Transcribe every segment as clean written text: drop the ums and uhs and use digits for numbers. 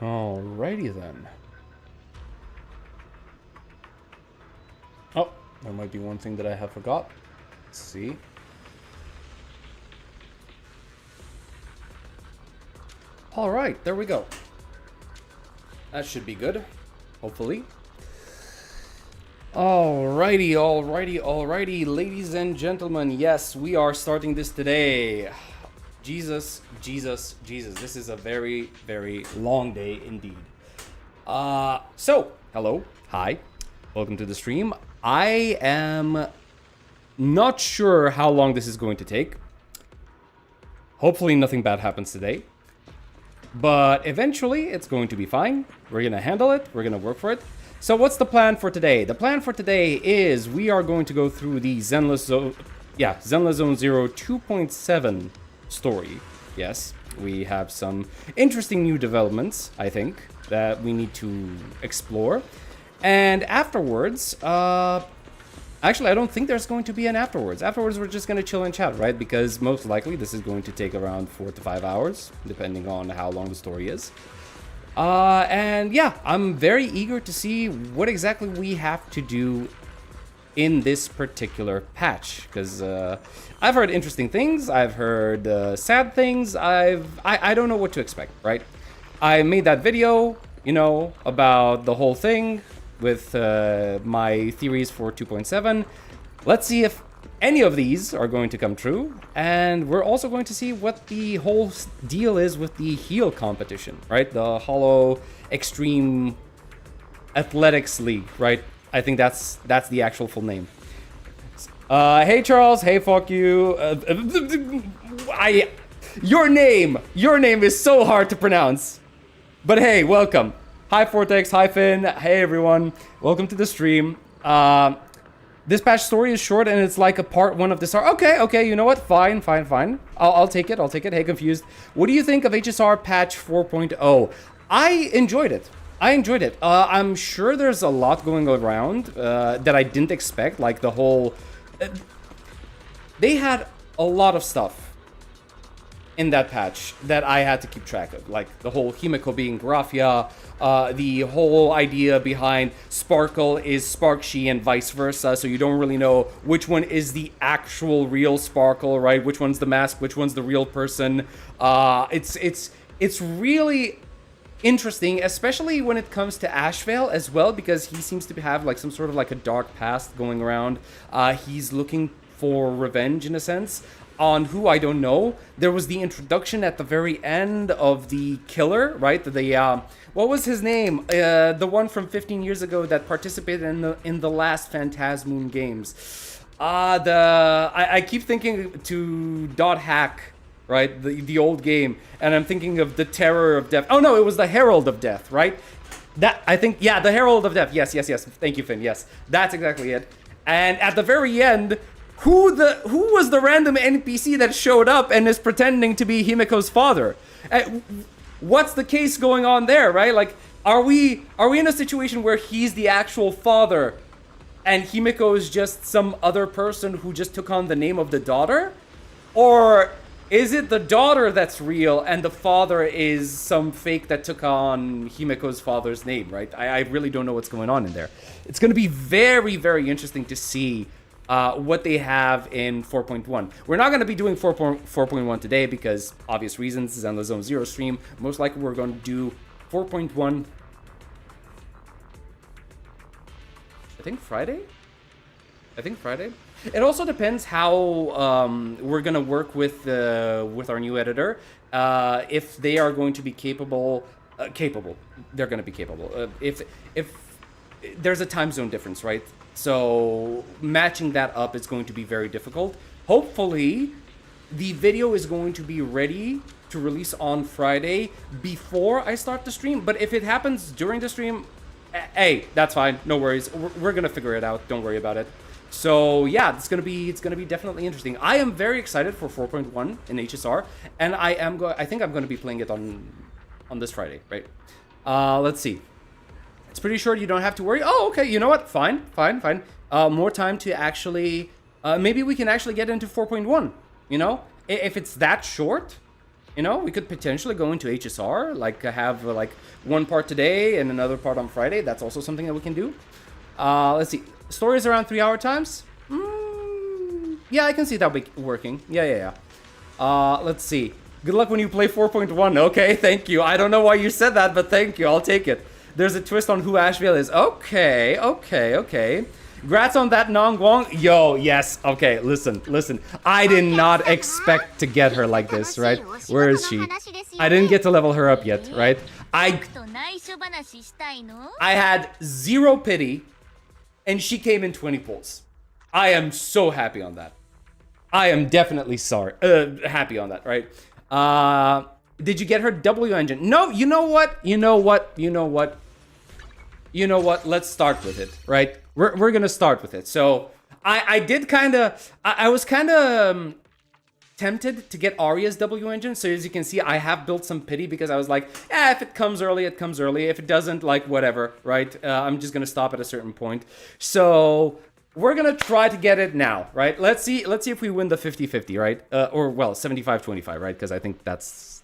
Alrighty then. Oh, there might be one thing that I have forgot. Let's see. Alright, there we go. That should be good. Hopefully. Alrighty, ladies and gentlemen. Yes, we are starting this today. Jesus. This is a very, very long day indeed. So, hello, hi, welcome to the stream. I am not sure how long this is going to take. Hopefully nothing bad happens today. But eventually it's going to be fine. We're going to handle it. We're going to work for it. So what's the plan for today? The plan for today is we are going to go through the Zenless Zone 0 2.7 story. Yes, we have some interesting new developments, I think, that we need to explore. And afterwards, actually, I don't think there's going to be an afterwards. Afterwards, we're just going to chill and chat, right? Because most likely this is going to take around 4 to 5 hours, depending on how long the story is. And yeah, I'm very eager to see what exactly we have to do in this particular patch, because I've heard interesting things, I've heard sad things, I don't know what to expect, right? I made that video, you know, about the whole thing with my theories for 2.7. Let's see if any of these are going to come true, and we're also going to see what the whole deal is with the heel competition, right? The Hollow Extreme Athletics League, right? I think that's the actual full name. Hey Charles, hey fuck you. Your name is so hard to pronounce. But hey, welcome. Hi Vortex, hi Finn, hey everyone. Welcome to the stream. This patch story is short and it's like a part 1 of the story. Okay, you know what? Fine. I'll take it. Hey, Confused. What do you think of HSR patch 4.0? I enjoyed it. I'm sure there's a lot going around that I didn't expect, like the whole... they had a lot of stuff in that patch that I had to keep track of, like the whole Himeko being Graphia, the whole idea behind Sparkle is Sparkshy and vice versa, so you don't really know which one is the actual real Sparkle, right? Which one's the mask, which one's the real person. It's really interesting, especially when it comes to Ashvale as well, because he seems to have like some sort of like a dark past going around. He's looking for revenge in a sense on who I don't know. There was the introduction at the very end of the killer, right? What was his name? The one from 15 years ago that participated in the last Phantasmoon games. I keep thinking to .hack, right? The old game, and I'm thinking of the Terror of Death. Oh no, it was the Herald of Death, right? That I think, yeah, the Herald of Death. Yes. Thank you, Finn. Yes, that's exactly it. And at the very end, who was the random NPC that showed up and is pretending to be Himeko's father? What's the case going on there, right? Like, are we in a situation where he's the actual father and Himeko is just some other person who just took on the name of the daughter? Or is it the daughter that's real and the father is some fake that took on Himeko's father's name, right? I really don't know what's going on in there. It's going to be very, very interesting to see what they have in 4.1. We're not going to be doing 4.1 today because obvious reasons. Zenless Zone 0 stream. Most likely we're going to do 4.1. I think Friday. It also depends how we're going to work with our new editor. If they are going to be capable, they're going to be capable. If there's a time zone difference, right? So matching that up is going to be very difficult. Hopefully, the video is going to be ready to release on Friday before I start the stream. But if it happens during the stream, hey, that's fine. No worries. We're gonna figure it out. Don't worry about it. So yeah, it's gonna be definitely interesting. I am very excited for 4.1 in HSR, and I think I'm gonna be playing it on this Friday, right? Let's see. It's pretty short. You don't have to worry. Oh, okay. You know what? Fine. More time to actually... maybe we can actually get into 4.1, you know? If it's that short, You know, we could potentially go into HSR, like have like one part today and another part on Friday. That's also something that we can do. Let's see. Stories around 3-hour times? Yeah, I can see that working. Yeah. Let's see. Good luck when you play 4.1. Okay, thank you. I don't know why you said that, but thank you. I'll take it. There's a twist on who Asheville is. Okay. Grats on that non-guang. Yo, yes. Okay, listen. I did not expect to get her like this, right? Where is she? I didn't get to level her up yet, right? I had 0 pity, and she came in 20 pulls. I am so happy on that. I am definitely happy on that, right? Did you get her W engine? No, you know what? Let's start with it, right? We're gonna start with it. So I was kind of tempted to get Arya's W engine. So as you can see, I have built some pity because I was like, if it comes early, it comes early. If it doesn't, like whatever, right? I'm just gonna stop at a certain point. So we're gonna try to get it now, right? Let's see if we win the 50-50, right? Or well, 75-25, right? Because I think that's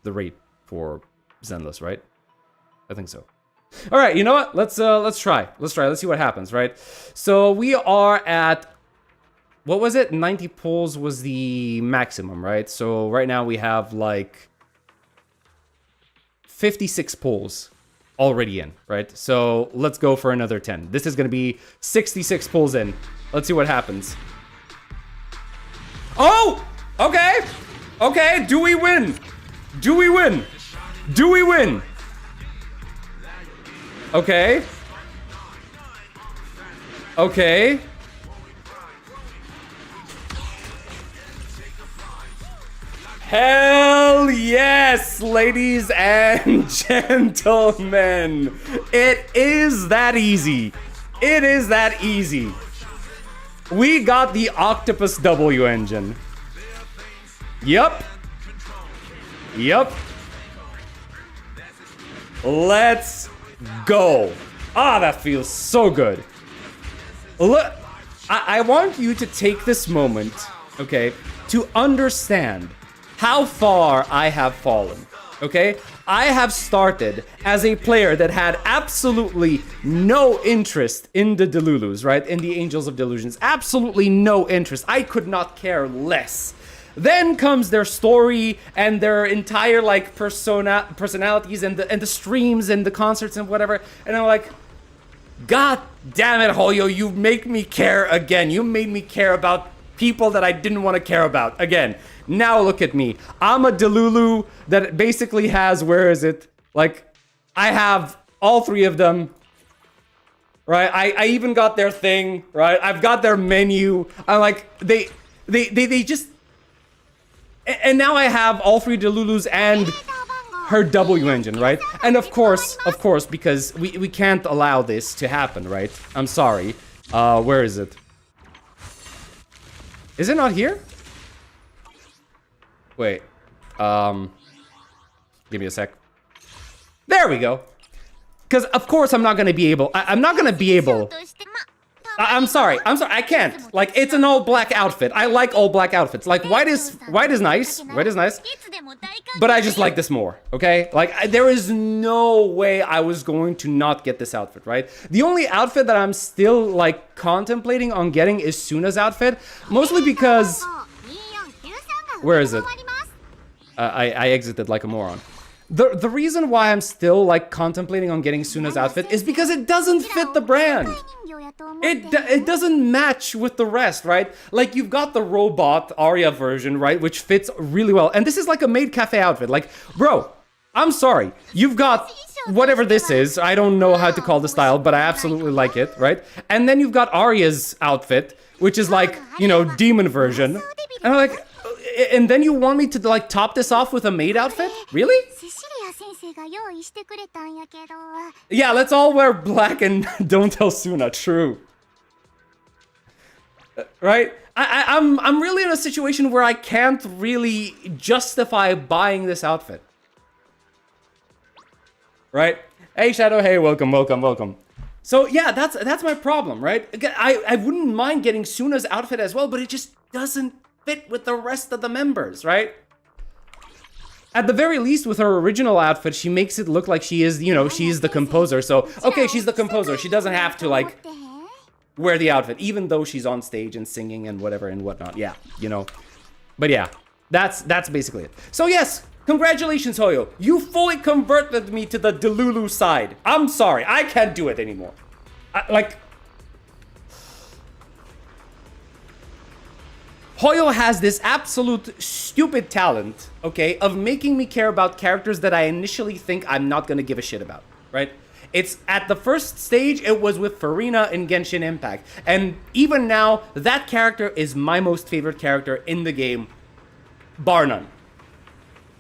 the rate for Zenless, right? I think so. All right, you know what? Let's try. Let's see what happens, right? So we are at, what was it? 90 pulls was the maximum, right? So right now we have like 56 pulls already in, right? So let's go for another 10. This is gonna be 66 pulls in. Let's see what happens. Oh, okay. Do we win? Okay. Hell yes, ladies and gentlemen. It is that easy. We got the Octopus W engine. Yup. Let's go. That feels so good. Look, I want you to take this moment, okay, to understand how far I have fallen, okay? I have started as a player that had absolutely no interest in the Delulus, right? In the Angels of Delusions. Absolutely no interest. I could not care less. Then comes their story and their entire like personalities and the streams and the concerts and whatever. And I'm like, God damn it, Hoyo, you make me care again. You made me care about people that I didn't want to care about again. Now look at me. I'm a Delulu that basically has, where is it? Like, I have all 3 of them. Right? I even got their thing, right? I've got their menu. I'm like, they just. And now I have all 3 Delulus and her W engine, right? And of course, because we can't allow this to happen, right? I'm sorry. Where is it? Is it not here? Wait. Give me a sec. There we go. Because of course I'm not gonna be able. I'm not gonna be able. I'm sorry. I can't. Like, it's an all black outfit. I like all black outfits. Like, white is nice. But I just like this more. Okay? Like, there is no way I was going to not get this outfit, right? The only outfit that I'm still like contemplating on getting is Suna's outfit, mostly because. Where is it? I exited like a moron. The reason why I'm still like contemplating on getting Suna's outfit is because it doesn't fit the brand. It doesn't match with the rest, right? Like, you've got the robot Arya version, right, which fits really well. And this is like a maid cafe outfit. Like, bro, I'm sorry. You've got whatever this is. I don't know how to call the style, but I absolutely like it, right? And then you've got Arya's outfit, which is like, you know, demon version. And I'm like, and then you want me to like top this off with a maid outfit? Really? Yeah, let's all wear black and don't tell Suna. True. Right? I'm really in a situation where I can't really justify buying this outfit. Right? Hey Shadow, hey, welcome. So yeah, that's my problem, right? I wouldn't mind getting Suna's outfit as well, but it just doesn't fit with the rest of the members, right? At the very least, with her original outfit, she makes it look like she is, you know, she's the composer. So, okay, she's the composer. She doesn't have to, like, wear the outfit, even though she's on stage and singing and whatever and whatnot. Yeah, you know. But yeah, that's basically it. So yes, congratulations, Hoyo. You fully converted me to the Delulu side. I'm sorry, I can't do it anymore. Hoyo has this absolute stupid talent, okay, of making me care about characters that I initially think I'm not gonna give a shit about, right? It's at the first stage, it was with Farina in Genshin Impact. And even now, that character is my most favorite character in the game, bar none.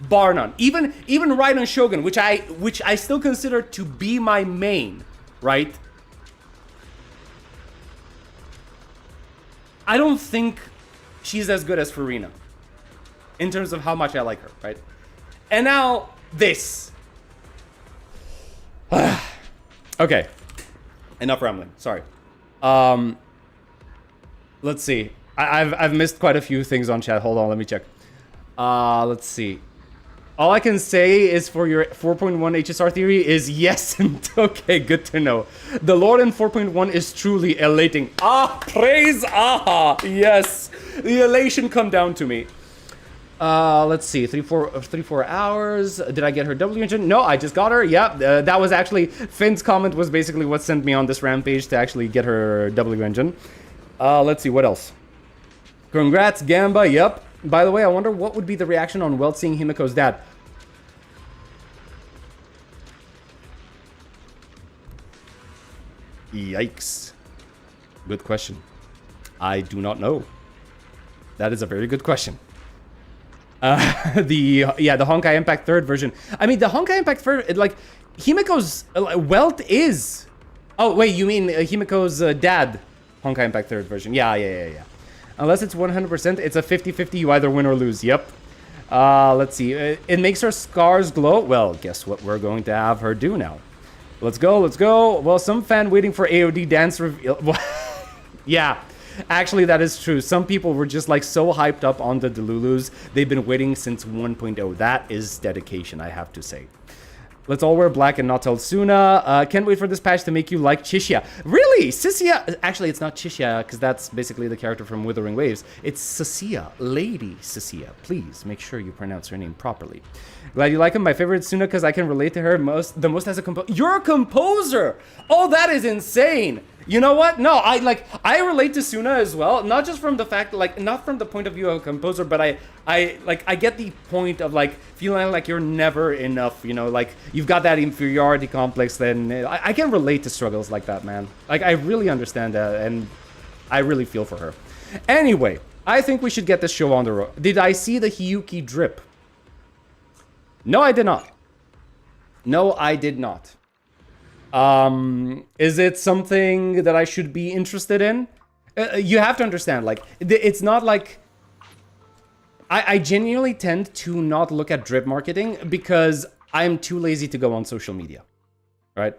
Bar none. Even Raiden Shogun, which I still consider to be my main, right? I don't think she's as good as Farina in terms of how much I like her, right? And now this. Okay, enough rambling. Sorry. Let's see. I've missed quite a few things on chat. Hold on, let me check. Let's see. All I can say is for your 4.1 HSR theory is yes and okay, good to know. The Lord in 4.1 is truly elating. Praise aha! Yes, the elation come down to me. Let's see, 3-4 hours. Did I get her W engine? No, I just got her. Yep, that was actually Finn's comment was basically what sent me on this rampage to actually get her W engine. Let's see what else. Congrats, Gamba. Yep. By the way, I wonder what would be the reaction on Welt seeing Himiko's dad. Yikes. Good question. I do not know. That is a very good question. The Honkai Impact 3rd version. I mean, the Honkai Impact 3rd, like, Himiko's Welt is... Oh, wait, you mean Himiko's dad Honkai Impact 3rd version. Yeah. Unless it's 100%, it's a 50-50, you either win or lose. Yep. Let's see. It makes her scars glow. Well, guess what we're going to have her do now. Let's go. Well, some fan waiting for AOD dance reveal. Yeah, actually, that is true. Some people were just like so hyped up on the Delulus. They've been waiting since 1.0. That is dedication, I have to say. Let's all wear black and not tell Suna. Can't wait for this patch to make you like Chishia. Really? Sisia? Actually, it's not Chishia, because that's basically the character from Withering Waves. It's Sisia. Lady Sisia. Please make sure you pronounce her name properly. Glad you like him. My favorite Suna, because I can relate to her the most as a composer. You're a composer! Oh, that is insane! You know what? No, I relate to Suna as well. Not just from the fact, like, not from the point of view of a composer, but I get the point of, like, feeling like you're never enough, you know, like, you've got that inferiority complex, then I can relate to struggles like that, man. Like, I really understand that, and I really feel for her. Anyway, I think we should get this show on the road. Did I see the Hiyuki drip? No, I did not. No, I did not. Is it something that I should be interested in? You have to understand, like, it's not like... I genuinely tend to not look at drip marketing because I'm too lazy to go on social media, right?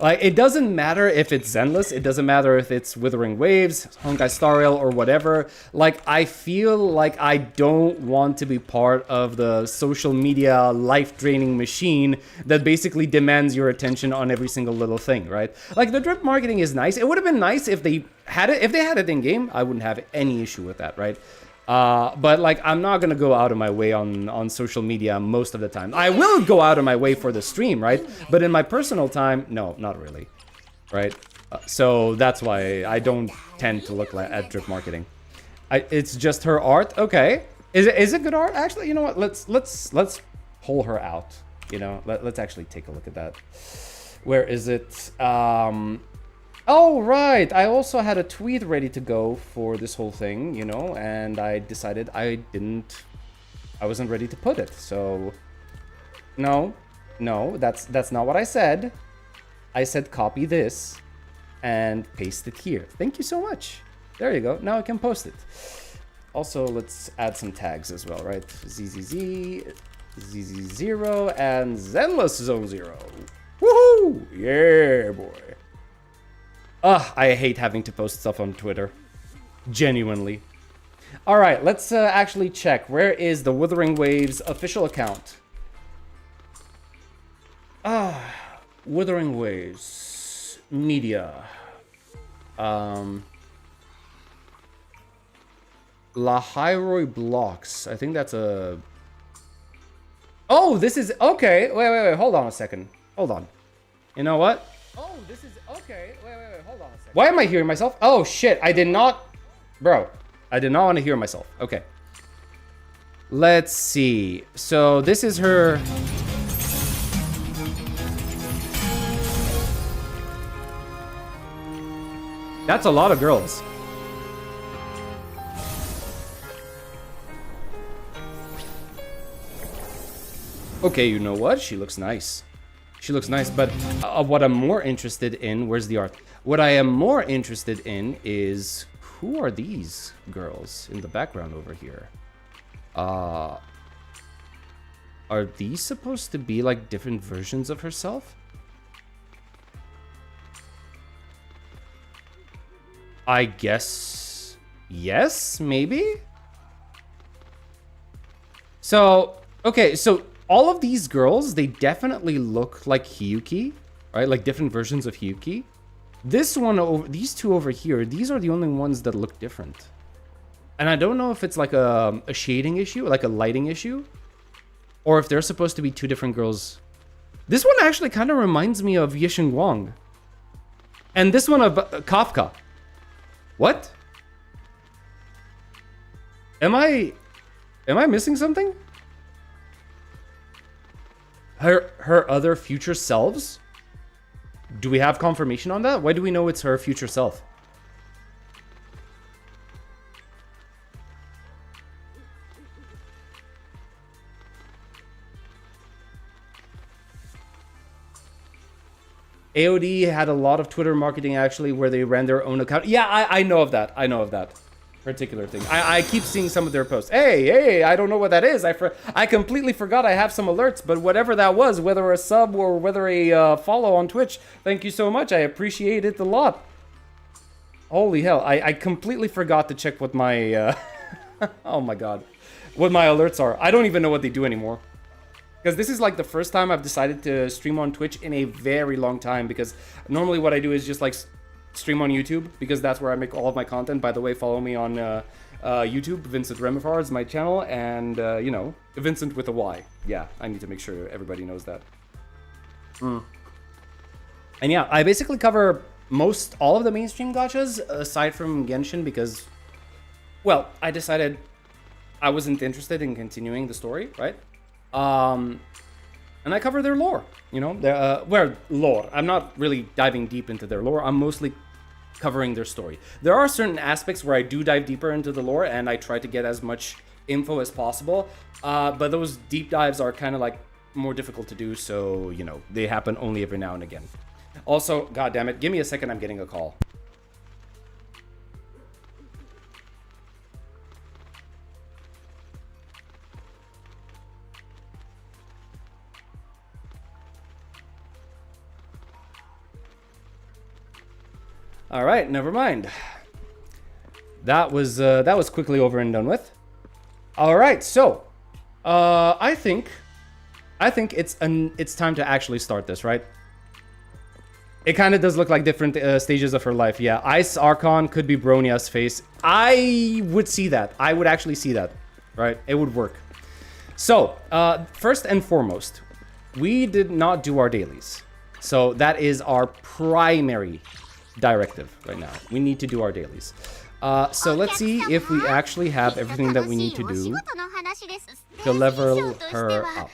Like, it doesn't matter if it's Zenless, it doesn't matter if it's Withering Waves, Honkai Star Rail, or whatever. Like, I feel like I don't want to be part of the social media life-draining machine that basically demands your attention on every single little thing, right? Like, the drip marketing is nice. It would have been nice if they had it in-game. I wouldn't have any issue with that, right? But like, I'm not gonna go out of my way on social media most of the time. I will go out of my way for the stream, right? But in my personal time, no, not really, right? So that's why I don't tend to look at drip marketing. It's just her art, okay? Is it good art? Actually, you know what? Let's pull her out. You know, let's actually take a look at that. Where is it? Oh, right. I also had a tweet ready to go for this whole thing, you know, and I decided I wasn't ready to put it. So, no, that's not what I said. I said copy this and paste it here. Thank you so much. There you go. Now I can post it. Also, let's add some tags as well, right? ZZZ, ZZ0, and Zenless Zone 0. Woohoo! Yeah, boy. I hate having to post stuff on Twitter. Genuinely. All right, let's actually check. Where is the Wuthering Waves official account? Wuthering Waves media. La Hyroi Blocks. I think that's a... Oh, this is... Okay. Wait. Hold on a second. Hold on. You know what? Oh, this is... Okay. Wait. Hold on a second. Why am I hearing myself? Oh, shit. I did not... Bro. I did not want to hear myself. Okay. Let's see. So, this is her... That's a lot of girls. Okay, you know what? She looks nice. She looks nice, but what I'm more interested in... Where's the art? What I am more interested in is... Who are these girls in the background over here? Are these supposed to be like different versions of herself? I guess... Yes, maybe? So, okay, so... All of these girls, they definitely look like Hiyuki, right? Like different versions of Hiyuki. This one, these two over here, these are the only ones that look different. And I don't know if it's like a shading issue, like a lighting issue, or if they're supposed to be two different girls. This one actually kind of reminds me of Yishin Wang. And this one of Kafka. What? Am I missing something? Her other future selves? Do we have confirmation on that? Why do we know it's her future self? AOD had a lot of Twitter marketing actually where they ran their own account. Yeah, I know of that. I know of that particular thing. I keep seeing some of their posts. Hey, I don't know what that is. I completely forgot I have some alerts, but whatever that was, whether a sub or whether a follow on Twitch, thank you so much. I appreciate it a lot. Holy hell, I completely forgot to check what my, oh my god, what my alerts are. I don't even know what they do anymore. Because this is like the first time I've decided to stream on Twitch in a very long time, because normally what I do is just like stream on YouTube, because that's where I make all of my content. By the way, follow me on YouTube. Vincent Remifar is my channel, and you know, Vincent with a Y. Yeah, I need to make sure everybody knows that. And yeah, I basically cover all of the mainstream gachas aside from Genshin, because, well, I decided I wasn't interested in continuing the story, right? And I cover their lore, you know, lore. I'm not really diving deep into their lore. I'm mostly covering their story. There are certain aspects where I do dive deeper into the lore, and I try to get as much info as possible. But those deep dives are kind of like more difficult to do, so, you know, they happen only every now and again. Also, god damn it, give me a second, I'm getting a call. All right, never mind. That was quickly over and done with. All right, so I think it's time to actually start this, right? It kind of does look like different stages of her life. Yeah, Ice Archon could be Bronia's face. I would see that. I would actually see that, right? It would work. So first and foremost, we did not do our dailies, so that is our primary directive right now. We need to do our dailies. So let's see if we actually have everything that we need to do to level her up.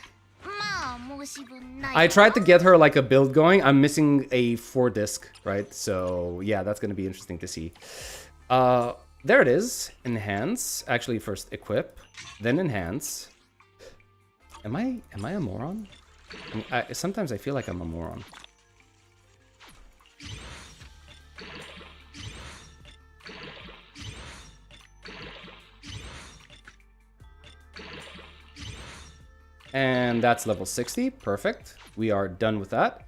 I tried to get her like a build going. I'm missing a 4-disc, right? So yeah, that's going to be interesting to see. There it is. Enhance. Actually, first equip, then enhance. Am I a moron? Sometimes I feel like I'm a moron. And that's level 60. Perfect. We are done with that.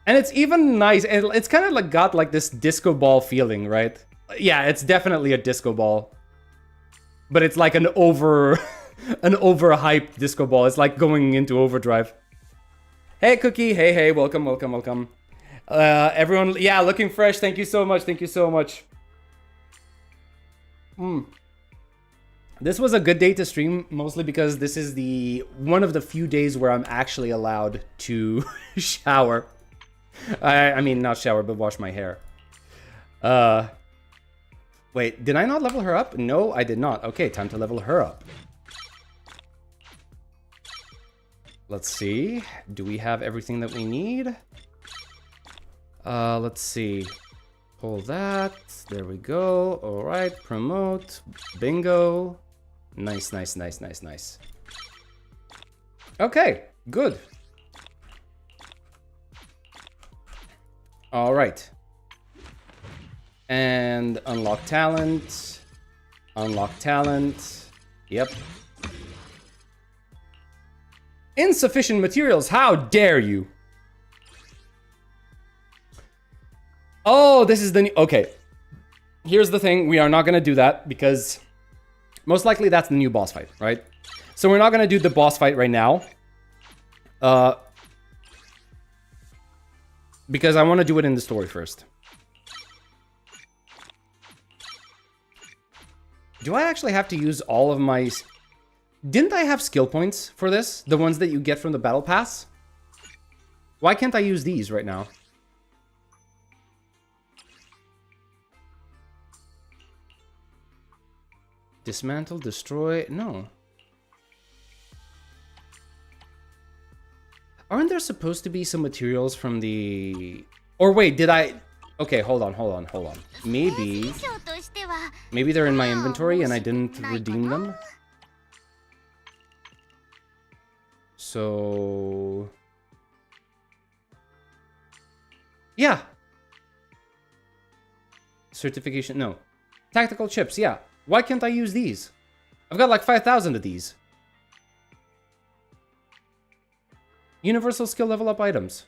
And it's even nice. It's kind of like got like this disco ball feeling, right? Yeah, it's definitely a disco ball. but it's like an overhyped disco ball. It's like going into overdrive. Hey, Cookie. Hey, welcome. Everyone, yeah, looking fresh. Thank you so much. This was a good day to stream, mostly because this is one of the few days where I'm actually allowed to shower. I mean, not shower, but wash my hair. Wait, did I not level her up? No, I did not. Okay, time to level her up. Let's see. Do we have everything that we need? Let's see. Pull that. There we go. All right, promote. Bingo. Nice. Okay, good. All right. And unlock talent. Yep. Insufficient materials. How dare you? Oh, this is the new... Okay. Here's the thing. We are not going to do that because most likely that's the new boss fight, right? So we're not going to do the boss fight right now. Because I want to do it in the story first. Do I actually have to use all of my... Didn't I have skill points for this? The ones that you get from the battle pass? Why can't I use these right now? Dismantle, destroy... No. Aren't there supposed to be some materials from the... Or wait, did I... Okay, hold on. Maybe they're in my inventory and I didn't redeem them. So... Yeah. Certification, no. Tactical chips, yeah. Why can't I use these? I've got like 5,000 of these. Universal skill level up items.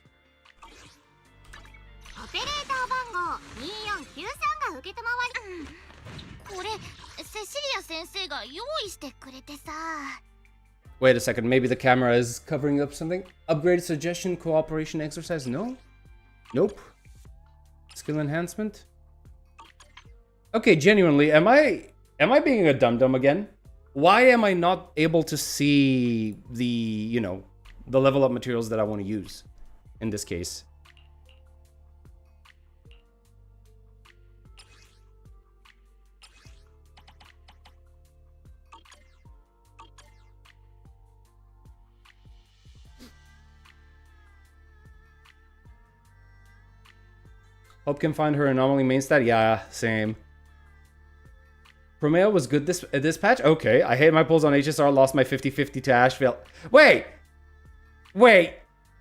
Wait a second, maybe the camera is covering up something? Upgrade suggestion, cooperation exercise? No? Nope. Skill enhancement? Okay, genuinely, am I being a dum-dum again? Why am I not able to see the, you know, the level up materials that I want to use in this case? Hope can find her anomaly main stat. Yeah, same. Promeo was good this patch? Okay, I hate my pulls on HSR, lost my 50-50 to Asheville. Wait!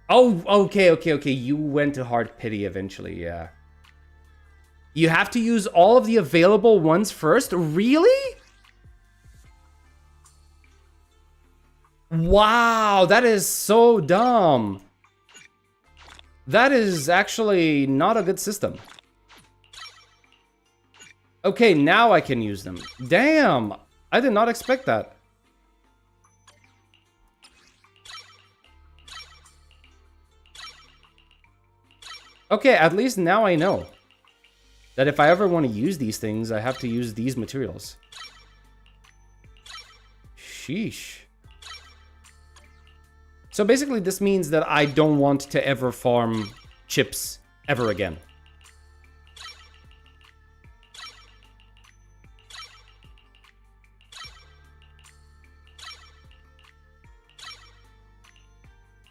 Oh, okay. You went to Hard Pity eventually, yeah. You have to use all of the available ones first? Really? Wow, that is so dumb. That is actually not a good system. Okay, now I can use them. Damn! I did not expect that. Okay, at least now I know that if I ever want to use these things, I have to use these materials. Sheesh. So basically this means that I don't want to ever farm chips ever again.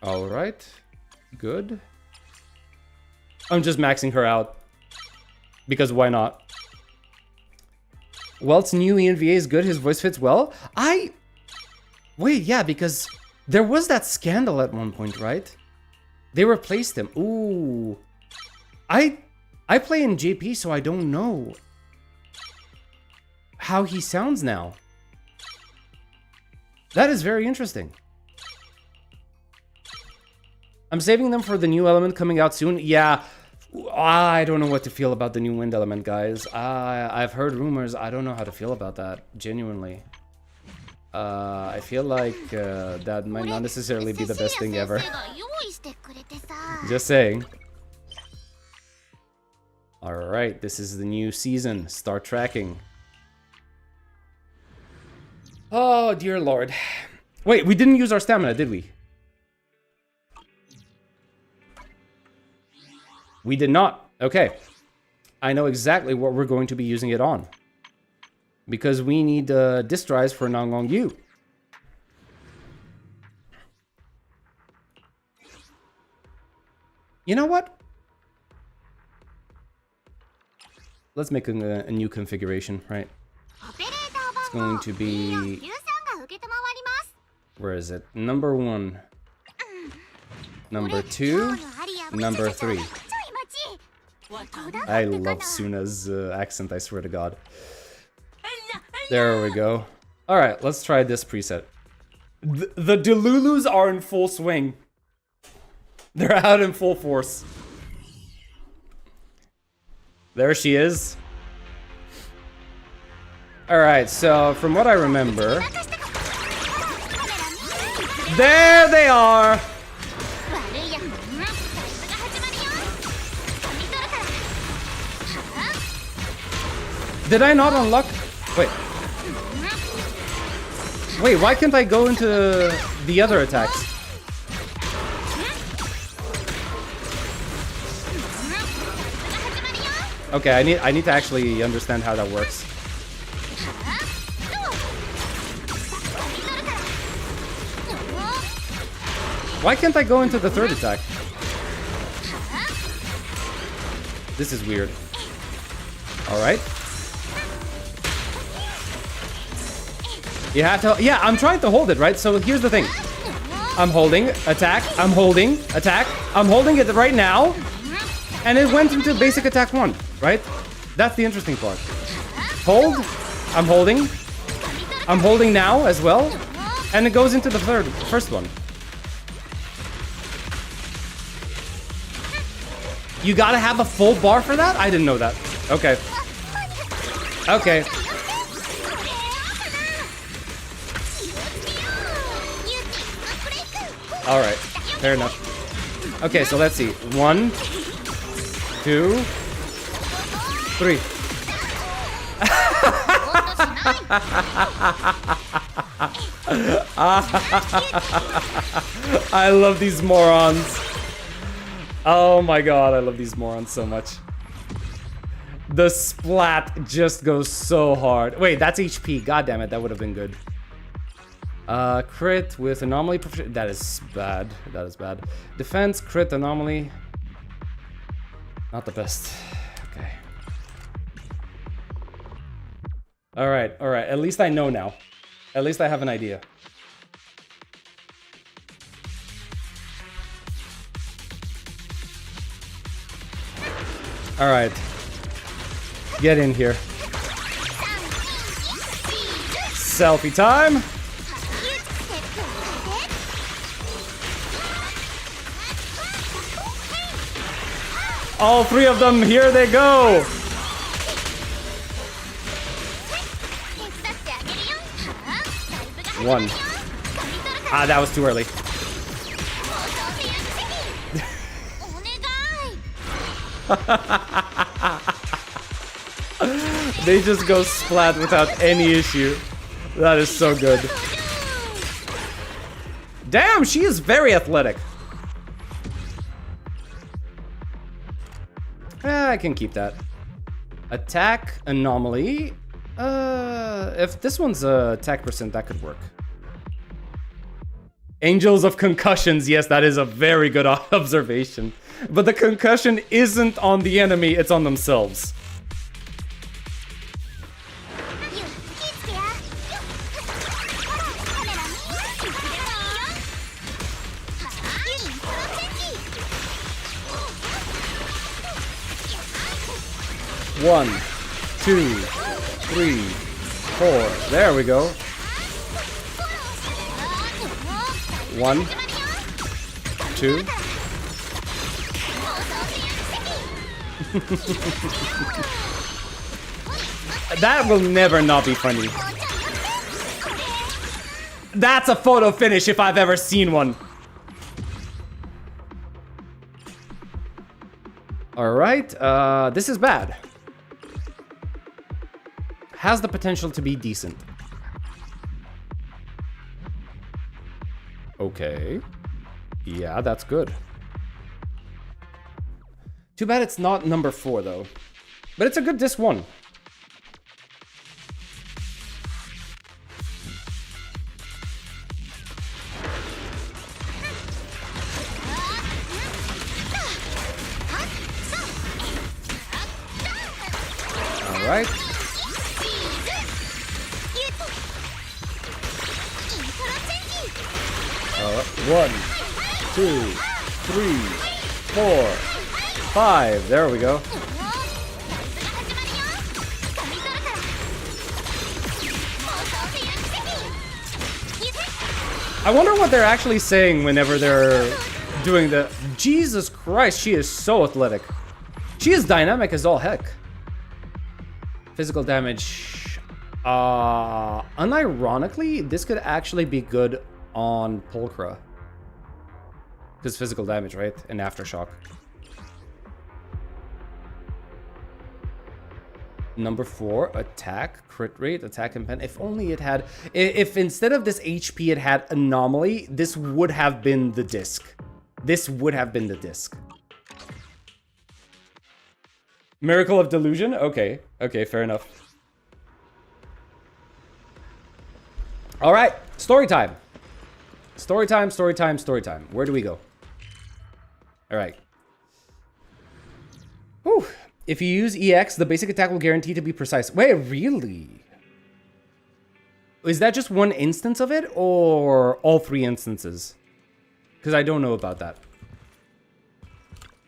Alright, good. I'm just maxing her out. Because why not? Welt's new ENVA is good, his voice fits well. Wait, yeah, because there was that scandal at one point, right? They replaced him. Ooh. I play in JP, so I don't know how he sounds now. That is very interesting. I'm saving them for the new element coming out soon. Yeah, I don't know what to feel about the new wind element, guys. I've heard rumors. I don't know how to feel about that, genuinely. I feel like that might not necessarily be the best thing ever. Just saying. Alright, this is the new season. Start tracking. Oh, dear lord. Wait, we didn't use our stamina, did we? We did not. Okay. I know exactly what we're going to be using it on. Because we need disc drives for Nanggong Yu. You know what? Let's make a new configuration, right? It's going to be... Where is it? Number 1. Number 2. Number 3. I love Suna's accent, I swear to God. There we go. Alright, let's try this preset. The Delulus are in full swing. They're out in full force. There she is. Alright, so from what I remember... There they are! Did I not unlock? Wait. Wait, why can't I go into the other attacks? Okay, I need to actually understand how that works. Why can't I go into the third attack? This is weird. Alright. You have to... Yeah, I'm trying to hold it, right? So here's the thing. I'm holding, attack, I'm holding, attack. I'm holding it right now. And it went into basic attack 1, right? That's the interesting part. Hold, I'm holding. I'm holding now as well. And it goes into the first one. You gotta have a full bar for that? I didn't know that. Okay. Okay. Alright, fair enough. Okay, so let's see. 1, 2, 3. I love these morons. Oh my god, I love these morons so much. The splat just goes so hard. Wait, that's HP. God damn it, that would have been good. Crit with anomaly. That is bad. That is bad. Defense, crit, anomaly. Not the best. Okay. Alright, alright. At least I know now. At least I have an idea. Alright. Get in here. Selfie time. All 3 of them, here they go. One. Ah, that was too early. They just go splat without any issue. That is so good. Damn, she is very athletic. I can keep that. Attack anomaly. If this one's attack percent, that could work. Angels of concussions. Yes, that is a very good observation. But the concussion isn't on the enemy, it's on themselves. One, 2, 3, 4. There we go. 1, 2, That will never not be funny. That's a photo finish if I've ever seen one. Alright, this is bad. Has the potential to be decent. Okay. Yeah, that's good. Too bad it's not number 4, though. But it's a good disc 1. Alright. One, 2, 3, 4, 5. There we go. I wonder what they're actually saying whenever they're doing the... Jesus Christ, she is so athletic. She is dynamic as all heck. Physical damage. Unironically, this could actually be good on Pulchra. Because physical damage, right? And aftershock. Number 4, attack, crit rate, attack and pen. If only it had... If instead of this HP it had anomaly, this would have been the disc. This would have been the disc. Miracle of Delusion? Okay. Okay, fair enough. Alright, story time. Story time, story time, story time. Where do we go? Alright. Whew. If you use EX, the basic attack will guarantee to be precise. Wait, really? Is that just one instance of it, or all 3 instances? Because I don't know about that.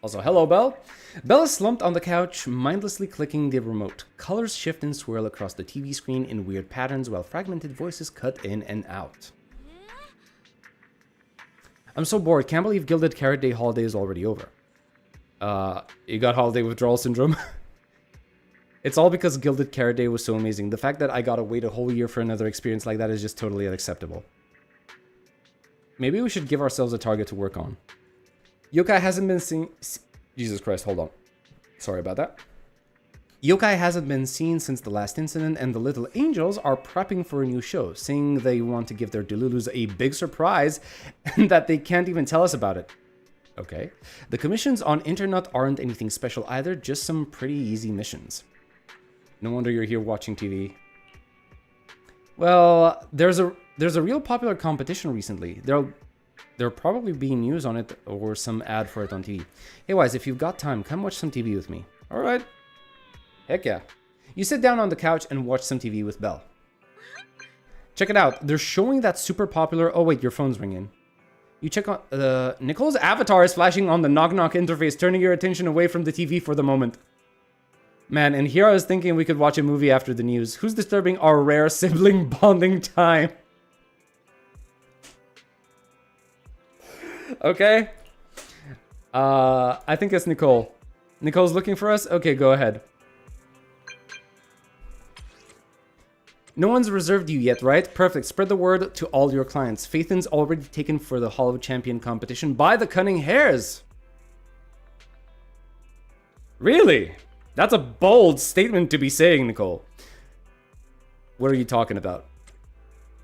Also, hello, Belle. Belle is slumped on the couch, mindlessly clicking the remote. Colors shift and swirl across the TV screen in weird patterns, while fragmented voices cut in and out. I'm so bored. Can't believe Gilded Carrot Day holiday is already over. You got holiday withdrawal syndrome? It's all because Gilded Carrot Day was so amazing. The fact that I gotta wait a whole year for another experience like that is just totally unacceptable. Maybe we should give ourselves a target to work on. Yokai hasn't been seen... Jesus Christ, hold on. Sorry about that. Yokai hasn't been seen since the last incident, and the Little Angels are prepping for a new show, saying they want to give their Delulus a big surprise, and that they can't even tell us about it. Okay. The commissions on Internet aren't anything special either, just some pretty easy missions. No wonder you're here watching TV. Well, there's a real popular competition recently. There'll probably be news on it or some ad for it on TV. Hey Wise, if you've got time, come watch some TV with me. Alright. Heck yeah. You sit down on the couch and watch some TV with Belle. Check it out. They're showing that super popular... Oh wait, your phone's ringing. You check on... Nicole's avatar is flashing on the knock-knock interface, turning your attention away from the TV for the moment. Man, and here I was thinking we could watch a movie after the news. Who's disturbing our rare sibling bonding time? Okay. I think it's Nicole. Nicole's looking for us? Okay, go ahead. No one's reserved you yet, right? Perfect. Spread the word to all your clients. Phaethon's already taken for the Hollow Champion competition by the Cunning Hares. Really? That's a bold statement to be saying, Nicole. What are you talking about?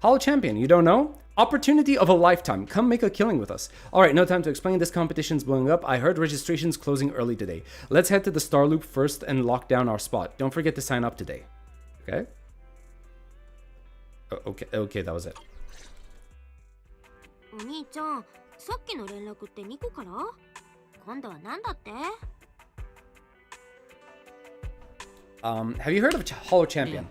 Hollow Champion, you don't know? Opportunity of a lifetime. Come make a killing with us. Alright, no time to explain. This competition's blowing up. I heard registration's closing early today. Let's head to the Star Loop first and lock down our spot. Don't forget to sign up today. Okay? Okay, that was it. Have you heard of Hollow Champion?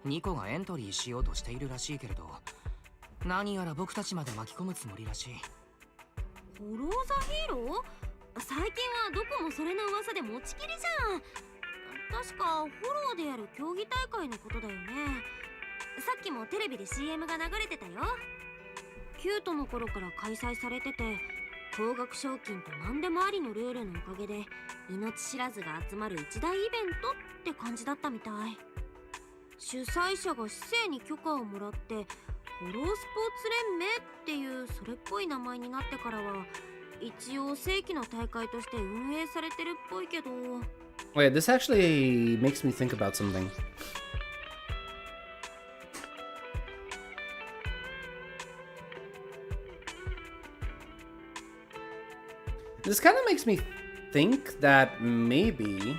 ニコがエントリーしようとしているらしいけれど、何やら僕たちまで巻き込むつもりらしい。フォローザヒーロー？最近はどこもそれの噂で持ちきりじゃん。確かフォローでやる競技大会のことだよね。さっきもテレビで CM が流れてたよ。キュートの頃から開催されてて、高額賞金と何でもありのルールのおかげで命知らずが集まる一大イベントって感じだったみたい。主催者が市政に許可をもらってフォロースポーツ連盟っていうそれっぽい名前になってからは一応正規の大会として運営されてるっぽいけど。 Wait, this actually makes me think about something. This kind of makes me think that maybe...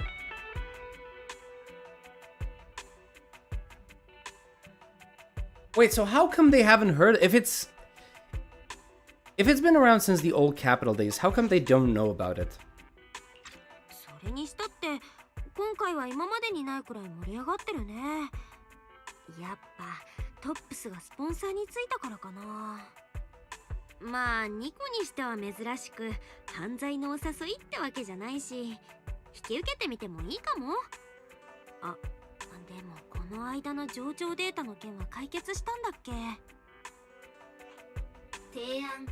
Wait, so how come they haven't heard... If it's been around since the old Capital days, how come they don't know about it? それにしたって今回は今までにないくらい盛り上がってるね。やっぱトップスがスポンサーについたからかな。まあニコにしては珍しく犯罪のお誘いってわけじゃないし、引き受けてみてもいいかも。あ、でもこの間の上場データの件は解決したんだっけ？提案、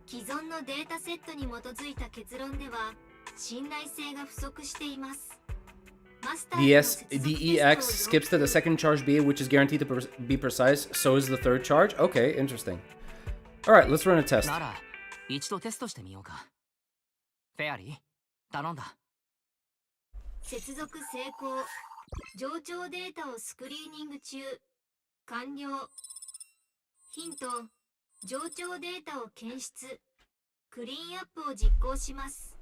既存のデータセットに基づいた結論では信頼性が不足しています。The EX skips to the second charge BA, which is guaranteed to be precise. So is the third charge. Okay, interesting. All right, let's run a test. なら一度テストしてみようか。フェアリー、頼んだ。接続成功。上長データをスクリーニング中。完了。ヒント、上長データを検出。クリーンアップを実行します。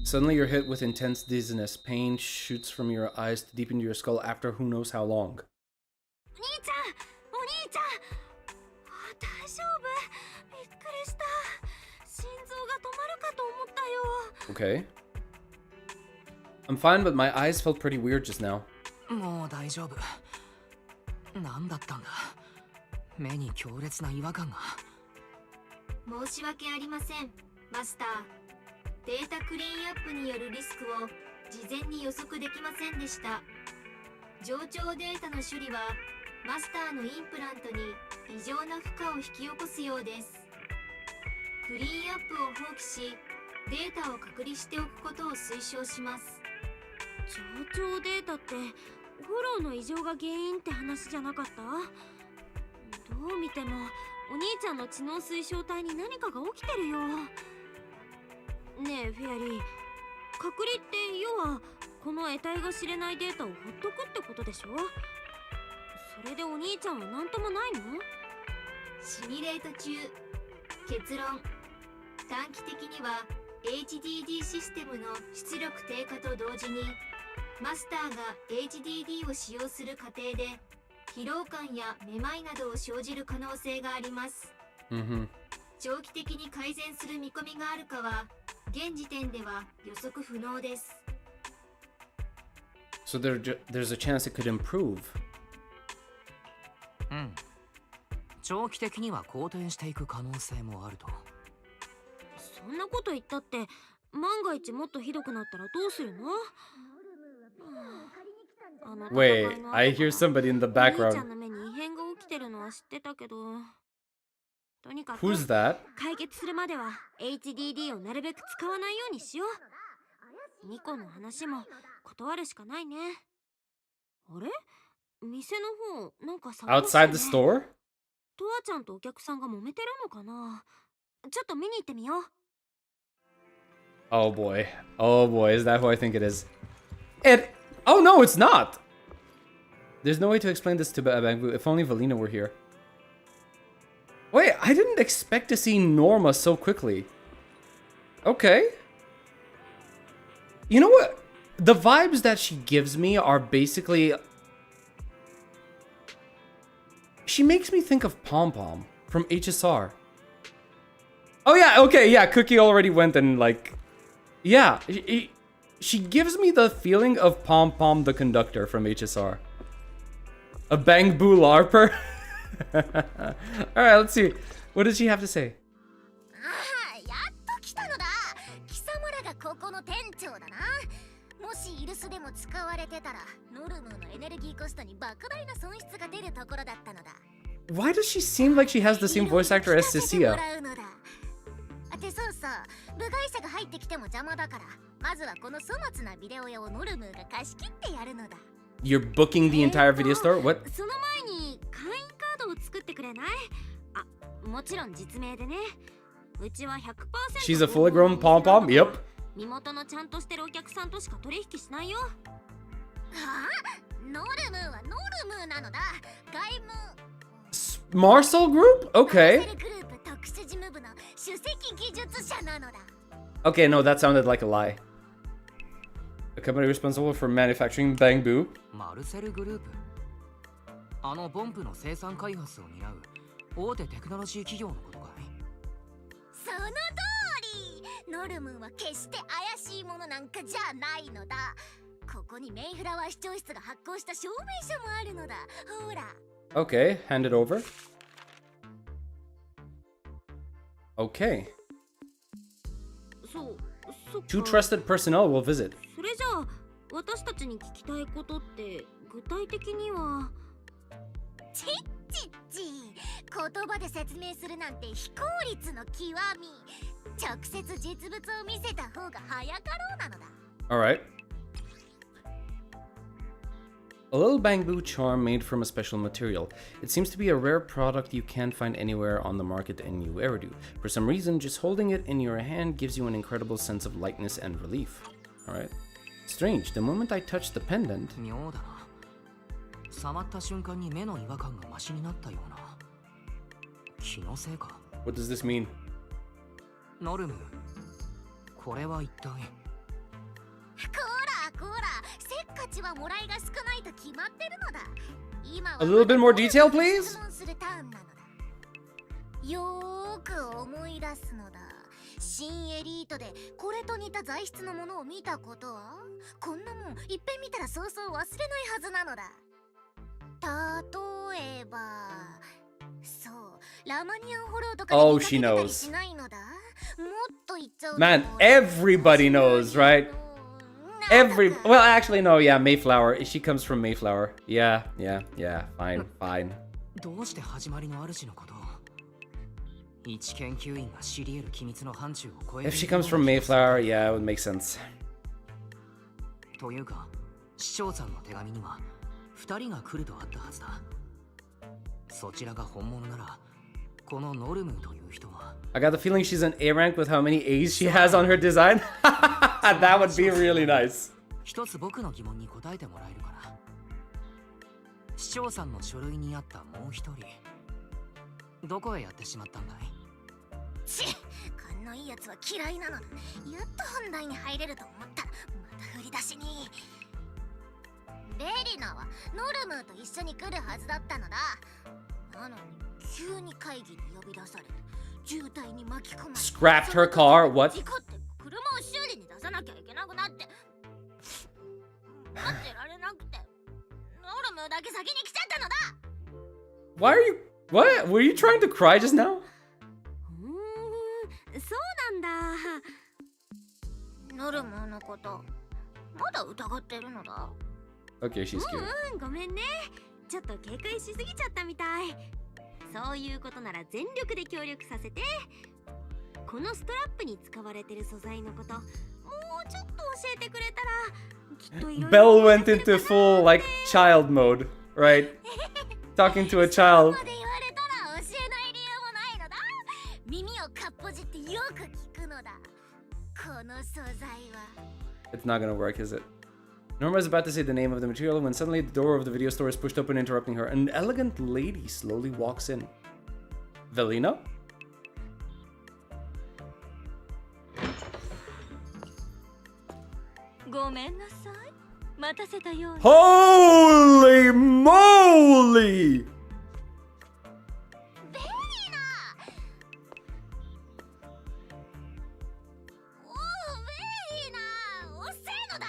Suddenly you're hit with intense dizziness. Pain shoots from your eyes to deep into your skull after who knows how long. お兄ちゃん、お兄ちゃん。大丈夫？びっくりした。心臓が止まるかと思ったよ。Okay. I'm fine, but my eyes felt pretty weird just now. もう大丈夫。何だったんだ。目に強烈な違和感が。申し訳ありません、マスター。データクリーンアップによるリスクを事前に予測できませんでした。上長データの処理はマスターのインプラントに異常な負荷を引き起こすようです。クリーンアップを放棄し、データを隔離しておくことを推奨します。上長データってフォローの異常が原因って話じゃなかった？どう見てもお兄ちゃんの知能推奨体に何かが起きてるよ。ねえフェアリー、隔離って要はこの得体が知れないデータをほっとくってことでしょ？それでお兄ちゃんは何ともないの？シミュレート中。結論、短期的には HDD システムの出力低下と同時にマスターが HDD を使用する過程で疲労感やめまいなどを生じる可能性があります。長期的に改善する見込みがあるかは現時点では予測不能です。So there's a chance it could improve. うん。長期的には好転していく可能性もあると。そんなこと言ったって万が一もっとひどくなったらどうするの？Wait, I hear somebody in the お兄 background. ちゃんの目に異変が起きてるのは知ってたけど、とにかく Who's that? 解決するまでは HDD をなるべく使わないようにしよう。ニコの話も断るしかないね。あれ？店の方なんか騒がしいね。 Outside the store? トアちゃんとお客さんが揉めてるのかな？ちょっと見に行ってみよう。 Oh boy. Oh boy, is that who I think it is? Oh no, it's not! There's no way to explain this to Bangbu. If only Valina were here. Wait, I didn't expect to see Norma so quickly. Okay. You know what? The vibes that she gives me are basically... She makes me think of Pom Pom from HSR. Oh yeah, okay, yeah, Cookie already went and like... Yeah, she gives me the feeling of Pom Pom the conductor from HSR. A Bang Boo LARPer? Alright, let's see. What does she have to say? やっと来たのだ。貴様らがここの店長だな。もしイルスでも使われてたらノルムーのエネルギーコストに莫大な損失が出るところだったのだ。Why does she seem like she has the same voice actor as Cecilia? てそうそう、部外者が入ってきても邪魔だから、まずはこの粗末なビデオ屋をノルムーが貸し切ってやるのだ。 You're booking the entire video store? What? その前に会員カードを作ってくれない？あ、もちろん実名でね。うちは 100% She's a fully grown pom-pom? Yep. 身元のちゃんとしてるお客さんとしか取引しないよ。はあ？ノルムーはノルムーなのだ。外務 Marcel Group? Okay. グループ特殊事務部の首席技術者なのだ。 Okay, no, that sounded like a lie. A company responsible for manufacturing bamboo. マルセルグループ。あのボンプの生産開発を担う大手テクノロジー企業のことかい？その通り。ノルムーは決して怪しいものなんかじゃないのだ。ここにメイフラワー市長室が発行した証明書もあるのだ。ほら。 Okay, hand it over. Okay. そう、そっか。 Two trusted personnel will visit. それじゃあ私たちに聞きたいことって具体的には。ちっちっち、言葉で説明するなんて非効率の極み。直接実物を見せた方が早かろうなのだ。 Alright. A little bamboo charm made from a special material. It seems to be a rare product you can't find anywhere on the market in New Eridu. For some reason, just holding it in your hand gives you an incredible sense of lightness and relief. Alright. Strange, the moment I touched the pendant... 妙だな。触った瞬間に目の違和感がマシになったような。気のせいか。 What does this mean? ノルム、これは一体。こらこら、せっかちはもらいが少ないと決まってるのだ。今は A little bit more detail, please? 質問するターンなのだ。よーく思い出すのだ。新エリートでこれと似た材質のものを見たことは？こんなもんいっぺん見たらそうそう忘れないはずなのだ。例えば、そう、ラマニアンホローとかで Oh, 見か she けてたり knows. しないのだ。もっと言っちゃうと Man, everybody knows, right? Every... Well, actually, no, yeah, Mayflower. She comes from Mayflower. Yeah, fine, fine. どうして始まりの主のことを一研究員が知り得る機密の範疇を超える If she comes from Mayflower, yeah, it would make sense. というか、市長さんの手紙には2人が来るとあったはずだ。そちらが本物なら、このノルムという人は I got the feeling she's an A rank with how many A's she has on her design. That would be really nice. 一つ僕の疑問に答えてもらえるかな。市長さんの書類にあったもう一人、どこへやってしまったんだい？勘のいいやつは嫌いなのだ。やっと本題に入れると思ったらまた振り出しに。ベリナはノルムーと一緒に来るはずだったのだ。なのに急に会議に呼び出されて渋滞に巻き込まれ Scrapped her car? What? 事故って車を修理に出さなきゃいけなくなって待ってられなくてノルムーだけ先に来ちゃったのだ。 Why are you... What? Were you trying to cry just now? そうなんだ。ノルムーのことまだ疑ってるのだ。Okay, she's cute. ごめんね。ちょっと警戒しすぎちゃったみたい。そういうことなら全力で協力させて。このストラップに使われてる素材のこともうちょっと教えてくれたらきっといろいろ Belle went into full, like, child mode, right? Talking to a child. まで言われたら教えない理由もないのだ。耳をかっぽじってよく聞くのだ。この素材は It's not gonna work, is it? Norma is about to say the name of the material when suddenly the door of the video store is pushed open, interrupting her. An elegant lady slowly walks in. Velina? Holy moly! ベリーナ。おうベリーナ、遅えのだ。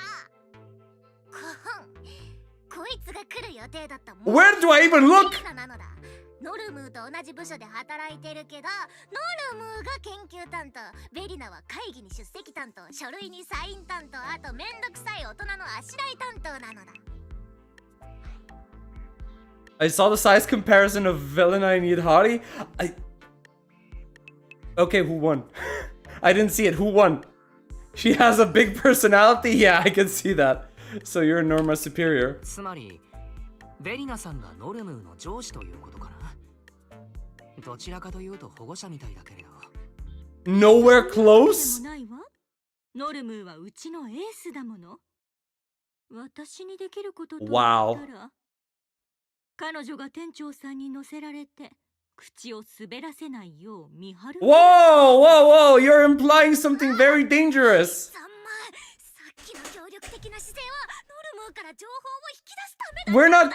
こいつが来る予定だった。 Where do I even look? ベリーナなのだ。ノルムーと同じ部署で働いてるけど、ノルムーが研究担当、ベリナは会議に出席担当、書類にサイン担当、あとめんどくさい大人のあしらい担当なのだ。I saw the size comparison of Velina and Yidhari. Okay, who won? I didn't see it. Who won? She has a big personality? Yeah, I can see that. So you're Norma's superior. つまりベリナさんがノルムーの上司ということかな。どちらかというと保護者みたいだけれど。 Nowhere close? ないわ。ノルムーはうちのエースだもの。私にできることと言ったら、彼女が店長さんに乗せられて口を滑らせないよう見張る。Whoa, whoa, whoa! You're implying something very dangerous. 3万、さっきの協力的な姿勢はノルムーから情報を引き出すためだ。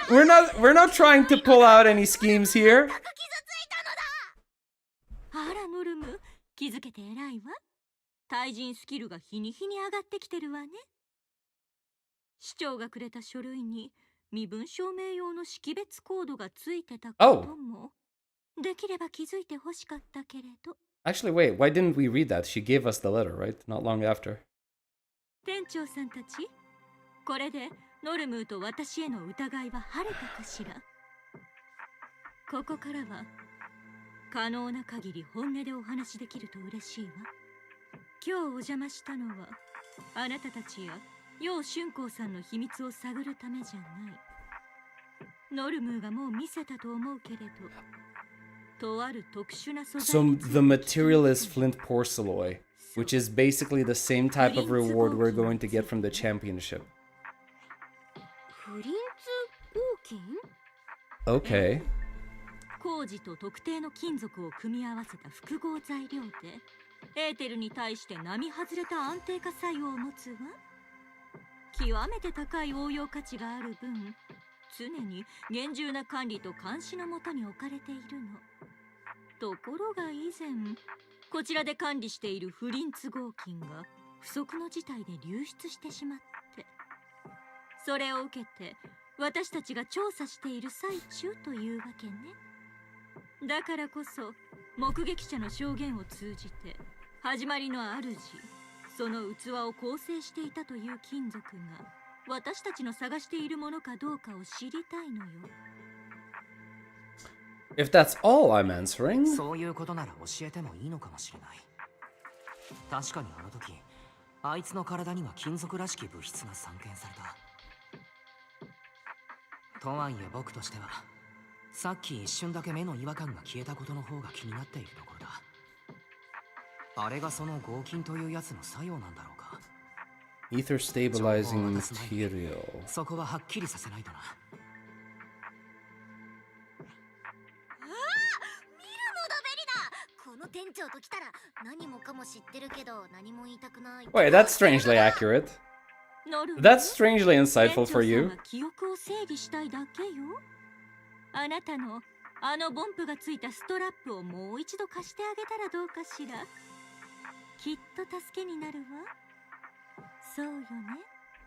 We're not trying to pull out any schemes here. 高傷ついたのだ。あらノルムー、気づけて偉いわ。対人スキルが日に日に上がってきてるわね。市長がくれた書類に身分証明用の識別コードがついてたことも、できれば気づいてほしかったけれど。Actually, wait, why didn't we read that? She gave us the letter, right? Not long after. 店長さんたち、これでノルムーと私への疑いは晴れたかしら。ここからは可能な限り本音でお話しできると嬉しいわ。今日お邪魔したのはあなたたちや楊春光さんの秘密を探るためじゃない。ノルムーがもう見せたと思うけれど、とある特殊な素材。 So the material is flint porcelain, which is basically the same type of reward we're going to get from the championship. フリンツ合金？ Okay. 工事と特定の金属を組み合わせた複合材料で、エーテルに対して並外れた安定化作用を持つわ。極めて高い応用価値がある分、常に厳重な管理と監視のもとに置かれているの。ところが以前、こちらで管理しているフリンツ合金が不測の事態で流出してしまって、それを受けて私たちが調査している最中というわけね。だからこそ目撃者の証言を通じて、始まりの主、その器を構成していたという金属が私たちの探しているものかどうかを知りたいのよ。 If that's all I'm answering. そういうことなら教えてもいいのかもしれない。確かにあの時、あいつの体には金属らしき物質が散見された。とはいえ僕としては、さっき一瞬だけ目の違和感が消えたことの方が気になっているところだ。あれがその合金というやつの作用なんだろうか。 Ether stabilizing material. そこははっきりさせないとな。この店長と来たら何もかも知ってるけど何も言いたくない。 Wait, that's strangely accurate. ノルムー、 That's strangely insightful for 店長さん you. は記憶を整理したいだけよ。あなたのあのボンプがついたストラップをもう一度貸してあげたらどうかしら。きっと助けになるわ。そうよね、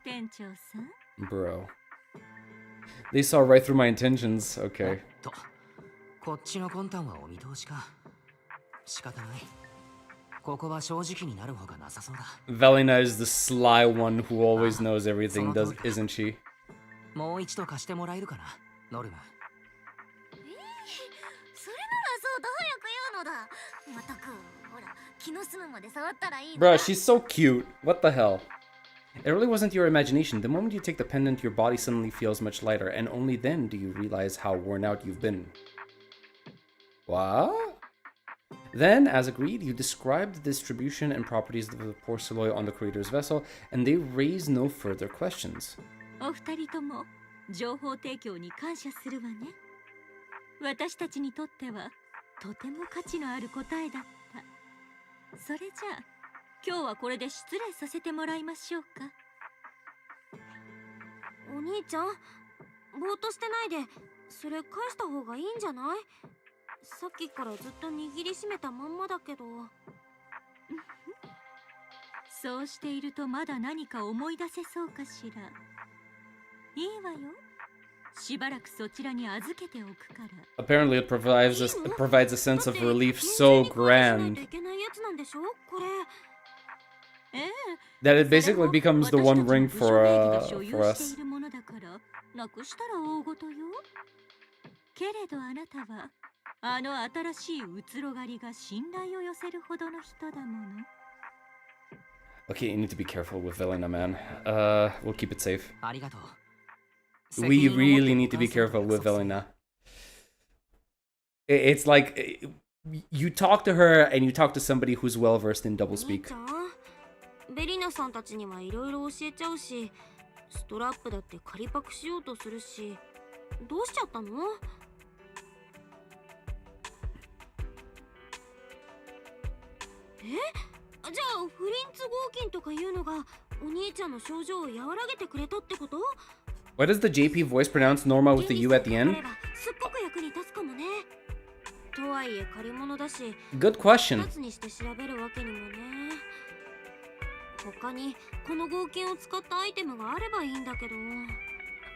店長さん。 Bro. They saw right through my intentions. Okay. と、こっちの魂胆はお見通しか。仕方ない。ここは正直になる方がなさそうだ。 Velina is the sly one who always knows everything, isn't she? もう一度貸してもらえるかな、ノルム。それならそうと早く言うのだ。まったく、ほら、気の済むまで触ったらいいのだ。 Bruh, she's so cute. What the hell? It really wasn't your imagination. The moment you take the pendant, your body suddenly feels much lighter, and only then do you realize how worn out you've been. What? Then, as agreed, you described the distribution and properties of the porcelain on the creator's vessel, and they raised no further questions. お二人とも情報提供に感謝するわね。私たちにとってはとても価値のある答えだった。それじゃあ今日はこれで失礼させてもらいましょうか。お兄ちゃん、ぼーっとしてないでそれ返した方がいいんじゃない？さっきからずっと握りしめたまんまだけど。そうしているとまだ何か思い出せそうかしら。いいわよ。しばらくそちらに預けておくから。 Apparently, it provides a sense of relief so grand いけないやつなんでしょこれ。that it basically becomes the one ring for us. なくしたら大ごとよ。けれどあなたはあの新しい移ろがりが信頼を寄せるほどの人だもの。 Okay, you need to be careful with Velena, man. We'll keep it safe. ありがとう。 We really need to be careful with Velena. It's like you talk to her and you talk to somebody who's well versed in doublespeak. ベリナさんたちにはいろいろ教えちゃうし、ストラップだって仮パクしようとするし、どうしちゃったの？じゃあフリンツ合金とかいうのがお兄ちゃんの症状を和らげてくれたってこと？ Why does the JP voice pronounce Norma with the U at the end? すっごく役に立つかもね。とはいえ借り物だし、 Good question. 一つにして調べるわけにもね。他にこの合金を使ったアイテムがあればいいんだけど。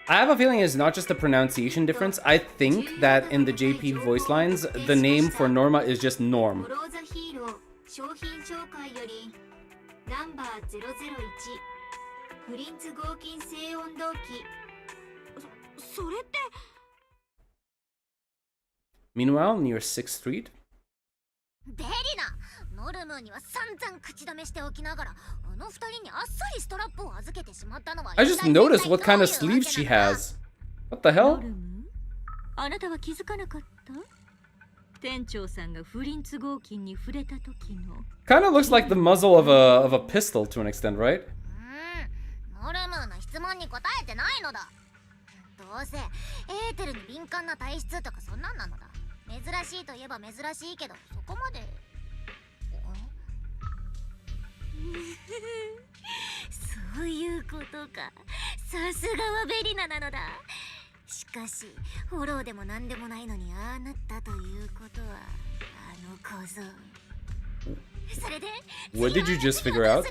I have a feeling it's not just a pronunciation difference. I think that in the JP voice lines, the name for Norma is just Norm. フォローザヒーロー商品紹介よりナンバー001フリンツ合金静音動機。それって Meanwhile, near 6th Street. ベリナ、ノルムーには散々口止めしておきながら、あの二人にあっさりストラップを預けてしまったのは。 I just noticed what kind of sleeves she has. What the ノ hell? ルムー、あなたは気づかなかった？店長さんがフリンツ合金に触れた時の。 Kind of looks like the muzzle of a pistol to an extent, right? ノルムーの質問に答えてないのだ。どうせエーテルに敏感な体質とかそんなんなのだ。珍しいといえば珍しいけど、そこまで。そういうことか。さすがはベリナなのだ。しかしフォローでもなんでもないのにああなったということは、あの小僧。それで What did you just figure out?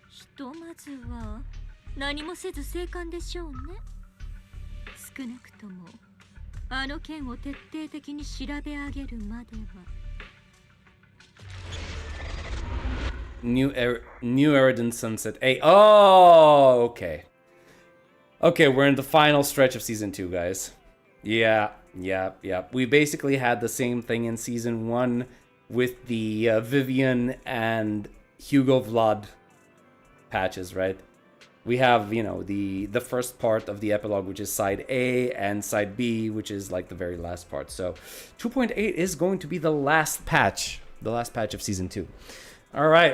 ひとまずは何もせず生還でしょうね。少なくともあの件を徹底的に調べ上げるまでは。 New Eridan Sunset 8. Oh, okay. Okay, we're in the final stretch of Season 2, guys. Yeah. We basically had the same thing in Season 1 with the Vivian and Hugo Vlad patches, right? We have, you know, the first part of the epilogue, which is side A, and side B, which is like the very last part. So 2.8 is going to be the last patch of Season 2. All right.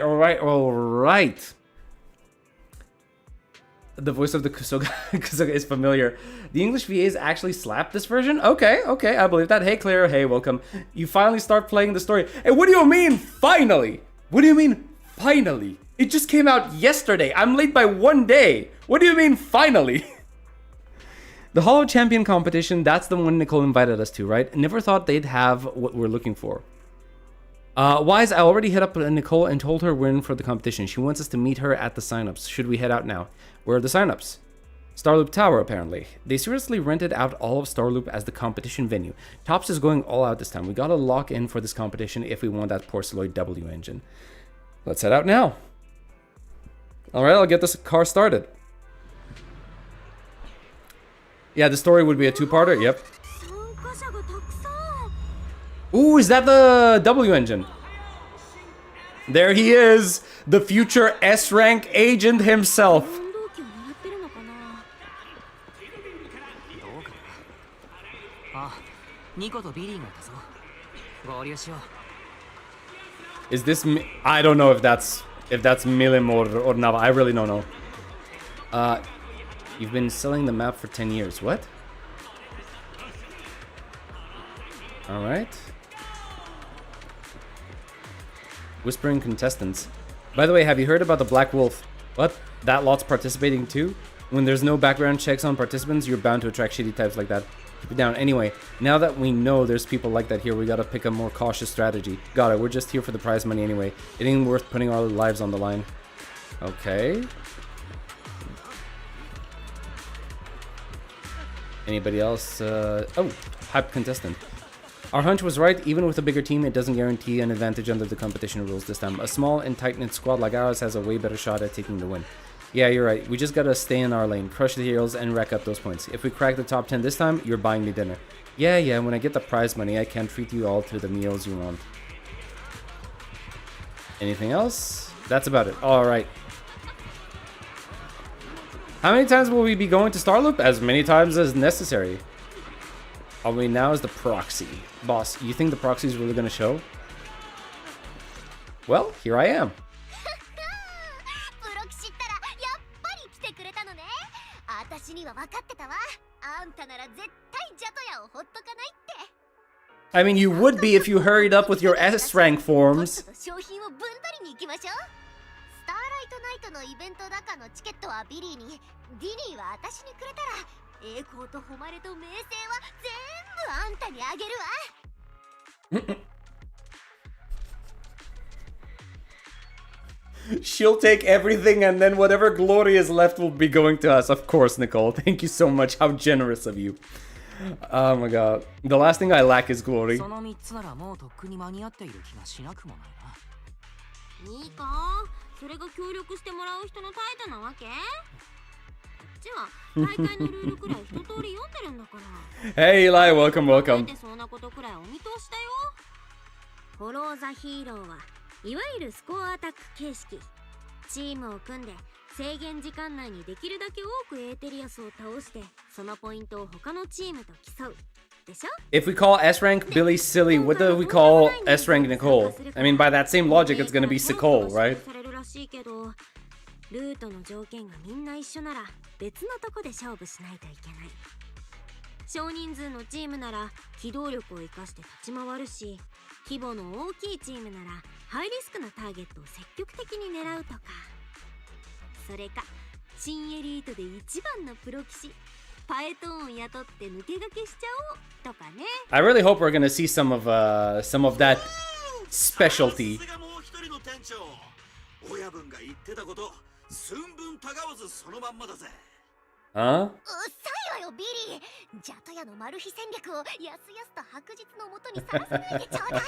The voice of the Kusoga is familiar. The English VAs actually slapped this version? Okay, I believe that. Hey, Claire. Hey, welcome. You finally start playing the story. Hey, what do you mean, finally? What do you mean, finally? It just came out yesterday. I'm late by 1 day. What do you mean, finally? The Hollow Champion competition, that's the one Nicole invited us to, right? Never thought they'd have what we're looking for. Wise, I already hit up Nicole and told her we're in for the competition. She wants us to meet her at the signups. Should we head out now? Where are the signups? Starloop Tower, apparently. They seriously rented out all of Starloop as the competition venue. Tops is going all out this time. We gotta lock in for this competition if we want that Porceloid W engine. Let's head out now. Alright, I'll get this car started. Yeah, the story would be a two-parter, yep. Ooh, is that the W engine? There he is, the future S-rank agent himself. Is this I don't know if that's Milim or Nava. I really don't know. You've been selling the map for 10 years. What? All right. Whispering contestants. By the way, have you heard about the Black Wolf? What? That lot's participating too? When there's no background checks on participants, you're bound to attract shitty types like that. Keep it down. Anyway, now that we know there's people like that here, we gotta pick a more cautious strategy. Got it. We're just here for the prize money anyway. It ain't worth putting our lives on the line. Okay. Anybody else? Oh, hype contestant. Our hunch was right. Even with a bigger team, it doesn't guarantee an advantage under the competition rules this time. A small and tight-knit squad like ours has a way better shot at taking the win. Yeah, you're right. We just gotta stay in our lane, crush the heroes, and rack up those points. If we crack the top 10 this time, you're buying me dinner. Yeah, when I get the prize money, I can treat you all to the meals you want. Anything else? That's about it. Alright. How many times will we be going to Starloop? As many times as necessary. All we now is the proxy. Boss, you think the proxy is really gonna show? Well, here I am. プロ棋士ったらやっぱり来てくれたのね。私には分かってたわ。あんたなら絶対ジャトヤをほっとかないって。 I mean, you would be if you hurried up with your S rank forms. 商品を分取りに行きましょう。スターライトナイトのイベントだかのチケットはビリーに、ディニーは私にくれたら、栄光と誉れと名声は全部あんたにあげるわ。She'll take everything and then whatever glory is left will be going to us. Of course, Nicole. Thank you so much. How generous of you. Oh my god. The last thing I lack is glory. その3つならもうとっくに間に合っている気がしなくもないな。いいか、それが協力してもらう人の態度なわけ？こっちは大会のルールくらい一通り読んでるんだから。Hey Eli, welcome, welcome. そんなことくらいお見通しだよ。フォローザヒーローはいわゆるスコアアタック形式。チームを組んで制限時間内にできるだけ多くエーテリアスを倒してそのポイントを他のチームと競うでしょ。 If we call S rank Billy silly, what do we call S rank Nicole? I mean, by that same logic, it's gonna be Sikole, right? されるらしいけど、ルートの条件がみんな一緒なら別のとこで勝負しないといけない。少人数のチームなら機動力を生かして立ち回るし、規模の大きいチームならハイリスクなターゲットを積極的に狙うとか。それか新エリートで一番のプロ棋士パエトーンを雇って抜け駆けしちゃおうとかね。 I really hope we're gonna see some of that specialty. 親分が言ってたこと寸分たがわずそのまんまだぜ。Huh? うっさいわよビリー。ジャトヤのマル秘戦略をやすやすと白日のもとにさらさないでちょうだい。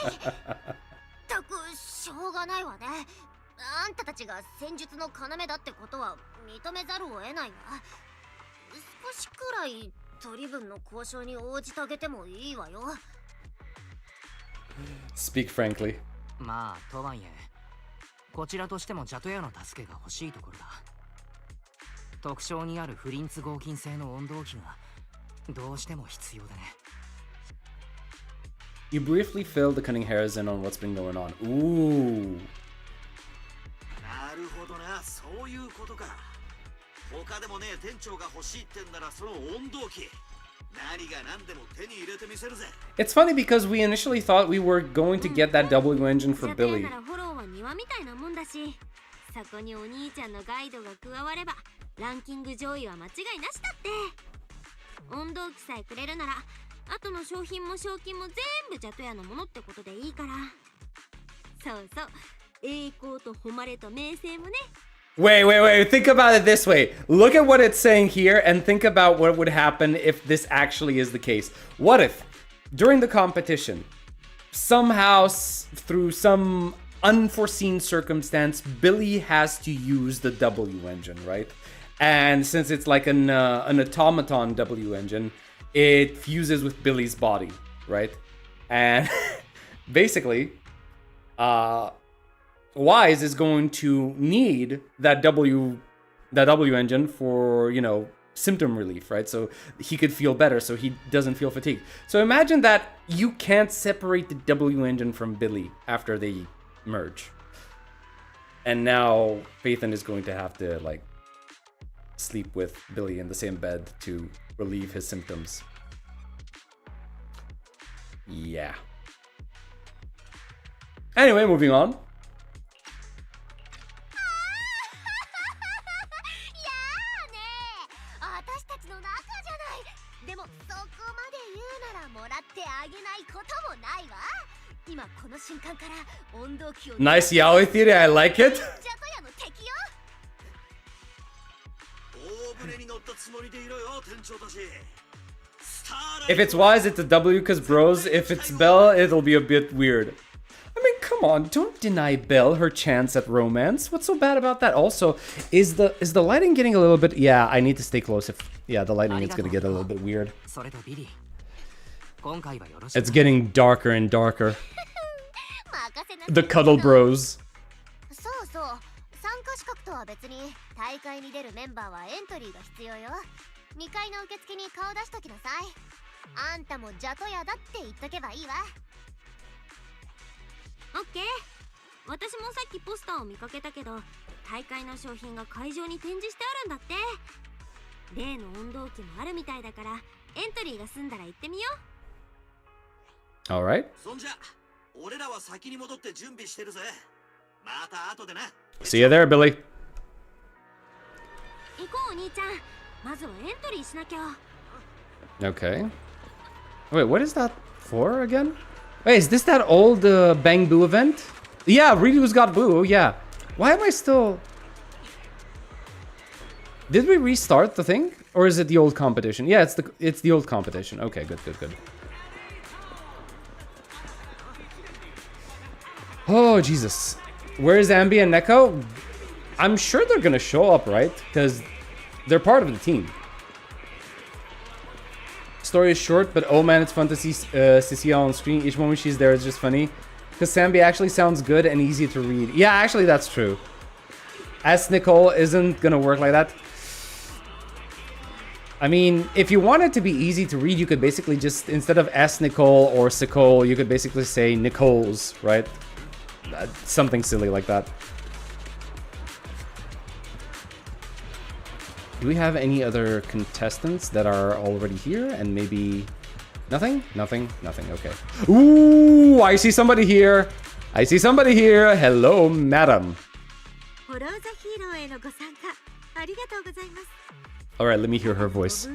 たくしょうがないわね。あんたたちが戦術の要だってことは認めざるを得ないわ。少しくらい取り分の交渉に応じてあげてもいいわよ。 Speak frankly. まあとはいえこちらとしてもジャトヤの助けが欲しいところだ。特徴にあるフリンツ合金製の温動機がどうしても必要でね。 You briefly filled the cunning hairs in on what's been going on. Ooh. なるほどな、そういうことか。他でもね店長が欲しいってんならその温動機何が何でも手に入れてみせるぜ。 It's funny because we initially thought we were going to get that W engine for Billy. ならフォローは庭みたいなもんだし、そこにお兄ちゃんのガイドが加わればランキング上位は間違いなしだって。温動機さえくれるなら後の商品も賞金も全部ジャトヤのものってことでいいから。そうそう、栄光と誉れと名声もね。 Wait. Think about it this way. Look at what it's saying here and think about what would happen if this actually is the case. What if, during the competition, somehow, through some unforeseen circumstance, Billy has to use the W engine, right? And since it's like an automaton W engine, it fuses with Billy's body, right? And basically, Wise is going to need that W engine for, you know, symptom relief, right? So he could feel better, so he doesn't feel fatigued. So imagine that you can't separate the W engine from Billy after they merge. And now Phaethon is going to have to, like, sleep with Billy in the same bed to relieve his symptoms. Yeah. Anyway, moving on. 私たちの仲じゃない。でもそこまで言うならもらってあげないこともないわ。今この瞬間から温動機を Nice yaoi theory, I like it. ジャトヤの敵よ。大船に乗ったつもりでいろよ店長たち。 If it's Wise, it's a W, because bros, if it's Bell, it'll be a bit weird. I mean, come on, don't deny Belle her chance at romance. What's so bad about that? Also, is the lighting getting a little bit... Yeah, I need to stay close. Yeah, the lighting is gonna get a little bit weird. It's getting darker and darker. The Cuddle Bros. そうそう、参加資格とは別に大会に出るメンバーはエントリーが必要よ。2階の受付に顔出しときなさい。あんたもジャトヤだって言っとけばいいわ。オッケー。私もさっきポスターを見かけたけど、大会の商品が会場に展示してあるんだって。例の温度計もあるみたいだから、エントリーが済んだら行ってみよう。Alright. そんじゃ、俺らは先に戻って準備してるぜ。また後でな。See you there, Billy. 行こうお兄ちゃん。まずはエントリーしなきゃ。Okay. Wait, what is that for again? Wait, is this that old Bang Boo event? Yeah, Ryu's got Boo, yeah. Why am I still... Did we restart the thing? Or is it the old competition? Yeah, it's the old competition. Okay, good. Oh, Jesus. Where's Ambi and Neko? I'm sure they're gonna show up, right? Because they're part of the team. Story is short, but oh man, it's fun to see Cecilia on screen. Each moment she's there is just funny. Because Sambi actually sounds good and easy to read. Yeah, actually that's true. S. Nicole isn't gonna work like that. I mean, if you want it to be easy to read, you could basically just, instead of S. Nicole or Sicole, you could basically say Nicole's, right? Something silly like that. Do we have any other contestants that are already here? And maybe... Nothing? Nothing? Okay. Ooh, I see somebody here. Hello, madam. Alright, let me hear her voice.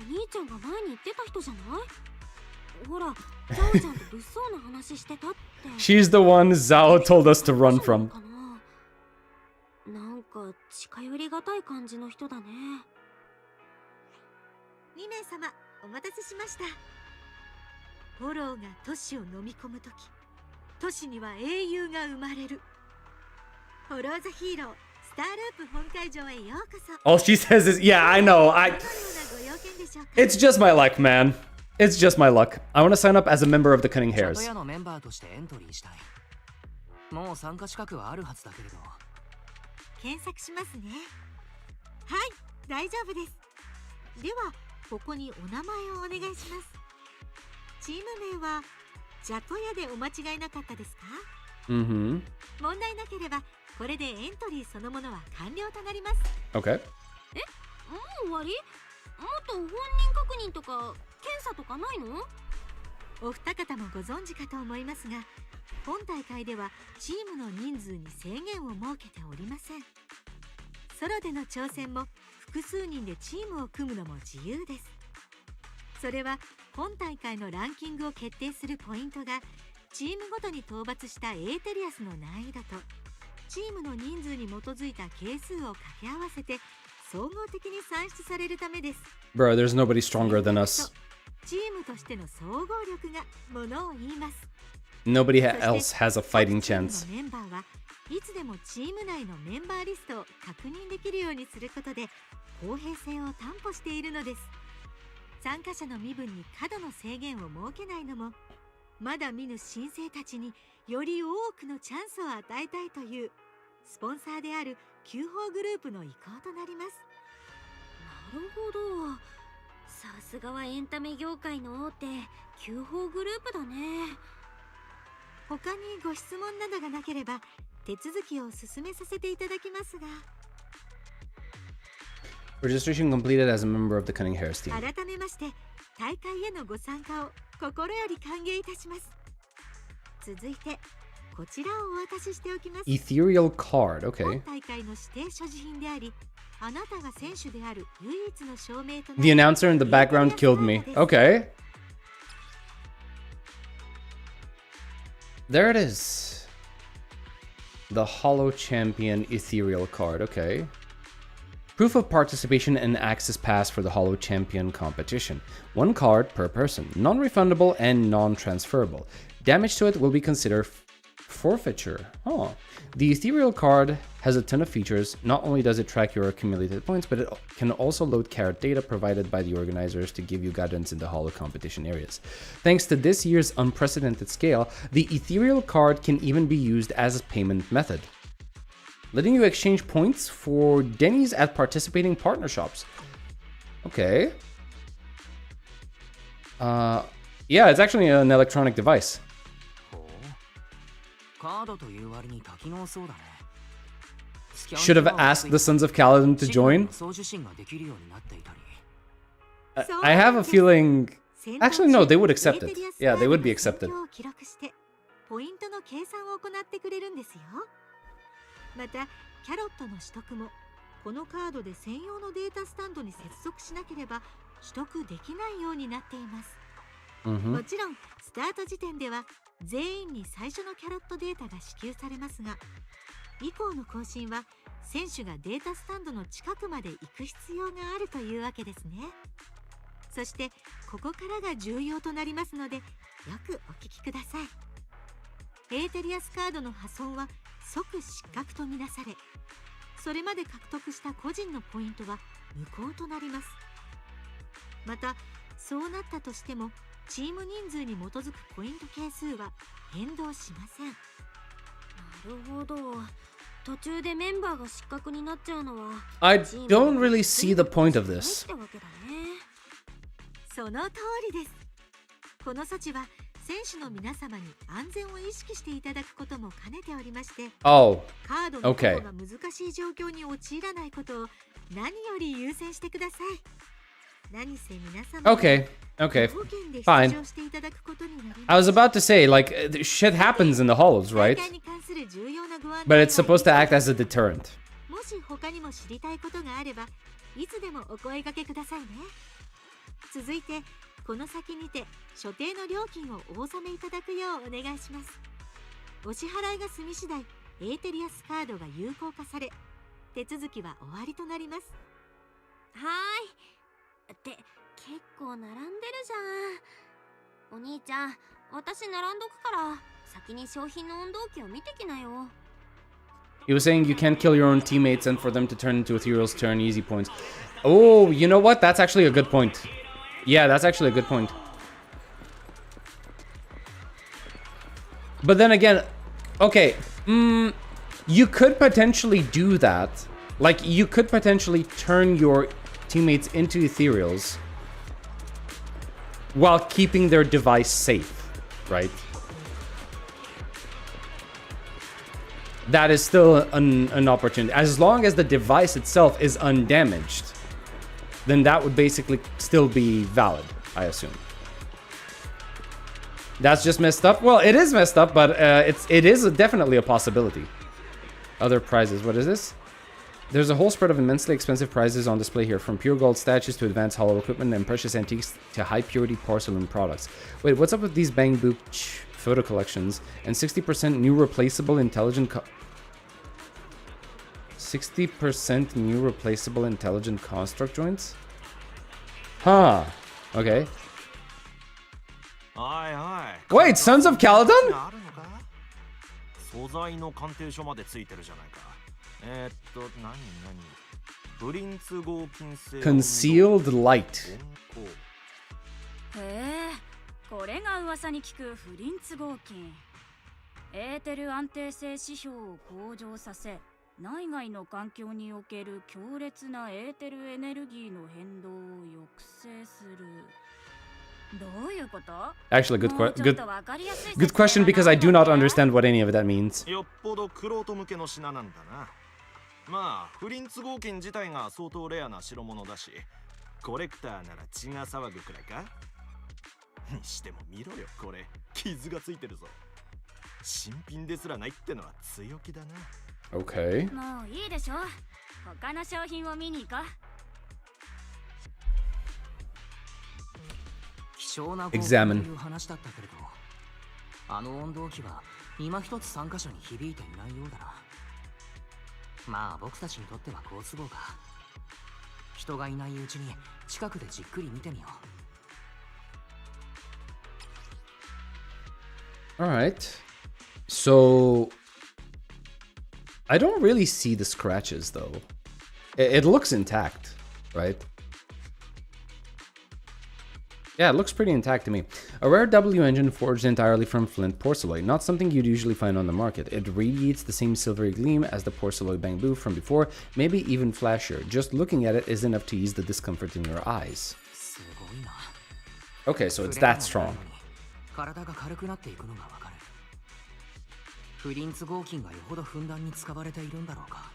兄ちゃんが前に言ってた人じゃない？ほら、ザオちゃんと物騒な話してたって。She's the one Zhao told us to run from. なんか近寄りがたい感じの人だね。2名様、お待たせしました。フォローが都市を飲み込むとき、都市には英雄が生まれる。フォローザヒーロー。All she says is, yeah, I know. It's just my luck, man. It's just my luck. I want to sign up as a member of the Cunning Hares. もう参加資格はあるはずだけれど。検索しますね。はい、大丈夫です。では、ここにお名前をお願いします。チーム名はジャトヤでお間違いなかったですか？問題なければ。これでエントリーそのものは完了となります。Okay. もう終わり？もっと本人確認とか検査とかないの？お二方もご存知かと思いますが、本大会ではチームの人数に制限を設けておりません。ソロでの挑戦も複数人でチームを組むのも自由です。それは本大会のランキングを決定するポイントがチームごとに討伐したエーテリアスの難易度とチームの人数に基づいた係数を掛け合わせて総合的に算出されるためです。Bro, there's nobody stronger than us. チームとしての総合力がものを言います。Nobody else has a fighting chance. メンバーはいつでもチーム内のメンバーリストを確認できるようにすることで公平性を担保しているのです。参加者の身分に過度の制限を設けないのもまだ見ぬ新星たちにより多くのチャンスを与えたいというスポンサーである9宝グループの意向となります。なるほど。さすがはエンタメ業界の大手9宝グループだね。他にご質問などがなければ手続きを進めさせていただきますが。Registration completed as a member of the Cunning Hares team. 改めまして大会へのご参加を心より歓迎いたします。続いてこちらをお渡ししておきます。Ethereal card, okay. 本大会の指定所持品であり、あなたが選手である唯一の証明となる。 The announcer in the background killed me. Okay. There it is. The Hollow Champion Ethereal card, okay. Proof of participation and access pass for the Hollow Champion competition. 1 card per person. Non-refundable and non-transferable. Damage to it will be considered forfeiture. Oh. The ethereal card has a ton of features. Not only does it track your accumulated points, but it can also load carrot data provided by the organizers to give you guidance in the Hollow competition areas. Thanks to this year's unprecedented scale, the ethereal card can even be used as a payment method, letting you exchange points for Denny's at participating partner shops. Okay. Yeah, it's actually an electronic device. Should have asked the Sons of Kaladin to join. I have a feeling... Actually, no, they would accept it. Yeah, they would be accepted. またキャロットの取得もこのカードで専用のデータスタンドに接続しなければ取得できないようになっています。もちろんスタート時点では全員に最初のキャロットデータが支給されますが、以降の更新は選手がデータスタンドの近くまで行く必要があるというわけですね。そしてここからが重要となりますのでよくお聞きください。エーテリアスカードの破損は即失格とみなされ、それまで獲得した個人のポイントは無効となります。またそうなったとしてもチーム人数に基づくポイント係数は変動しません。なるほど。途中でメンバーが失格になっちゃうのは I don't really see the point of this. その通りです。この措置は選手の皆様に安全を意識していただくことも兼ねておりまして、カードの方が難しい状況に陥らないことを何より優先してください。何せ皆様 Okay, fine. I was about to say, like, shit happens in the hollows, right? But it's supposed to act as a deterrent. もし他にも知りたいことがあればいつでもお声掛けくださいね。続いてこの先にて所定の料金をお納めいただくようお願いします。お支払いが済み次第エーテリアスカードが有効化され手続きは終わりとなります。はーい。って結構並んでるじゃん。お兄ちゃん、私並んどくから先に商品の温度計を見てきなよ。He was saying you can't kill your own teammates and for them to turn into ethereals turn easy points. Oh, you know what? That's actually a good point. Yeah, that's actually a good point. But then again, okay, you could potentially do that. Like, you could potentially turn your teammates into ethereals while keeping their device safe, right? That is still an opportunity. As long as the device itself is undamaged, then that would basically still be valid, I assume. That's just messed up? Well, it is messed up, but it is definitely a possibility. Other prizes, what is this? There's a whole spread of immensely expensive prizes on display here, from pure gold statues to advanced hollow equipment and precious antiques to high-purity porcelain products. Wait, what's up with these Bang Book photo collections? And 60% new replaceable intelligent 60% new replaceable intelligent construct joints? Huh. Okay. Wait, Sons of Kaladin? Concealed light. これが噂に聞く不倫都合金。エーテル安定性指標を向上させ、内外の環境における強烈なエーテルエネルギーの変動を抑制する。どういうこと？ Actually, good question because I do not understand what any of that means. よっぽどクロート向けの品なんだな。まあ、不倫都合金自体が相当レアな代物だし、コレクターなら血が騒ぐくらいか？にしても見ろよ、これ傷がついてるぞ。新品ですらないってのは強気だな。Okay. もういいでしょ。他の商品を見に行こう。希少な合金という話だったけれど、あの温度計は今一つ3カ所に響いていないようだな。まあ僕たちにとっては好都合か。人がいないうちに近くでじっくり見てみよう。Alright. So... I don't really see the scratches, though. It looks intact, right? Yeah, it looks pretty intact to me. A rare W engine forged entirely from flint porcelain, not something you'd usually find on the market. It radiates the same silvery gleam as the porcelain bamboo from before, maybe even flashier. Just looking at it is enough to ease the discomfort in your eyes. Okay, so it's that strong. 体が軽くなっていくのがわかる。フリンツ合金がよほどふんだんに使われているんだろうか。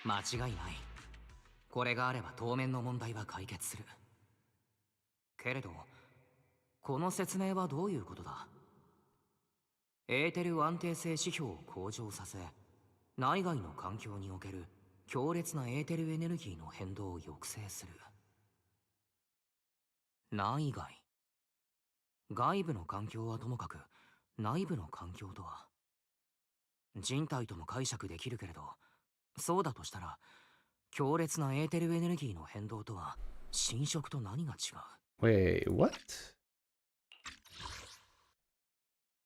間違いない。これがあれば当面の問題は解決する。けれど、この説明はどういうことだ？エーテル安定性指標を向上させ、内外の環境における強烈なエーテルエネルギーの変動を抑制する。内外。外部の環境はともかく、内部の環境とは。人体とも解釈できるけれど、そうだとしたら、強烈なエーテルエネルギーの変動とは、侵食と何が違う？ Wait, what?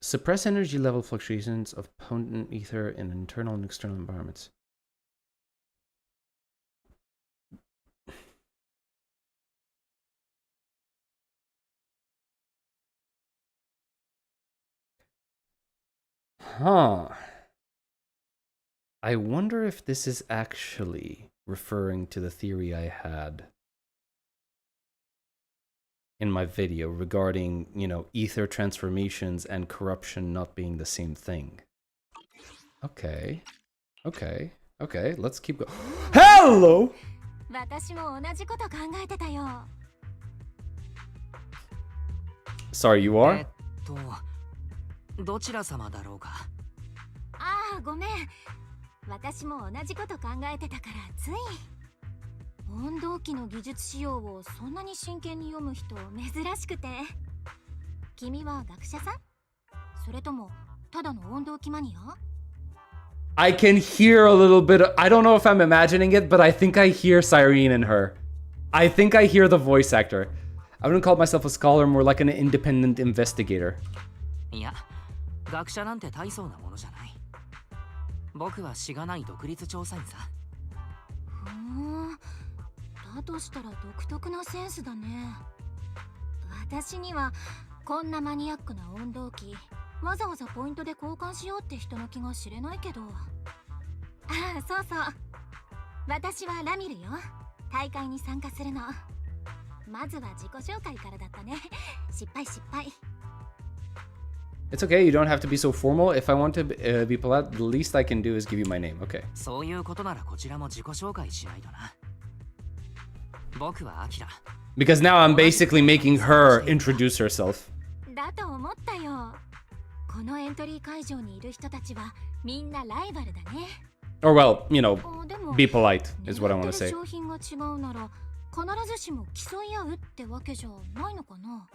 Suppress energy level fluctuations of potent ether in internal and external environments. Huh. I wonder if this is actually referring to the theory I had in my video regarding, you know, ether transformations and corruption not being the same thing. Okay. Okay. Okay, let's keep going. Hello! 私も同じこと考えてたよ。Sorry, you are? どちら様だろうか。ああ、ごめん。私も同じこと考えてたからつい。温動機の技術仕様をそんなに真剣に読む人珍しくて。君は学者さん？それともただの温動機マニア？ I can hear a little bit of, I don't know if I'm imagining it, but I think I hear Cyrene in her. I think I hear the voice actor. I wouldn't call myself a scholar, more like an independent investigator. いや、学者なんて大層なものじゃない。僕はしがない独立調査員さ。だとしたら独特なセンスだね。私にはこんなマニアックな温動機わざわざポイントで交換しようって人の気が知れないけど。ああ、そうそう。私はラミルよ。大会に参加するの。まずは自己紹介からだったね。失敗。It's okay, you don't have to be so formal. If I want to be polite, the least I can do is give you my name, okay? そういうことならこちらも自己紹介しないとな。僕はアキラ。Because now I'm basically making her introduce herself. だと思ったよ。このエントリー会場にいる人たちはみんなライバルだね。Or well, you know, be polite is what I want to say. 商品が違うなら必ずしも競い合うってわけじゃないのかな。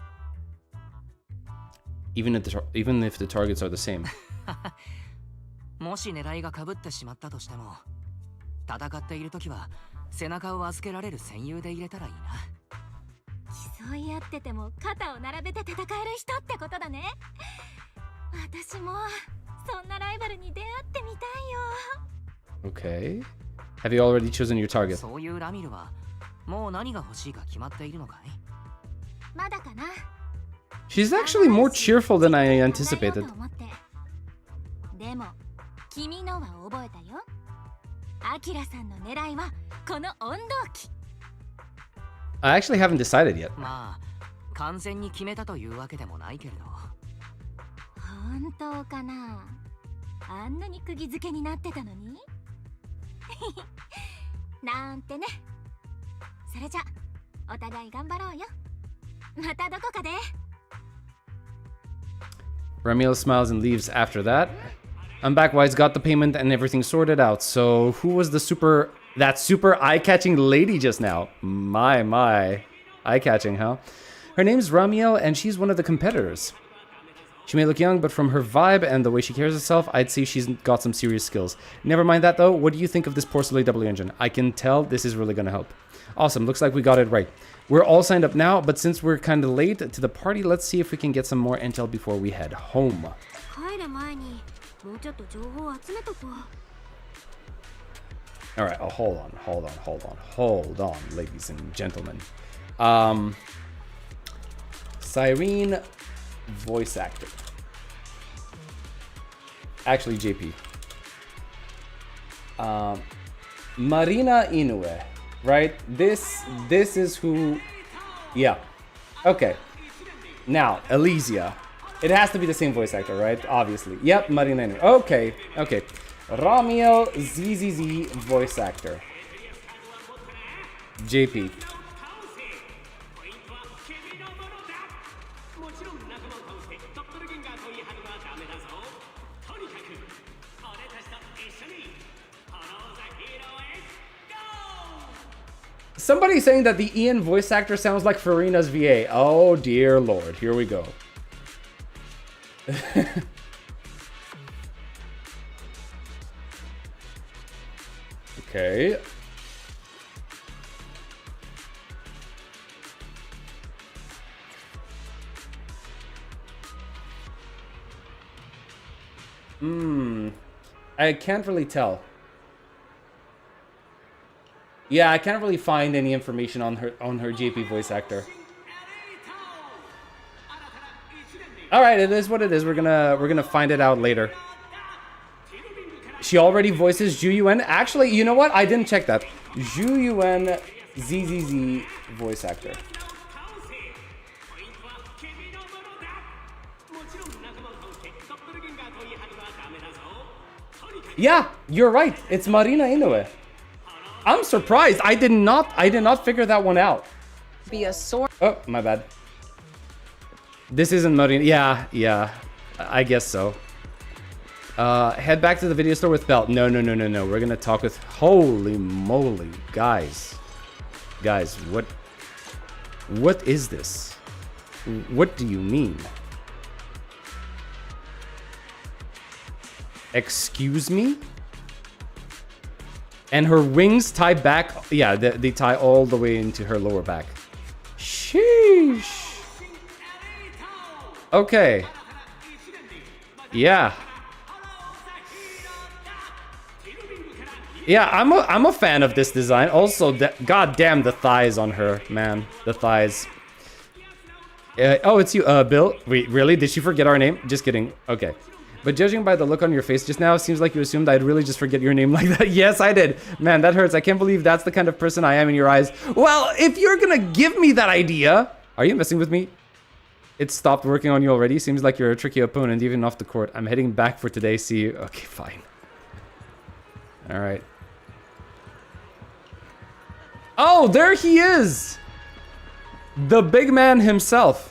Even if the targets are the same. もし狙いが被ってしまったとしても、戦っているときは背中を預けられる戦友で入れたらいいな。競い合ってても肩を並べて戦える人ってことだね。私もそんなライバルに出会ってみたいよ。Okay. Have you already chosen your target? そういうラミルはもう何が欲しいか決まっているのかい？まだかな。She's actually more cheerful than I anticipated. でも君のは覚えたよ。アキラさんの狙いはこの温動機。I actually haven't decided yet. まあ完全に決めたというわけでもないけれど。本当かな。あんなに釘付けになってたのに。なんてね。それじゃお互い頑張ろうよ。またどこかで。Ramiel smiles and leaves after that. I'm back. Wise got the payment and everything sorted out. So who was that super eye-catching lady just now? My. Eye-catching, huh? Her name's Ramiel and she's one of the competitors. She may look young, but from her vibe and the way she carries herself, I'd say she's got some serious skills. Never mind that, though. What do you think of this Porcelain W engine? I can tell this is really going to help. Awesome. Looks like we got it right. We're all signed up now, but since we're kind of late to the party, let's see if we can get some more intel before we head home. All right. Oh, hold on, ladies and gentlemen. Cyrene, voice actor. Actually, JP. Marina Inoue, right? This is who. Yeah. Okay. Now, Elysia. It has to be the same voice actor, right? Obviously. Yep, Marina Inoue. Okay. Okay. Ramiel ZZZ voice actor. JP. Somebody saying that the Ian voice actor sounds like Farina's VA. Oh dear lord, here we go. Okay. I can't really tell. Yeah, I can't really find any information on her JP voice actor. All right, it is what it is. We're gonna find it out later. She already voices Zhu Yuan. Actually, you know what? I didn't check that. Zhu Yuan, ZZZ voice actor. Yeah, you're right. It's Marina Inoue. I'm surprised. I did not figure that one out. Be a sword. Oh, my bad. This isn't Marina. Yeah. I guess so. Head back to the video store with Belt. No. We're gonna talk with. Holy moly, guys. Guys, what is this? What do you mean? Excuse me? And her wings tie back. Yeah, they tie all the way into her lower back. Sheesh. Okay. Yeah. Yeah, I'm a fan of this design. Also, god damn the thighs on her, man. The thighs. Oh, it's you, Bill. Wait, really? Did she forget our name? Just kidding. Okay. But judging by the look on your face just now, it seems like you assumed I'd really just forget your name like that. Yes, I did. Man, that hurts. I can't believe that's the kind of person I am in your eyes. Well, if you're gonna give me that idea... Are you messing with me? It stopped working on you already? Seems like you're a tricky opponent, even off the court. I'm heading back for today. See you. Okay, fine. Alright. Oh, there he is! The big man himself.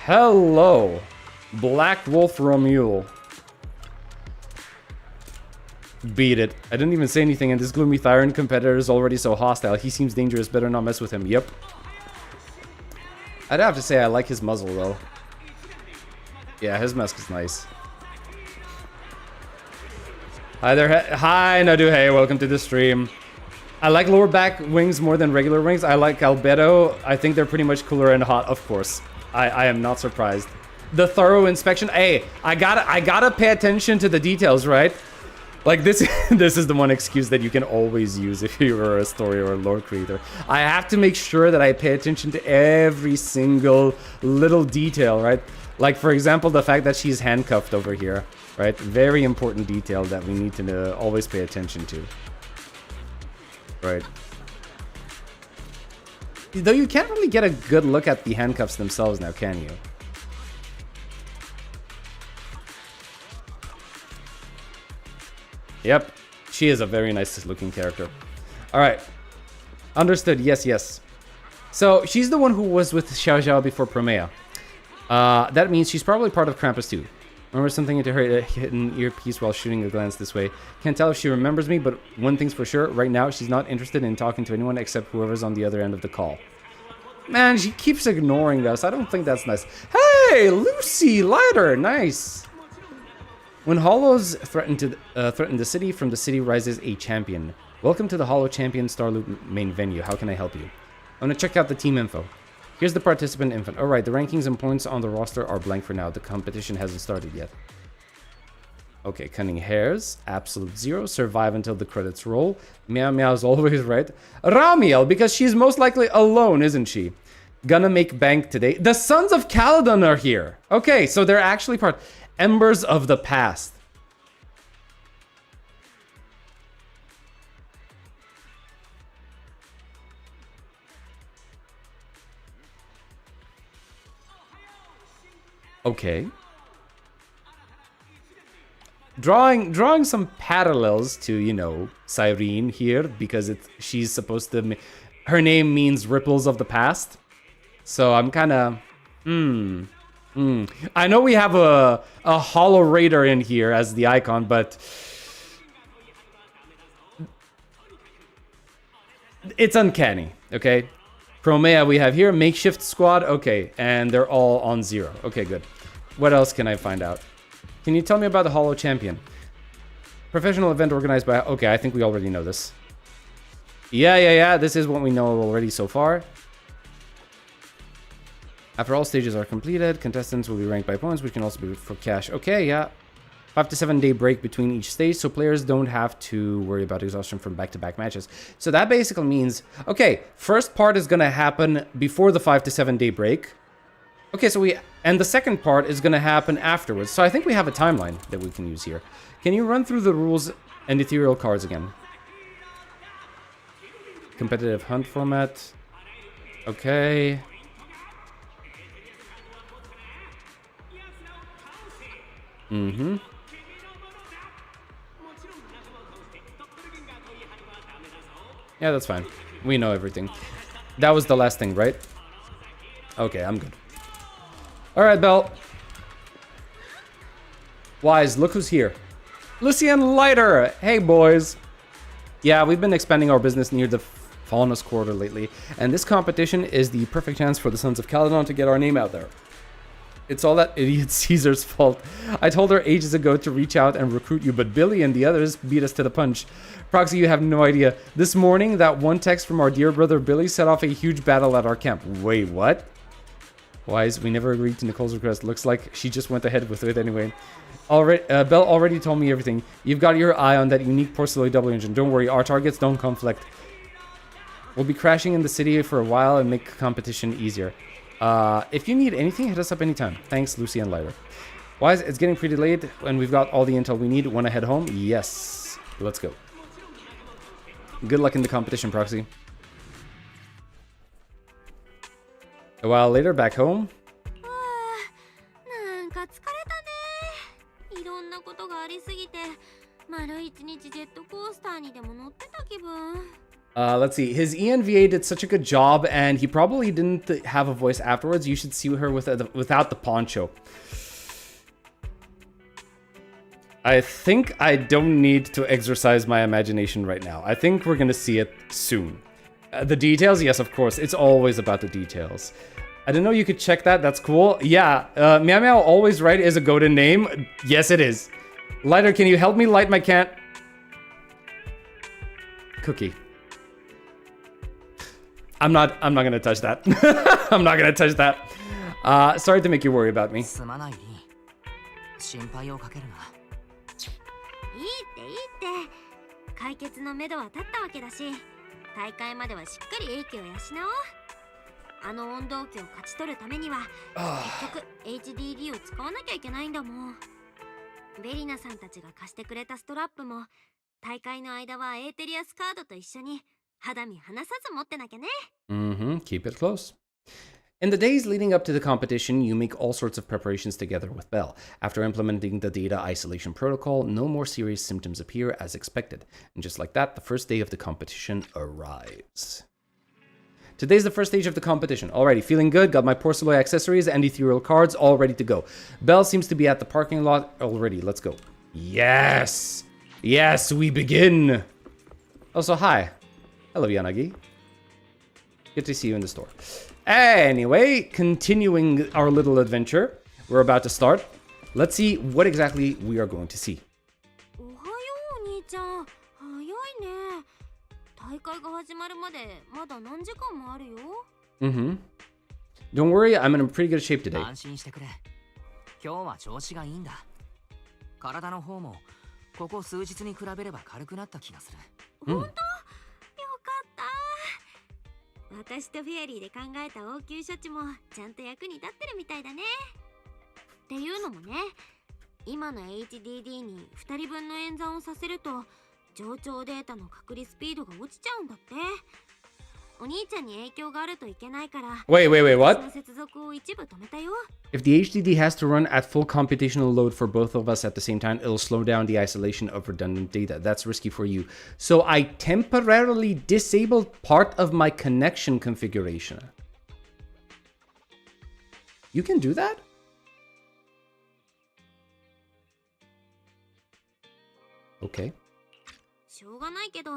Hello, Black Wolf Romule. Beat it. I didn't even say anything, and this gloomy Thyron competitor is already so hostile. He seems dangerous. Better not mess with him. Yep. I'd have to say I like his muzzle, though. Yeah, his mask is nice. Hi there. Hi, Nadu. Hey, welcome to the stream. I like lower back wings more than regular wings. I like Albedo. I think they're pretty much cooler and hot, of course. I am not surprised. The thorough inspection. Hey, I gotta pay attention to the details, right? Like this, this is the one excuse that you can always use if you're a story or a lore creator. I have to make sure that I pay attention to every single little detail, right? Like, for example, the fact that she's handcuffed over here, right? Very important detail that we need to always pay attention to. Right. Though you can't really get a good look at the handcuffs themselves now, can you? Yep. She is a very nice looking character. Alright. Understood. Yes. So, she's the one who was with Xiao Xiao before Promea. That means she's probably part of Krampus too. Remember something into her hidden earpiece while shooting a glance this way. Can't tell if she remembers me, but one thing's for sure. Right now, she's not interested in talking to anyone except whoever's on the other end of the call. Man, she keeps ignoring us. I don't think that's nice. Hey, Lucy, lighter, nice. When Hollows threaten the city, from the city rises a champion. Welcome to the Hollow Champion Starloop main venue. How can I help you? I'm gonna check out the team info. Here's the participant info. Alright, the rankings and points on the roster are blank for now. The competition hasn't started yet. Okay, Cunning Hairs, absolute 0. Survive until the credits roll. Meow Meow's always right. Ramiel, because she's most likely alone, isn't she? Gonna make bank today. The Sons of Caledon are here. Okay, so they're actually part. Embers of the Past. Okay. Drawing some parallels to, you know, Cyrene here, because she's supposed to, her name means ripples of the past. So I'm kind of, I know we have a Hollow Raider in here as the icon, but it's uncanny, okay? Promea we have here, Makeshift Squad, okay, and they're all on 0. Okay, good. What else can I find out? Can you tell me about the Hollow Champion? Professional event organized by... Okay, I think we already know this. Yeah, this is what we know already so far. After all stages are completed, contestants will be ranked by points, which can also be for cash. Okay, yeah. 5 to 7 day break between each stage, so players don't have to worry about exhaustion from back-to-back matches. So that basically means, okay, first part is gonna happen before the 5 to 7 day break. Okay, so and the second part is gonna happen afterwards. So I think we have a timeline that we can use here. Can you run through the rules and ethereal cards again? Competitive hunt format. Okay. Yeah, that's fine. We know everything. That was the last thing, right? Okay, I'm good. Alright, Belle. Wise, look who's here. Lucian Lighter! Hey, boys. Yeah, we've been expanding our business near the Faunus Quarter lately, and this competition is the perfect chance for the Sons of Caledon to get our name out there. It's all that idiot Caesar's fault. I told her ages ago to reach out and recruit you, but Billy and the others beat us to the punch. Proxy, you have no idea. This morning, that one text from our dear brother Billy set off a huge battle at our camp. Wait, what? Wise, we never agreed to Nicole's request. Looks like she just went ahead with it anyway. Belle already told me everything. You've got your eye on that unique Porcelain double engine. Don't worry, our targets don't conflict. We'll be crashing in the city for a while and make competition easier. If you need anything, hit us up anytime. Thanks, Lucy and Lighter. Wise, it's getting pretty late and we've got all the intel we need. Wanna head home? Yes. Let's go. Good luck in the competition, Proxy. A while later, back home. Let's see. His ENVA did such a good job, and he probably didn't have a voice afterwards. You should see her without the poncho. I think I don't need to exercise my imagination right now. I think we're gonna see it soon. The details? Yes, of course. It's always about the details. I didn't know you could check that. That's cool. Yeah, Meow Meow always right is a golden name. Yes, it is. Lighter, can you help me light my can? Cookie. I'm not gonna touch that. I'm not gonna touch that. Sorry to make you worry about me. 解決のめどは立ったわけだし、大会まではしっかり英気を養おう。あの温度器を勝ち取るためには結局 HDD を使わなきゃいけないんだもん。ベリナさんたちが貸してくれたストラップも大会の間はエーテリアスカードと一緒に肌身離さず持ってなきゃね。Keep it close. In the days leading up to the competition, you make all sorts of preparations together with Belle. After implementing the data isolation protocol, no more serious symptoms appear as expected. And just like that, the first day of the competition arrives. Today's the first stage of the competition. Alrighty, feeling good, got my porcelain accessories and ethereal cards all ready to go. Belle seems to be at the parking lot already. Let's go. Yes! Yes, we begin! Also, hi. Hello, Yanagi. Good to see you in the store. Anyway, continuing our little adventure, we're about to start. Let's see what exactly we are going to see. おはようお兄ちゃん。早いね。大会が始まるまでまだ何時間もあるよ。Mm-hmm. Don't worry, I'm in a pretty good shape today. 安心してくれ。今日は調子がいいんだ。体の方もここ数日に比べれば軽くなった気がする。本当？よかった。私とフェアリーで考えた応急処置もちゃんと役に立ってるみたいだね。っていうのもね、今の HDD に2人分の演算をさせると冗長データの隔離スピードが落ちちゃうんだって。お兄ちゃんに影響があるといけないから。Wait, what? その接続を一部止めたよ。If the HDD has to run at full computational load for both of us at the same time, it'll slow down the isolation of redundant data. That's risky for you. So I temporarily disabled part of my connection configuration. You can do that? Okay. しょうがないけど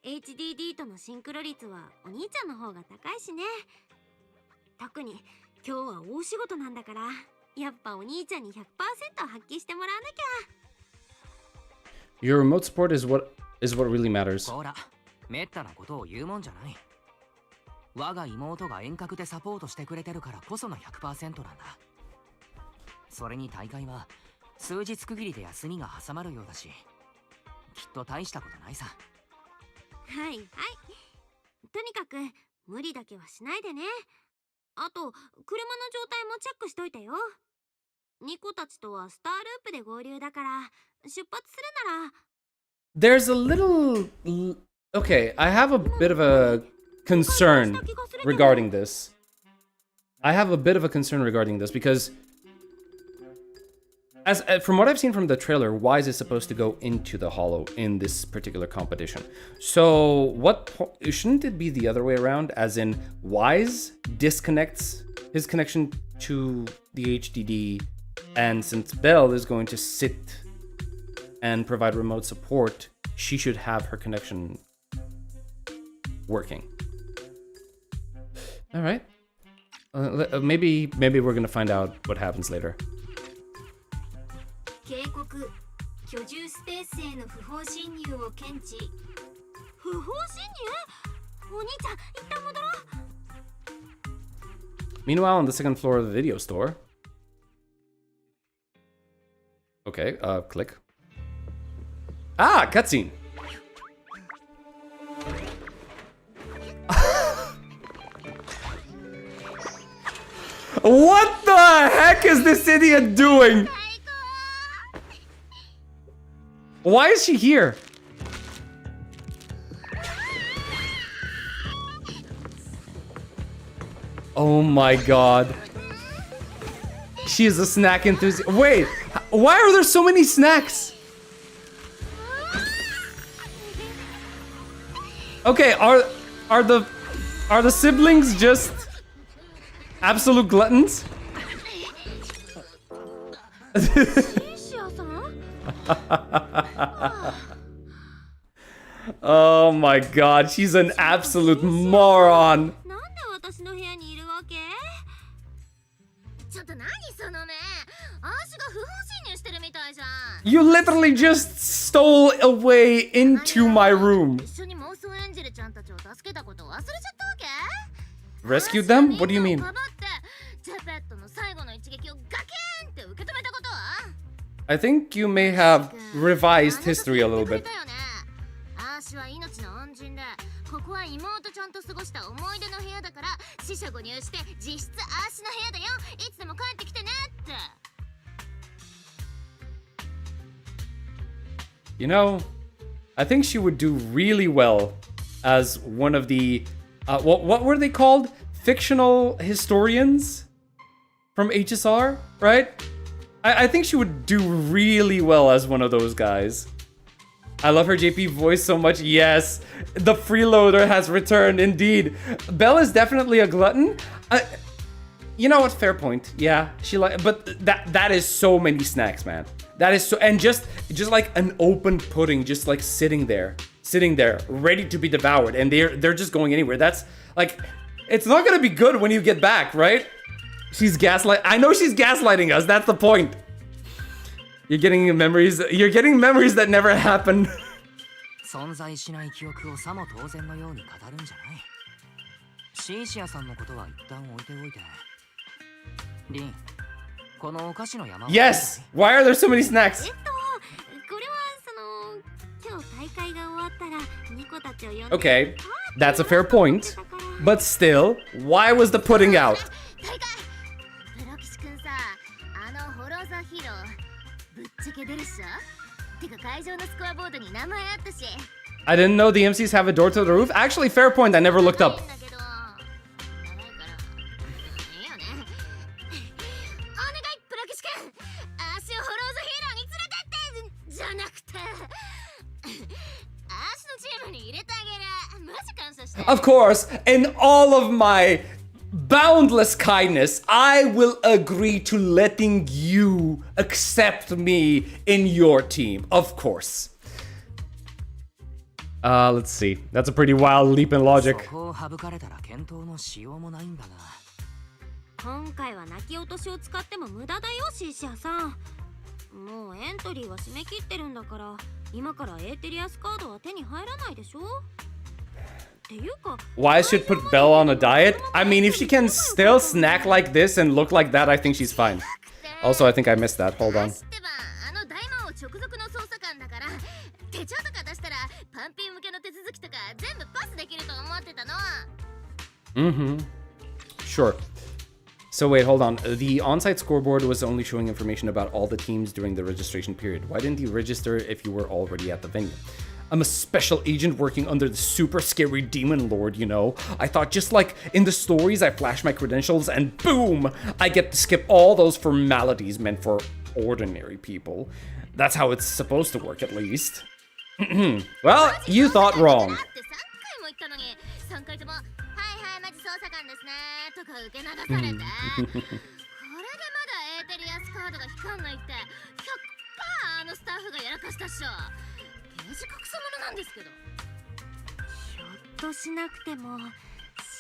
HDD とのシンクロ率はお兄ちゃんの方が高いしね。特に今日は大仕事なんだから、やっぱお兄ちゃんに 100% 発揮してもらわなきゃ。Your remote support is what really matters. ほら、めったなことを言うもんじゃない。我が妹が遠隔でサポートしてくれてるからこその 100% なんだ。それに大会は数日区切りで休みが挟まるようだし、きっと大したことないさ。はいはい。とにかく無理だけはしないでね。あと車の状態もチェックしといてよ。ニコたちとはスターループで合流だから出発するなら。There's a little... Okay, I have a bit of a concern regarding this. Because from what I've seen from the trailer, Wise is supposed to go into the Hollow in this particular competition. So shouldn't it be the other way around, as in Wise disconnects his connection to the HDD, and since Belle is going to sit and provide remote support, she should have her connection working. All right. Maybe we're gonna find out what happens later. 警告、居住スペースへの不法侵入を検知。不法侵入？お兄ちゃん、一旦戻ろう。 Meanwhile, on the second floor of the video store. Okay, click. Ah, cutscene. What the heck is this idiot doing? Why is she here? Oh my god. She is a snack enthusiast. Wait, why are there so many snacks? Okay, are the siblings just absolute gluttons? Oh my god, she's an absolute moron. なんで私の部屋にいるわけ？ちょっと何その目。アーシュが不法侵入してるみたいじゃん。 You literally just stole away into my room. 一緒に妄想エンジェルちゃんたちを助けたことを忘れちゃったわけ？ Rescued them? What do you mean? かばってジェペットの最後の一撃をガキーンって受け止めたことは？ I think you may have revised history a little bit. アーシュは命の恩人で、ここは妹ちゃんと過ごした思い出の部屋だから、死者誤入して実質アーシュの部屋だよ。いつでも帰ってきてねって。 You know, I think she would do really well as one of the what were they called? Fictional historians from HSR, right? I think she would do really well as one of those guys. I love her JP voice so much. Yes, the freeloader has returned indeed. Belle is definitely a glutton. You know what? Fair point. Yeah, but that is so many snacks, man. That is so, and just like an open pudding, just like sitting there, ready to be devoured, and they're just going anywhere. That's like, It's not gonna be good when you get back, right? I know she's gaslighting us, that's the point. You're getting memories that never happened. 存在しない記憶をさも当然のように語るんじゃない。シンシアさんのことは一旦置いておいて。リン、このお菓子の山。Yes! Why are there so many snacks? これは今日大会が終わったらニコたちを呼んで Okay, that's a fair point. But still, why was the pudding out? 大会プロキシ君さ、ホロザヒーローぶっちゃけ出るっしょ。てか会場のスコアボードに名前あったし。I didn't know the MCs have a door to the roof. Actually, fair point. I never looked up. 足のチームに入れてあげる。マジ感謝して。Of course, in all of my boundless kindness, I will agree to letting you accept me in your team. Of course. Let's see. That's a pretty wild leap in logic. そこを省かれたら検討のしようもないんだが。今回は泣き落としを使っても無駄だよ、シーシアさん。もうエントリーは締め切ってるんだから、今からエーテリアスカードは手に入らないでしょ。っていうか、 Why should put Belle on a diet? I mean, if she can still snack like this and look like that, I think she's fine. Also, I think I missed that. Hold on. 直属の捜査官だから手帳とか出したらパンピン向けの手続きとか全部パスできると思ってたの。Sure. So wait, hold on. The on-site scoreboard was only showing information about all the teams during the registration period. Why didn't you register if you were already at the venue? I'm a special agent working under the super scary demon lord, you know. I thought just like in the stories, I flash my credentials and boom, I get to skip all those formalities meant for ordinary people. That's how it's supposed to work, at least. Well, you thought wrong. 3回ともはいはいマジ捜査官ですねとか受け流されてこれでまだエーテリアスカードが光んないって 100% スタッフがやらかしたっしょ。刑事格差者なんですけど。ひょっとしなくても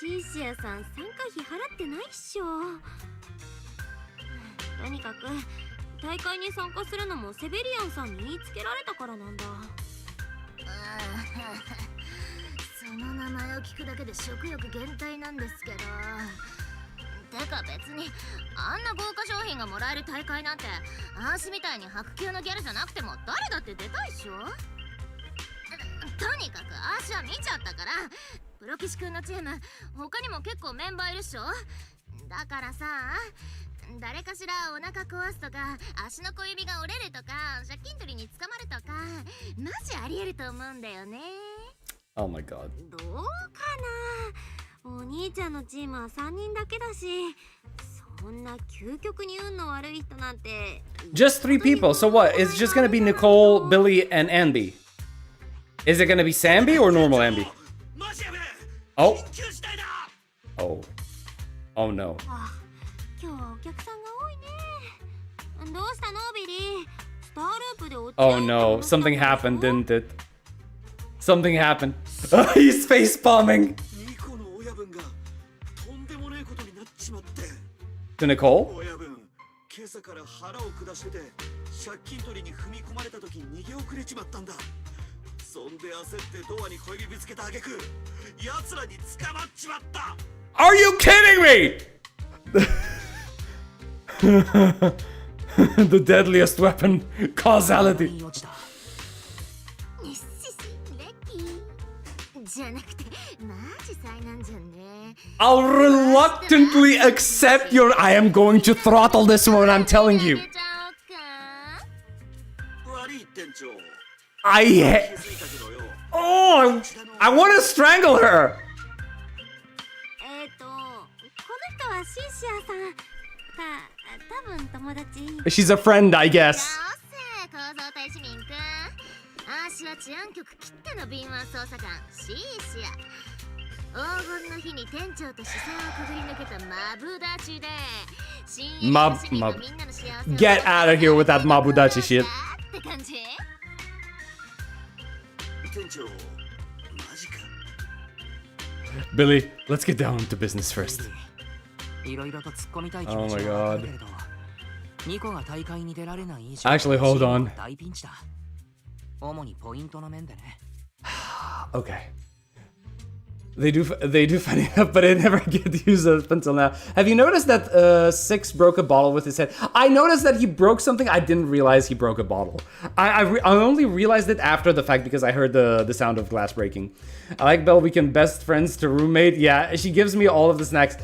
シーシアさん参加費払ってないっしょ。とにかく大会に参加するのもセベリアンさんに言いつけられたからなんだ。その名前を聞くだけで食欲減退なんですけど。てか別にあんな豪華商品がもらえる大会なんてアーシみたいに白球のギャルじゃなくても誰だって出たいっしょ。とにかくアーシは見ちゃったから。プロキシ君のチーム他にも結構メンバーいるっしょ。だからさ誰かしらお腹壊すとか足の小指が折れるとか借金取りに捕まるとかマジありえると思うんだよね。 Oh my god. どうかな。お兄ちゃんのチームは3人だけだし、そんな究極に運の悪い人なんて。 Just 3 people. So what? It's just gonna be Nicole, Billy, and Ambi. Is it gonna be Sambi or normal Ambi? Oh. Oh. Oh no. 今日はお客さんが多いね。どうしたのビリー。スターループで落ち Oh no. Something happened, didn't it? Something happened. He's face bombing. To Nicole? 今朝から腹を下してて借金取りに踏み込まれた時に逃げ遅れちまったんだ。そんで焦ってドアに小指ぶつけた挙句奴らに捕まっちまった。 Are you kidding me? The deadliest weapon, causality. じゃなくてマジ災難じゃんね。 I'll reluctantly accept your. I am going to throttle this one. I'm telling you. Oh, I want to strangle her. この人はシーシアさんか多分友達。 She's a friend, I guess. 構造体市民くん。アーシは治安局きっての敏腕捜査官シーシア。黄金の日に店長と視線をくぐり抜けたマブダチで。Get out of here with that Mabudachi shit. って感じ。店長マジか。Billy, let's get down to business first. いろいろと突っ込みたい気 Oh 持 my ちはある god. けれど、ニコが大会に出られない以上、 Actually, hold on. 大ピンチだ。主にポイントの面でね。Okay. They do funny enough, but I never get to use it up until now. Have you noticed that Six broke a bottle with his head? I noticed that he broke something. I didn't realize he broke a bottle. I only realized it after the fact because I heard the sound of glass breaking. I like Belle. We can best friends to roommate. Yeah, she gives me all of the snacks.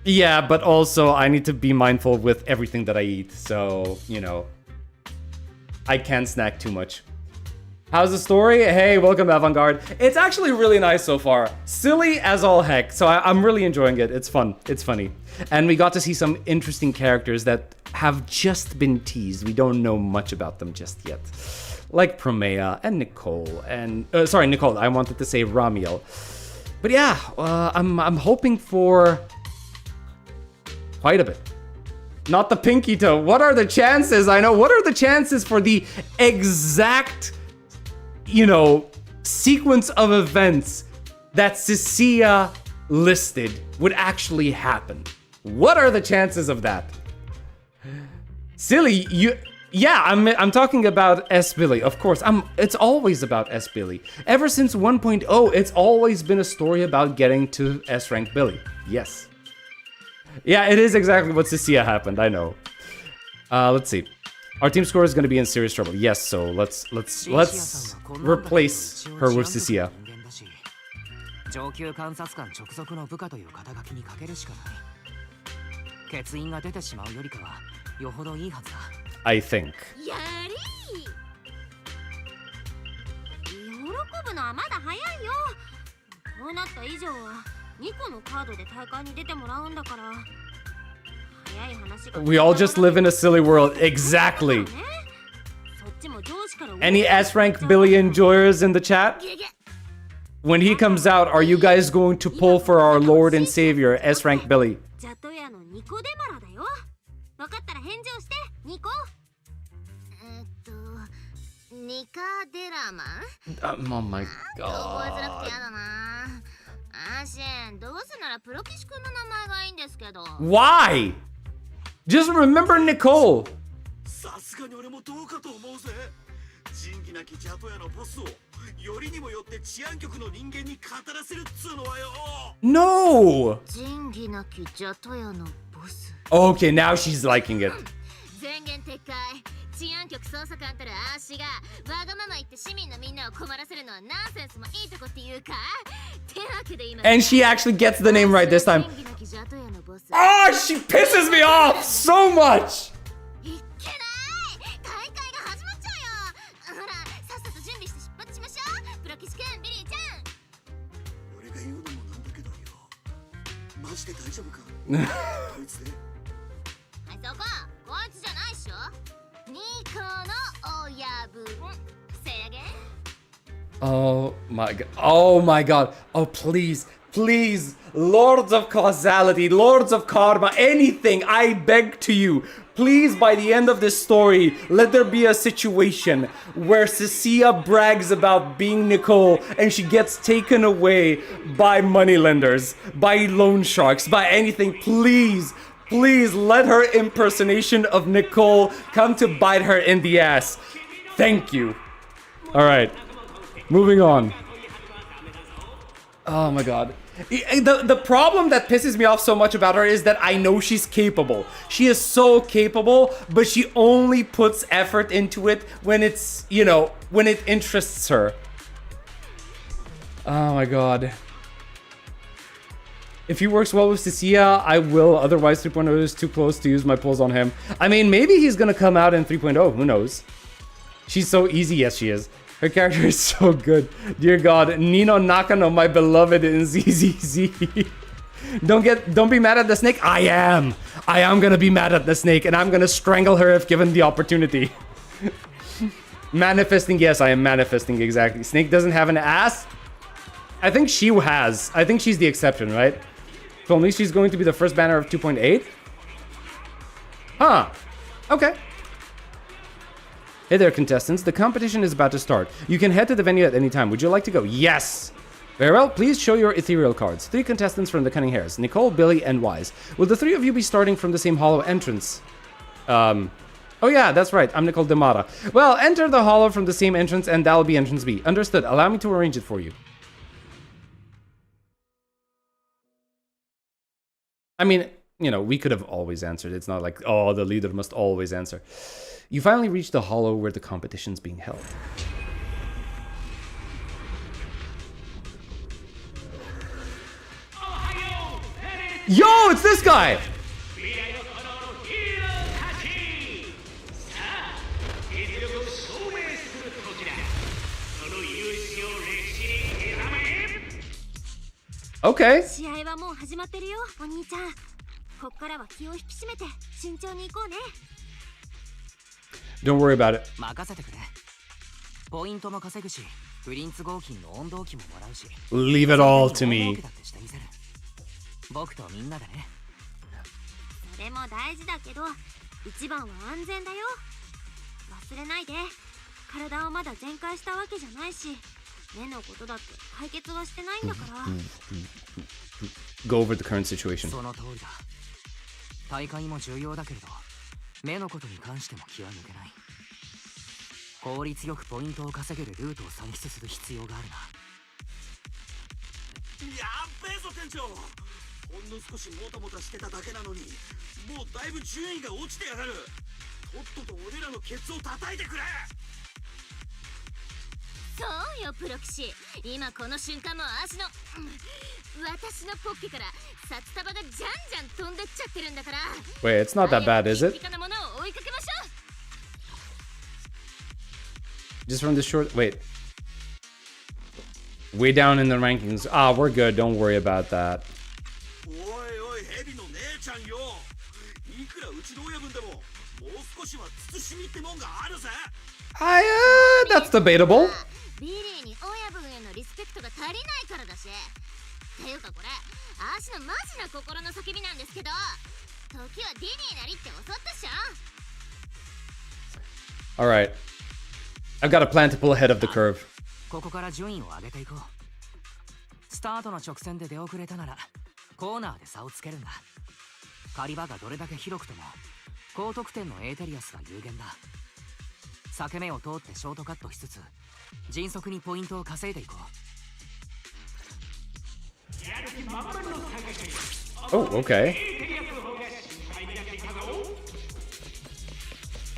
Yeah, but also I need to be mindful with everything that I eat. So, you know, I can't snack too much. How's the story? Hey, welcome to Avant-Garde. It's actually really nice so far. Silly as all heck, so I'm really enjoying it. It's fun. It's funny. And we got to see some interesting characters that have just been teased. We don't know much about them just yet. Like Promea and Nicole and... sorry, Nicole. I wanted to say Ramiel. But yeah, I'm hoping for quite a bit. Not the pinky toe. What are the chances? I know. What are the chances for the exact... you know, sequence of events that Cecilia listed would actually happen? What are the chances of that? Silly, yeah, I'm talking about S Billy, of course. It's always about S Billy. Ever since 1.0, it's always been a story about getting to S rank Billy. Yes. Yeah, it is exactly what Cecilia happened, I know. Let's see. Our team score is going to be in serious trouble. Yes, so let's replace her with Cecilia. 上級監察官直属の部下という肩書きにかけるしかない。欠員が出てしまうよりかはよほどいいはずだ。I think. やり喜ぶのはまだ早いよ。こうなった以上は2個のカードで大会に出てもらうんだから。We all just live in a silly world. Exactly. Any S rank Billy enjoyers in the chat? When he comes out, are you guys going to pull for our Lord and Savior, S rank Billy? Oh my god. Why? Just remember Nicole. No. Okay, now she's liking it. And she actually gets the name right this time. Oh, she pisses me off so much. Oh my god. Oh my god. Oh, please. Please. Lords of causality, lords of karma, anything, I beg to you. Please, by the end of this story, let there be a situation where Cecilia brags about being Nicole and she gets taken away by moneylenders, by loan sharks, by anything. Please, please let her impersonation of Nicole come to bite her in the ass. Thank you. All right, moving on. Oh my god. The problem that pisses me off so much about her is that I know she's capable. She is so capable, but she only puts effort into it when it's, you know, when it interests her. Oh my god. If he works well with Cecilia, I will. Otherwise, 3.0 is too close to use my pulls on him. I mean, maybe he's gonna come out in 3.0. Who knows? She's so easy. Yes, she is. Her character is so good. Dear God, Nino Nakano, my beloved in ZZZ. Don't be mad at the snake. I am gonna be mad at the snake, and I'm gonna strangle her if given the opportunity. Manifesting, yes, I am manifesting, exactly. Snake doesn't have an ass. I think she has. I think she's the exception, right? If only she's going to be the first banner of 2.8. Huh. Okay. Hey there, contestants. The competition is about to start. You can head to the venue at any time. Would you like to go? Yes! Very well. Please show your ethereal cards. 3 contestants from the Cunning Hares. Nicole, Billy, and Wise. Will the 3 of you be starting from the same hollow entrance? Oh yeah, that's right. I'm Nicole Demara. Well, enter the hollow from the same entrance and that'll be entrance B. Understood. Allow me to arrange it for you. I mean, you know, we could have always answered. It's not like, oh, the leader must always answer. You finally reach the hollow where the competition's being held. Yo, it's this guy! Okay. 試合はもう始まってるよ、お兄ちゃん。こっからは気を引き締めて慎重に行こうね。Don't worry about it. 任せてくれ。ポイントも稼ぐし、プリンツ合金の温動機ももらうし。Leave it all to me. 僕とみんなでね。それも大事だけど、一番は安全だよ。忘れないで。体をまだ全開したわけじゃないし。目のことだって解決はしてないんだから。Go over the current situation. その通りだ。大会も重要だけれど、目のことに関しても気は抜けない。効率よくポイントを稼げるルートを算出する必要があるな。やっべえぞ店長。ほんの少しモタモタしてただけなのに、もうだいぶ順位が落ちてやがる。とっとと俺らのケツを叩いてくれ。そうよプロ騎士、今この瞬間も私のポッケから札束がじゃんじゃん飛んでっちゃってるんだから。 Wait, it's not that bad, is it? ピカなものを追いかけましょう。 Just from this short... Wait. Way down in the rankings. Ah, we're good. Don't worry about that. おいおいヘビの姉ちゃんよ。いくらうちの親分でももう少しは慎みってもんがあるぜ。That's debatable. ビリーに親分へのリスペクトが足りないからだし。ていうかこれ、私のマジな心の叫びなんですけど、時はディニーなりって教わったっしょ。 Alright. I've got a plan to pull ahead of the curve. ここから順位を上げていこう。スタートの直線で出遅れたなら、コーナーで差をつけるんだ。狩り場がどれだけ広くとも、高得点のエーテリアスが有限だ。裂け目を通ってショートカットしつつ、迅速にポイントを稼いでいこう。 Oh, okay.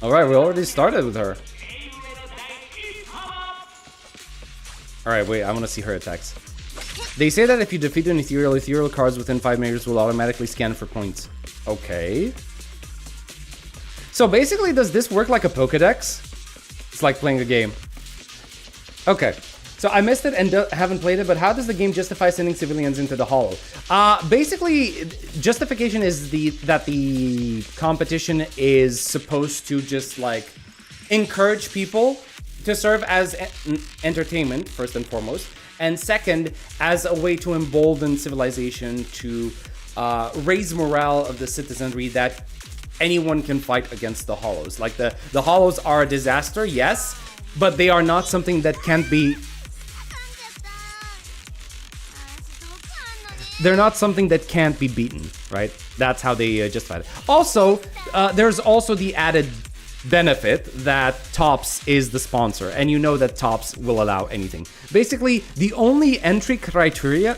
Alright, we already started with her. Alright, wait, I want to see her attacks. They say that if you defeat an ethereal cards within 5 meters will automatically scan for points. Okay. So basically, does this work like a Pokédex? It's like playing a game. Okay. So I missed it and haven't played it, but how does the game justify sending civilians into the hollow? Basically, justification is that the competition is supposed to just like encourage people to serve as entertainment, first and foremost, and second, as a way to embolden civilization to raise morale of the citizenry that anyone can fight against the hollows. Like the hollows are a disaster, yes, but they are not something that can't be... They're not something that can't be beaten, right? That's how they justify it. Also, there's also the added benefit that Topps is the sponsor, and you know that Topps will allow anything. Basically, the only entry criteria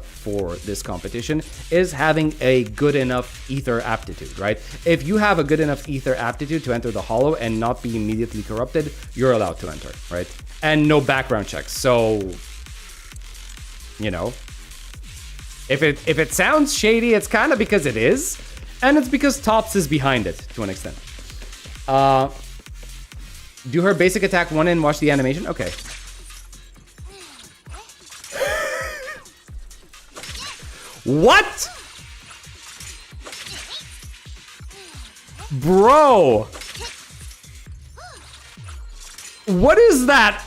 for this competition is having a good enough ether aptitude, right? If you have a good enough ether aptitude to enter the hollow and not be immediately corrupted, you're allowed to enter, right? And no background checks. So, you know, if it sounds shady, it's kind of because it is, and it's because Topps is behind it to an extent. Do her basic attack one and watch the animation. Okay. What? Bro. What is that?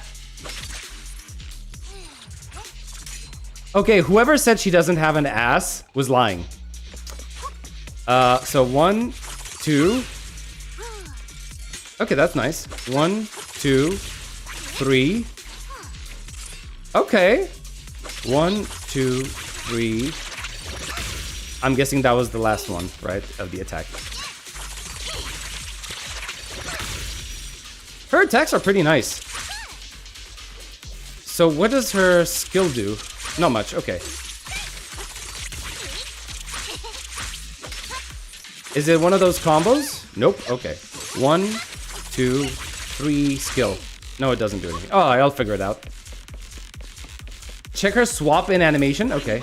Okay, whoever said she doesn't have an ass was lying. So 1, 2. Okay, that's nice. 1, 2, 3. Okay. 1, 2, 3. I'm guessing that was the last one, right, of the attack. Her attacks are pretty nice. So what does her skill do? Not much, okay. Is it one of those combos? Nope, okay. 1, 2, 3, skill. No, it doesn't do anything. Oh, I'll figure it out. Check her swap in animation, okay.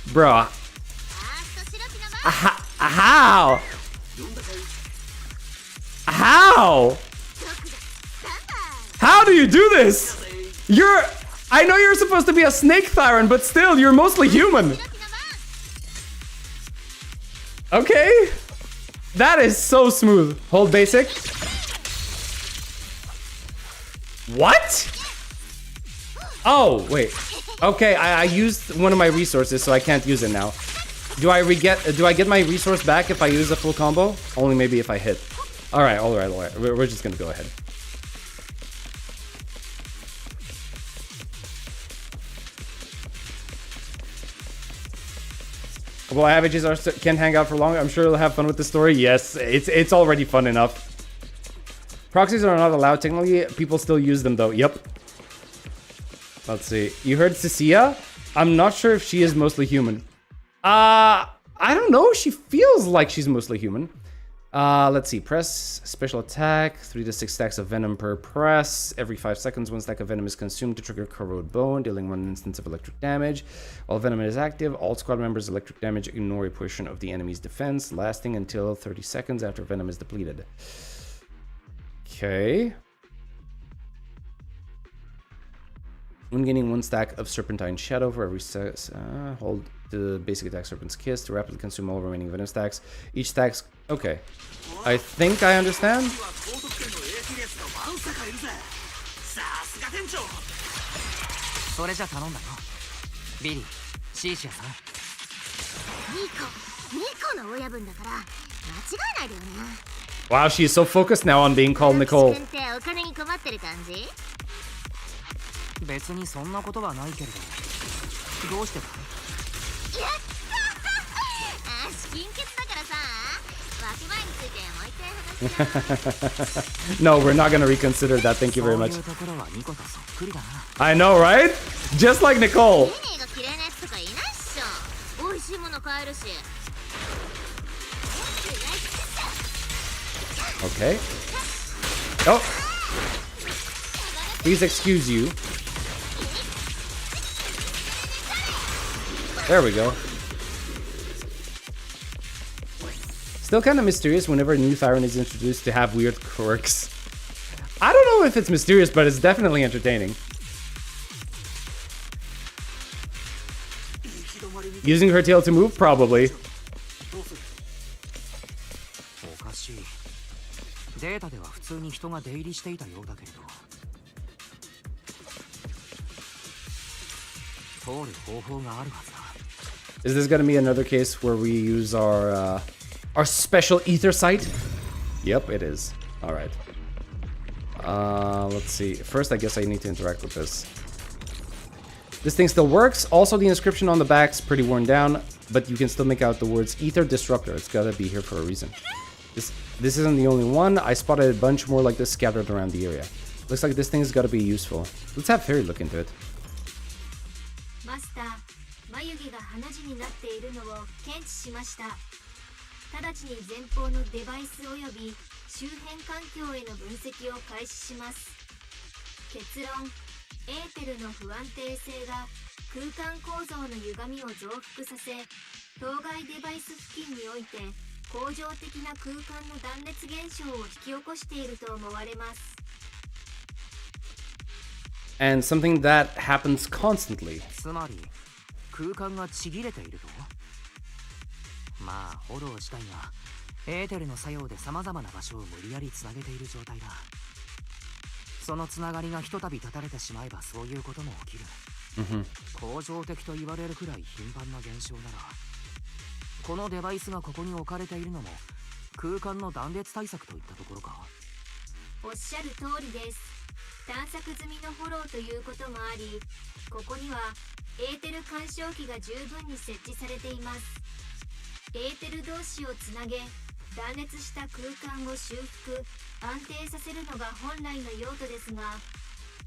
Bruh. How? How? How do you do this? I know you're supposed to be a snake Thyron, but still, you're mostly human. Okay. That is so smooth. Hold basic. What? Oh, wait. Okay, I used one of my resources, so I can't use it now. Do I get my resource back if I use a full combo? Only maybe if I hit. Alright. We're just gonna go ahead. Well, Average can hang out for long. I'm sure you'll have fun with the story. Yes, it's already fun enough. Proxies are not allowed. Technically, people still use them though. Yep. Let's see. You heard Cecilia? I'm not sure if she is mostly human. I don't know. She feels like she's mostly human. Let's see. Press special attack. 3 to 6 stacks of venom per press. Every 5 seconds, 1 stack of venom is consumed to trigger corrode bone, dealing 1 instance of electric damage. While venom is active, all squad members' electric damage ignore a portion of the enemy's defense, lasting until 30 seconds after venom is depleted. Okay. When gaining 1 stack of Serpentine Shadow for every hold the basic attack Serpent's Kiss to rapidly consume all remaining venom stacks. Each stack's... Okay. I think I understand. Wow, she is so focused now on being called Nicole. 別にそんなことはないけれどどうしてだ No, we're not gonna reconsider that. Thank you very much. I know, right? Just like Nicole. Okay. Oh. Please excuse you. There we go. Still kind of mysterious whenever a new Thyron is introduced to have weird quirks. I don't know if it's mysterious, but it's definitely entertaining. Using her tail to move? Probably. データでは普通に人が出入りしていたようだけれど通る方法があるはずだ Is this gonna be another case where we use our special ether sight? Yep, it is. All right. Let's see. First, I guess I need to interact with this. This thing still works. Also, the inscription on the back's pretty worn down, but you can still make out the words Ether Disruptor. It's gotta be here for a reason. This isn't the only one. I spotted a bunch more like this scattered around the area. Looks like this thing's gotta be useful. Let's have Fairy look into it. Master, 眉毛が鼻血になっているのを検知しました。直ちに前方のデバイスおよび周辺環境への分析を開始します。結論、エーテルの不安定性が空間構造の歪みを増幅させ、当該デバイス付近において恒常的な空間の断裂現象を引き起こしていると思われます。And something that happens constantly. つまり空間がちぎれているとまあ炎自体がエーテルの作用で様々な場所を無理やりつなげている状態だそのつながりがひとたび断たれてしまえばそういうことも起きる恒常的と言われるくらい頻繁な現象ならこのデバイスがここに置かれているのも空間の断裂対策といったところか。おっしゃる通りです。探索済みのフォローということもあり、ここにはエーテル干渉機が十分に設置されています。エーテル同士をつなげ、断裂した空間を修復安定させるのが本来の用途ですが、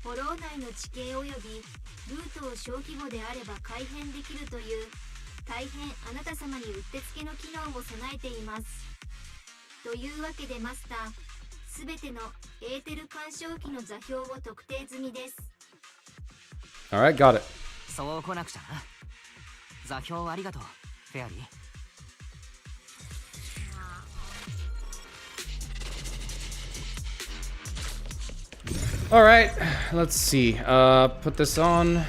フォロー内の地形及びルートを小規模であれば改変できるという大変あなた様にうってつけの機能を備えています。というわけでマスター、すべてのエーテル干渉機の座標を特定済みです。 Alright, got it. そうこなくちゃな。座標ありがとう、フェアリー。Alright, let's see. Put this on.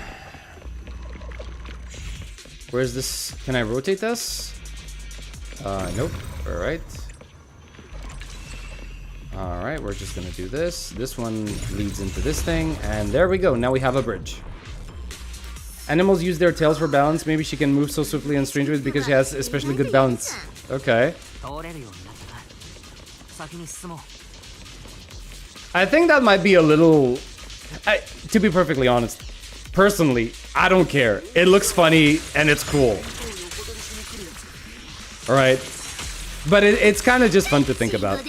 Where's this? Can I rotate this? Nope. Alright. Alright, we're just gonna do this. This one leads into this thing, and there we go. Now we have a bridge. Animals use their tails for balance. Maybe she can move so swiftly in strange ways because she has especially good balance. Okay. I think that might be a little... to be perfectly honest, personally, I don't care. It looks funny and it's cool. Alright. But it's kind of just fun to think about.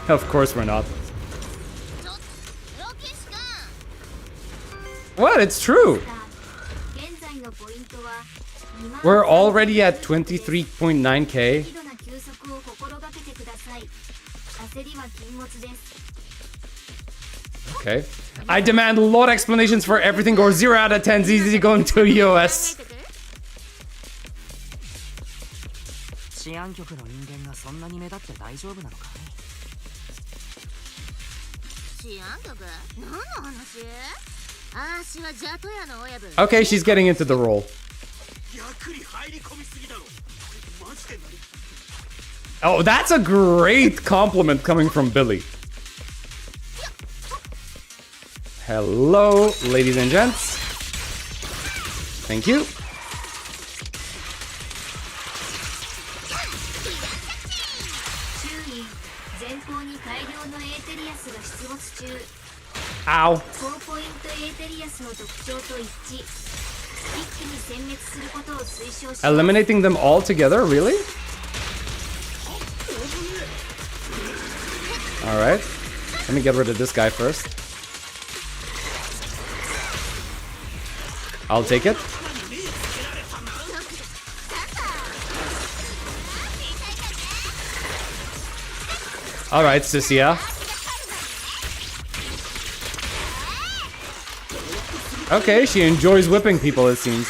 Of course we're not. What? It's true. We're already at 23.9k. Okay. I demand a lot of explanations for everything or 0 out of 10 ZZZ going to EOS. Okay, she's getting into the role. Oh, that's a great compliment coming from Billy. Hello, ladies and gents. Thank you. Ow. Eliminating them all together, really? Alright. Let me get rid of this guy first. I'll take it. Alright, Sissia. Okay, she enjoys whipping people, it seems.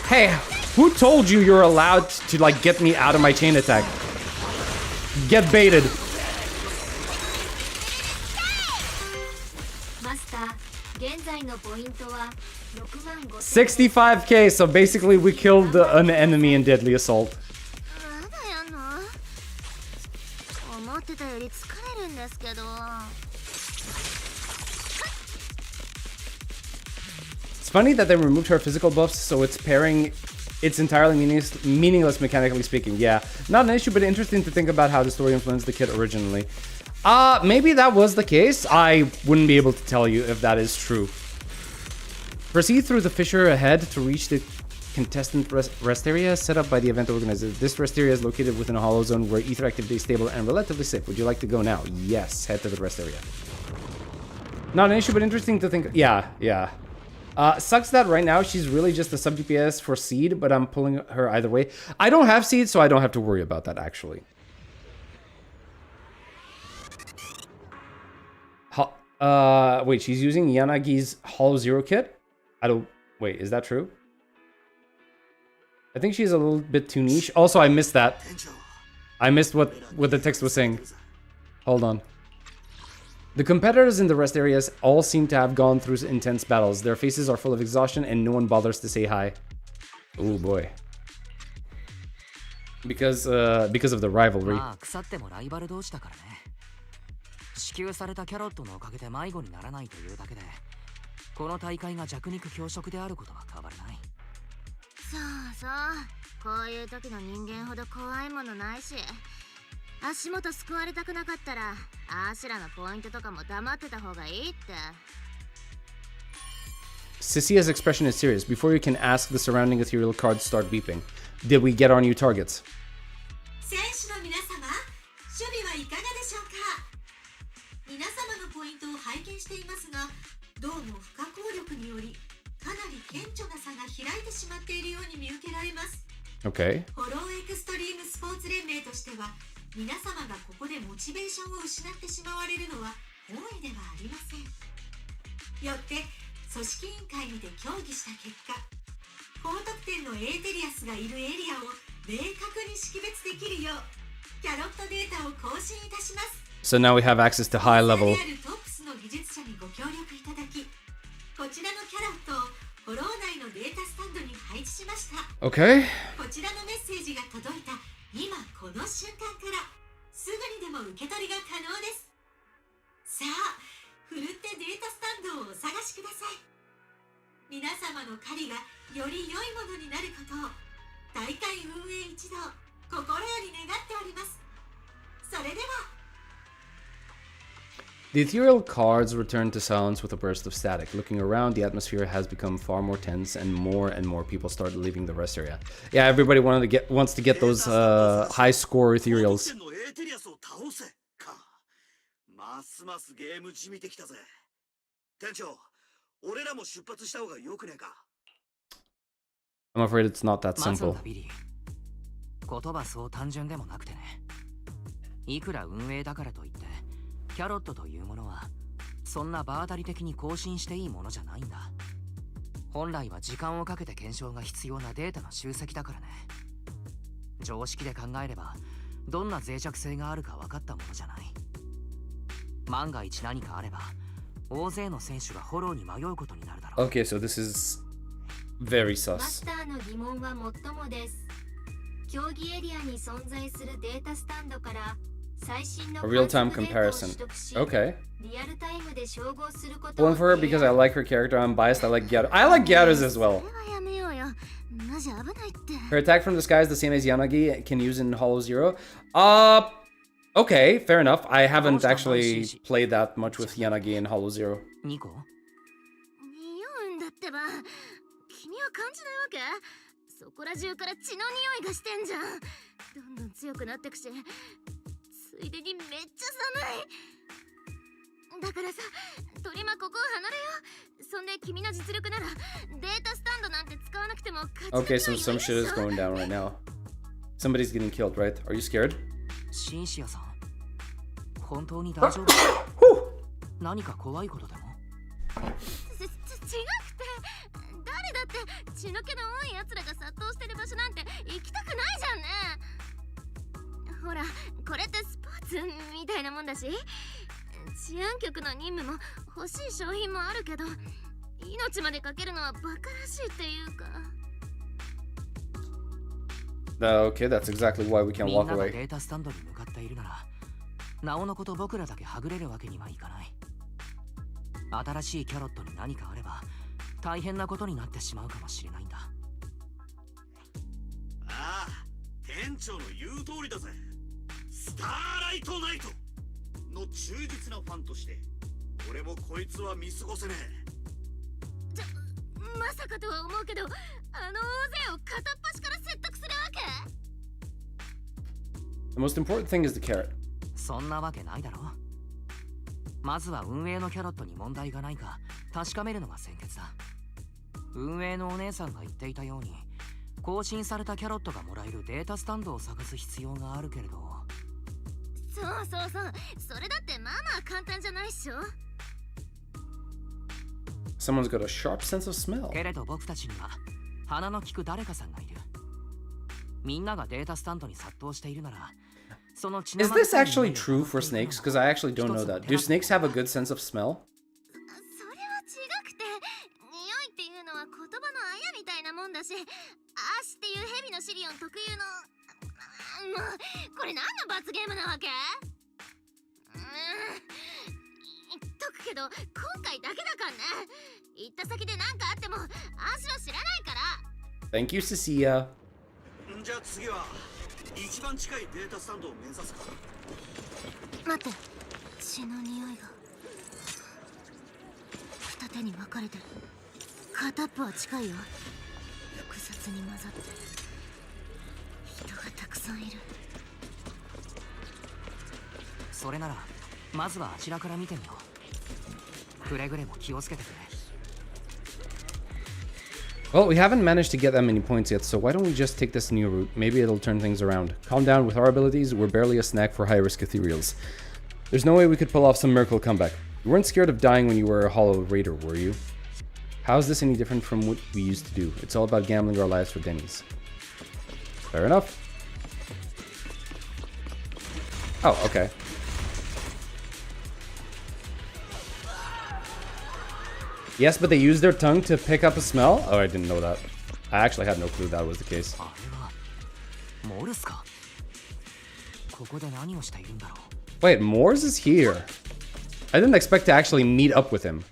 Hey, who told you you're allowed to, like, get me out of my chain attack? Get baited. 65k, so basically we killed an enemy in Deadly Assault. It's funny that they removed her physical buffs, so it's pairing. It's entirely meaningless mechanically speaking. Yeah, not an issue, but interesting to think about how the story influenced the kid originally. Maybe that was the case. I wouldn't be able to tell you if that is true. Proceed through the fissure ahead to reach the contestant rest area set up by the event organizer. This rest area is located within a hollow zone where ether activity is stable and relatively safe. Would you like to go now? Yes, head to the rest area. Not an issue, but interesting to think. Yeah. Sucks that right now she's really just a sub DPS for Seed, but I'm pulling her either way. I don't have Seed, so I don't have to worry about that, actually. Wait, she's using Yanagi's Hollow Zero kit? Wait, is that true? I think she's a little bit too niche. Also, I missed that. I missed what the text was saying. Hold on. The competitors in the rest areas all seem to have gone through intense battles. Their faces are full of exhaustion and no one bothers to say hi. Oh boy. because of the rivalry. まあ腐ってもライバル同士だからね。支給されたキャロットのおかげで迷子にならないというだけで、この大会が弱肉強食であることは変わらない。そうそう、こういう時の人間ほど怖いものないし、足元救われたくなかったらアーシュラのポイントとかも黙ってた方がいいって。 Cecia's expression is serious. Before you can ask, the surrounding ethereal cards start beeping. Did we get our new targets? 選手の皆様、守備はいかがでしょうか。皆様のポイントを拝見していますが、どうも不可抗力によりかなり顕著な差が開いてしまっているように見受けられます。 Okay. フォローエクストリームスポーツ連盟としては、皆様がここでモチベーションを失ってしまわれるのは本意ではありません。よって組織委員会にて協議した結果、高得点のエーテリアスがいるエリアを明確に識別できるようキャロットデータを更新いたします。 So now we have access to high level. トップスの技術者にご協力いただき、こちらのキャロットをフォロー内のデータスタンドに配置しました。 Okay. こちらのメッセージが届いた今この瞬間からすぐにでも受け取りが可能です。さあ、ふるってデータスタンドをお探しください。皆様の狩りがより良いものになることを大会運営一同心より願っております。それでは。 The ethereal cards return to silence with a burst of static. Looking around, the atmosphere has become far more tense, and more people start leaving the rest area. Yeah, everybody wants to get those high score ethereals. ますますゲームじみてきたぜ。店長、俺らも出発した方がよくねえか。 I'm afraid it's not that simple. 言葉そう単純でもなくてね。いくら運営だからといって、キャロットというものはそんな場当たり的に更新していいものじゃないんだ。本来は時間をかけて検証が必要なデータの集積だからね。常識で考えればどんな脆弱性があるか分かったものじゃない。万が一何かあれば大勢の選手がフォローに迷うことになるだろう。 Okay, so this is very マ sus. スターの疑問はもっともです。競技エリアに存在するデータスタンドから最新の A real-time 観測データを comparison. 取得し、 Okay. リアルタイムで照合することを One for her because I like her character. I'm biased. I like Gyaru. I like Gyaru's as well. それはやめようよ。マジ危ないって。 Her attack from the sky is the same as Yanagi can use in Hollow Zero. Okay, fair enough. I haven't actually played that much with Yanagi in Hollow Zero. ニコ？匂うんだってば。君は感じないわけ？そこら中から血の匂いがしてんじゃん。どんどん強くなってくし、ついでにめっちゃ寒い。だからさ、鳥間ここを離れよう。そんで君の実力ならデータスタンドなんて使わなくても勝ち Okay, so some shit is going down right now. Somebody's getting killed, right? Are you scared? シンシアさん、本当に大丈夫？何か怖いことでも？違くて、誰だって血の気の多い奴らが殺到してる場所なんて行きたくないじゃんね。ほら、これってスポーツみたいなもんだし、治安局の任務も欲しい商品もあるけど、命までかけるのはバカらしいっていうか。Okay, that's exactly why we can't みん walk なが away. データスタンドに向かっているなら、なおのこと僕らだけはぐれるわけにはいかない。新しいキャロットに何かあれば大変なことになってしまうかもしれないんだ。ああ、店長の言う通りだぜ。スターライトナイトの忠実なファンとして俺もこいつは見過ごせねえ。まさかとは思うけど、あの大勢を片っ端から説得するわけ？ The most important thing is the carrot. そんなわけないだろ。まずは運営のキャロットに問題がないか確かめるのが先決だ。運営のお姉さんが言っていたように、更新されたキャロットがもらえるデータスタンドを探す必要があるけれど。そうそうそう、それだってまあまあ簡単じゃないっしょ。Someone's got a sharp sense of smell. けれど僕たちには鼻の利く誰かさんがいる。みんながデータスタンドに殺到しているなら、その血の Is this actually true for snakes? Because I actually don't know that. Do snakes have a good sense of smell? それは違くて、匂いっていうのは言葉のあやみたいなもんだし、アーシっていう蛇のシリオン特有のこれ何の罰ゲームなわけ？言っとくけど今回だけだからね。行った先で何かあってもアーシは知らないから。 Thank you, Cecilia. じゃあ次は一番近いデータスタンドを目指すか。待って、血の匂いが二手に分かれてる。片っぽは近いよ。複雑に混ざって人がたくさんいる。それならまずはあちらから見てみよう。くれぐれも気をつけてくれ。 Well, we haven't managed to get that many points yet, so why don't we just take this new route? Maybe it'll turn things around. Calm down, with our abilities, we're barely a snack for high-risk ethereals. There's no way we could pull off some miracle comeback. You weren't scared of dying when you were a hollow raider, were you? How is this any different from what we used to do? It's all about gambling our lives for Denny's. Fair enough. Oh, okay. Yes, but they use their tongue to pick up a smell? Oh, I didn't know that. I actually had no clue that was the case. Wait, Mors is here. I didn't expect to actually meet up with him.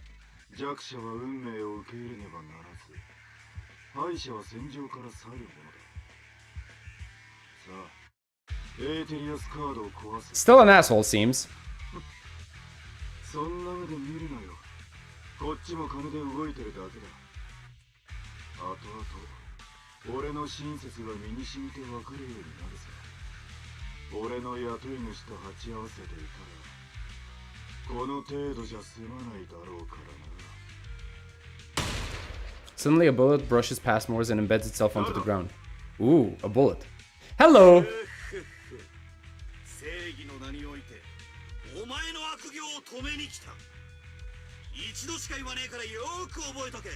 Still an asshole, seems. こっちも金で動いてるだけだ。後々俺の親切が身に染みて分かるようになるさ。俺の雇い主と鉢合わせていたらこの程度じゃ済まないだろうからな。 Suddenly a bullet brushes past Mors and embeds itself onto the ground. Ooh, a bullet. Hello! 正義の名においてお前の悪行を止めに来た。一度しか言わねえからよーく覚えとけ。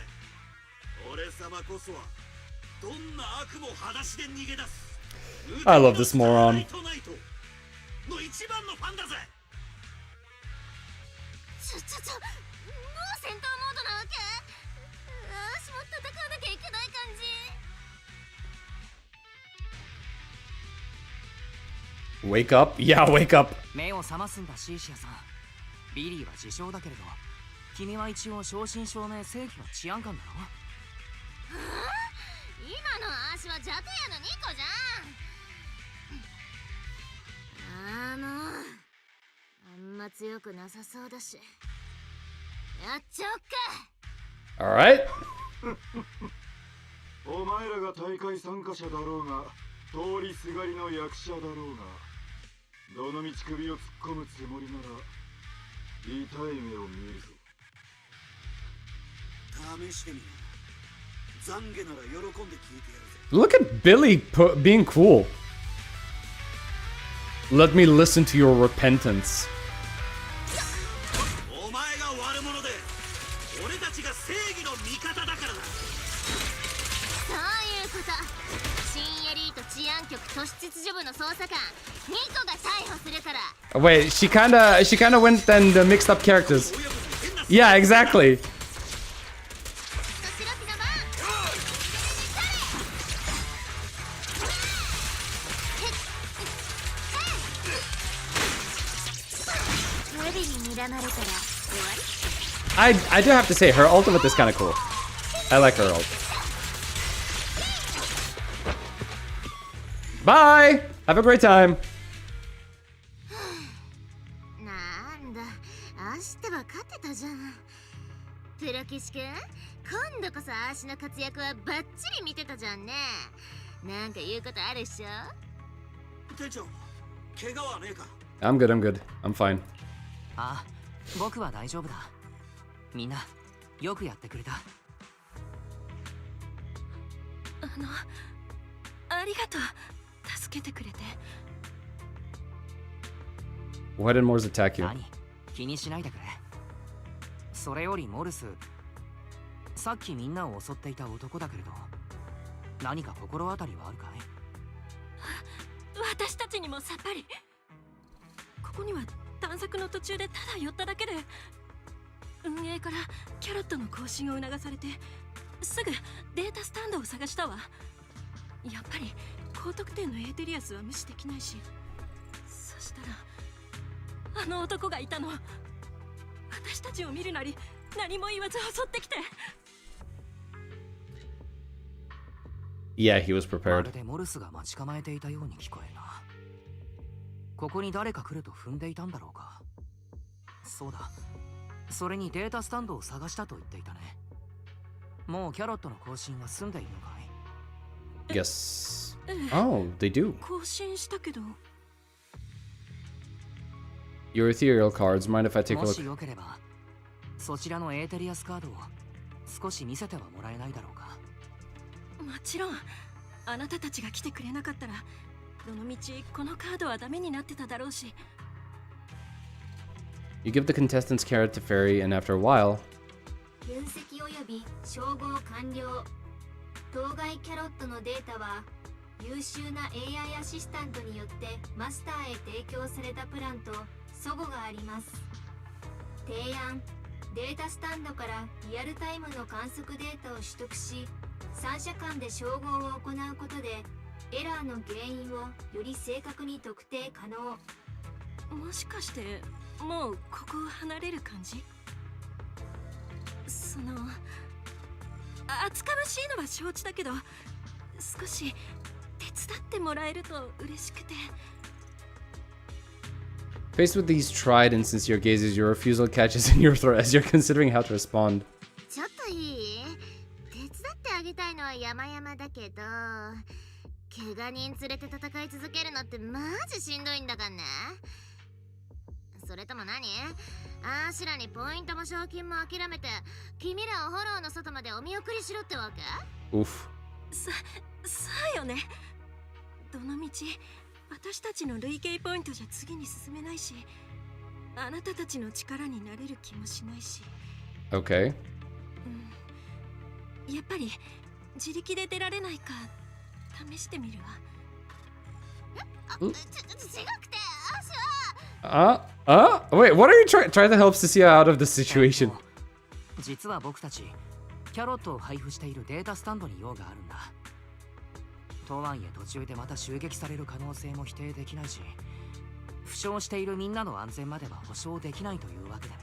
俺様こそはどんな悪も裸足で逃げ出す I love this moron. の一番のファンだぜ。もう戦闘モードなわけ？私も戦わなきゃいけない感じ。 Wake up? Yeah, wake up. 目を覚ますんだシーシアさん。ビリーは自称だけれど君は一応正真正銘正義の治安官だろ。今の足はジャトヤのニコじゃん。あんま強くなさそうだしやっちゃおっか。 Alright. お前らが大会参加者だろうが通りすがりの役者だろうがどのみち首を突っ込むつもりなら痛い目を見るぞ。 試してみろ。懺悔なら喜んで聞いてやるぜ。 Look at Billy being cool. Let me listen to your repentance. お前が悪者で俺たちが正義の味方だからだ。そういうこと。新エリート治安局都市秩序部の捜査官ニコが逮捕するから。 Wait, she kinda went and mixed up characters. Yeah, exactly. I do have to say, her ultimate is kind of cool. I like her ult. Bye! Have a great time! なんだ、アーシってば勝ってたじゃん。プロキシ君、今度こそアーシの活躍はバッチリ見てたじゃんね。なんか言うことあるっしょ？店長、怪我はねえか？ I'm good, I'm good. I'm fine. ああ、僕は大丈夫だ。みんな、よくやってくれた。ありがとう。助けてくれて。Why did Mors attack you? 何？気にしないでくれ。それよりモルス、さっきみんなを襲っていた男だけれど、何か心当たりはあるかい？私たちにもさっぱり。ここには探索の途中でただ寄っただけで、運営からキャロットの更新を促されてすぐデータスタンドを探したわ。やっぱり高得点のエーテリアスは無視できないし、そしたらあの男がいたの。私たちを見るなり何も言わず襲ってきて。Yeah, he was ま prepared. るでモルスが待ち構えていたように聞こえるな。ここに誰か来ると踏んでいたんだろうか。そうだ、それにデータスタンドを探したと言っていたね。もうキャロットの更新は済んでいるのかい？ Yes. Oh, they do. 更新したけど。Your ethereal cards. Mind if I take a も look? しよければそちらのエーテリアスカードを少し見せてはもらえないだろうか。もちろん、あなたたちが来てくれなかったらどのみちこのカードはダメになってただろうし。 You give the contestants carrot to Fairy, and after a while, 分析及び照合完了。当該キャロットのデータは優秀な AI アシスタントによってマスターへ提供されたプランと齟齬があります。提案、データスタンドからリアルタイムの観測データを取得し、三者間で照合を行うことでエラーの原因をより正確に特定可能。もしかしてもうここを離れる感じ？その厚かましいのは承知だけど、少し手伝ってもらえると嬉しくて。 faced with these tried and sincere gazes, your refusal catches in your throat as you're considering how to respond. ちょっといい？手伝ってあげたいのは山々だけど、怪我人連れて戦い続けるのってマジしんどいんだからね。それとも何？あーしらにポイントも賞金も諦めて君らをフォローの外までお見送りしろってわけ？ Oof. そうよね。どのみち私たちの累計ポイントじゃ次に進めないし、あなたたちの力になれる気もしないし。 Okay. やっぱり自力で出られないか試してみるわ。違くて、足は。Wait, what are you trying to help Cecilia out of this situation? 実は僕たちキャロットを配布しているデータスタンドに用があるんだ。とはいえ途中でまた襲撃される可能性も否定できないし、負傷しているみんなの安全までは保証できないというわけでね。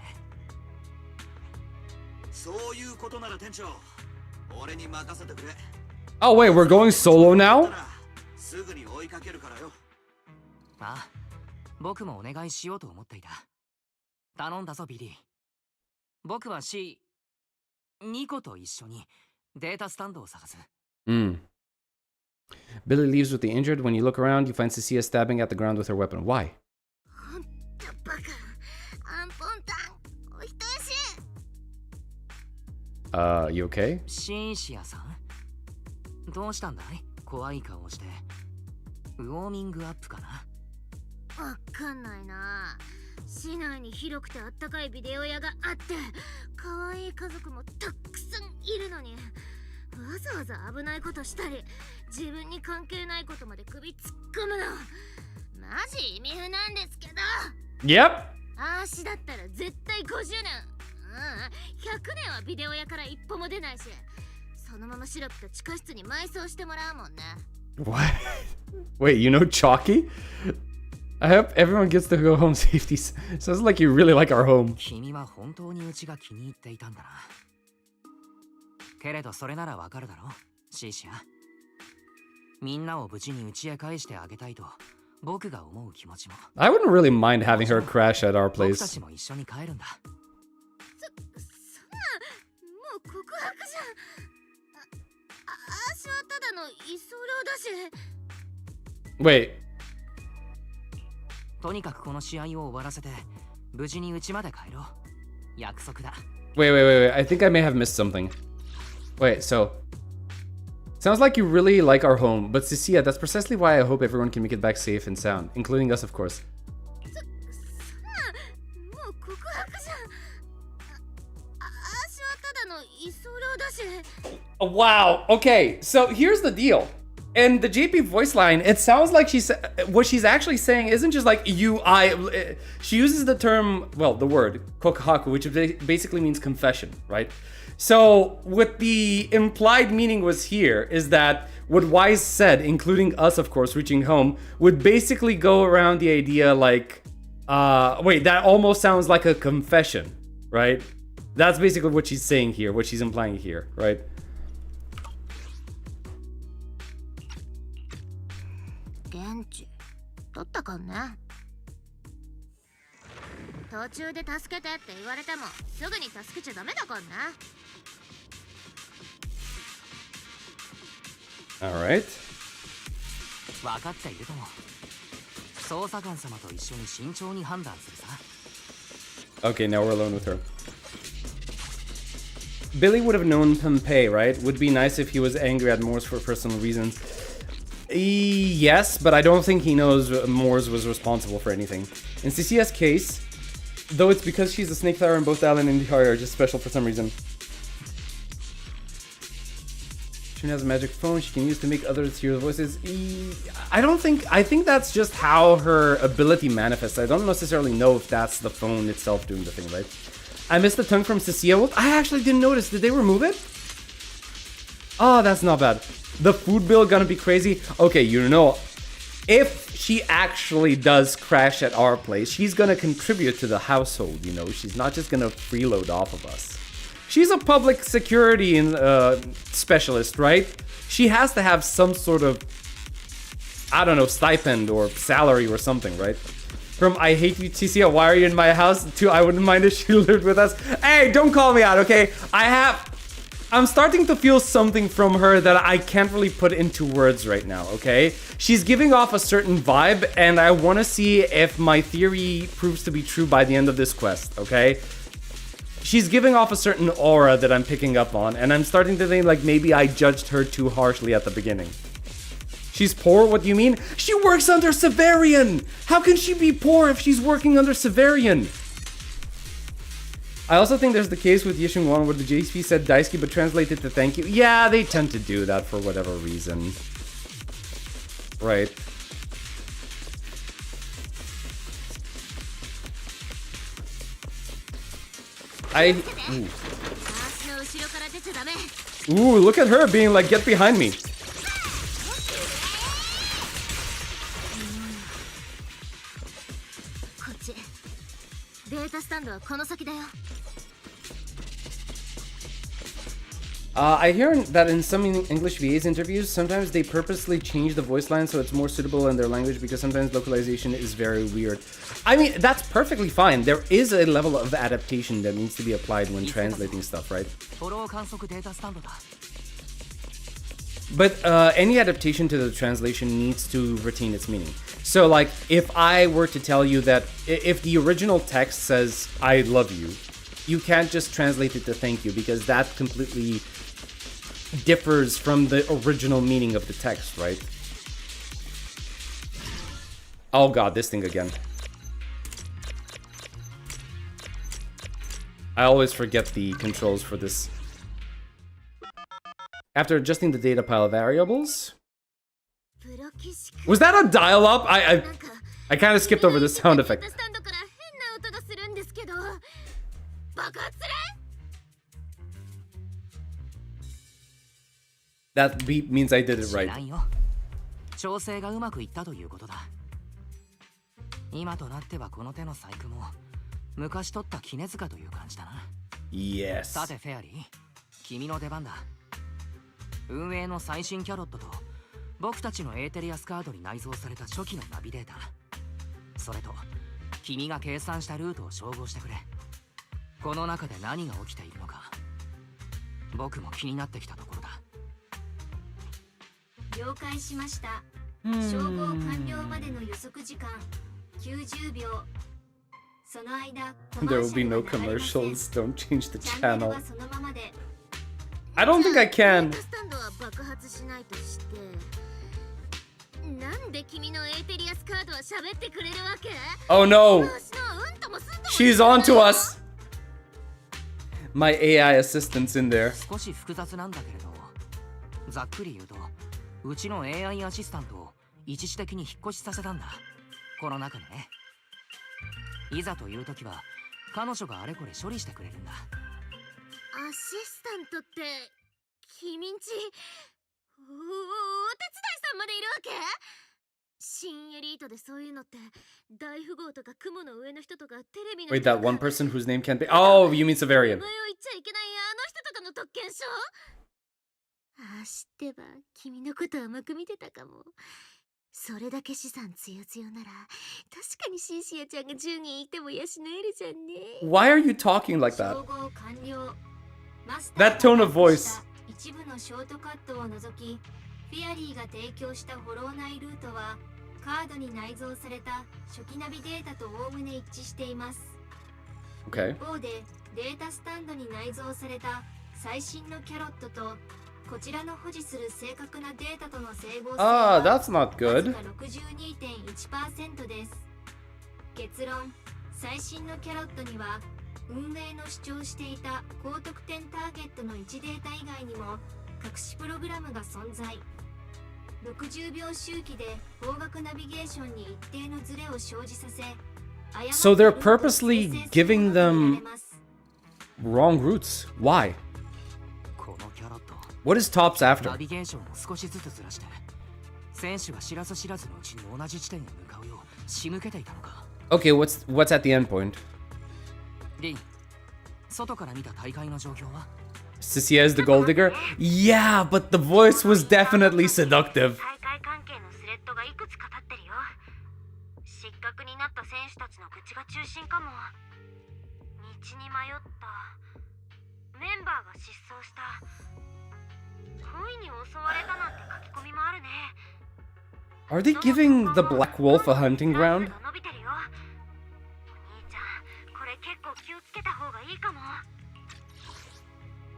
そういうことなら店長、俺に任せてくれ。 Oh wait, we're going solo now? すぐに追いかけるからよ。ああ、僕もお願いしようと思っていた。頼んだぞビリー。僕はニコと一緒にデータスタンドを探す。Billy leaves with the injured. When you look around, you find Cecilia stabbing at the ground with her weapon. Why? ほんとバカ。アンポンタン、お人よし。You okay? シンシアさん、どうしたんだい？怖い顔をして。ウォーミングアップかな？わかんないな。市内に広くてあったかいビデオ屋があって、可愛い家族もたくさんいるのに、わざわざ危ないことしたり、自分に関係ないことまで首突っ込むの、マジ意味不なんですけど。 Yep. あーしだったら絶対50年、100年はビデオ屋から一歩も出ないし、そのままシロップと地下室に埋葬してもらうもんね。 What? Wait, you know Chalky? I hope everyone gets to go home safety. Sounds like you really like our home. 君は本当にうちが気に入っていたんだな。けれどそれならわかるだろ、シーシア。みんなを無事に家へ返してあげたいと僕が思う気持ちも。I wouldn't really mind having her crash at our 僕た place. ちも一緒に帰るんだ。そんな、もう告白じゃん。あしはただの居候だし。 Wait. とにかくこの試合を終わらせて無事に家まで帰ろう。約束だ。 Wait. I think I may have missed something. Wait, so sounds like you really like our home, but Cecilia, that's precisely why I hope everyone can make it back safe and sound, including us, of course. そんな、もう告白じゃん。あしはただの居候だし。 Wow. Okay, so here's the deal. In the JP voice line, it sounds like what she's actually saying isn't just like you, I. She uses the term, well, the word kokahaku, which basically means confession, right? So what the implied meaning was here is that what Wise said, including us, of course, reaching home, would basically go around the idea like, wait, that almost sounds like a confession, right? That's basically what she's saying here, what she's implying here, right? Genji, 取ったかんね。途中で助けてって言われてもすぐに助けちゃダメだからね。Alright. 分かっているとも。捜査官様と一緒に慎重に判断するさ。Okay, now we're alone with her. Billy would have known Pompey, right? Would be nice if he was angry at Morse for personal reasons. Yes, but I don't think he knows Morse was responsible for anything. In Cecia's case, though it's because she's a snake flower and both Alan and Hikari are just special for some reason. She has a magic phone she can use to make others hear voices. I think that's just how her ability manifests. I don't necessarily know if that's the phone itself doing the thing, right? I missed the tongue from Cecilia. Well, I actually didn't notice. Did they remove it? Oh, that's not bad. The food bill gonna be crazy. Okay, you know, if she actually does crash at our place, she's gonna contribute to the household, you know. She's not just gonna freeload off of us. She's a public security specialist, right? She has to have some sort of, I don't know, stipend or salary or something, right? From I hate you, Cecilia, why are you in my house? To I wouldn't mind if she lived with us. Hey, don't call me out, okay? I'm starting to feel something from her that I can't really put into words right now, okay? She's giving off a certain vibe, and I want to see if my theory proves to be true by the end of this quest, okay? She's giving off a certain aura that I'm picking up on, and I'm starting to think like maybe I judged her too harshly at the beginning. She's poor? What do you mean? She works under Severian! How can she be poor if she's working under Severian? I also think there's the case with Yishun Won where the JSP said Daisuke but translated to thank you. Yeah, they tend to do that for whatever reason. Right. Ooh, look at her being like, get behind me. I hear that in some English VA's interviews, sometimes they purposely change the voice line so it's more suitable in their language because sometimes localization is very weird. I mean, that's perfectly fine. There is a level of adaptation that needs to be applied when translating stuff, right? But any adaptation to the translation needs to retain its meaning. So, like, if I were to tell you that if the original text says, I love you, you can't just translate it to thank you because that completely differs from the original meaning of the text, right? Oh god, this thing again. I always forget the controls for this. After adjusting the data pile variables... Was that a dial-up? I kind of skipped over the sound effect. That beep means I did it right. Yes. 運営の最新キャロットと僕たちのエーテリアスカードに内蔵された初期のナビデータ、それと君が計算したルートを照合してくれ。この中で何が起きているのか僕も気になってきたところだ。了解しました。照合完了までの予測時間90秒。その間 There will be no commercials. Don't change the channel. I don't think I can. Oh no! She's on to us! My AI assistant's in there. 少し複雑なんだけれど、ざっくり言うと、うちの AI アシスタントを一時的に引っ越しさせたんだ。この中にね。いざという時は、彼女があれこれ処理してくれるんだ。アシスタントって君んちさんまでいるわけ？新エリートでそういうのって大富豪とか雲の上の人とかテレビの Wait, 人 that とか one person whose name can't be. Oh, you mean 名 Severian. 前を言っちゃいけないあの人とかの特権賞？ああ、知ってば君のこと甘く見てたかも。それだけ資産強強なら確かにシンシアちゃんが10人いても養えるじゃんね。 Why are you talking like that? 称号完了。マスタ That ー tone が of 確保し voice. た一部のショートカットを除き、フィアリーが提供したフォロー内ルートはカードに内蔵された初期ナビデータとおおむね一致しています。 Okay. 一方でデータスタンドに内蔵された最新のキャロットとこちらの保持する正確なデータとの整合性 Ah, は that's not わず good. か 62.1% です。結論、最新のキャロットには運営の主張していた高得点ターゲットの1データ以外にも隠しプログラムが存在。60秒周期で方角ナビゲーションに一定のズレを生じさせ、 So they're purposely giving them wrong routes. Why? このキャロット What is Tops ナ after? ビゲーションを少しずつずらして選手が知らず知らずのうちに同じ地点へ向かうよう仕向けていたのか。 Okay, what's at the end point? リン、外から見た大会の状況は？ Cecilia is the gold digger? Yeah, but the voice was definitely seductive. 大会関係のスレッドがいくつか立ってるよ。失格になった選手たちの口が中心かも。道に迷った。メンバーが失踪した。恋に襲われたなんて書き込みもあるね。 Are they giving the Black Wolf a hunting ground? 伸びてるよ。お兄ちゃん、これ結構気をつけた方がいいかも。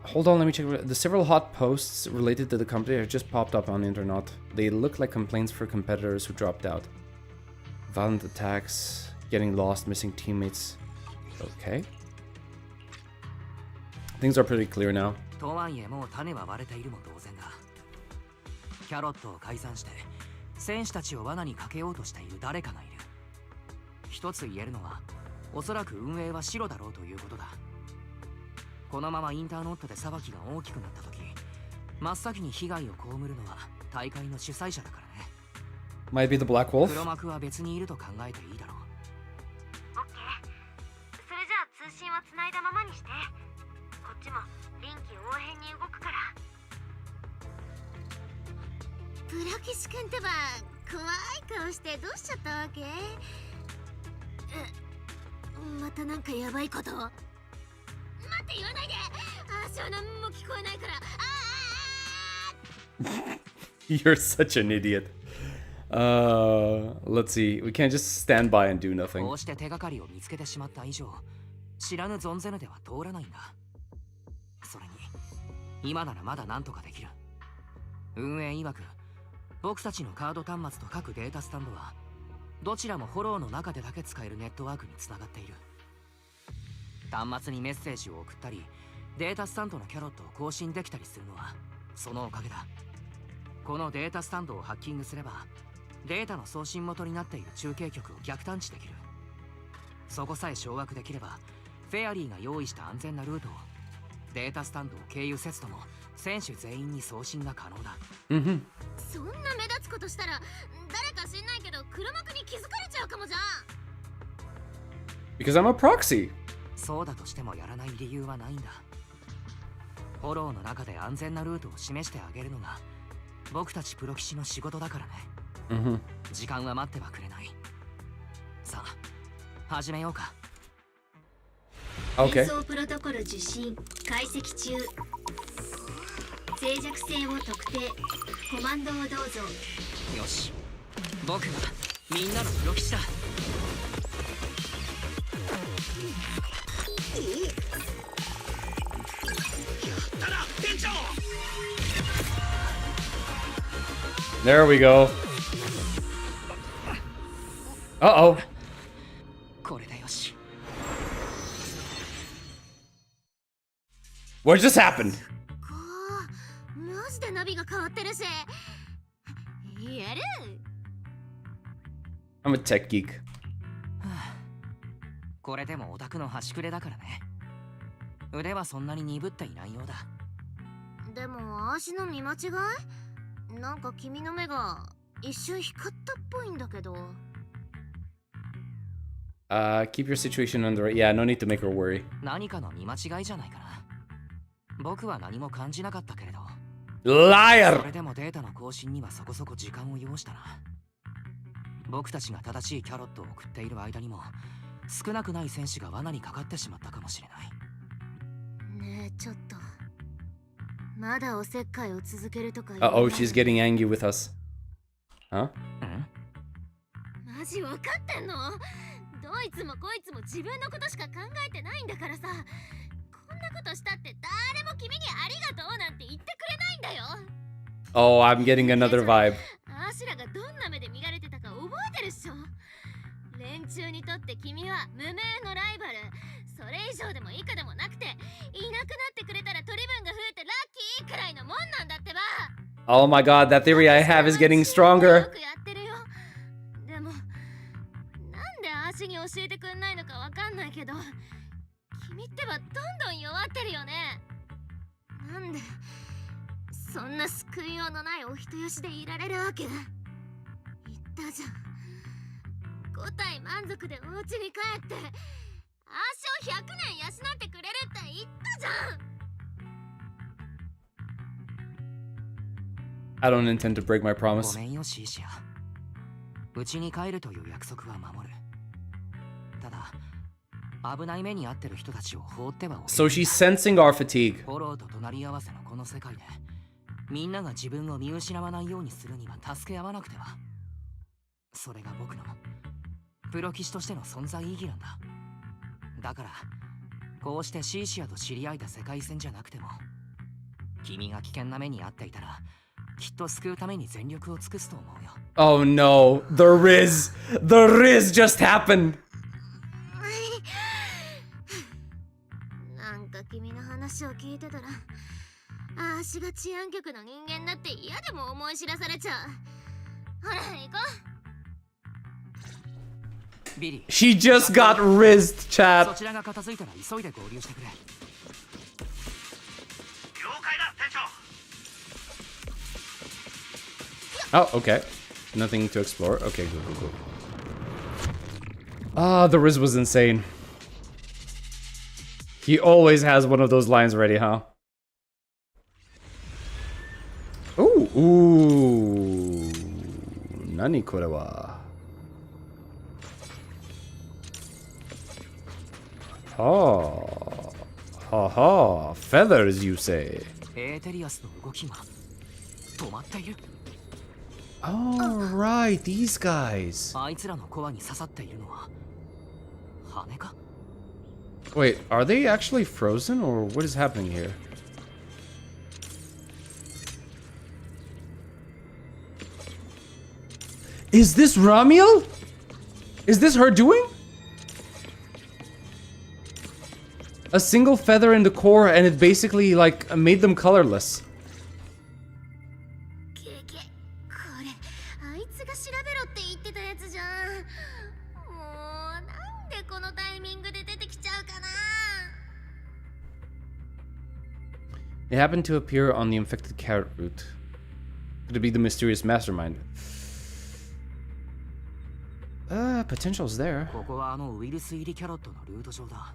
Hold on, let me check. The several hot posts related to the company have just popped up on the internet. They look like complaints for competitors who dropped out. Violent attacks, getting lost, missing teammates. Okay. Things are pretty clear now. とはいえもう種は割れているも同然だ。キャロットを改ざんして選手たちを罠にかけようとしている誰かがいる。一つ言えるのはおそらく運営は白だろうということだ。このままインターノットで裁きが大きくなった時、真っ先に被害を被るのは大会の主催者だからね。 Might be the Black Wolf? 黒幕は別にいると考えていいだろう。オッケー。それじゃあ通信はつないだままにして。こっちも臨機応変に動くから。プロキシ君ってば怖い顔してどうしちゃったわけ？またなんかやばいこと？待って言わないで。私は何も聞こえないから。You're such an idiot. Let's see. We can't just stand by and do こ nothing. うして手がかりを見つけてしまった以上、知らぬゾンゼヌでは通らないんだ。それに今ならまだ何とかできる。運営曰く僕たちのカード端末と各データスタンドはどちらもフォローの中でだけ使えるネットワークにつながっている。端末にメッセージを送ったりデータスタンドのキャロットを更新できたりするのはそのおかげだ。このデータスタンドをハッキングすればデータの送信元になっている中継局を逆探知できる。そこさえ掌握できればフェアリーが用意した安全なルートをデータスタンドを経由せずとも選手全員に送信が可能だ。Mm-hmm. そんな目立つことしたら誰か知んないけど黒幕に気づかれちゃうかもじゃん。 Because I'm a proxy. そうだとしてもやらない理由はないんだ。フォローの中で安全なルートを示してあげるのが僕たちプロ棋士の仕事だからね。Mm-hmm. 時間は待ってはくれない。さあ始めようか。Okay. 変装プロトコル受信解析中。脆弱性を特定。コマンドをどうぞ。よし、僕がみんなのプロ棋士だ。There we go. Uh-oh. これでよし。 What just happened? マジでナビが変わってるし。やる。 I'm a tech geek. これでもオタクの端くれだからね。腕はそんなに鈍っていないようだ。でも足の見間違い？なんか君の目が一瞬光ったっぽいんだけど。Keep your situation under. Yeah, no need to make her worry. 何かの見間違いじゃないかな。僕は何も感じなかったけれど。Liar! それでもデータの更新にはそこそこ時間を要したな。僕たちが正しいキャロットを送っている間にも少なくない選手が罠にかかってしまったかもしれない。ねえ、ちょっと。まだおせっかいを続けるとか言う。Uh-oh, she's getting angry with us. Huh? マジわかってんの？どいつもこいつも自分のことしか考えてないんだからさ。こんなことしたって誰も君にありがとうなんて言ってくれないんだよ。Oh, I'm getting another vibe. アシュラがどんな目で見られてたか覚えてるっしょ。連中にとって君は無名のライバル。それ以上でも以下でもなくて、いなくなってくれたら取り分が増えてラッキーくらいのもんなんだってば。Oh my god, that theory I have is getting stronger. よくやってるよ。でも、なんでアシに教えてくんないのかわかんないけど、君ってばどんどん弱ってるよね。なんでそんな救いようのないお人よしでいられるわけ？言ったじゃん。5体満足でお家に帰って足を100年養ってくれるって言ったじゃん。 I don't intend to break my ご promise. めんよシーシア。うちに帰るという約束は守る。ただ危ない目に遭ってる人たちを放ってはおけない。 So she's sensing our fatigue. フォローと隣り合わせのこの世界でみんなが自分を見失わないようにするには助け合わなくては。それが僕のプロ棋士としての存在意義なんだ。だからこうしてシーシアと知り合えた世界戦じゃなくても、君が危険な目に遭っていたらきっと救うために全力を尽くすと思うよ。 Oh no, the Riz just happened. なんか君の話を聞いてたら、足が治安局の人間だって嫌でも思い知らされちゃう。ほら行こう。ビリー、 She just got rizzed, そ chat. ちらが片付いたら急いで合流してくれ。了解だ、店長。 Oh, okay. Nothing to explore. Okay, go. Ah, the Riz was insane. He always has one of those lines ready, huh? Ooh. Nani kore wa? Ha. Feathers, you say? エーテリアスの動きが止まっている。 Oh, right, these guys. あいつらのコアに刺さっているのは羽か？ Wait, are they actually frozen or what is happening here? Is this Ramiel? Is this her doing? A single feather in the core and it basically like made them colorless. これあいつが調べろって言ってたやつじゃん。もうなんでこのタイミングで出てきちゃうかな。 They happen to appear on the infected carrot root. Could it be the mysterious mastermind? Potential's there. ここはあのウイルス入りキャロットのルート上だ。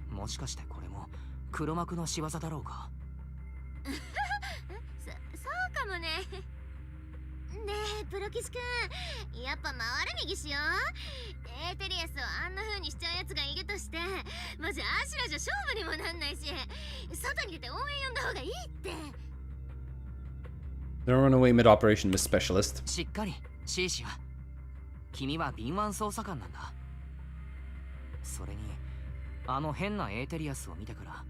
もしかしてこれも黒幕の仕業だろうか？そうかもね。ねえプロキシ君、やっぱ回る右しよう。エーテリアスをあんな風にしちゃうやつがいるとして、マジアシュラじゃ勝負にもなんないし、外に出て応援呼んだ方がいいって。 Don't run away mid-operation, Miss Specialist. しっかりシーシア。君は敏腕捜査官なんだ。それにあの変なエーテリアスを見てから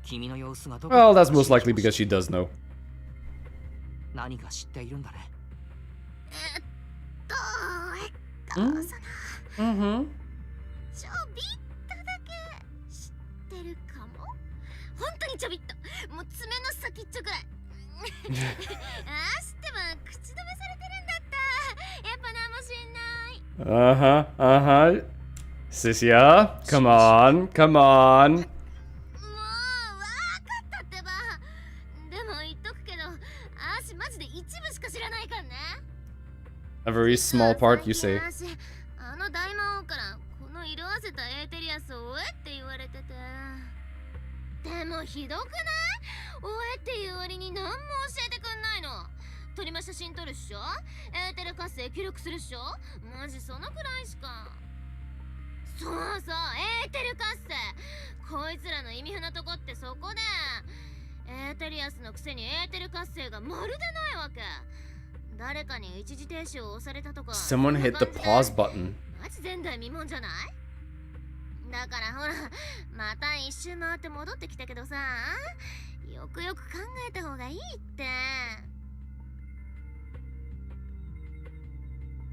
君の様子がどこか。 Well, that's most likely because she does know. 何か知っているんだね。その Mm-hmm. ちょびっとだけ知ってるかも。本当にちょびっと。もう爪の先っちょくらい。あー知ってば口止めされてるんだった。やっぱ何も知んない。Sisia, come on. もうわかったってば。でも言っとくけど、アーシマジで一 A very small part, you say. あの大魔王からこの色あせたエーテリアスを追えって言われてて。でもひどくない？追えっていう割に何も教えてくんないの。撮りま写真撮るっしょ？エーテル活性記録するっしょ？マジそのくらいしか。そうそう、エーテル活性。こいつらの意味不なとこってそこで、エーテリアスのくせにエーテル活性がまるでないわけ。誰かに一時停止を押されたとか。 Someone hit the pause button. マジ前代未聞じゃない？だからほら、また一周回って戻ってきたけどさ、よくよく考えた方がいいって。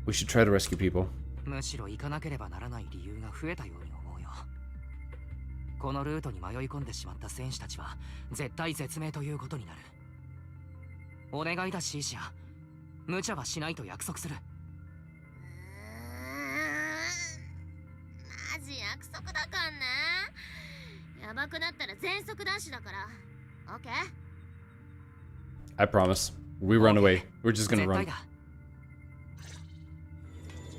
We should try to rescue people. むしろ行かなければならない理由が増えたように思うよ。このルートに迷い込んでしまった戦士たちは絶対絶命ということになる。お願いだシーシア、無茶はしないと約束する。マジ約束だかんね。やばくなったら全速ダッシュだから。OK? I promise. We run away. We're just gonna run.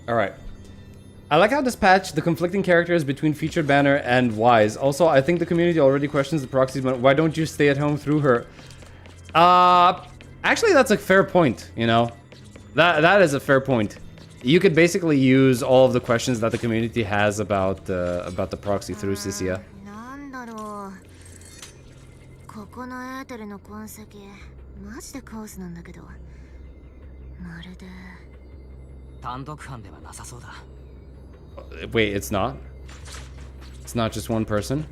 Alright. I like how this patch, the conflicting characters between Featured Banner and Wise. Also, I think the community already questions the proxy, but why don't you stay at home through her? Actually, that's a fair point, you know? That is a fair point. You could basically use all of the questions that the community has about the proxy through Sisia. なんだろう。ここのエーテルの痕跡、マジでカオスなんだけど。まるで。単独犯ではなさそうだ。Wait, it's not? It's not just one person?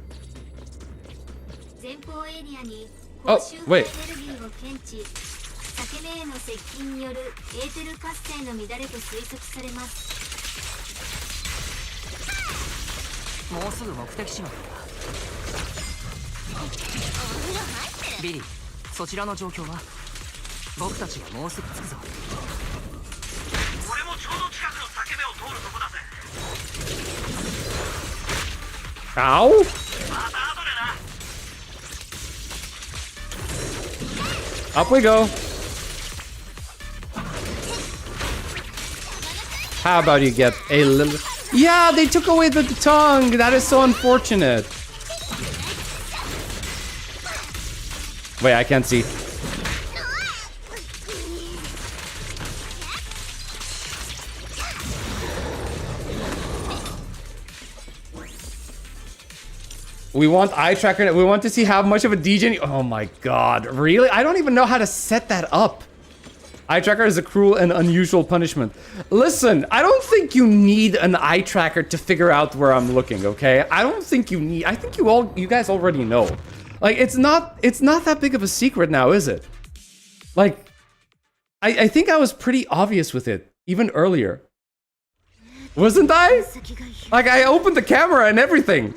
前方エリアに Oh, 高周波エ wait. ネルギーを検知。裂け目への接近によるエーテル活性の乱れと推測されます。もうすぐ目的地のようだ。ビリー、そちらの状況は？僕たちがもうすぐ着くぞ。俺もちょうど近くの裂け目を通るとこだぜ。Ow! また後でな。 Up we go. How about you get a little... Yeah, they took away the tongue. That is so unfortunate. Wait, I can't see. We want eye tracker. We want to see how much of a DJ. Oh my god, really? I don't even know how to set that up. Eye tracker is a cruel and unusual punishment. Listen, I don't think you need an eye tracker to figure out where I'm looking, okay? I don't think you need. I think you guys already know. Like, it's not that big of a secret now, is it? Like, I think I was pretty obvious with it even earlier. Wasn't I? Like, I opened the camera and everything.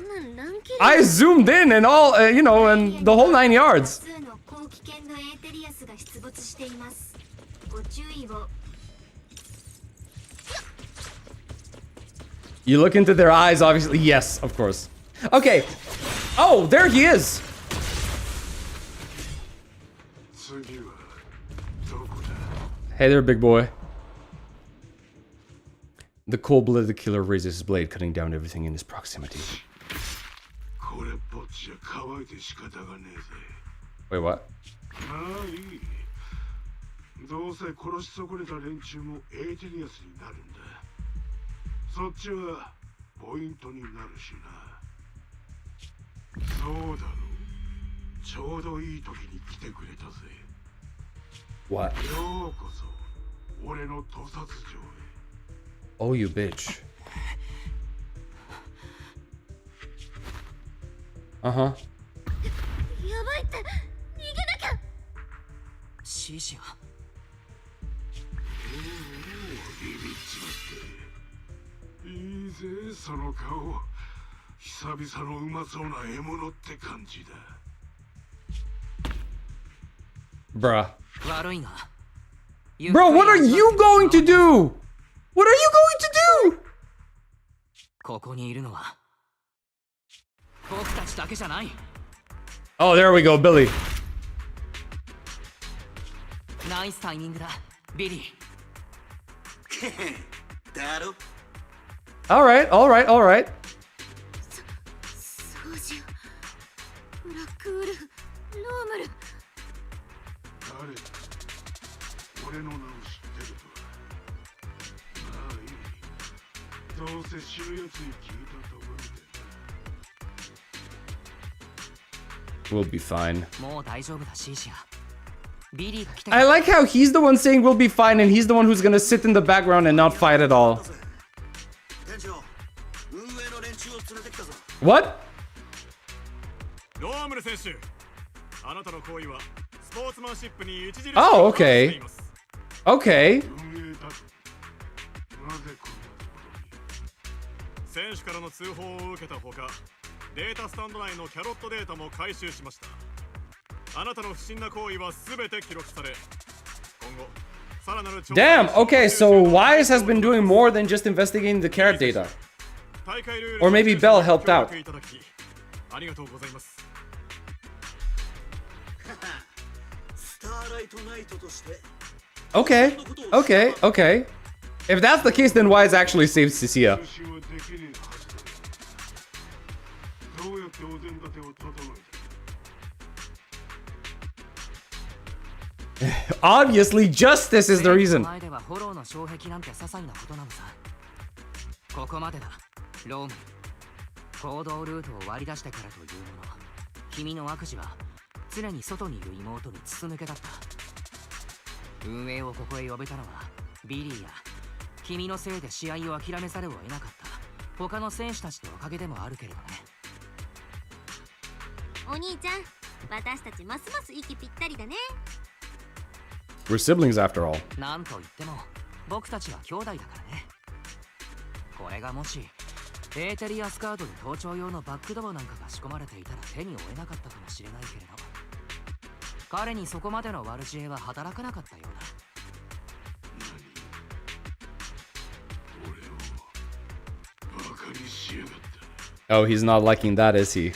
I zoomed in and all, you know, and the whole 9 yards. You look into their eyes, obviously. Yes, of course. Okay. Oh, there he is. Hey there, big boy. The cold-blooded killer raises his blade, cutting down everything in his proximity. Wait, what? どうせ殺し損ねた連中もエーテリアスになるんだ。そっちはポイントになるしな。そうだろう。ちょうどいい時に来てくれたぜ。What? ようこそ俺の屠殺場へ。Oh, you bitch. Uh-huh. やばいって逃げなきゃ。シーシア。ビビっちまって。いいぜその顔。久々のうまそうな獲物って感じだ。Bruh. 悪いが。Bro, what are you going to do? What are you going to do? ここにいるのは僕たちだけじゃない。Oh, there we go, Billy. ナイスタイミングだ、ビリー。All right, all right, all right. 操縦ブラックウルフロームル誰だ俺の名を知ってるとは。まあいい。どうせ知るやつに聞いたところで。 We'll be fine. もう大丈夫だシーシア。ビリーが来て I like how he's the one saying we'll be fine and he's the one who's gonna sit in the background and not fight at all. What? ロームル選手、あなたの行為はスポーツマンシップに著しく Oh, okay. Okay. 選手からの通報を受けたほか、データスタンド内のキャロットデータも回収しました。あなたの不審な行為はすべて記録され、今後さらなる調査 Damn, okay, so Wise has been doing more than just investigating the carrot data. Or maybe Bell helped out. ありがとうございます。 Okay, okay, okay. If that's the case, then Wise actually saved Cecilia. Obviously, justice is the reason. 前ではフォローの障壁なんて些細なことなのさ。ここまでだ、ローム。行動ルートを割り出してからというもの、君の悪事は常に外にいる妹に筒抜けだった。運営をここへ呼べたのはビリーや君のせいで試合を諦めざるを得なかった他の選手たちのおかげでもあるけれどね。お兄ちゃん、私たちますます息ぴったりだね。 We're siblings after all. なんと言っても僕たちは兄弟だからね。これがもしエーテリアスカードに盗聴用のバックドアなんかが仕込まれていたら手に負えなかったかもしれないけれど、彼にそこまでの悪知恵は働かなかったようだ。 Oh, he's not liking that, is he?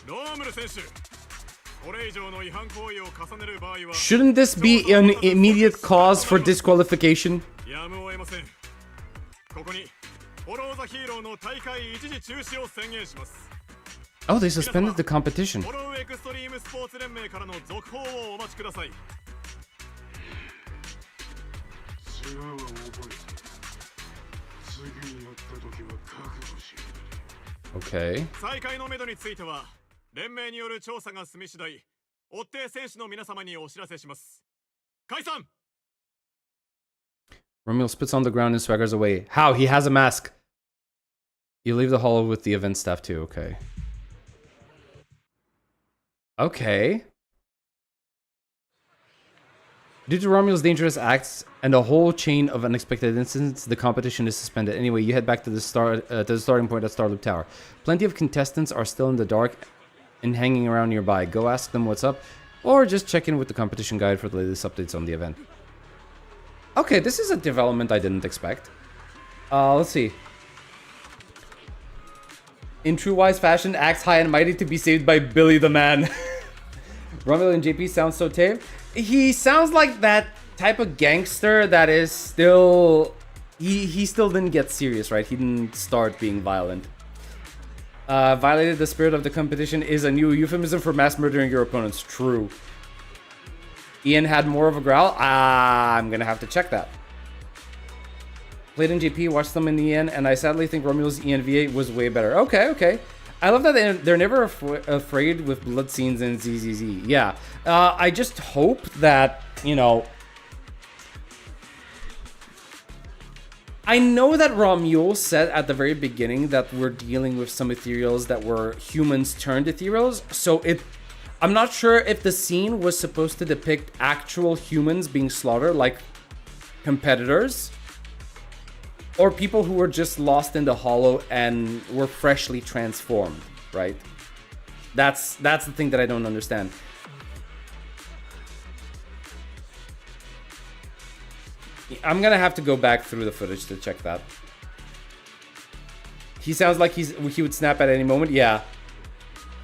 ロームル選手、これ以上の違反行為を重ねる場合は Shouldn't this be an immediate cause for disqualification? やむを得ません。ここにフォローザヒーローの大会一時中止を宣言します。 Oh, they suspended the competition. フォローエクストリームスポーツ連盟からの続報をお待ちください。 Okay. 再開のめどについては連盟による調査が済み次第、追って選手の皆様にお知らせします。解散。 Romeo spits on the ground and swaggers away. How? He has a mask. You leave the hall with the event staff too. Okay. Okay. Due to Romeo's dangerous acts and a whole chain of unexpected incidents, the competition is suspended. Anyway, you head back to the starting point at Starloop Tower. Plenty of contestants are still in the dark and hanging around nearby. Go ask them what's up, or just check in with the competition guide for the latest updates on the event. Okay, this is a development I didn't expect. Let's see. In true Wise fashion, acts high and mighty to be saved by Billy the Man. Romeo and JP sound so tame. He sounds like that type of gangster that is still... He still didn't get serious, right? He didn't start being violent. Violated the spirit of the competition is a new euphemism for mass murdering your opponents. True. Ian had more of a growl. I'm gonna have to check that. Played in JP, watched them in EN, and I sadly think Romeo's ENVA was way better. Okay, okay. I love that they're never afraid with blood scenes in ZZZ. Yeah. I just hope that, you know... I know that Romeo said at the very beginning that we're dealing with some ethereals that were humans turned ethereals, so I'm not sure if the scene was supposed to depict actual humans being slaughtered, like competitors, or people who were just lost in the hollow and were freshly transformed, right? That's the thing that I don't understand. I'm gonna have to go back through the footage to check that. He sounds like he would snap at any moment. Yeah.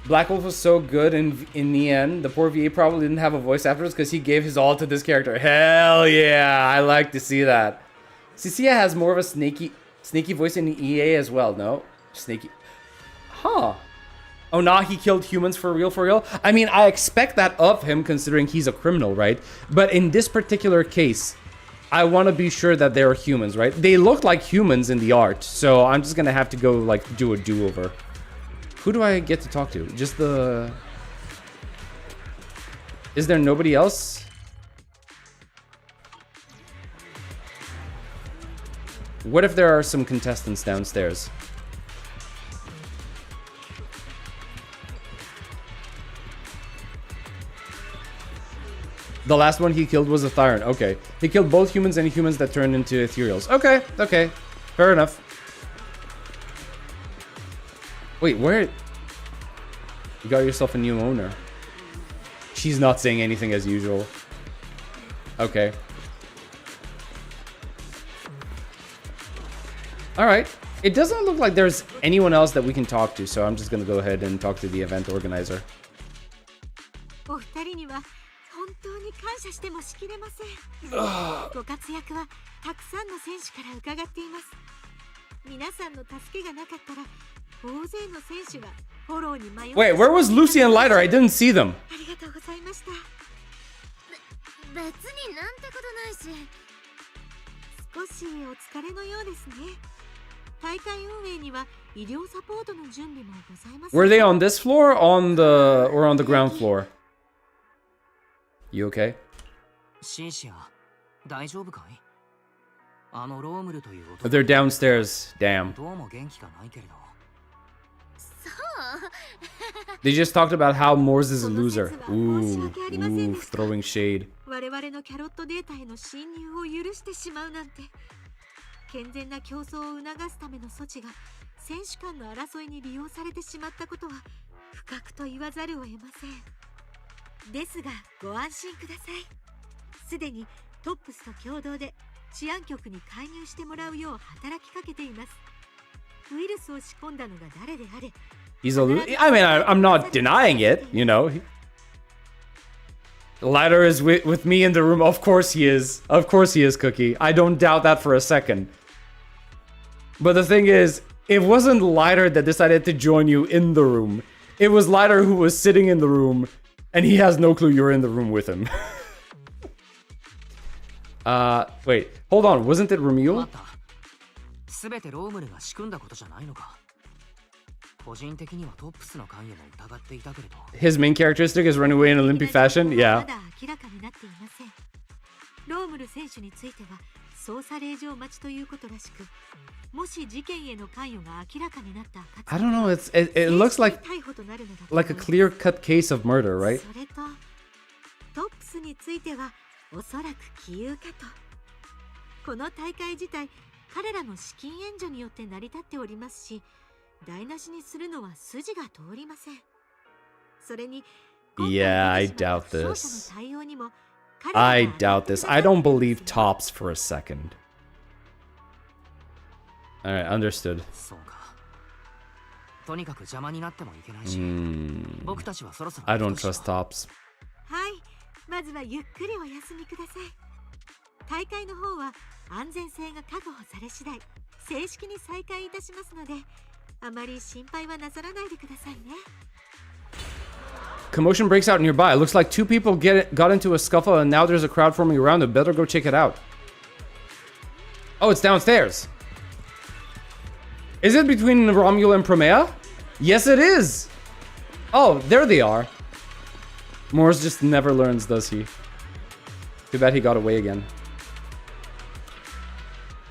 Black Wolf was so good in the end. The poor VA probably didn't have a voice afterwards because he gave his all to this character. Hell yeah, I like to see that. Cecilia has more of a snaky voice in the EA as well. No, snaky. Huh. Oh, nah, he killed humans for real, for real? I mean, I expect that of him considering he's a criminal, right? But in this particular case, I want to be sure that they're humans, right? They look like humans in the art, so I'm just gonna have to go, like, do a do-over. Who do I get to talk to? Just the... Is there nobody else? What if there are some contestants downstairs? The last one he killed was a Thyron. Okay. He killed both humans and humans that turned into ethereals. Okay, okay. Fair enough. Wait, where... You got yourself a new owner. She's not saying anything as usual. Okay. Alright. It doesn't look like there's anyone else that we can talk to, so I'm just gonna go ahead and talk to the event organizer. 本当に感謝してもしきれません。ご活躍はたくさんの選手から伺っています。皆さんの助けがなかったら大勢の選手がフォローに迷って。Wait, where was Lucy and Lighter? I didn't see them. ありがとうございました。別になんてことないし。少しお疲れのようですね。大会運営には医療サポートの準備もございます。Were they on this floor or on the ground floor? You okay? シンシア、大丈夫かい？あのロームルという男。They're downstairs. Damn. どうも元気がないけれど。They just talked about how Morse is a loser. Ooh, throwing shade. 我々のキャロットデータへの侵入を許してしまうなんて。健全な競争を促すための措置が選手間の争いに利用されてしまったことは不覚と言わざるを得ません。ですがご安心ください。すでにトップスと共同で治安局に介入してもらうよう働きかけています。ウイルスを仕込んだのが誰であれ。He's a loser. I mean, I'm not denying it, you know. Lighter is with me in the room. Of course he is. Of course he is, Cookie. I don't doubt that for a second. But the thing is, it wasn't Lighter that decided to join you in the room. It was Lighter who was sitting in the room, and he has no clue you're in the room with him. Wait. Hold on. Wasn't it Ramil? 全てロームルが仕組んだことじゃないのか。個人的にはトップスの関与も疑っていたけれど。His main characteristic is run away in Olympic fashion? Yeah. まだ明らかになっていません。ロームル選手については捜査令状待ちということらしく、もし事件への関与が明らかになった。I don't know. It looks like a clear-cut case of murder, right? それとトップスについてはおそらく杞憂かと。この大会自体、彼らの資金援助によって成り立っておりますし、台無しにするのは筋が通りません。それに、Yeah, I doubt this. I doubt this. I don't believe Tops for a second. Alright, understood. I don't trust Tops. はい、まずはゆっくりお休みください。大会の方は安全性が確保され次第、正式に再開いたしますので、あまり心配はなさらないでくださいね。Commotion breaks out nearby. It looks like two people got into a scuffle and now there's a crowd forming around them. Better go check it out. Oh, it's downstairs. Is it between Romul and Promea? Yes, it is. Oh, there they are. Morse just never learns, does he? Too bad he got away again.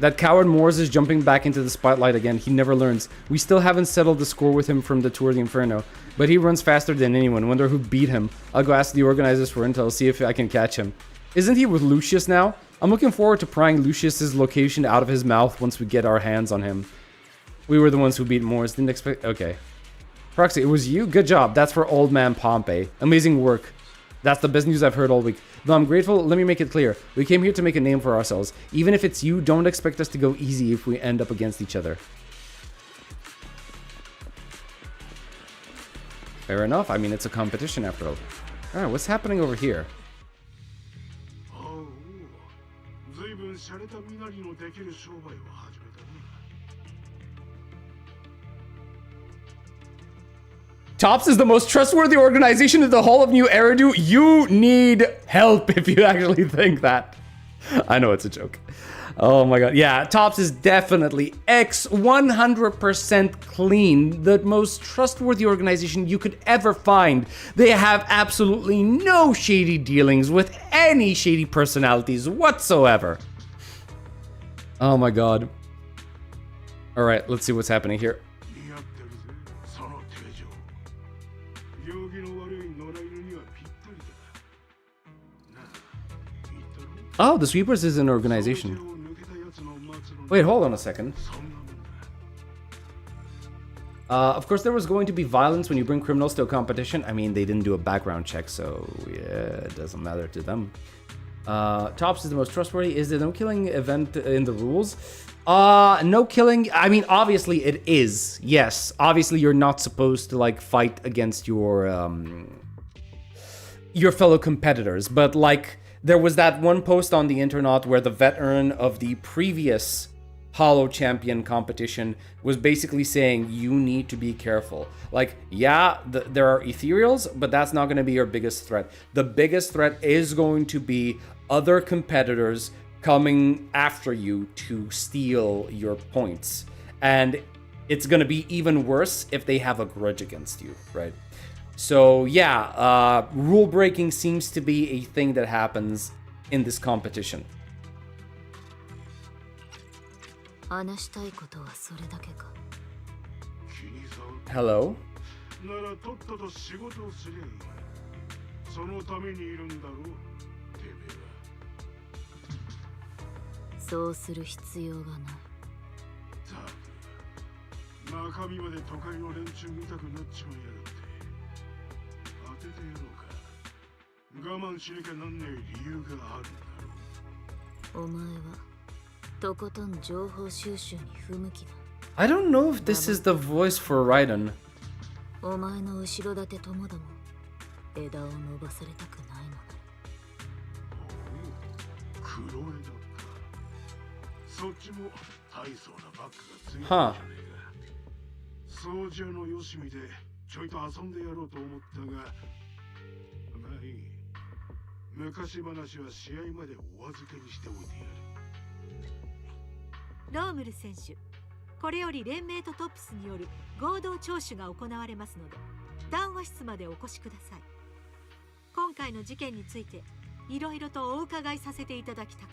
That coward Morse is jumping back into the spotlight again. He never learns. We still haven't settled the score with him from the Tour de Inferno. But he runs faster than anyone. Wonder who beat him. I'll go ask the organizers for intel, see if I can catch him. Isn't he with Lucius now? I'm looking forward to prying Lucius's location out of his mouth once we get our hands on him. We were the ones who beat Morse. Didn't expect... Okay. Proxy, it was you? Good job. That's for old man Pompey. Amazing work. That's the best news I've heard all week. Though I'm grateful, let me make it clear. We came here to make a name for ourselves. Even if it's you, don't expect us to go easy if we end up against each other. Fair enough. I mean, it's a competition after all. All right, what's happening over here? Tops is the most trustworthy organization in the whole of New Eridu. You need help if you actually think that. I know it's a joke. Oh my god. Yeah, Tops is definitely 100% clean. The most trustworthy organization you could ever find. They have absolutely no shady dealings with any shady personalities whatsoever. Oh my god. Alright, let's see what's happening here. Oh, the Sweepers is an organization. Wait, hold on a second. Of course, there was going to be violence when you bring criminals to a competition. I mean, they didn't do a background check, so yeah, it doesn't matter to them. Tops is the most trustworthy. Is there no killing event in the rules? No killing. I mean, obviously it is. Yes, obviously you're not supposed to like fight against your fellow competitors, but like. There was that one post on the internet where the veteran of the previous Hollow Champion competition was basically saying you need to be careful. Like, yeah, there are ethereals, but that's not going to be your biggest threat. The biggest threat is going to be other competitors coming after you to steal your points. And it's going to be even worse if they have a grudge against you, right? So yeah, rule breaking seems to be a thing that happens in this competition. Hello? I don't know if this is the voice for Raiden. Huh. Romull 選手、これより連盟とトップスによる合同聴取が行われますので、談話室までお越しください。今回の事件についていろいろとお伺いさせていただきたく。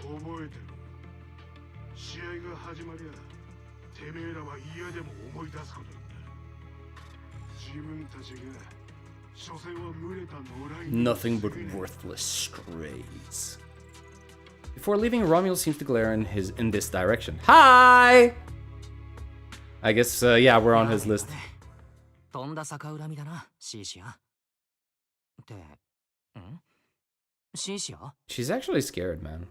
覚えてる。試合が始まりゃ、てめえらは嫌でも思い出すことになる。自分たちが Nothing but worthless strays. Before leaving, Romuald seems to glare in this direction. Hi! I guess, yeah, we're on his list. She's actually scared, man.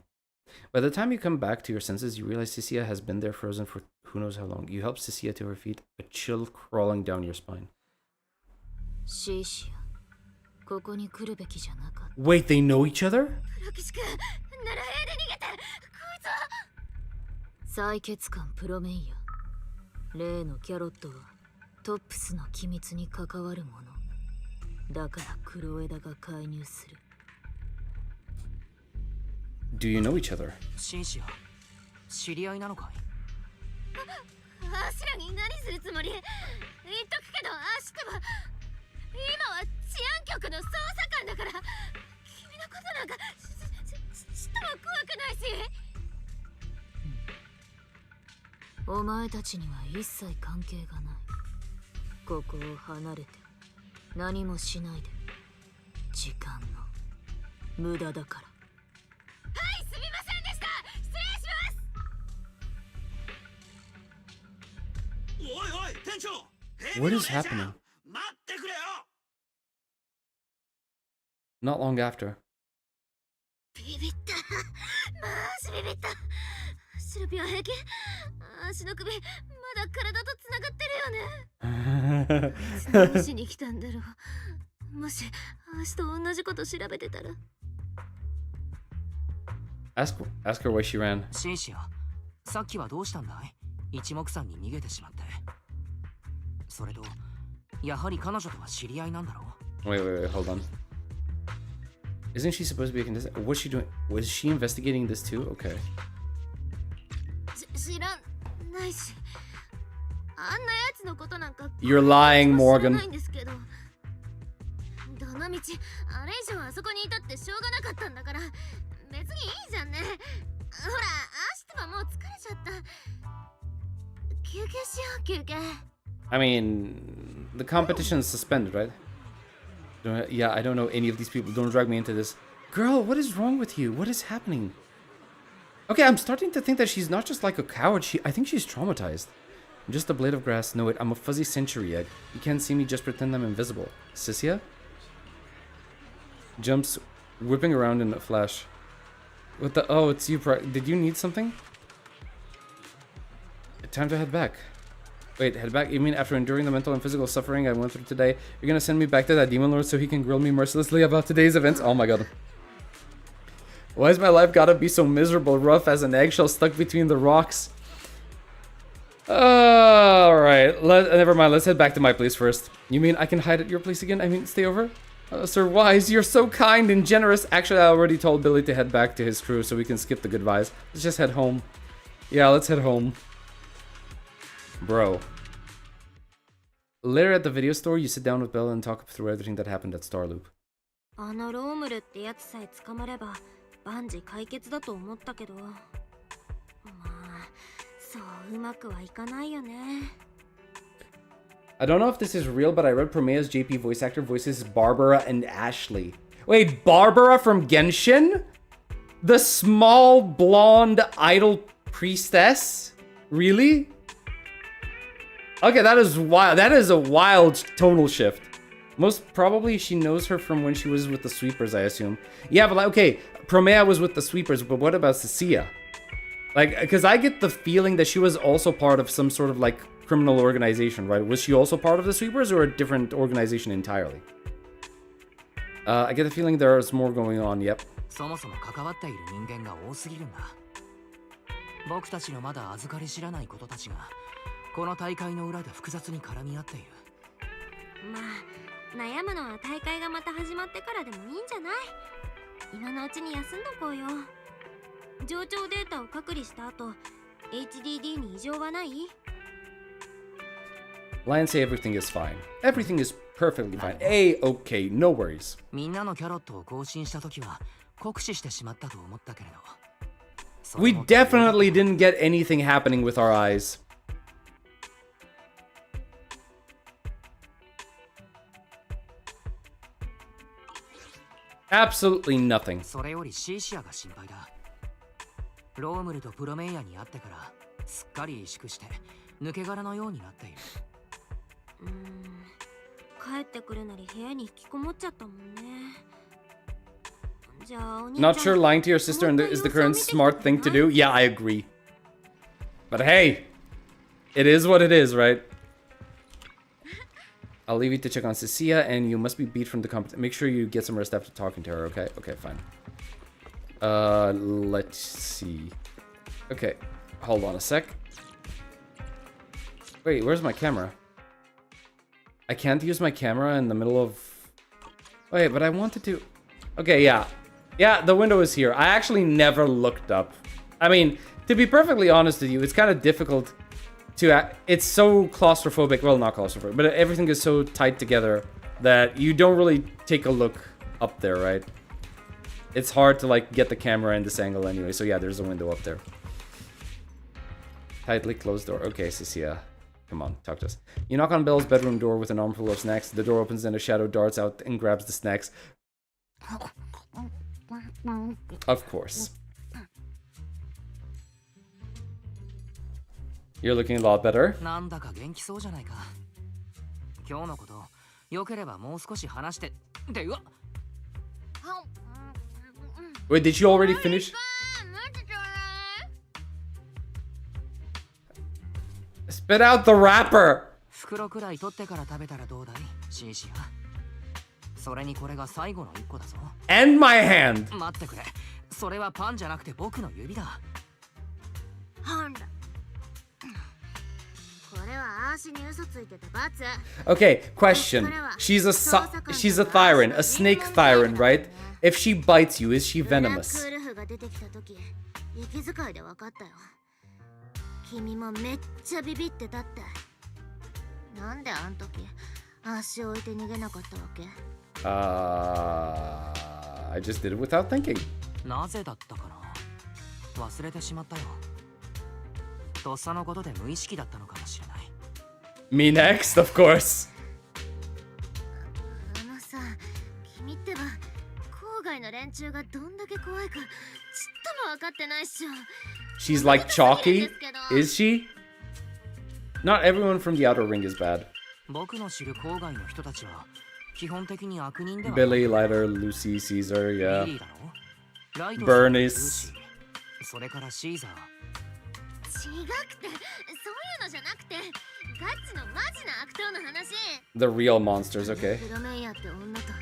By the time you come back to your senses, you realize Cecilia has been there frozen for who knows how long. You help Cecilia to her feet, a chill crawling down your spine. Wait, they know each other? 採血官プロメイヤ例のキャロットはトップスの機密に関わるものだから黒枝が介入する Do you know each other? シンシア、知り合いなのかい？アシラに何するつもり？言っとくけどアシクは今は治安局の捜査官だから君のことなんかちっとも怖くないしお前たちには一切関係がないここを離れて何もしないで時間の無駄だからはいすみませんでした失礼しますおいおい店長 What is happening? Not long after. ビビったマジビビったシルビア平気足の首まだ体とつながってるよね。何しに来たんだろう。もし足と同じこと調べてたら。Ask her why she ran. シンシア、さっきはどうしたんだい？一目散に逃げてしまって。それと、やはり彼女とは知り合いなんだろう？ Wait, hold on. Isn't she supposed to be a contestant? What's she doing? Was she investigating this too? Okay. 知らないし、あんなやつのことなんか You're lying, 知ら Morgan. ないんですけど。どの道、あれ以上あそこにいたってしょうがなかったんだから、別にいいじゃんね。ほら、足とはもう疲れちゃった。休憩しよう、休憩。I mean, the competition is suspended, right? Yeah, I don't know any of these people. Don't drag me into this. Girl, what is wrong with you? What is happening? Okay, I'm starting to think that she's not just like a coward. I think she's traumatized. I'm just a blade of grass. No, wait, I'm a fuzzy century egg. You can't see me, just pretend I'm invisible. Sissia? Jumps, whipping around in a flash. What the? Oh, it's you. Did you need something? Time to head back. Wait, head back? You mean after enduring the mental and physical suffering I went through today, you're gonna send me back to that demon lord so he can grill me mercilessly about today's events? Oh my god. Why has my life gotta be so miserable, rough as an eggshell stuck between the rocks? Alright, never mind, let's head back to my place first. You mean I can hide at your place again? I mean, stay over? Sir Wise, you're so kind and generous. Actually, I already told Billy to head back to his crew so we can skip the goodbyes. Let's just head home. Yeah, let's head home. Bro. Later at the video store, you sit down with Bella and talk through everything that happened at Starloop. あのロームルってやつさえ捕まれば万事解決だと思ったけど、まあそううまくはいかないよね。I don't know if this is real, but I read Promea's JP voice actor voices Barbara and Ashley. Wait, Barbara from Genshin? The small blonde idol priestess? Really? Okay, that is wild. That is a wild tonal shift. Most probably she knows her from when she was with the Sweepers, I assume. Yeah, but like, okay, Promea was with the Sweepers, but what about Cecilia? Like, because I get the feeling that she was also part of some sort of like criminal organization, right? Was she also part of the Sweepers or a different organization entirely? I get the feeling there's more going on, yep. そもそも関わっている人間が多すぎるんだ。僕たちのまだ預かり知らないことたちがこの大会の裏で複雑に絡み合っている。まあ悩むのは大会がまた始まってからでもいいんじゃない？今のうちに休んどこうよ。上長データを隔離した後 HDD に異常はない？ Lions say everything is fine. Everything is perfectly fine. A-okay, no worries. みんなのキャロットを更新した時は酷使してしまったと思ったけれど。We definitely didn't get anything happening with our eyes. Absolutely nothing. それよりシーシアが心配だ。ロームルとプロメイヤに会ってからすっかり萎縮して抜け殻のようになっている。帰ってくるなり部屋に引きこもっちゃったもんね。じゃあお兄ちゃん Not sure lying to your sister is the current smart thing to do? Yeah, I agree. But hey, it is what it is, right? I'll leave you to check on Cecilia, and you must be beat from the competition. Make sure you get some rest after talking to her, okay? Okay, fine. Let's see. Okay, hold on a sec. Wait, where's my camera? I can't use my camera in the middle of... Wait, but I wanted to... Okay, yeah. Yeah, the window is here. I actually never looked up. I mean, to be perfectly honest with you, it's kind of difficult to... It's so claustrophobic. Well, not claustrophobic, but everything is so tight together that you don't really take a look up there, right? It's hard to, like, get the camera in this angle anyway. So, yeah, there's a window up there. Tightly closed door. Okay, Cecilia. Come on, talk to us. You knock on Belle's bedroom door with an armful of snacks. The door opens and a shadow darts out and grabs the snacks. Of course. You're looking a lot better. なんだか元気そうじゃないか。今日のこと良ければもう少し話して。で、うわ。Wait, did you already finish? Spit out the wrapper! 袋くらい取ってから食べたらどうだいシンシア。それにこれが最後の1個だぞ。 And my hand! 待ってくれ。それはパンじゃなくて僕の指だ。ほんだ。これは足に嘘ついてた罰。 Okay, question. She's a Thyran, a snake Thyran, right? If she bites you, is she ブラッ venomous? クウルフが出てきた時、息遣いで分かったよ。君もめっちゃビビってたって。なんであん時足置いて逃げなかったわけ？ I just did it without thinking. なぜだったかな。忘れてしまったよ。とっさのことで無意識だったのかもしれない。Me next, of course. あのさ、君ってば郊外の連中がどんだけ怖いかちっとも分かってないっしょ。 She's like chalky, is she? Not everyone from the Outer Ring is bad. 僕の知る郊外の人たちは基本的に悪人では Billy, Lighter, Lucy, Caesar, ビ yeah. リーだろ。ライト Bernice ルーシー、それからシーザー。違くて、そういうのじゃなくて、ガッツのマジな悪党の話。 The real monsters, okay. プロメイヤーって女と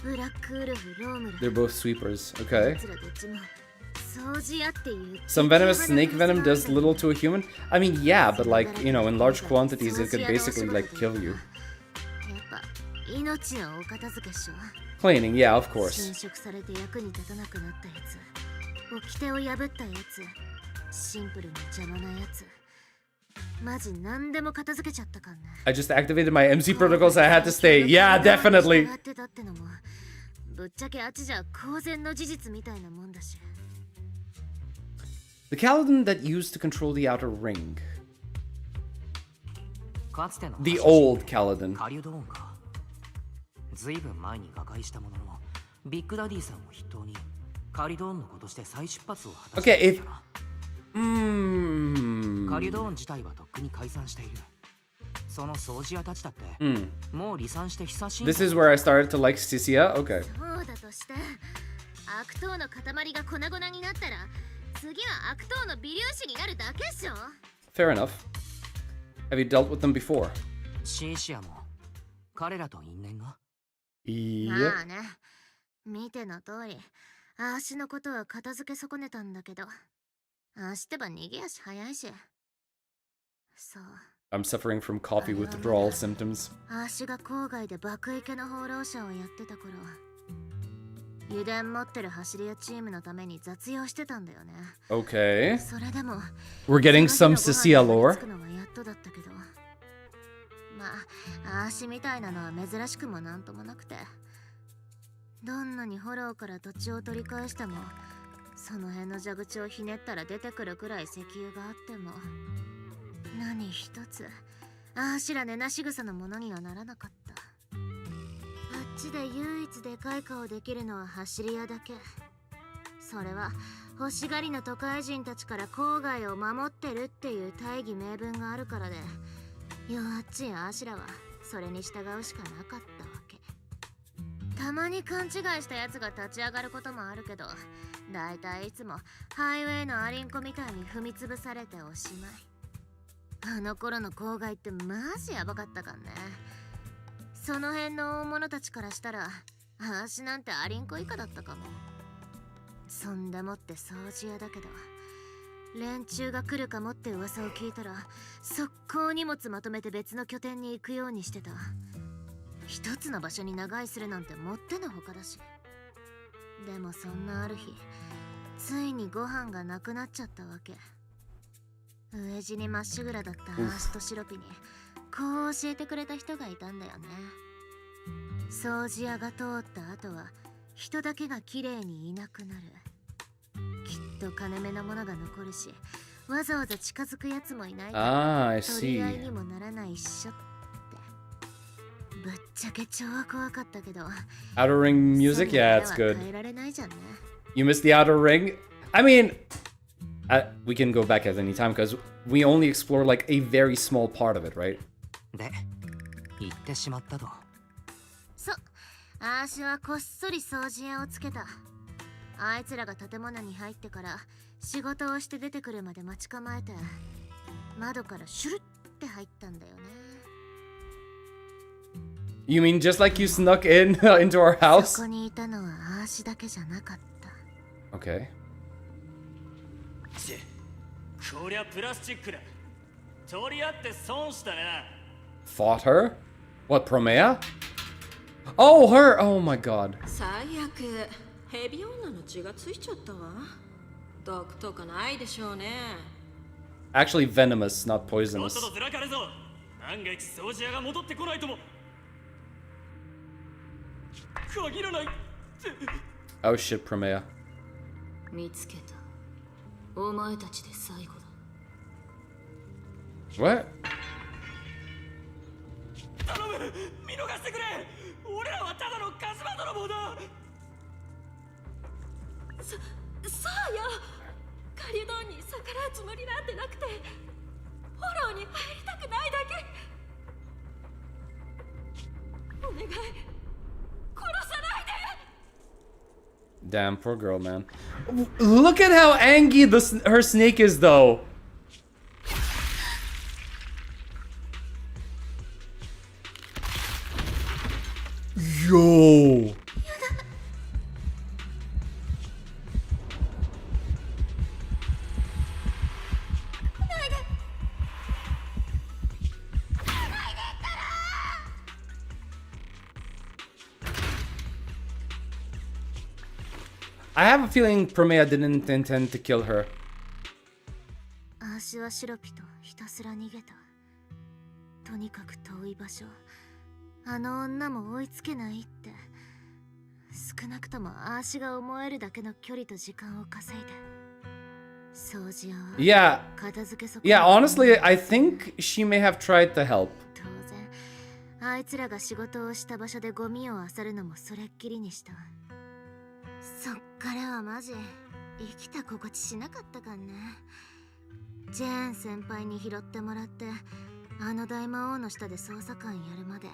ブラックウルフ、ロームラ。 They're both sweepers, okay. 奴らどっちも掃除屋っていう。 Some venomous snake venom does little to a human? I mean, yeah, but like, you know, in large quantities, it could basically like kill you. やっぱ命のお片付けっしょ。 Cleaning, yeah, of course. 侵食されて役に立たなくなったやつ、掟を破ったやつ、シンプルに邪魔なやつ、マジ何でも片付けちゃったかんね。 I just activated my MC protocols, I had to stay. Yeah, definitely. 従ってたってのもぶっちゃけあっちじゃ公然の事実みたいなもんだし。 The Kaladin that used to control the Outer Ring. かつての The old Kaladin. カリュドーンか。ずいぶん前に瓦解したものの、ビッグダディさんを筆頭にカリドーンの子として再出発を果たした。 Okay, if... カリュドーン自体はとっくに解散している。その掃除屋たちだって、もう離散して久しい。 This is where I started to like Sisia? Okay. そうだとして悪党の塊が粉々になったら次は悪党の微粒子になるだけっしょ。 Fair enough. Have you dealt with them before? シンシアも彼らと因縁が。Yep. まあね、見ての通り足のことは片付け損ねたんだけど、足ってば逃げ足早いし。そう、 I'm suffering from coffee withdrawal symptoms. 足が郊外で爆イケの放浪者をやってた頃、油田持ってる走り屋チームのために雑用してたんだよね。 Okay. それでも We're getting some Sisia lore. つくのはやっとだったけど、まあ足みたいなのは珍しくもなんともなくて、どんなにフォローから土地を取り返してもその辺の蛇口をひねったら出てくるくらい石油があっても何一つあしらねなし草のものにはならなかった。あっちで唯一でかい顔できるのは走り屋だけ。それは欲しがりの都会人たちから郊外を守ってるっていう大義名分があるからで、弱っちいあしらはそれに従うしかなかったわけ。たまに勘違いしたやつが立ち上がることもあるけど、だいたいいつもハイウェイのアリンコみたいに踏みつぶされておしまい。あの頃の郊外ってマジやばかったかんね。その辺の大物たちからしたら足なんてアリンコ以下だったかも。そんでもって掃除屋だけど、連中が来るかもって噂を聞いたら速攻荷物まとめて別の拠点に行くようにしてた。一つの場所に長居するなんてもってのほかだし。でもそんなある日、ついにご飯がなくなっちゃったわけ。飢え死にまっしぐらだったアースとシロピにこう教えてくれた人がいたんだよね。掃除屋が通った後は人だけがきれいにいなくなる。きっと金目のものが残るし、わざわざ近づくやつもいないから取り合いにもならないっしょって。ぶっちゃけ超怖かったけど。 Outer Ring music? Yeah, it's good. 変えられないじゃんね。 You missed the Outer Ring? I mean, we can go back at any time because we only explore like a very small part of it, right? で、行ってしまったと。そう、あーしはこっそり掃除屋をつけた。あいつらが建物に入ってから仕事をして出てくるまで待ち構えて、窓からシュルッって入ったんだよね。 You mean just like you snuck in into our そ house? こにいたのはアーシだけじゃなかった。 Okay. こりゃプラスチックだ。取り合って損したな。 Fought her? What, Promea? Oh, her! Oh my god. 最悪ヘビ女の血がついちゃったわ。毒とかないでしょうね。 Actually venomous, not とっ poisonous. ととずらかれぞ。万が一掃除屋が戻ってこないとも。限らない。 Oh shit, Promea. 見つけた。お前たちで最後だ。 What? 頼む、見逃してくれ。俺らはただのカズマ泥棒だ。さあや、カリドンに逆らうつもりなんてなくて、フォローに入りたくないだけ。お願い、殺さないで。 Damn, poor girl, man. Look at how angry her snake is, though. Yo. I have a feeling Promea didn't intend to kill her. アーシはシロピとひたすら逃げた。とにかく遠い場所。あの女も追いつけないって。少なくともアーシが思えるだけの距離と時間を稼いで。掃除屋は Yeah. 片付けそこ。 Yeah, honestly, I think she may have tried to help. 当然、あいつらが仕事をした場所でゴミを漁るのもそれっきりにした。そっからはマジ生きた心地しなかったかんね。ジェーン先輩に拾ってもらってあの大魔王の下で捜査官やるまで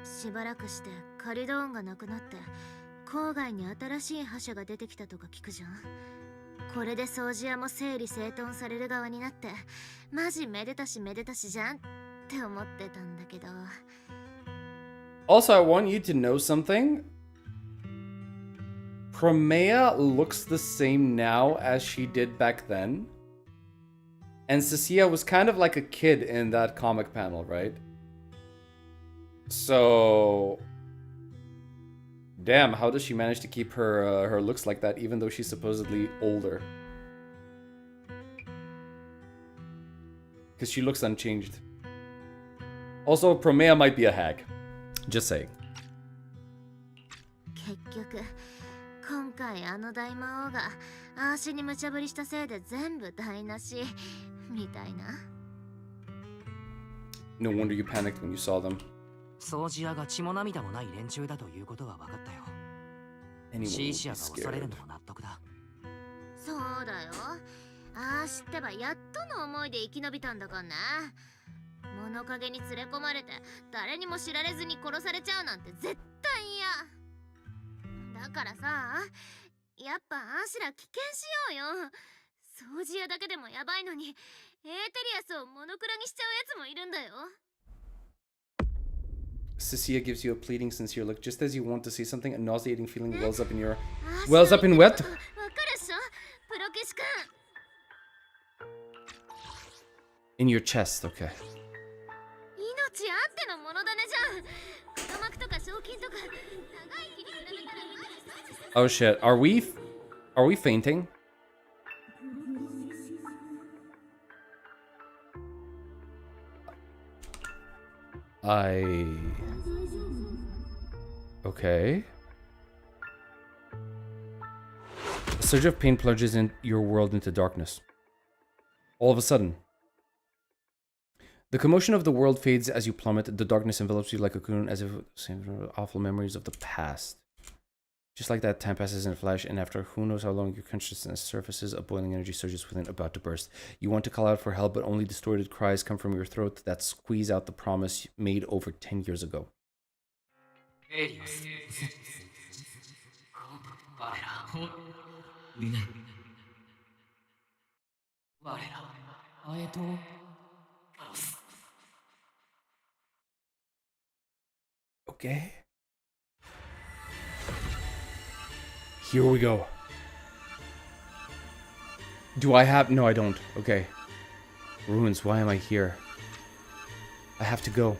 しばらくしてカリドーンがなくなって郊外に新しい覇者が出てきたとか聞くじゃん。これで掃除屋も整理整頓される側になってマジめでたしめでたしじゃんって思ってたんだけど。 Also, I want you to know something. Promea looks the same now as she did back then. And Cecilia was kind of like a kid in that comic panel, right? So... Damn, how does she manage to keep her her looks like that even though she's supposedly older? Because she looks unchanged. Also, Promea might be a hag. Just saying. 結局今回あの大魔王がアーシに無茶ぶりしたせいで全部台無しみたいな。 No wonder you panicked when you saw them. 掃除屋が血も涙もない連中だということは分かったよ。 Anyone シー would シア be が恐れる scared. のも納得だ。そうだよ。あー知ってばやっとの思いで生き延びたんだかんな。物陰に連れ込まれて誰にも知られずに殺されちゃうなんて絶対嫌。だからさ、やっぱあしら危険しようよ。掃除屋だけでもやばいのにエーテリアスをモノクロにしちゃうやつもいるんだよ。 Cecilia gives you a pleading, sincere look. Just as you want to say something, a nauseating feeling wells up in your... わかる wells up in what? っしょプロケシ君。 In your chest, okay. 命あってのものだねじゃん。黒幕とか賞金とか長い日に比べたらマジ損失。 Oh shit, are we fainting? Okay. A surge of pain plunges in your world into darkness. All of a sudden, the commotion of the world fades as you plummet. The darkness envelops you like a cocoon, as if awful memories of the past. Just like that, time passes in a flash, and after who knows how long your consciousness surfaces, a boiling energy surges within, about to burst. You want to call out for help, but only distorted cries come from your throat that squeeze out the promise made over 10 years ago. 我らあえと殺す Okay. Here we go. Do I have... No, I don't. Okay. Ruins, why am I here? I have to go.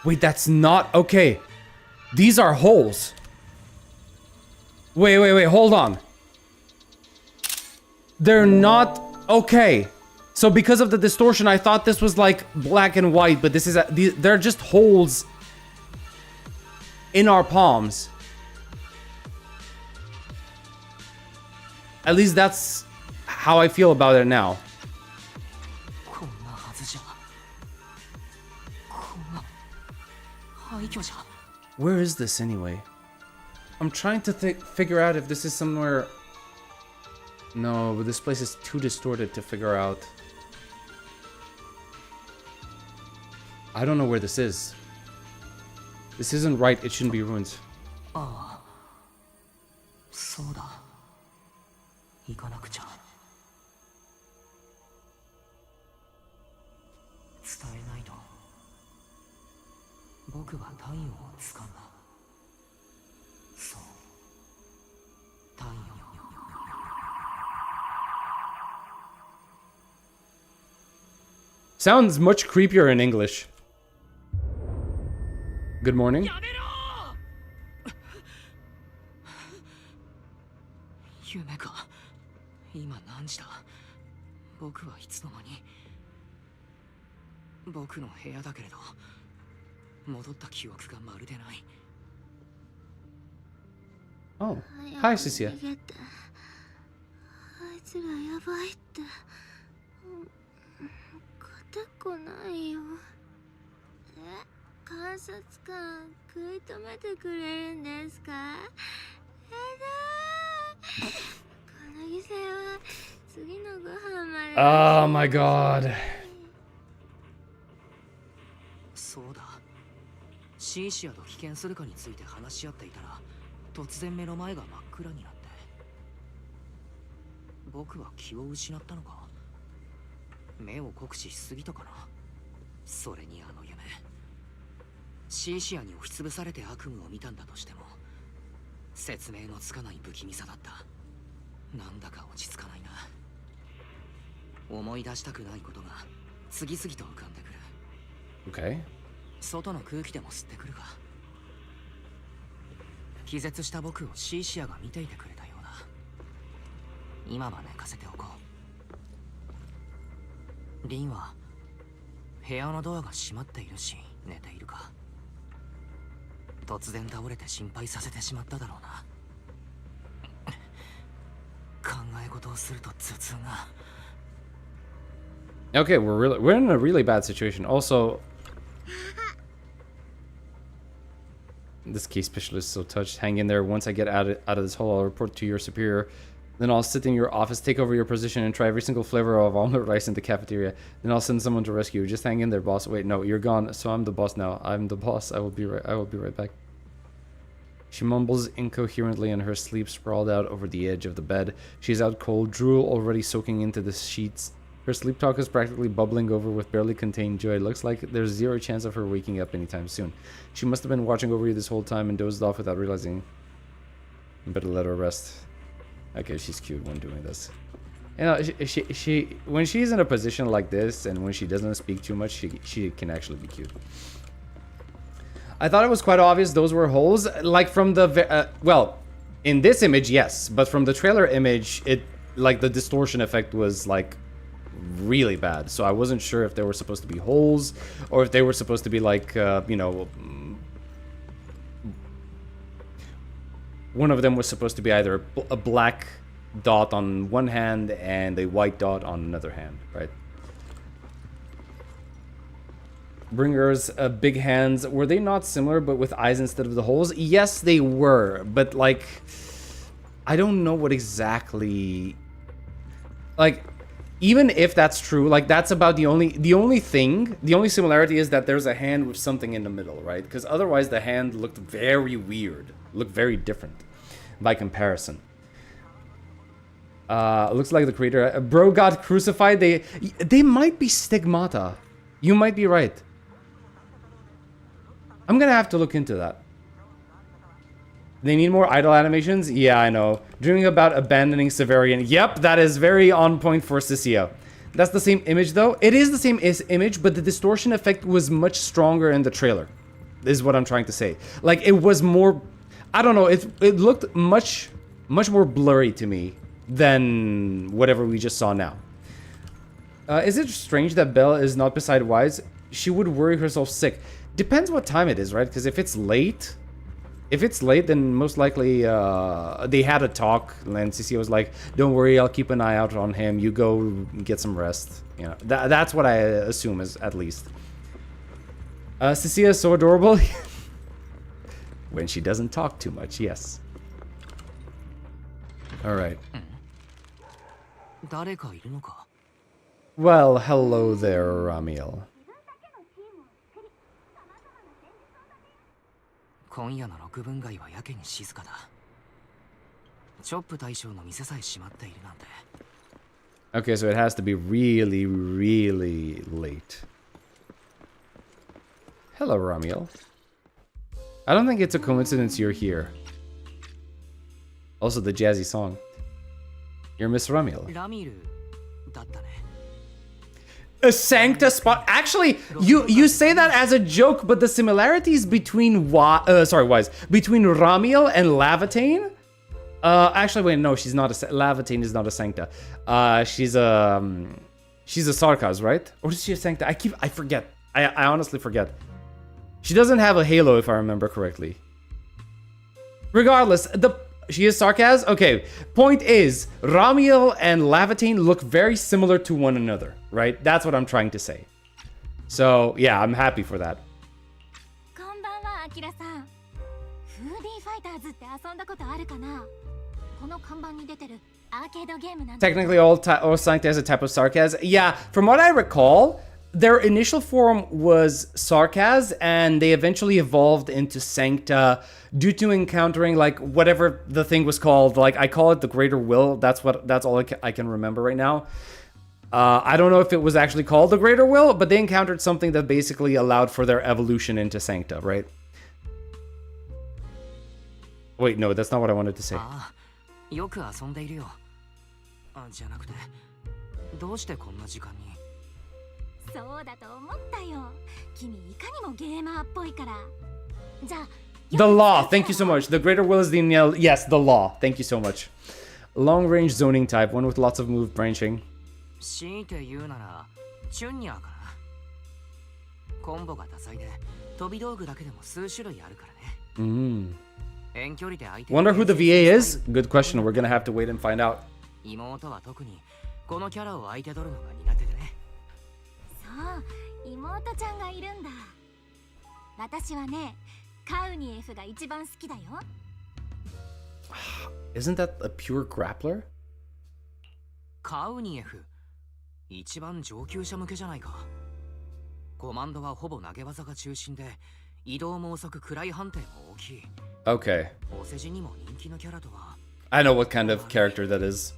Wait, that's not... Okay. These are holes. Wait, hold on. They're not... Okay. So because of the distortion, I thought this was like black and white, but this is... They're just holes in our palms. At least that's how I feel about it now. Where is this anyway? I'm trying to figure out if this is somewhere... No, but this place is too distorted to figure out. I don't know where this is. This isn't right, it shouldn't be ruins. Sounds much creepier in English. Good morning. Oh, hi, Cecilia. 来ないよ。監察官食い止めてくれるんですか？やだ。この犠牲は次のご飯まで。Oh my god. そうだ。シーシアと危険するかについて話し合っていたら、突然目の前が真っ暗になって。僕は気を失ったのか。目を酷使しすぎたかな。それにあの夢。シーシアに押しつぶされて悪夢を見たんだとしても、説明のつかない不気味さだった。なんだか落ち着かないな。思い出したくないことが次々と浮かんでくる。Okay. 外の空気でも吸ってくるか。気絶した僕をシーシアが見ていてくれたようだ。今は寝かせておこう。リンは部屋のドアが閉まっているし寝ているか。突然倒れて心配させてしまっただろうな。考え事をすると頭痛が。Okay, we're in a really bad situation. Also, this case specialist is so touched. Hang in there. Once I get out of this hole, I'll report to your superior. Then I'll sit in your office, take over your position, and try every single flavor of omelet rice in the cafeteria. Then I'll send someone to rescue you. Just hang in there, boss. Wait, no, you're gone. So I'm the boss now. I'm the boss. I will be right back. She mumbles incoherently in her sleep, sprawled out over the edge of the bed. She's out cold, drool already soaking into the sheets. Her sleep talk is practically bubbling over with barely contained joy. Looks like there's zero chance of her waking up anytime soon. She must have been watching over you this whole time and dozed off without realizing. You better let her rest. Okay, she's cute when doing this. You know, she when she's in a position like this and when she doesn't speak too much, she can actually be cute. I thought it was quite obvious those were holes. Like from the well, in this image, yes, but from the trailer image, it like the distortion effect was like really bad. So I wasn't sure if they were supposed to be holes or if they were supposed to be like you know. One of them was supposed to be either a black dot on one hand and a white dot on another hand, right? Bringer's big hands, were they not similar but with eyes instead of the holes? Yes, they were, but like, I don't know what exactly... Like, even if that's true, like that's about the only similarity is that there's a hand with something in the middle, right? Because otherwise the hand looked very weird, looked very different by comparison. Looks like the creator. Bro got crucified. They might be stigmata. You might be right. I'm gonna have to look into that. They need more idle animations? Yeah, I know. Dreaming about abandoning Severian. Yep, that is very on point for Cecilia. That's the same image though. It is the same image, but the distortion effect was much stronger in the trailer. Is what I'm trying to say. Like, it was more... I don't know, it looked much more blurry to me than whatever we just saw now. Is it strange that Belle is not beside Wise? She would worry herself sick. Depends what time it is, right? Because if it's late, then most likely they had a talk, and Cecilia was like, "Don't worry, I'll keep an eye out on him. You go get some rest." You know, that's what I assume is at least. Cecilia is so adorable when she doesn't talk too much. Yes. All right. Well, hello there, Ramiel. 今夜の6分街はやけに静かだ。チョップ大将の店さえ閉まっているなんて。Okay, so it has to be really, really late. Hello, Ramiel. I don't think it's a coincidence you're here. Also, the jazzy song. You're Miss Ramiel. A Sancta spot. Actually, you say that as a joke, but the similarities between Wise, between Ramiel and Lavatane. Actually, wait, no, she's not a Lavatane is not a Sancta. She's a Sarkaz, right? Or is she a Sancta? I forget. I honestly forget. She doesn't have a halo, if I remember correctly. Regardless, she is Sarkaz? Okay, point is, Ramiel and Lavatane look very similar to one another, right? That's what I'm trying to say. So, yeah, I'm happy for that. Technically, all Sancta is a type of Sarkaz. Yeah, from what I recall, their initial form was Sarkaz, and they eventually evolved into Sancta due to encountering, like, whatever the thing was called. Like, I call it the Greater Will. That's all I can remember right now. I don't know if it was actually called the Greater Will, but they encountered something that basically allowed for their evolution into Sancta, right? Wait, no, that's not what I wanted to say. The law, thank you so much. The Greater Will is the yes, the law. Thank you so much. Long range zoning type, one with lots of move branching. Wonder who the VA is? Good question. We're gonna have to wait and find out. Isn't that a pure grappler? カウニエフ一番上級者向けじゃないか。コマンドはほぼ投げ技が中心で、移動も遅く暗い判定も大きい。Okay. お世辞にも人気のキャラとは。I know what kind of character that is.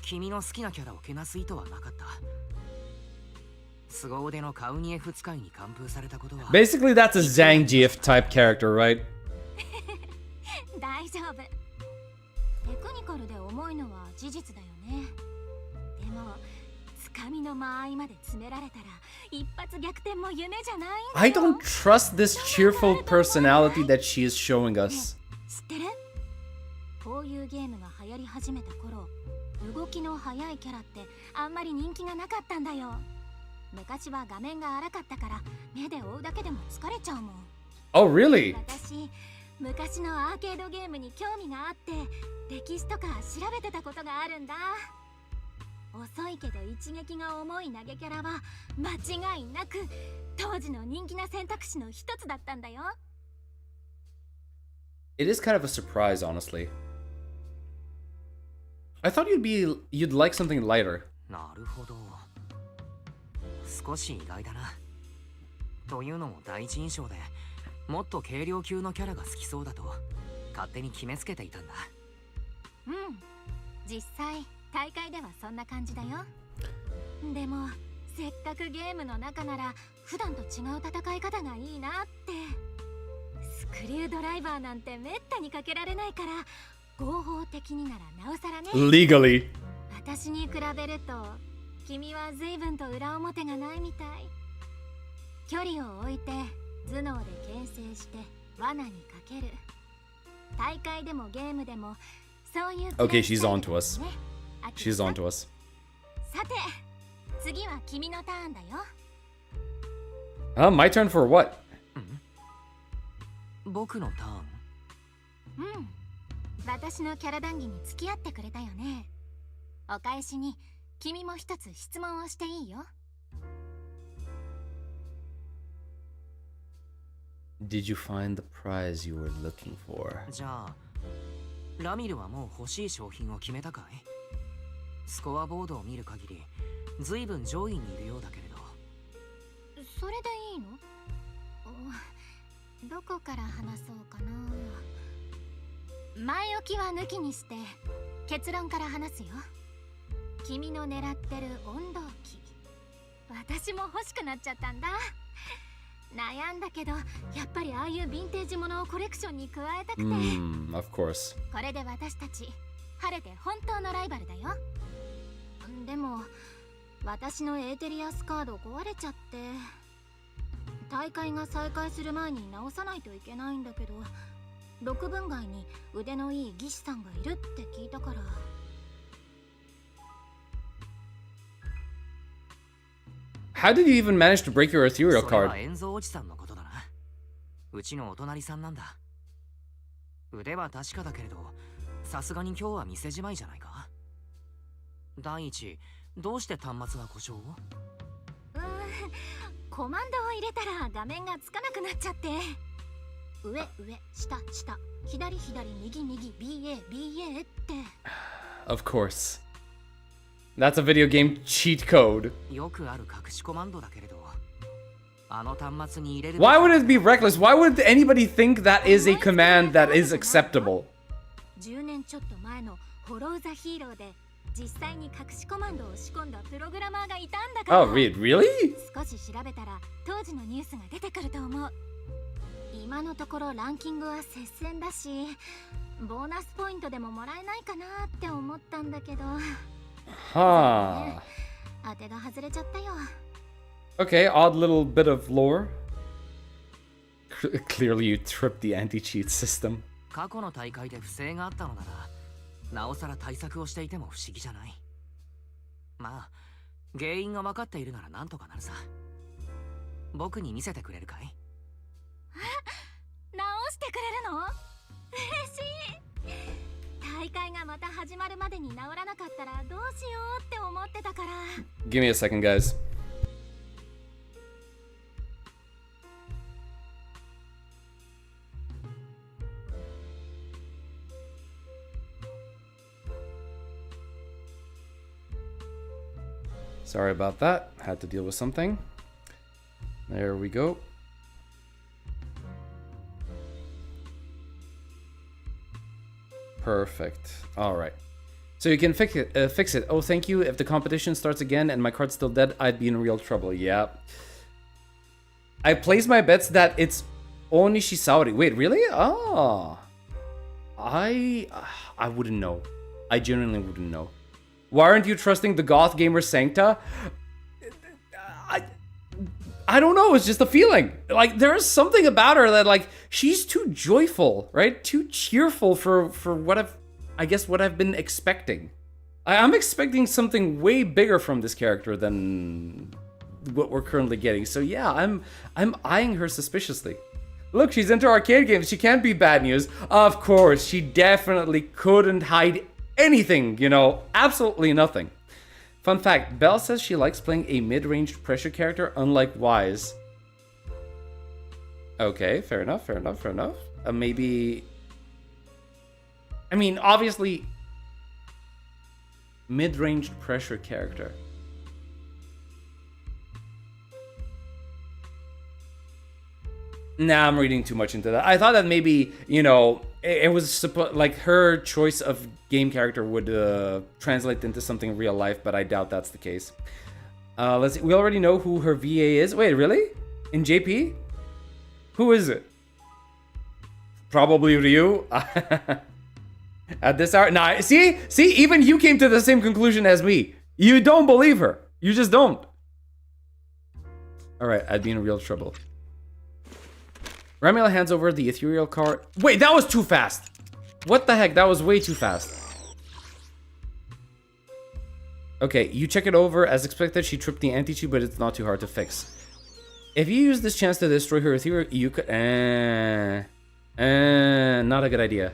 君の好きなキャラをけなす意図はなかった。凄腕のカウニエフ使いに完封されたことは。Basically, that's a Zangief type character, right? 大丈夫。テクニカルで重いのは事実だよね。でも、つかみの間合いまで詰められたら、一発逆転も夢じゃないんだよ。I don't trust this cheerful personality that she is showing us. 知ってる？こういうゲームが流行り始めた頃、動きの速いキャラってあんまり人気がなかったんだよ。昔は画面が荒かったから目で追うだけでも疲れちゃうもん。Oh, really? 私、昔のアーケードゲームに興味があって、歴史とか調べてたことがあるんだ。遅いけど一撃が重い投げキャラは間違いなく当時の人気な選択肢の一つだったんだよ。It is kind of a surprise, honestly. I thought you'd like something lighter. なるほど。少し意外だな。というのも第一印象でもっと軽量級のキャラが好きそうだと勝手に決めつけていたんだ。うん、実際大会ではそんな感じだよ。でもせっかくゲームの中なら普段と違う戦い方がいいなって。スクリュードライバーなんてめったにかけられないから合法的にならなおさらね。 Legally. 私に比べると君は随分と裏表がないみたい。距離を置いて頭脳で牽制して罠にかける。大会でもゲームでもそういう。 Okay, she's on to us. She's on to us. さて次は君のターンだよ。My turn for what? 僕のターン。私のキャラ談義に付き合ってくれたよね。お返しに君も一つ質問をしていいよ。Did you find the prize you were looking for? じゃあラミルはもう欲しい商品を決めたかい？スコアボードを見る限りずいぶん上位にいるようだけれど。それでいいの？どこから話そうかな。前置きは抜きにして結論から話すよ。君の狙ってる温動機、私も欲しくなっちゃったんだ。悩んだけどやっぱりああいうヴィンテージものをコレクションに加えたくて。Of course. これで私たち晴れて本当のライバルだよ。でも私のエーテリアスカード壊れちゃって、大会が再開する前に直さないといけないんだけど、6分外に腕のいい技師さんがいるって聞いたから。How did you even manage to break your ethereal それは card? 演奏おじさんのことだな。うちのお隣さんなんだ。腕は確かだけれどさすがに今日は店じまいじゃないか。第一、どうして端末が故障を？コマンドを入れたら画面がつかなくなっちゃって。上上下下左左右右 BA って。 Of course. That's a video game cheat code. よくある隠しコマンドだけれど、あの端末に入れる。 Why would it be reckless? Why would anybody think that is a command that is acceptable? 10年ちょっと前のフォローザヒーローで実際に隠しコマンドを仕込んだプログラマーがいたんだから。 Oh, really? 少し調べたら当時のニュースが出てくると思う。今のところランキングは接戦だし、ボーナスポイントでももらえないかなって思ったんだけど。Huh. 当てが外れちゃったよ。 Okay, odd little bit of lore. Clearly you tripped the anti-cheat system. 過去の大会で不正があったのならなおさら対策をしていても不思議じゃない。まあ原因が分かっているならなんとかなるさ。僕に見せてくれるかい？直してくれるの？嬉しい。大会がまた始まるまでに治らなかったらどうしようって思ってたから。 Give me a second, guys. Sorry about that. Had to deal with something. There we go. Perfect. All right. So you can fix it. Oh, thank you. If the competition starts again and my card's still dead, I'd be in real trouble. Yeah. I place my bets that it's Onishi Saori. Wait, really? Ah. I wouldn't know. I genuinely wouldn't know. Why aren't you trusting the goth gamer Sancta? I don't know. It's just a feeling. Like, there's something about her that, like, she's too joyful, right? Too cheerful for what I've been expecting. I'm expecting something way bigger from this character than what we're currently getting. So yeah, I'm eyeing her suspiciously. Look, she's into arcade games. She can't be bad news. Of course, she definitely couldn't hide anything, you know, absolutely nothing. Fun fact, Belle says she likes playing a mid-ranged pressure character, unlike Wise. Okay, fair enough. Maybe... I mean, obviously... mid-ranged pressure character. Nah, I'm reading too much into that. I thought that maybe, you know, it was like her choice of game character would translate into something in real life, but I doubt that's the case. Let's see. We already know who her VA is. Wait, really? In JP? Who is it? Probably Ryu. At this hour? Nah, see, even you came to the same conclusion as me. You don't believe her. You just don't. All right, I'd be in real trouble. Ramiel hands over the ethereal card. Wait, that was too fast. What the heck? That was way too fast. Okay, you check it over. As expected, she tripped the anti-cheat, but it's not too hard to fix. If you use this chance to destroy her ethereal, you could... not a good idea.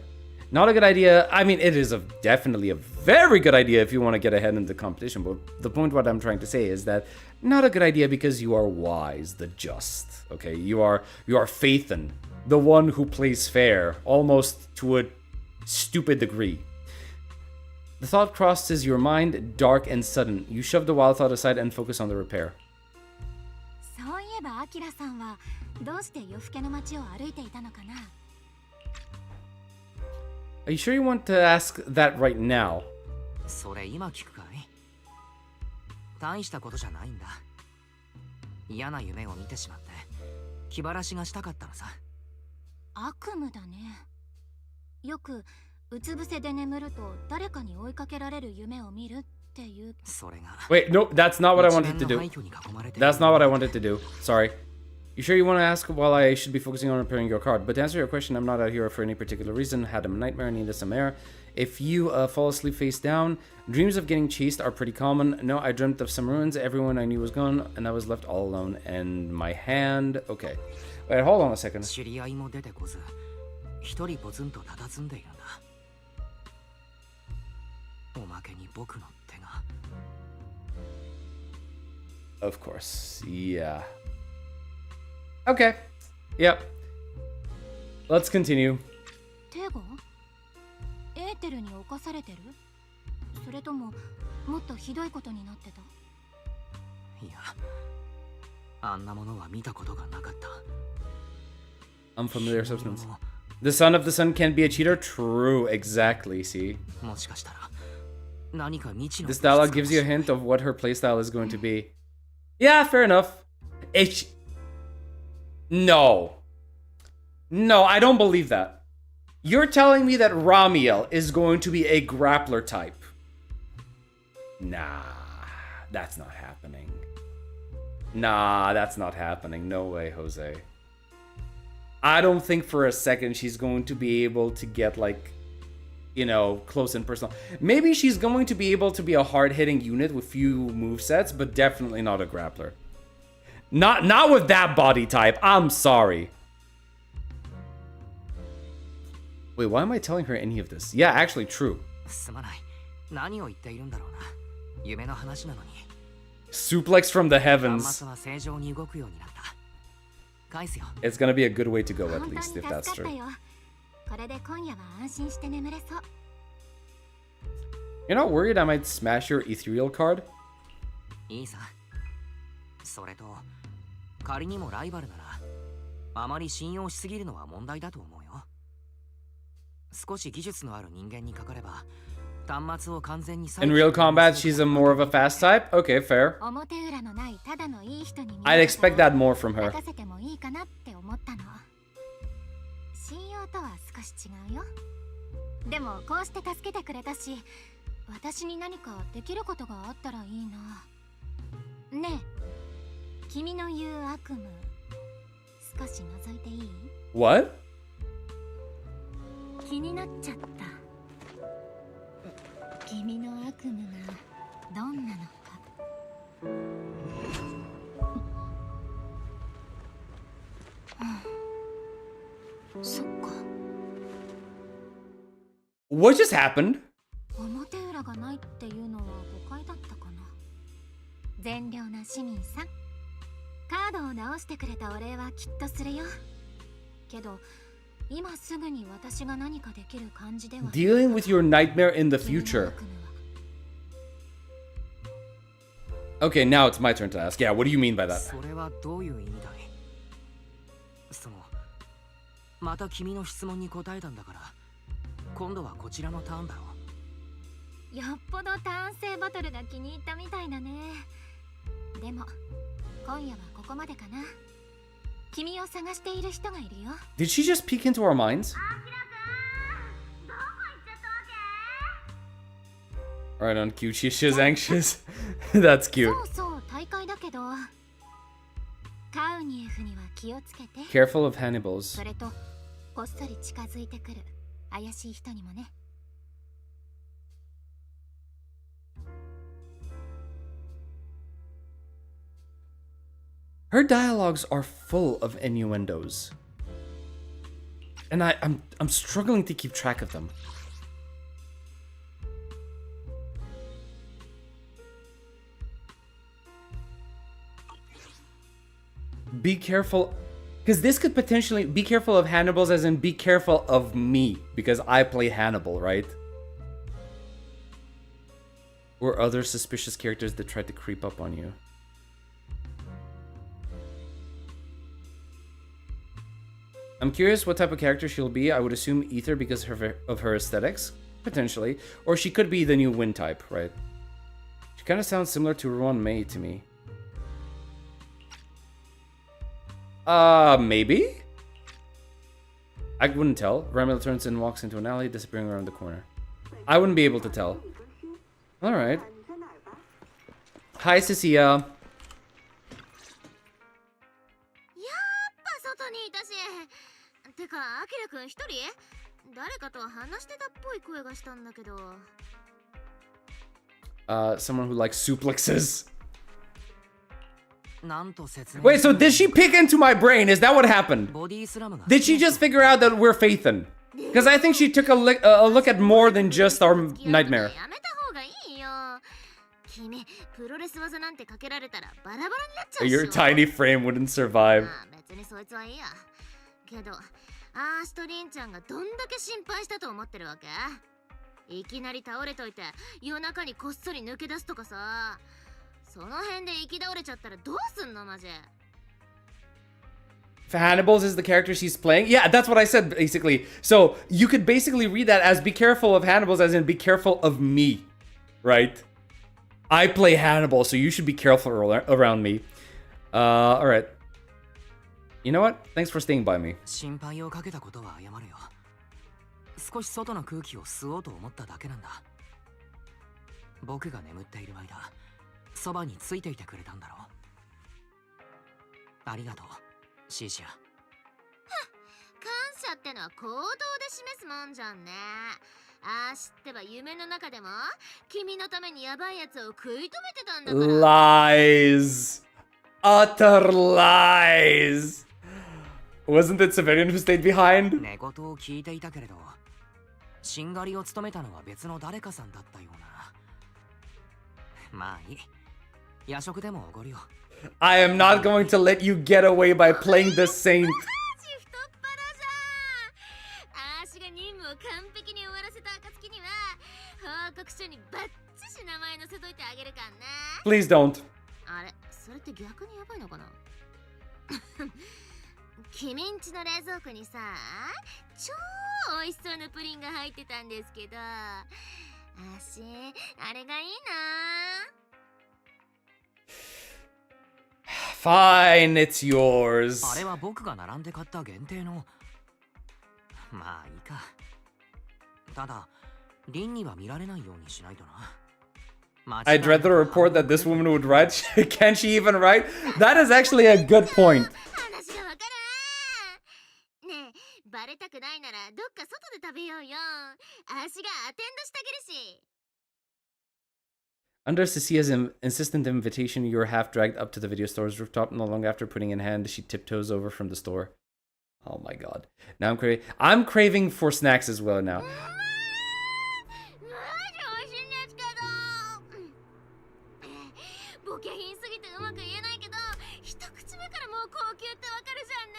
Not a good idea. I mean, it is definitely a very good idea if you want to get ahead in the competition. But the point what I'm trying to say is that not a good idea because you are wise, the just. Okay, you are Phaethon, the one who plays fair, almost to a stupid degree. The thought crosses your mind, dark and sudden. You shove the wild thought aside and focus on the repair. そういえばアキラさんはどうして夜更けの街を歩いていたのかな Are you sure you want to ask that right now? それ今聞くかい？大したことじゃないんだ。嫌な夢を見てしまって気晴らしがしたかったのさ。悪夢だね。よくうつ伏せで眠ると誰かに追いかけられる夢を見るっていう。それが。Wait, no, that's not what I wanted to do. That's not what I wanted to do. Sorry. You sure you want to ask while I should be focusing on repairing your card? But to answer your question, I'm not out here for any particular reason. Had a nightmare, needed some air. If you fall asleep face down, dreams of getting chased are pretty common. No, I dreamt of some ruins. Everyone I knew was gone, and I was left all alone. And my hand... Okay. Wait, hold on a second. 知り合いも出てこず、一人ポツンと佇んでいるんだ。おまけに僕の手が。Of course. Yeah. Okay. Yep. Let's continue. 手がエーテルに侵されてるそれとももっとひどいことになってたいや、あんなものは見たことがなかった。Unfamiliar substance. The son of the sun can't be a cheater? True, exactly, see? もしかしたら何か未知の This dialogue gives you a hint of what her playstyle is going to be. Yeah, fair enough. No. No, I don't believe that. You're telling me that Ramiel is going to be a grappler type. Nah, that's not happening. Nah, that's not happening. No way, Jose. I don't think for a second she's going to be able to get, like, you know, close and personal. Maybe she's going to be able to be a hard-hitting unit with few movesets, but definitely not a grappler. Not with that body type. I'm sorry. Wait, why am I telling her any of this? Yeah, actually true. すまない。何を言っているんだろうな。夢の話なのに。Suplex from the heavens. 端末は正常に動くようになった。返すよ。It's gonna be a good way to go at least if that's true. これで今夜は安心して眠れそう。You're not worried I might smash your ethereal card? いいさ。それと、仮にもライバルなら、あまり信用しすぎるのは問題だと思うよ。少し技術のある人間にかかれば、端末を完全に In real combat, she's more of a fast type? Okay, fair. 表裏のないただのいい人に I'd expect that more from her. 任せてもいいかなって思ったの。信用とは少し違うよ。でもこうして助けてくれたし、私に何かできることがあったらいいな。ねえ、君の言う悪夢、少し覗いていい？ What? 気になっちゃった。君の悪夢がどんなのか。そっか。What just happened? 表裏がないっていうのは誤解だったかな。善良な市民さん、カードを直してくれたお礼はきっとするよ。けど今すぐに私が何かできる感じでは。Dealing with your nightmare in the future. Okay, now it's my turn to ask. Yeah, what do you mean by that? それはどういう意味だい？そのまた君の質問に答えたんだから、今度はこちらのターンだろう。よっぽど単性バトルが気に入ったみたいだね。でも今夜はここまでかな。君を探している人がいるよ。 Did she just peek into our minds? Right on cue, she's anxious. That's cute. そうそう大会だけどカウニエフには気をつけて。 Careful of Hannibals. それとこっそり近づいてくる怪しい人にもね。Her dialogues are full of innuendos. And I'm struggling to keep track of them. Be careful, because this could potentially be careful of Hannibal's as in be careful of me, because I play Hannibal, right? Or other suspicious characters that tried to creep up on you. I'm curious what type of character she'll be. I would assume Ether because of her aesthetics, potentially. Or she could be the new Wind type, right? She kind of sounds similar to Ruan Mei to me. Maybe? I wouldn't tell. Ramil turns and walks into an alley, disappearing around the corner. I wouldn't be able to tell. Alright. Hi, Cecilia. てか、アキラくん一人？誰かと話してたっぽい声がしたんだけど。Someone who likes suplexes. なんと説明。 Wait, so did she pick into my brain? Is that what happened? ボディスラムが。 Did she just figure out that we're Phaethon? Because I think she took a look at more than just our nightmare. やめた方がいいよ。君、プロレス技なんてかけられたらバラバラになっちゃうし。 Your tiny frame wouldn't survive. 別にそいつはいいや。けど、アーシュとリンちゃんがどんだけ心配したと思ってるわけ？いきなり倒れといて夜中にこっそり抜け出すとかさ。その辺で行き倒れちゃったらどうすんのマジ。 If Hannibal's is the character she's playing? Yeah, that's what I said basically. So you could basically read that as be careful of Hannibal's as in be careful of me, right? I play Hannibal, so you should be careful around me. Alright. You know what? Thanks for staying by me. 心配をかけたことは謝るよ。少し外の空気を吸おうと思っただけなんだ。僕が眠っている間、そばについていてくれたんだろう。ありがとう、シシア。感謝ってのは行動で示すもんじゃんね。ああ知ってば夢の中でも君のためにヤバいやつを食い止めてたんだから。 Lies. Utter lies. Wasn't it Severian who stayed behind? 寝言を聞いていたけれど、しんがりを務めたのは別の誰かさんだったような。まあいい。夜食でもおごるよ。 I am not going to let you get away by playing the saint. アーシが任務を完璧に終わらせた暁には報告書にバッチシ名前載せといてあげるからな。 Please don't. あれ、それって逆にやばいのかな。君んちの冷蔵庫にさ、超美味しそうなプリンが入ってたんですけど、アーシ、あれがいいな。 Fine, it's yours. あれは僕が並んで買った限定の。まあいいか。ただ、リンには見られないようにしないとな。 I'd read the report that this woman would write. Can she even write? That is actually a good point. 話がわからん。ねえ、バレたくないならどっか外で食べようよ。アーシがアテンドしてあげるし。 Under Cecilia's insistent invitation, you are half dragged up to the video store's rooftop. No longer after putting in hand, she tiptoes over from the store. Oh my god. Now I'm craving for snacks as well now. ボケ品すぎてうまく言えないけど、一口目からもう高級ってわかるじゃんね。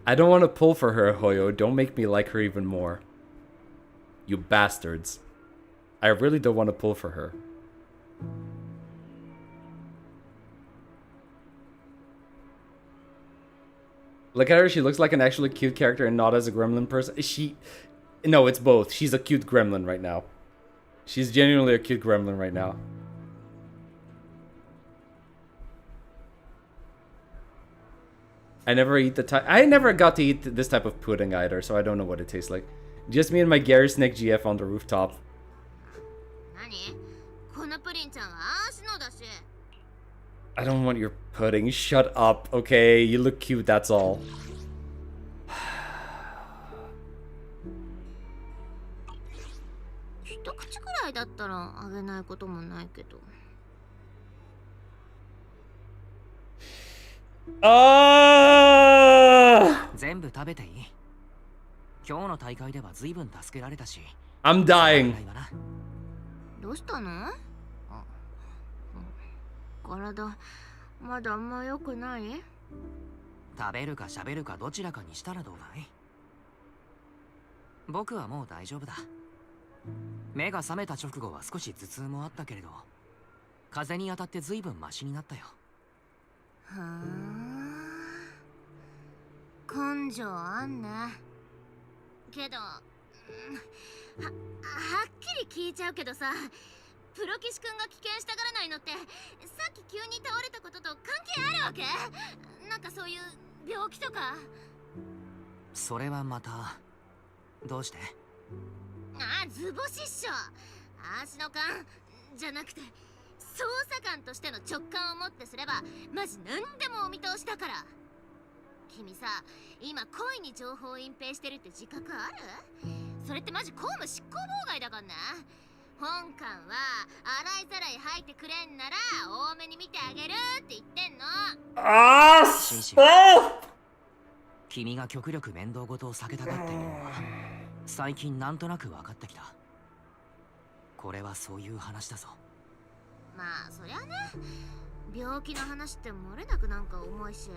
I don't want to pull for her, Hoyo. Don't make me like her even more. You bastards. I really don't want to pull for her. Look at her. She looks like an actually cute character and not as a gremlin person. No, it's both. She's a cute gremlin right now. She's genuinely a cute gremlin right now. I never got to eat this type of pudding either, so I don't know what it tastes like. Just me and my Gary Snake GF on the rooftop. I don't want your pudding. Shut up, okay? You look cute, that's all. I'm dying. どうしたの？体まだあんま良くない？食べるか喋るかどちらかにしたらどうだい？僕はもう大丈夫だ。目が覚めた直後は少し頭痛もあったけれど、風に当たって随分マシになったよ。はあ、根性あんね。けど、はっきり聞いちゃうけどさ、プロ騎士くんが危険したがらないのってさっき急に倒れたことと関係あるわけ？なんかそういう病気とか？それはまたどうして？ああ、図星っしょ。足の勘じゃなくて捜査官としての直感をもってすればマジ何でもお見通しだから。君さ、今故意に情報を隠蔽してるって自覚ある？それってマジ公務執行妨害だからな。本官は洗いざらい吐いてくれんなら多めに見てあげるって言ってんの。ああ、君が極力面倒事を避けたがっているのは最近なんとなく分かってきた。これはそういう話だぞ。まあそりゃね、病気の話って漏れなくなんか重いし。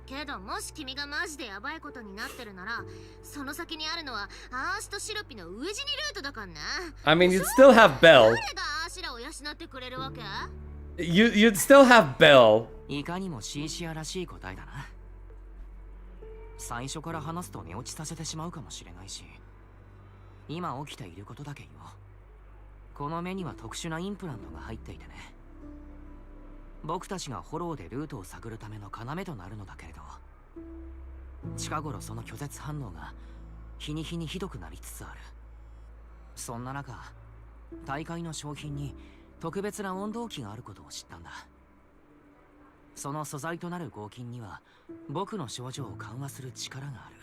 けどもし君がマジでヤバいことになってるなら、その先にあるのはアーシとシロピの上死にルートだからな。I mean, you'd still have Belle. 誰がアーシらを養ってくれるわけ？ You'd still have Belle. いかにもシーシアらしい答えだな。最初から話すと寝落ちさせてしまうかもしれないし、今起きていることだけ言おう。この目には特殊なインプラントが入っていてね、僕たちがフォローでルートを探るための要となるのだけれど、近頃その拒絶反応が日に日にひどくなりつつある。そんな中、大会の商品に特別な温度器があることを知ったんだ。その素材となる合金には僕の症状を緩和する力がある。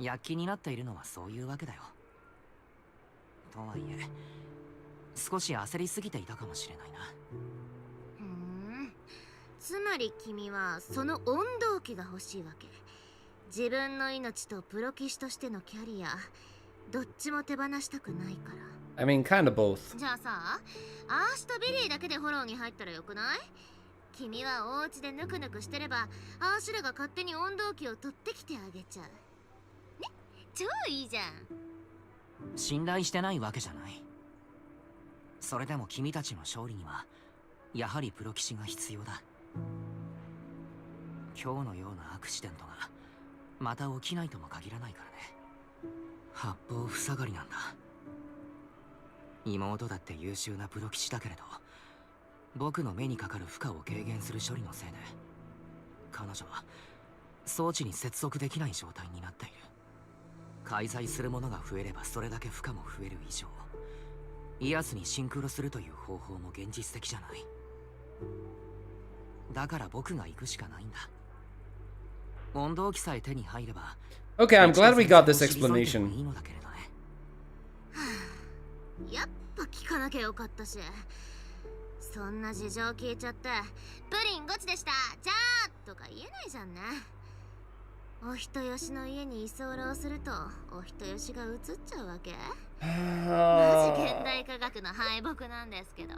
躍起になっているのはそういうわけだよ。とはいえ少し焦りすぎていたかもしれないな。つまり君はその温度器が欲しいわけ。自分の命とプロ騎士としてのキャリア、どっちも手放したくないから。I mean, kind of both. じゃあさ、アーシとビリーだけでフォローに入ったらよくない？君はお家でぬくぬくしてればアーシュらが勝手に温度器を取ってきてあげちゃう。ね、超いいじゃん。信頼してないわけじゃない。それでも君たちの勝利にはやはりプロ騎士が必要だ。今日のようなアクシデントがまた起きないとも限らないからね。八方塞がりなんだ。妹だって優秀なプロ騎士だけれど、僕の目にかかる負荷を軽減する処理のせいで彼女は装置に接続できない状態になっている。介在するものが増えればそれだけ負荷も増える以上、イアスにシンクロするという方法も現実的じゃない。だから僕が行くしかないんだ。温度器さえ手に入れば。 Okay, I'm glad we got this explanation. やっぱ聞かなきゃよかったし。そんな事情聞いちゃってプリンゴチでしたじゃーとか言えないじゃんね。お人よしの家に居候するとお人よしが移っちゃうわけ。マジ現代科学の敗北なんですけど。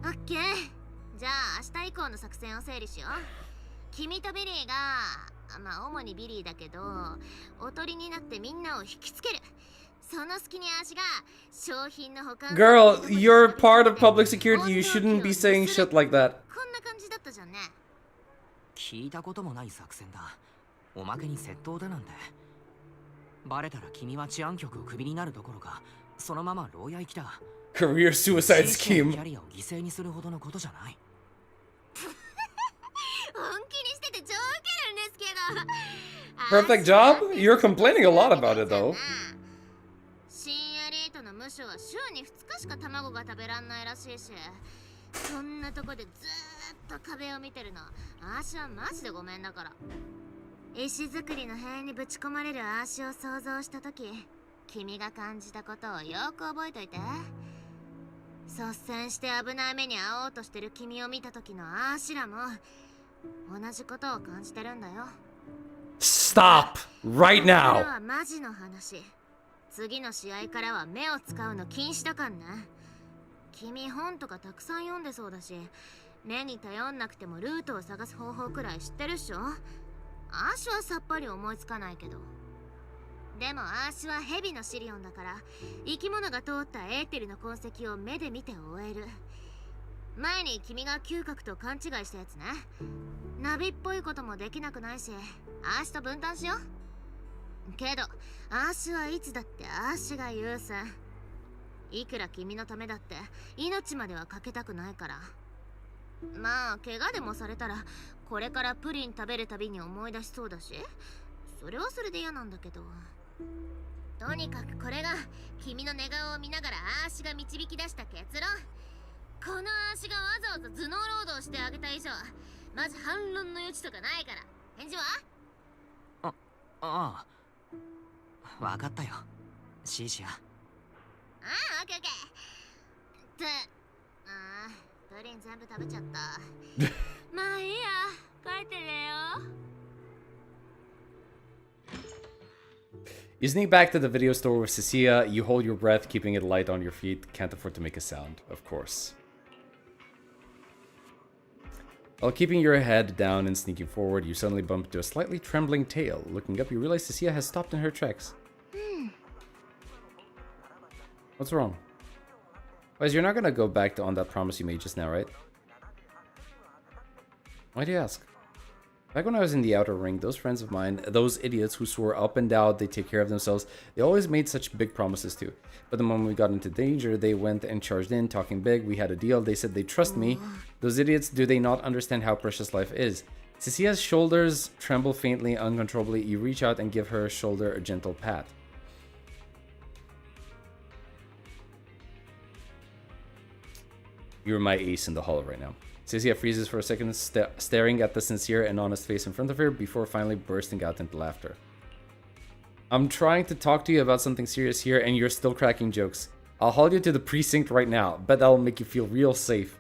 オッケー、じゃあ明日以降の作戦を整理しよう。君とビリーが、まあ主にビリーだけど、おとりになってみんなを引きつける。その隙に足が商品の保管。Girl, you're part of public security. You shouldn't be saying shit like that. こんな感じだったじゃんね。聞いたこともない作戦だ。おまけに窃盗だなんて。バレたら君は治安局をクビになるどころか、そのまま牢屋行きだ。Career suicide scheme. キャリアを犠牲にするほどのことじゃない。本気にしてて超ウケるんですけど。Perfect job? You're complaining a lot about it though. 新エリートの無所は週に2日しか卵が食べらんないらしいし、そんなとこでずーっと壁を見てるの、アーシはマジでごめんだから。石造りの塀にぶち込まれるアーシを想像したとき、君が感じたことをよく覚えといて。率先して危ない目に遭おうとしてる君を見た時のアーシらも同じことを感じてるんだよ。 Stop! Right これ now! はマジの話。次の試合からは目を使うの禁止だかんね。君本とかたくさん読んでそうだし、目に頼んなくてもルートを探す方法くらい知ってるっしょ。アーシュはさっぱり思いつかないけど。でもアーシュはヘビのシリオンだから、生き物が通ったエーテルの痕跡を目で見て追える。前に君が嗅覚と勘違いしたやつね。ナビっぽいこともできなくないし、アーシュと分担しよう。けどアーシュはいつだってアーシュが優先。いくら君のためだって命まではかけたくないから。まあ怪我でもされたらこれからプリン食べるたびに思い出しそうだし、それはそれで嫌なんだけど。とにかくこれが君の寝顔を見ながらアーシュが導き出した結論。このアーシュがわざわざ頭脳労働してあげた以上、マジ反論の余地とかないから。返事は？ああ、わかったよ、シーシア。ああ、オッケーオッケー。ってプリン全部食べちゃった。まあいいや、帰ってねよ。You sneak back to the video store with Cecilia. You hold your breath, keeping it light on your feet. Can't afford to make a sound, of course. While keeping your head down and sneaking forward, you suddenly bump into a slightly trembling tail. Looking up, you realize Cecilia has stopped in her tracks. What's wrong? Wise, you're not gonna go back on that promise you made just now, right? Why do you ask? Back when I was in the outer ring, those friends of mine, those idiots who swore up and down they'd take care of themselves, they always made such big promises too. But the moment we got into danger, they went and charged in, talking big. We had a deal. They said they'd trust me. Those idiots, do they not understand how precious life is? Cecilia's shoulders tremble faintly, uncontrollably. You reach out and give her shoulder a gentle pat. You're my ace in the hall right now. Cecilia freezes for a second, staring at the sincere and honest face in front of her before finally bursting out into laughter. I'm trying to talk to you about something serious here and you're still cracking jokes. I'll haul you to the precinct right now. Bet that'll make you feel real safe.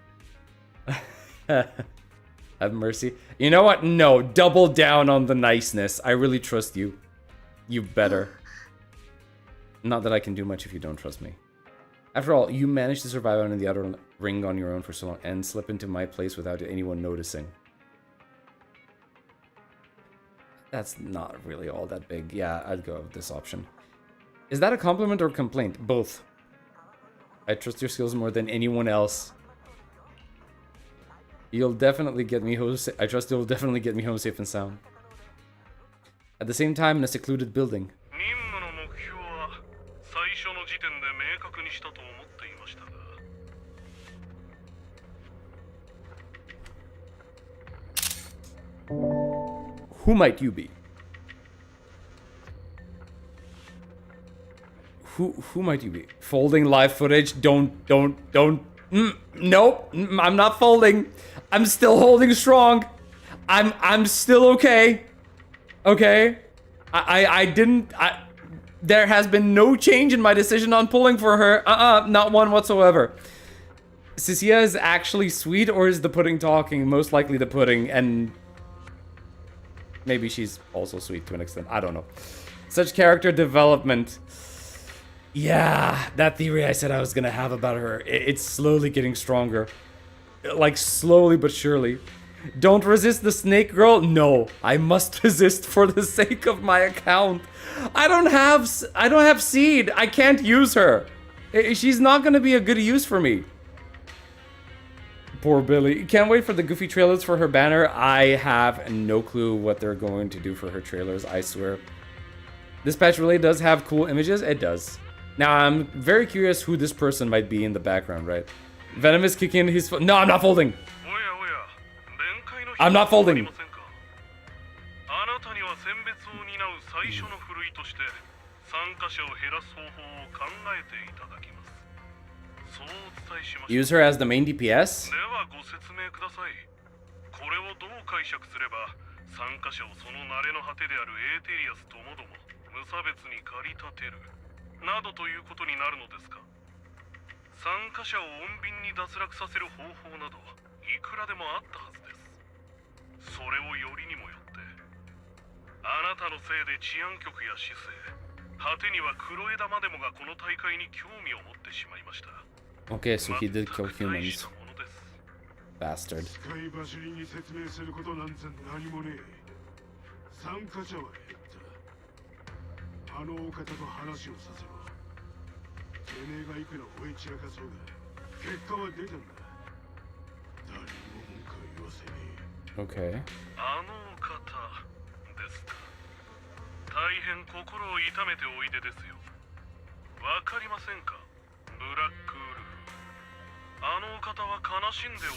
Have mercy. You know what? No, double down on the niceness. I really trust you. You better. Not that I can do much if you don't trust me. After all, you managed to survive out in the outer ring on your own for so long and slip into my place without anyone noticing. That's not really all that big. Yeah, I'd go with this option. Is that a compliment or complaint? Both. I trust your skills more than anyone else. You'll definitely get me home. I trust you'll definitely get me home safe and sound. At the same time, in a secluded building. Who might you be? Who might you be? Folding live footage? Don't. Nope. I'm not folding. I'm still holding strong. I'm still okay. Okay. I didn't. There has been no change in my decision on pulling for her. Not one whatsoever. Cecilia is actually sweet, or is the pudding talking? Most likely the pudding, and maybe she's also sweet to an extent. I don't know. Such character development. Yeah, that theory I said I was gonna have about her, it's slowly getting stronger. Like, slowly but surely. Don't resist the snake girl. No, I must resist for the sake of my account. I don't have seed. I can't use her. She's not gonna be a good use for me. Poor Billy. Can't wait for the Goofy trailers for her banner. I have no clue what they're going to do for her trailers, I swear. This patch really does have cool images. It does. Now, I'm very curious who this person might be in the background, right? Venom is kicking his... No, I'm not folding. I'm not folding. Use her as the main DPS? Okay, so he did kill humans. Bastard. Okay.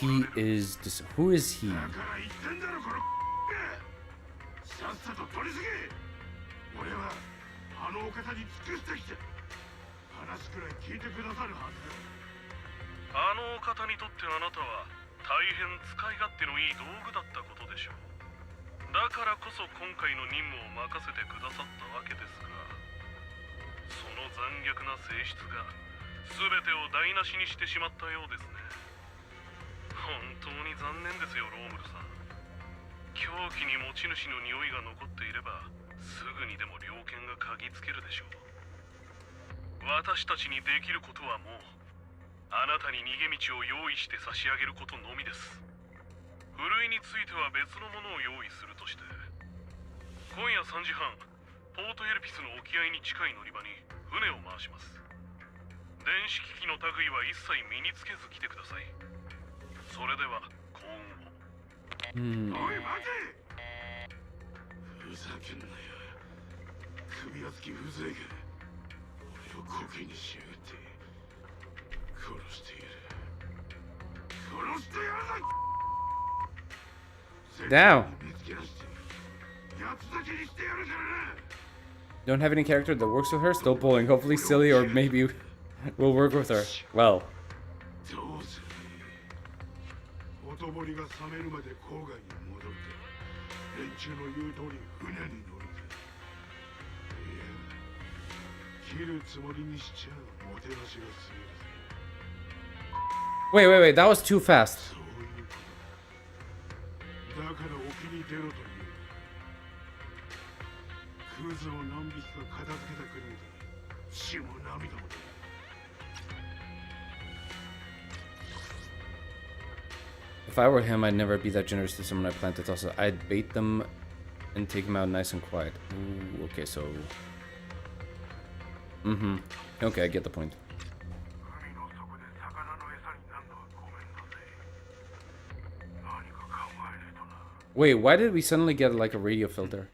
He is this. Who is he? Damn. Don't have any character that works with her? Still pulling. Hopefully silly or maybe will work with her. Well. Wait, that was too fast. If I were him, I'd never be that generous to someone I planted. Also, I'd bait them and take them out nice and quiet. Ooh, okay, so... Okay, I get the point. Wait, why did we suddenly get like a radio filter?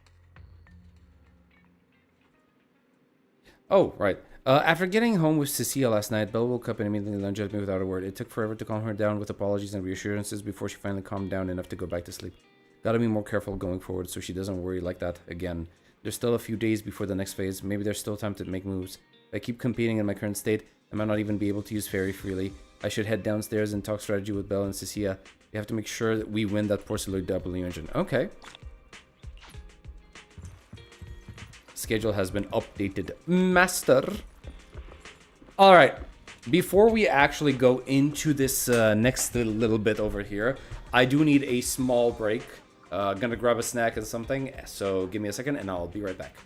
Oh, right. After getting home with Cecilia last night, Belle woke up and immediately lunged at me without a word. It took forever to calm her down with apologies and reassurances before she finally calmed down enough to go back to sleep. Gotta be more careful going forward so she doesn't worry like that again. There's still a few days before the next phase. Maybe there's still time to make moves. If I keep competing in my current state, I might not even be able to use Fairy freely. I should head downstairs and talk strategy with Belle and Cecilia. We have to make sure that we win that Porcelain W engine. Okay. Schedule has been updated. Master. Alright. Before we actually go into this next little bit over here, I do need a small break. Gonna grab a snack and something. So give me a second and I'll be right back.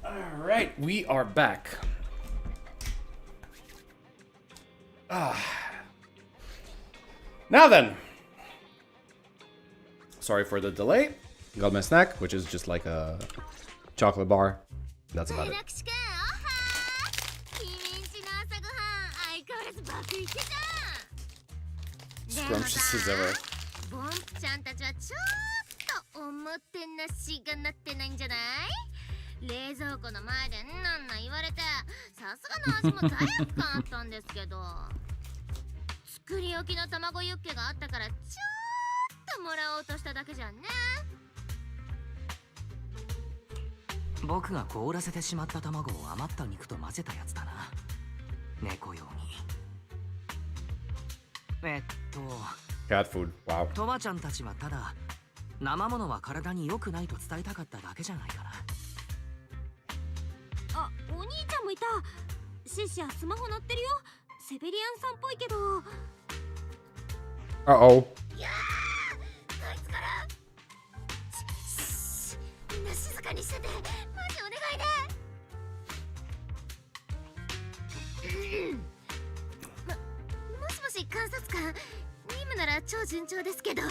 Alright, we are back. Now then. Sorry for the delay. Got my snack, which is just like a chocolate bar. That's about it. Scrumptious as ever. ボンプちゃんたちはちょっとおもてなしがなってないんじゃない？冷蔵庫の前でなんなん言われて、さすがの味も罪悪感あったんですけど、作り置きの卵ユッケがあったからちょっともらおうとしただけじゃんね。僕が凍らせてしまった卵を余った肉と混ぜたやつだな。猫用に。Cat food. Wow. トマちゃんたちはただ生ものは体に良くないと伝えたかっただけじゃないかな。あ、お兄ちゃんもいた。シシアスマホ鳴ってるよ。セベリアンさんっぽいけど。Uh-oh. いやー、こいつから。みんな静かにしてて、マジお願いね。もしもし監察官、任務なら超順調ですけど。店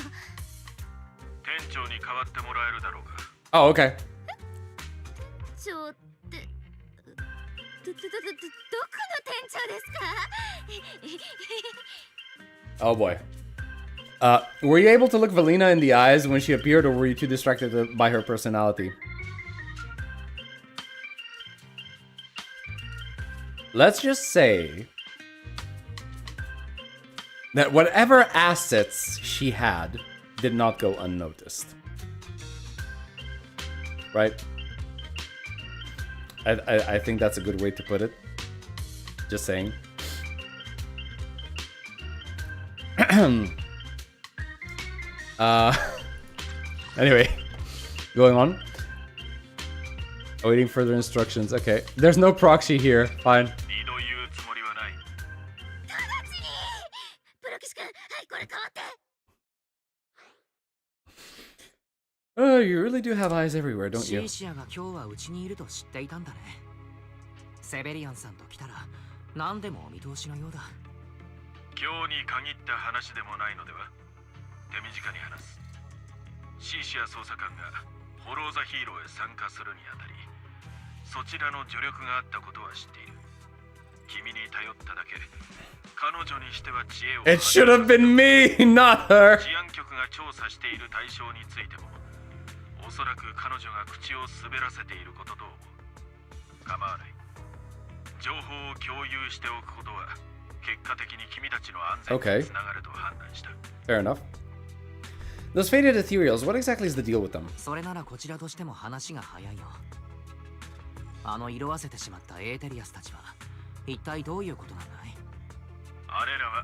長に代わってもらえるだろうか。Oh, okay. 店長って、どこの店長ですかOh boy. Were you able to look Valina in the eyes when she appeared, or were you too distracted by her personality? Let's just say that whatever assets she had did not go unnoticed. Right? I think that's a good way to put it. Just saying. Anyway, going on. Awaiting further instructions. Okay. There's no proxy here. Fine. Oh, you really do have eyes everywhere, don't you? シシアが今日はうちにいると知っていたんだね。セベリアンさんと来たら何でもお見通しのようだ。今日に限った話でもないのでは？手短に話す。シシア捜査官がフォローザヒーローへ参加するにあたり、そちらの助力があったことは知っている。君に頼っただけ。彼女にしては知恵を。It should have been me, not her. 治安局が調査している対象についても、おそらく彼女が口を滑らせていることと思う。構わない。情報を共有しておくことは結果的に君たちの安全につながると判断した。Fair enough. Those faded ethereals, what exactly is the deal with them? それならこちらとしても話が早いよ。あの色あせてしまったエーテリアスたちは一体どういうことなんだい？あれらは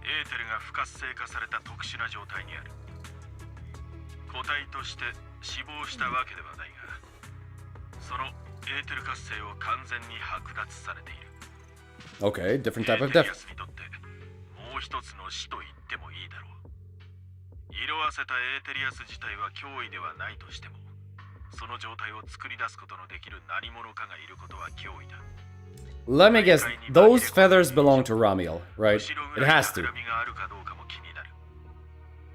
エーテルが不活性化された特殊な状態にある。個体として死亡したわけではないが、そのエーテル活性を完全に剥奪されている。Okay, different type of エーテ death. リアスにとってもう一つの死と言ってもいいだろう。色あせたエーテリアス自体は脅威ではないとしても、その状態を作り出すことのできる何者かがいることは脅威だ。Let me guess, those feathers belong to Ramiel, right? It has to.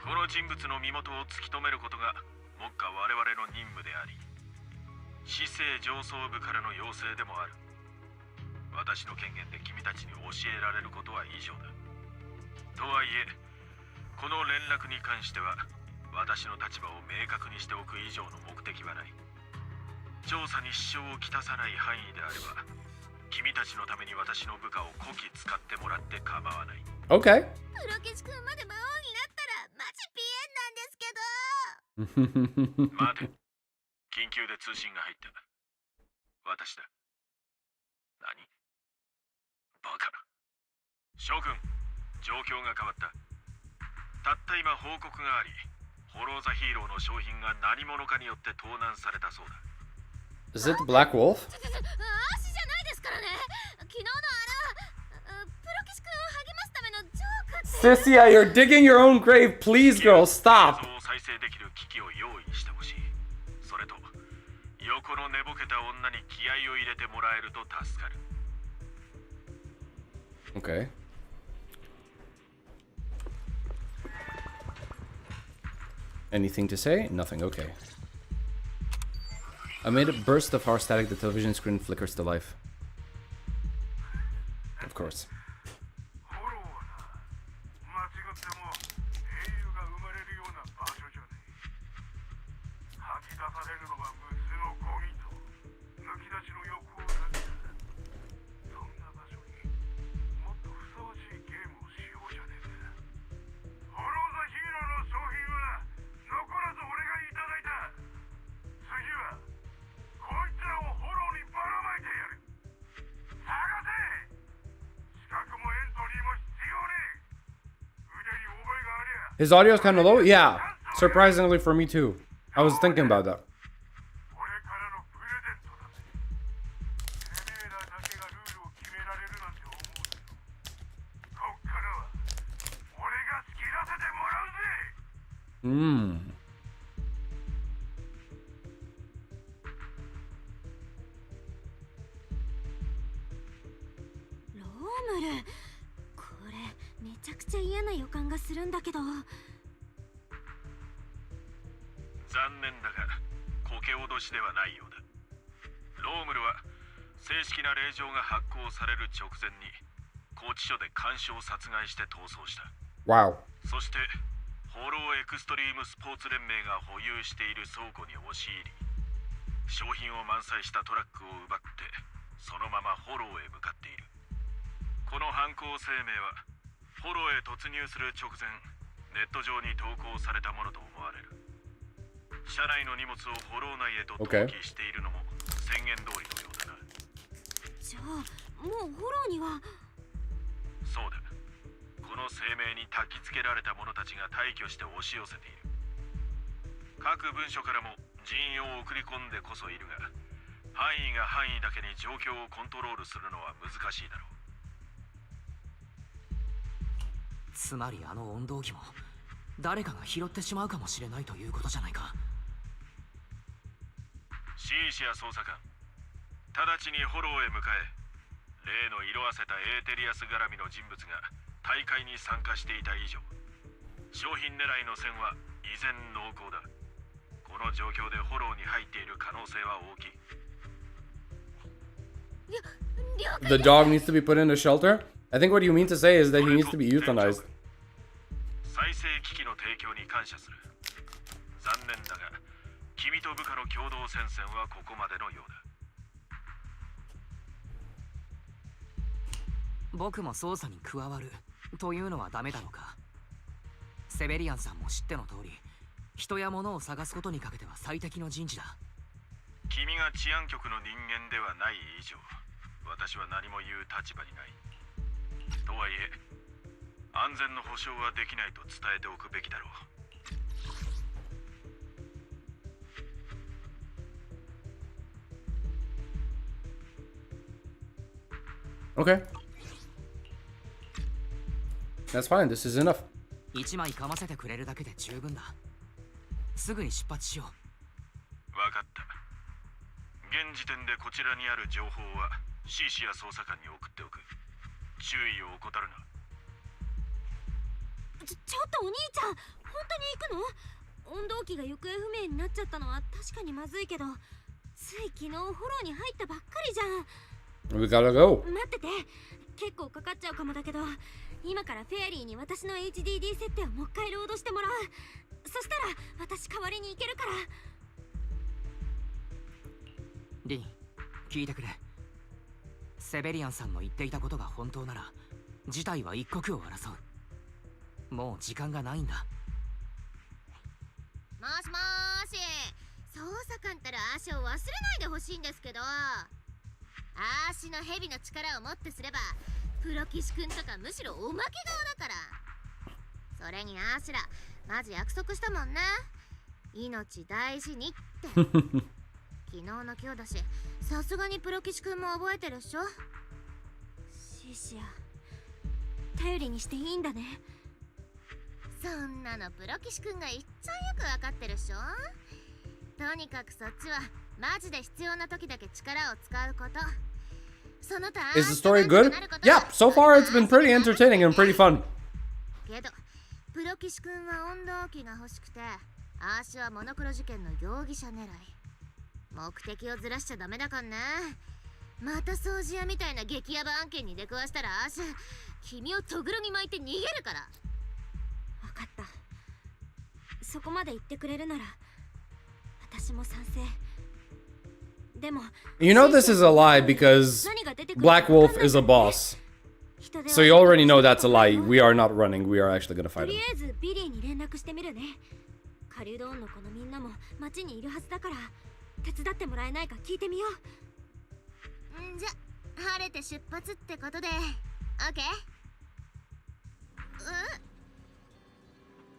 この人物の身元を突き止めることが目下我々の任務であり、市政上層部からの要請でもある。私の権限で君たちに教えられることは以上だ。とはいえ、この連絡に関しては私の立場を明確にしておく以上の目的はない。調査に支障をきたさない範囲であれば、君たちのために私の部下をこき使ってもらって構わない。Okay. プロケシ君まで魔王になったらマジピエンなんですけど。待て。緊急で通信が入った。私だ。何？バカな。諸君、状況が変わった。たった今報告があり、フォローザヒーローの商品が何者かによって盗難されたそうだ。Is it the Black Wolf? 足じゃないですからね。昨日のあれはプロケシ君を励ますためのジョークって。Sissia, you're digging your own grave. Please, girl, stop. 再生できる機器を用意してほしい。それと、横の寝ぼけた女に気 Anything to say? Nothing. Okay. Amid a burst of harsh static, the television screen flickers to life. Of course. His audio is kind of low? Yeah. Surprisingly for me too. I was thinking about that. Hmm. ロームル、これめちゃくちゃ嫌な予感がするんだけど。残念だが、こけ脅しではないようだ。ロームルは正式な令状が発行される直前に拘置所で看守を殺害して逃走した。Wow. そしてホローエクストリームスポーツ連盟が保有している倉庫に押し入り、商品を満載したトラックを奪ってそのままホローへ向かっている。この犯行声明はホローへ突入する直前、ネット上に投稿されたものと思われる。車内の荷物をホロー内へと投棄しているのも宣言通りのようだな。じゃあもうホローには。そうだ。この声明に焚き付けられた者たちが大挙して押し寄せている。各文書からも人員を送り込んでこそいるが、範囲が範囲だけに状況をコントロールするのは難しいだろう。つまりあの音動機も誰かが拾ってしまうかもしれないということじゃないか。シーシア捜査官、直ちにホローへ向かえ。例の色あせたエーテリアス絡みの人物が大会に参加していた以上、商品狙いの線は依然濃厚だ。この状況でホローに入っている可能性は大きい。 The dog needs to be put in a shelter? I think what you mean to say is that he needs to be euthanized. 再生機器の提供に感謝する。残念だが、君と部下の共同戦線はここまでのようだ。僕も捜査に加わるというのはダメだろうか。セベリアンさんも知っての通り、人や物を探すことにかけては最適の人事だ。君が治安局の人間ではない以上、私は何も言う立場にない。とはいえ、安全の保証はできないと伝えておくべきだろう。Okay. That's fine. This is enough. 一枚かませてくれるだけで十分だ。すぐに出発しよう。わかった。現時点でこちらにある情報はシーシア捜査官に送っておく。注意を怠るな。ちょっとお兄ちゃん、本当に行くの？音動機が行方不明になっちゃったのは確かにまずいけど、つい昨日フォローに入ったばっかりじゃん。We gotta go. 待ってて、結構かかっちゃうかもだけど、今からフェアリーに私の HDD 設定をもう一回ロードしてもらう。そしたら私代わりに行けるから。リン、聞いてくれ。セベリアンさんの言っていたことが本当なら、事態は一刻を争う。もう時間がないんだ。もしもーし、捜査官たる足を忘れないでほしいんですけど、足の蛇の力をもってすればプロ騎士くんとかむしろおまけ顔だから。それにあしらまず約束したもんね、命大事にって。昨日の今日だし、さすがにプロ騎士くんも覚えてるっしょ。シシア、頼りにしていいんだね。そんなのプロ騎士くんがいっちゃよくわかってるっしょ。とにかくそっちはマジで必要な時だけ力を使うこと。その他 Is the story good? Yeah, so far it's been pretty entertaining and pretty fun. けどプロ騎士くんは音動機が欲しくてアーシュはモノクロ事件の容疑者狙い。目的をずらしちゃダメだかんな。また掃除屋みたいな激ヤバ案件に出くわしたらアーシュ、君をとぐろに巻いて逃げるから。分かった。そこまで言ってくれるなら私も賛成。でも You know this is a lie because Black Wolf is a boss. So you already know that's a lie. We are not running. We are actually gonna と fight り him. あえずビリーに連絡してみるね。カリュドーンの子のみんなも町にいるはずだから手伝ってもらえないか聞いてみよう。じゃ、晴れて出発ってことで、OK？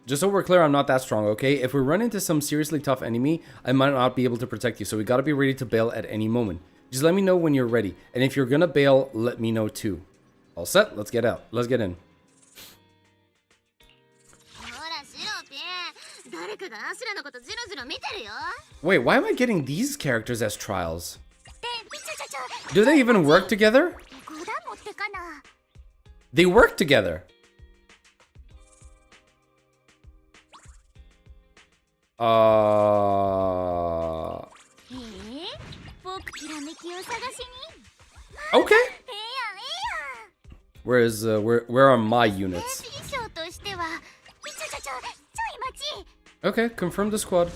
Just so we're clear, I'm not that strong, okay? If we run into some seriously tough enemy, I might not be able to protect you, so we gotta be ready to bail at any moment. Just let me know when you're ready, and if you're gonna bail, let me know too. All set? Let's get out. Let's get in. ほら、シロピン、誰かがアシュラのことジロジロ見てるよ。 Wait, why am I getting these characters as trials? Do they even work together? こだ持ってかな。They work together. 僕きらめきを探しに。 Okay. ええやん、ええやん。 Where are my units? 衣装としては、ちょい待ち。 Okay, confirm the squad.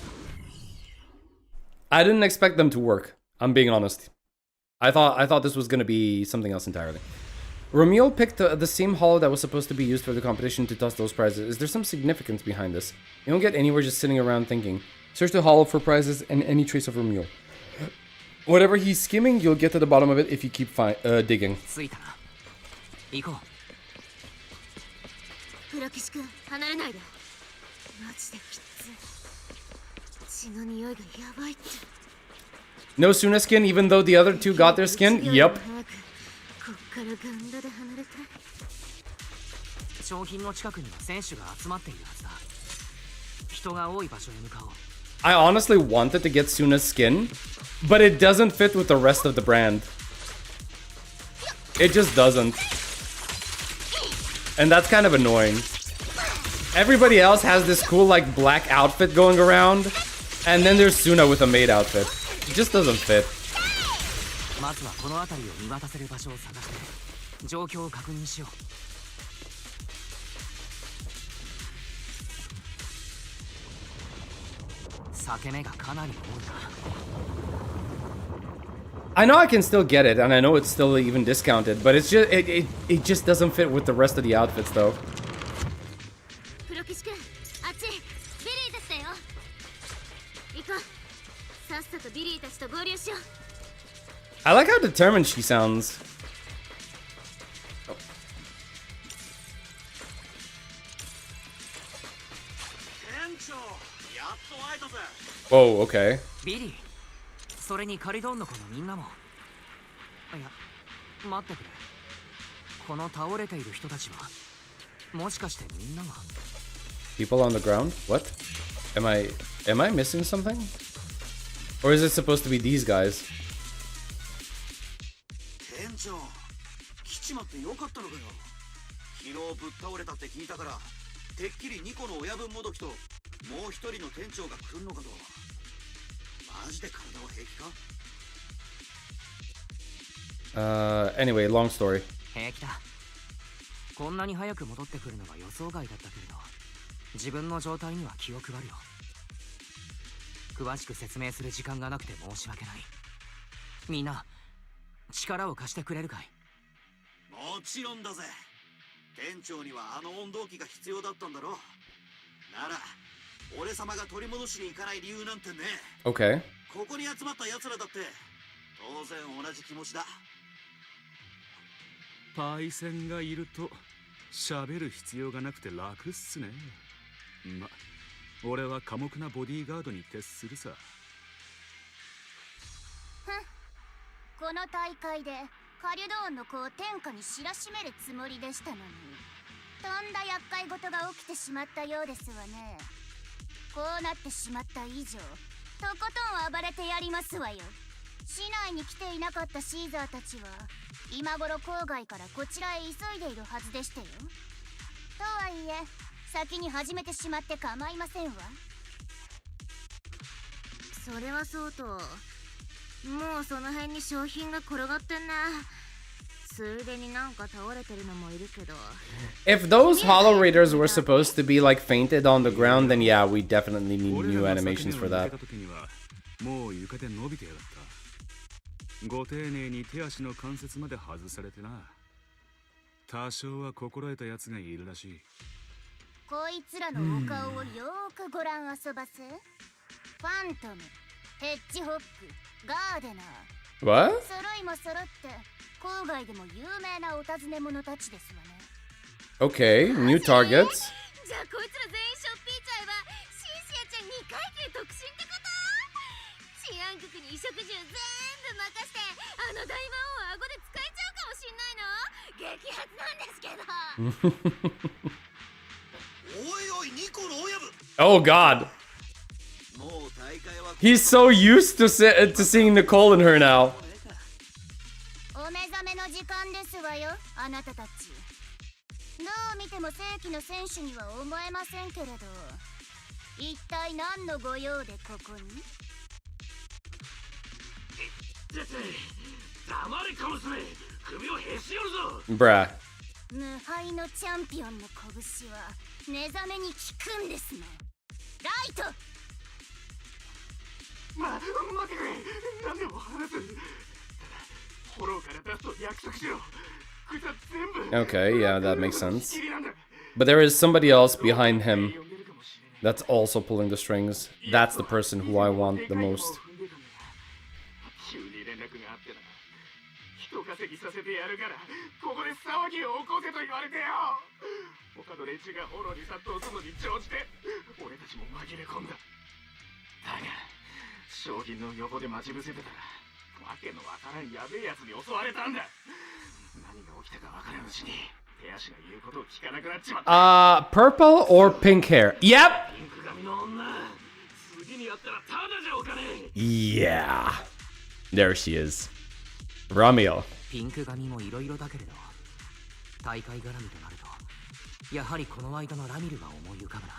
I didn't expect them to work. I'm being honest. I thought this was gonna be something else entirely. Romuald picked the same hollow that was supposed to be used for the competition to toss those prizes. Is there some significance behind this? You don't get anywhere just sitting around thinking. Search the hollow for prizes and any trace of Romuald. Whatever he's skimming, you'll get to the bottom of it if you keep digging. 黒騎士君、離れないで。マジできつ。血の匂いがやばいって。 No Suna skin, even though the other two got their skin? Yep. こっからガンダで離れたい。商品の近くには選手が集まっているはずだ。人が多い場所へ向かおう。I honestly wanted to get Suna's skin, but it doesn't fit with the rest of the brand. It just doesn't. And that's kind of annoying. Everybody else has this cool like black outfit going around, and then there's Suna with a maid outfit. It just doesn't fit. まずはこの辺りを見渡せる場所を探して状況を確認しよう。裂け目がかなり多いな。I know I can still get it, and I know it's still even discounted, but it's just it just doesn't fit with the rest of the outfits though. 黒騎士君、あっち、ビリーたちだよ。行こう。さっさとビリーたちと合流しよう。 I like how determined she sounds. Oh, okay. ビリー、それにカリドーンの子のみんなも。いや、待ってくれ。この倒れている人たちは、もしかしてみんなが People on the ground? What? Am I missing something? Or is it supposed to be these guys? 店長、来ちまってよかったのかよ。昨日ぶっ倒れたって聞いたから、てっきり2個の親分もどきともう一人の店長が来るのかと。マジで体は平気か？ Anyway, long story. 平気だ。こんなに早く戻ってくるのが予想外だったけれど、自分の状態には気を配るよ。詳しく説明する時間がなくて申し訳ない。みんな、力を貸してくれるかい？もちろんだぜ。店長にはあの温動機が必要だったんだろう。なら、俺様が取り戻しに行かない理由なんてね。Okay. ここに集まった奴らだって当然同じ気持ちだ。パイセンがいると喋る必要がなくて楽っすね。ま、俺は寡黙なボディーガードに徹するさ。この大会でカリュドーンの子を天下に知らしめるつもりでしたのに、とんだ厄介事が起きてしまったようですわね。こうなってしまった以上、とことん暴れてやりますわよ。市内に来ていなかったシーザーたちは今頃郊外からこちらへ急いでいるはずでしたよ。とはいえ先に始めてしまって構いませんわ。それはそうと、もうその辺に商品が転がってんな。ついでになんか倒れてるのもいるけど。 If those hollow raiders were supposed to be like fainted on the ground, then yeah, we definitely need new animations for that. もう床で伸びてやがった。ご丁寧に手足の関節まで外されてな。多少は心得たやつがいるらしい。こいつらのお顔をよーくご覧あそばせ。ファントム、ヘッジホック、ガーデナー。 What? 揃いも揃って郊外でも有名なお尋ね者たちですわね。 Okay, new targets. じゃあこいつら全員しょっぴーちゃえばシンシアちゃん2階級特進ってこと？治安局に衣食住全部任してあの大魔王を顎で使えちゃうかもしんないの？激アツなんですけど。Oh god. He's so used to seeing Nicole and her now. お目覚めの時間ですわよ、あなたたち。どう見ても正規の選手には思えませんけれど、一体何のご用でここに？黙れかもしれん。首をへし折るぞ。Bruh. 無敗のチャンピオンの拳は目覚めに効くんですの。ライト。待ってくれ。何でも話す。フォローから出すと約束しろ。こいつは全部。 Okay, yeah, that makes sense. But there is somebody else behind him that's also pulling the strings. That's the person who I want the most. 急に連絡があってな。人稼ぎさせてやるから、ここで騒ぎを起こせと言われてよ。他の連中がフォローに殺到するのに乗じて、俺たちも紛れ込んだ。だが、商品の横で待ち伏せてたら、わけのわからんやべえやつに襲われたんだ。何が起きたかわからんうちに、手足が言うことを聞かなくなっちまった。Purple or pink hair? Yep! ピンク髪の女。次にやったらただじゃおかねえ。 Yeah. There she is. Romeo. ピンク髪もいろいろだけれど、大会絡みとなると、やはりこの間のラミルが思い浮かぶな。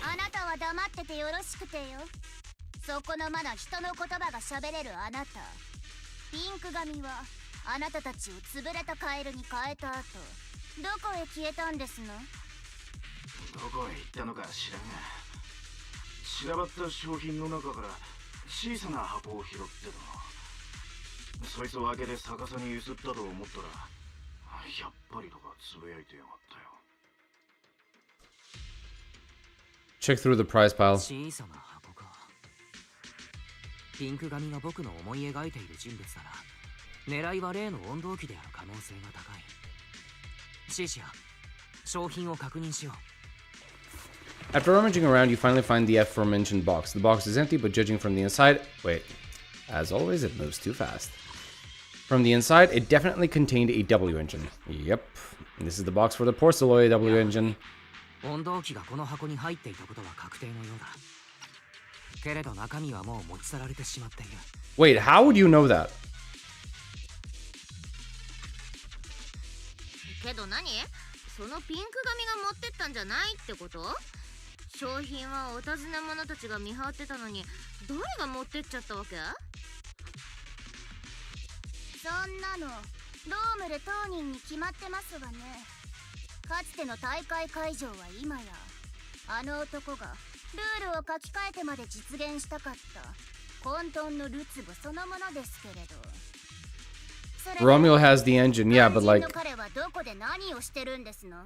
あなたは黙っててよろしくてよ。そこのまだ人の言葉が喋れるあなた。ピンク髪はあなたたちを潰れたカエルに変えた後、どこへ消えたんですの？どこへ行ったのか知らんが、散らばった商品の中から小さな箱を拾ってた。そいつを開けて逆さにゆすったと思ったら、やっぱりとかつぶやいてやがったよ。 Check through the prize pile. 小さな箱か。ピンク髪が僕の思い描いている人物なら、狙いは例の温度機である可能性が高い。シーシア、商品を確認しよう。 After rummaging around, you finally find the aforementioned box. The box is empty, but judging from the inside... Wait. As always, it moves too fast. From the inside, it definitely contained a W engine. Yep. And this is the box for the Porceloy W engine. 温度機がこの箱に入っていたことは確定のようだ。けれど中身はもう持ち去られてしまっている。 Wait, how would you know that? けど何？そのピンク髪が持ってったんじゃないってこと？商品はお尋ね者たちが見張ってたのに、誰が持ってっちゃったわけ？そんなのドームで当人に決まってますわね。かつての大会会場は今やあの男がルールを書き換えてまで実現したかった混沌のるつぼそのものですけれど。 Romeo has the engine, yeah, but like... 彼はどこで何をしてるんですの？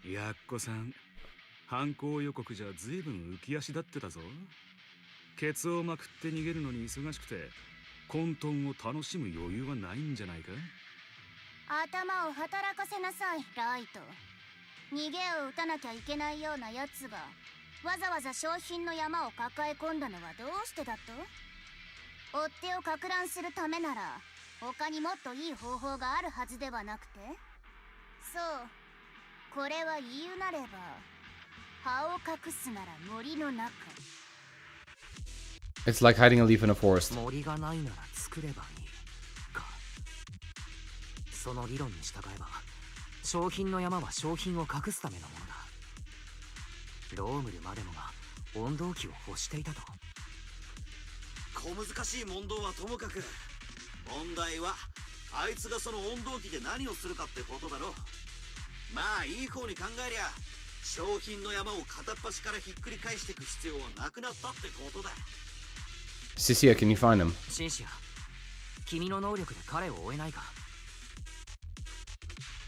やっこさん、犯行予告じゃ随分浮き足立ってたぞ。ケツをまくって逃げるのに忙しくて混沌を楽しむ余裕はないんじゃないか？頭を働かせなさい、ライト。逃げを打たなきゃいけないようなやつがわざわざ商品の山を抱え込んだのはどうしてだと？追っ手をか乱するためなら他にもっといい方法があるはずではなくて？そう、これは言うなれば葉を隠すなら森の中。 It's like hiding a leaf in a forest. 森がないなら作ればいいか。その理論に従えば商品の山は商品を隠すためのものだ。ロームルまでもが温動機を欲していたと。小難しい問答はともかく、問題はあいつがその温動機で何をするかってことだろ。まあいい方に考えりゃ商品の山を片っ端からひっくり返していく必要はなくなったってことだ。Cecilia, can you find him? シンシア、君の能力で彼を追えないか。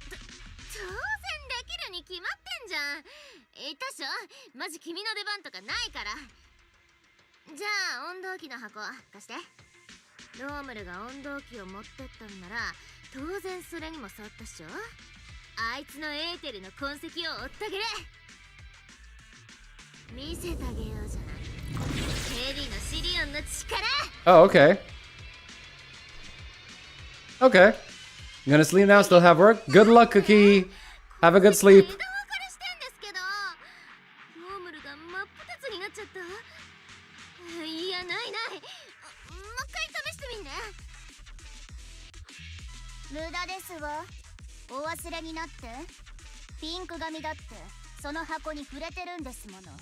当然できるに決まってんじゃん。言ったっしょ、マジ君の出番とかないから。じゃあ温動機の箱貸して。ロームルが温動機を持ってったんなら当然それにも触ったっしょ。あいつのエーテルの痕跡を追ってあげる。見せてあげようじゃない。ヘビのシリオンの力。 Oh, okay. Okay. You gonna sleep now? Still have work? Good luck, Cookie. Have a good sleep. 枝分かれしてんですけど、ロームルが真っ二つになっちゃった。いや、ないない。もう一回試してみんね。無駄ですわ。お忘れになって。ピンク髪だってその箱に触れてるんですもの。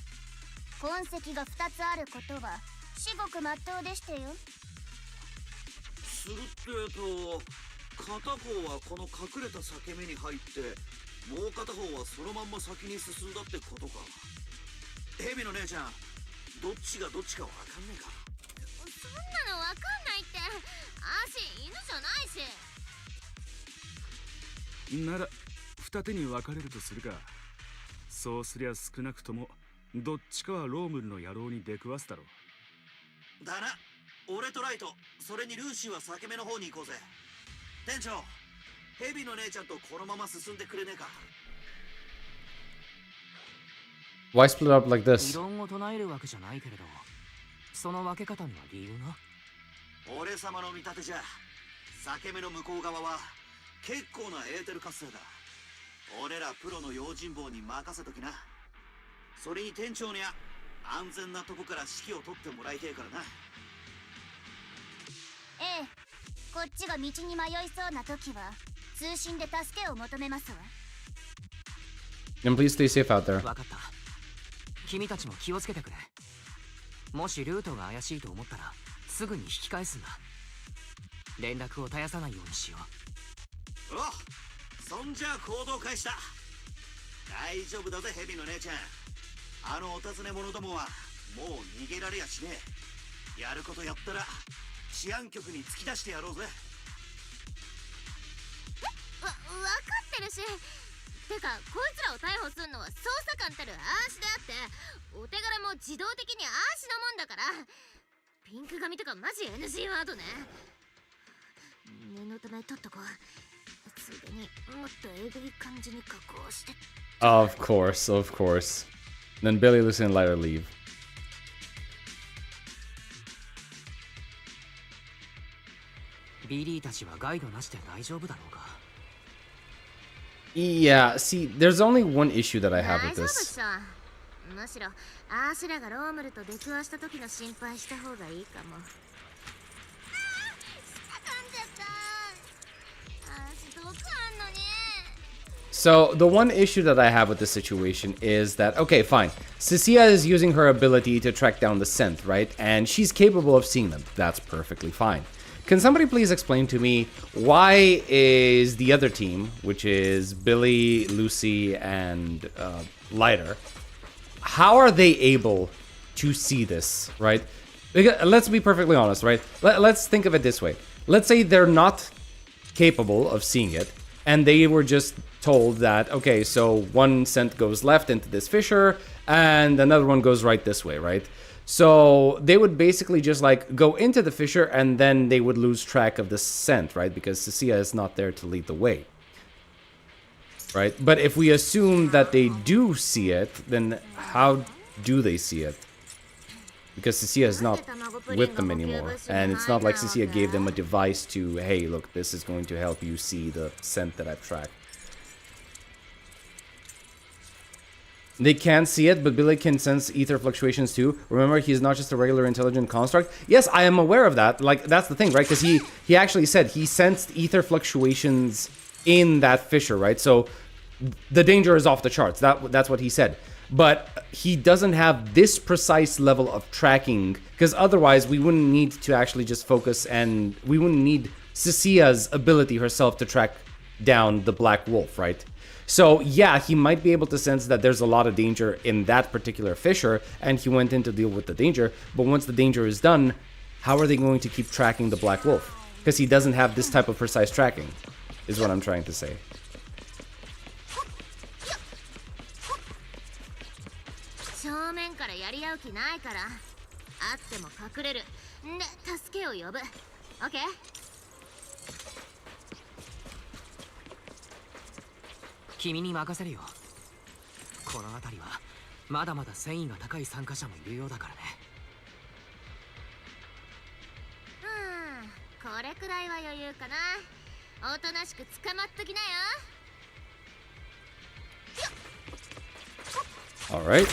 痕跡が2つあることは至極まっとうでしてよ。するってと、片方はこの隠れた裂け目に入って、もう片方はそのまんま先に進んだってことか。ヘビの姉ちゃん、どっちがどっちかわかんねえか。そんなのわかんないって。足犬じゃないし。なら二手に分かれるとするか。そうすりゃ少なくともどっちかはロームルの野郎に出くわすだろう。だな。俺とライト、それにルーシーは裂け目の方に行こうぜ。店長、ヘビの姉ちゃんとこのまま進んでくれねえか。 Why split up like 異 this? 論を唱えるわけじゃないけれど、その分け方には理由が。俺様の見立てじゃ、裂け目の向こう側は結構なエーテル活性だ。俺らプロの用心棒に任せときな。それに店長には安全なとこから指揮を取ってもらいてえからな。ええ、こっちが道に迷いそうな時は通信で助けを求めますわ。 And please stay safe out there. 分かった。君たちも気をつけてくれ。もしルートが怪しいと思ったらすぐに引き返すんだ。連絡を絶やさないようにしよう。お、そんじゃ行動開始だ。大丈夫だぜヘビの姉ちゃん。あのお尋ね者どもはもう逃げられやしねえ。やることやったら治安局に突き出してやろうぜ。わかってるし。てかこいつらを逮捕するのは捜査官たるアーシであって、お手柄も自動的にアーシのもんだから。ピンク髪とかマジ NG ワードね。念のため取っとこう。ついでにもっとえぐい感じに加工して。 Of course, of course. Then Billy, Lucy, and Lighter leave. ビリーたちはガイドなしで大丈夫だろうか。Yeah, see, there's only one issue that I have with 大丈夫っ this. しょ。むしろアーシュラがロームルと出くわした時の心配した方がいいかも。So, the one issue that I have with this situation is that, okay, fine. Cecilia is using her ability to track down the scent, right? And she's capable of seeing them. That's perfectly fine. Can somebody please explain to me why is the other team, which is Billy, Lucy, and Lighter, how are they able to see this, right? Because, let's be perfectly honest, right? Let's think of it this way. Let's say they're not capable of seeing it, and they were just told that, okay, so one scent goes left into this fissure, and another one goes right this way, right? So they would basically just like go into the fissure, and then they would lose track of the scent, right? Because Cecilia is not there to lead the way, right? But if we assume that they do see it, then how do they see it? Because Cecilia is not with them anymore, and it's not like Cecilia gave them a device to, hey, look, this is going to help you see the scent that I've tracked. They can't see it, but Billy can sense ether fluctuations too. Remember, he's not just a regular intelligent construct. Yes, I am aware of that. Like, that's the thing, right? Because he actually said he sensed ether fluctuations in that fissure, right? So the danger is off the charts. That's what he said. but he doesn't have this precise level of tracking, because otherwise we wouldn't need to actually just focus, and we wouldn't need Cecia's ability herself to track down the Black Wolf, right? So yeah, he might be able to sense that there's a lot of danger in that particular fissure, and he went in to deal with the danger, but once the danger is done, how are they going to keep tracking the Black Wolf? Because he doesn't have this type of precise tracking, is what I'm trying to say. All right.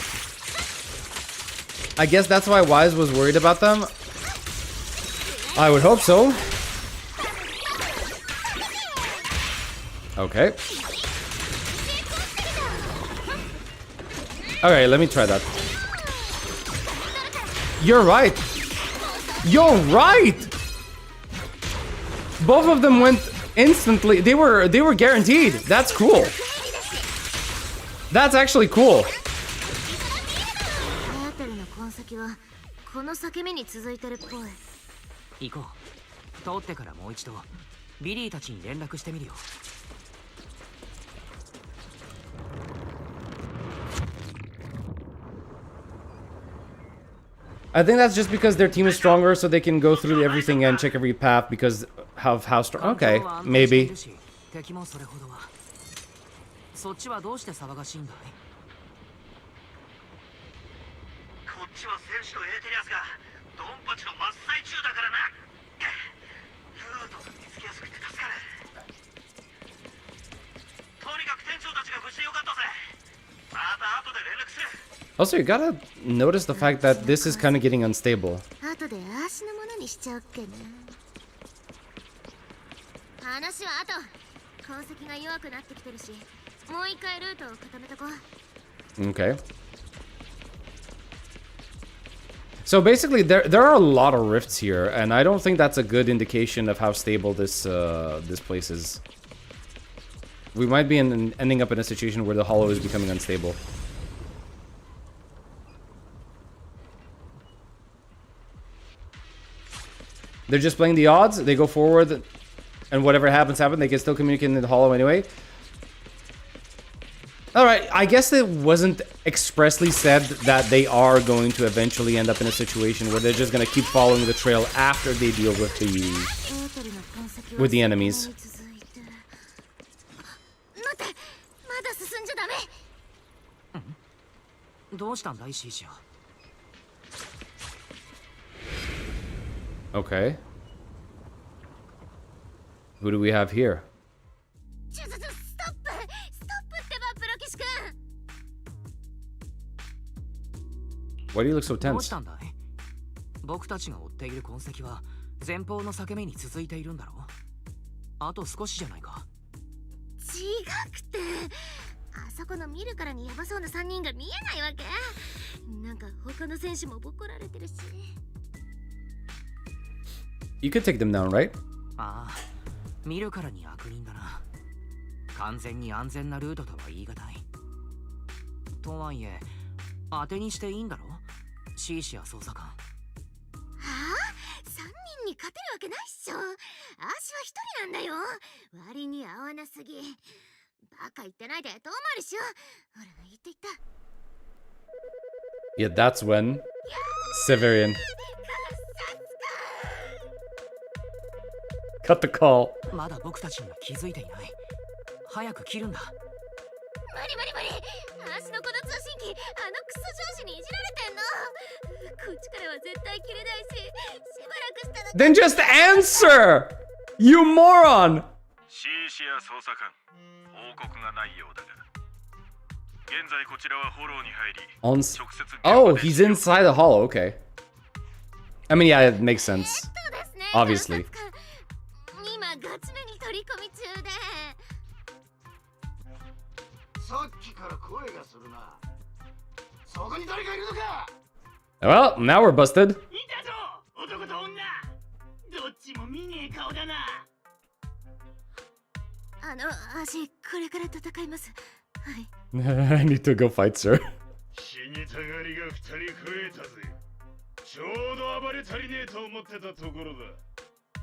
I guess that's why Wise was worried about them. I would hope so. Okay. Okay, let me try that. You're right. You're right. Both of them went instantly. They were guaranteed. That's cool. That's actually cool. I think that's just because their team is stronger, so they can go through everything and check every path because of how strong. Okay, maybe. Also, you gotta notice the fact that this is kind of getting unstable. Okay. So basically, there are a lot of rifts here, and I don't think that's a good indication of how stable this this place is. We might be ending up in a situation where the hollow is becoming unstable. They're just playing the odds. They go forward, and whatever happens, happens. They can still communicate in the hollow anyway. Alright, I guess it wasn't expressly said that they are going to eventually end up in a situation where they're just going to keep following the trail after they deal with the enemies. Okay. Who do we have here? Why do you look so tense? You could take them down, right? Yeah, that's when Severian cut the call. Then just answer! You moron! Oh, he's inside the hollow, okay. I mean, yeah, it makes sense. Obviously. Well, now we're busted. 男と女どっちも見ねえ顔だな。私これから戦います。はい。I need to go fight, sir. 死にたがりが2人増えたぜ。ちょうど暴れ足りねえと思ってたところだ。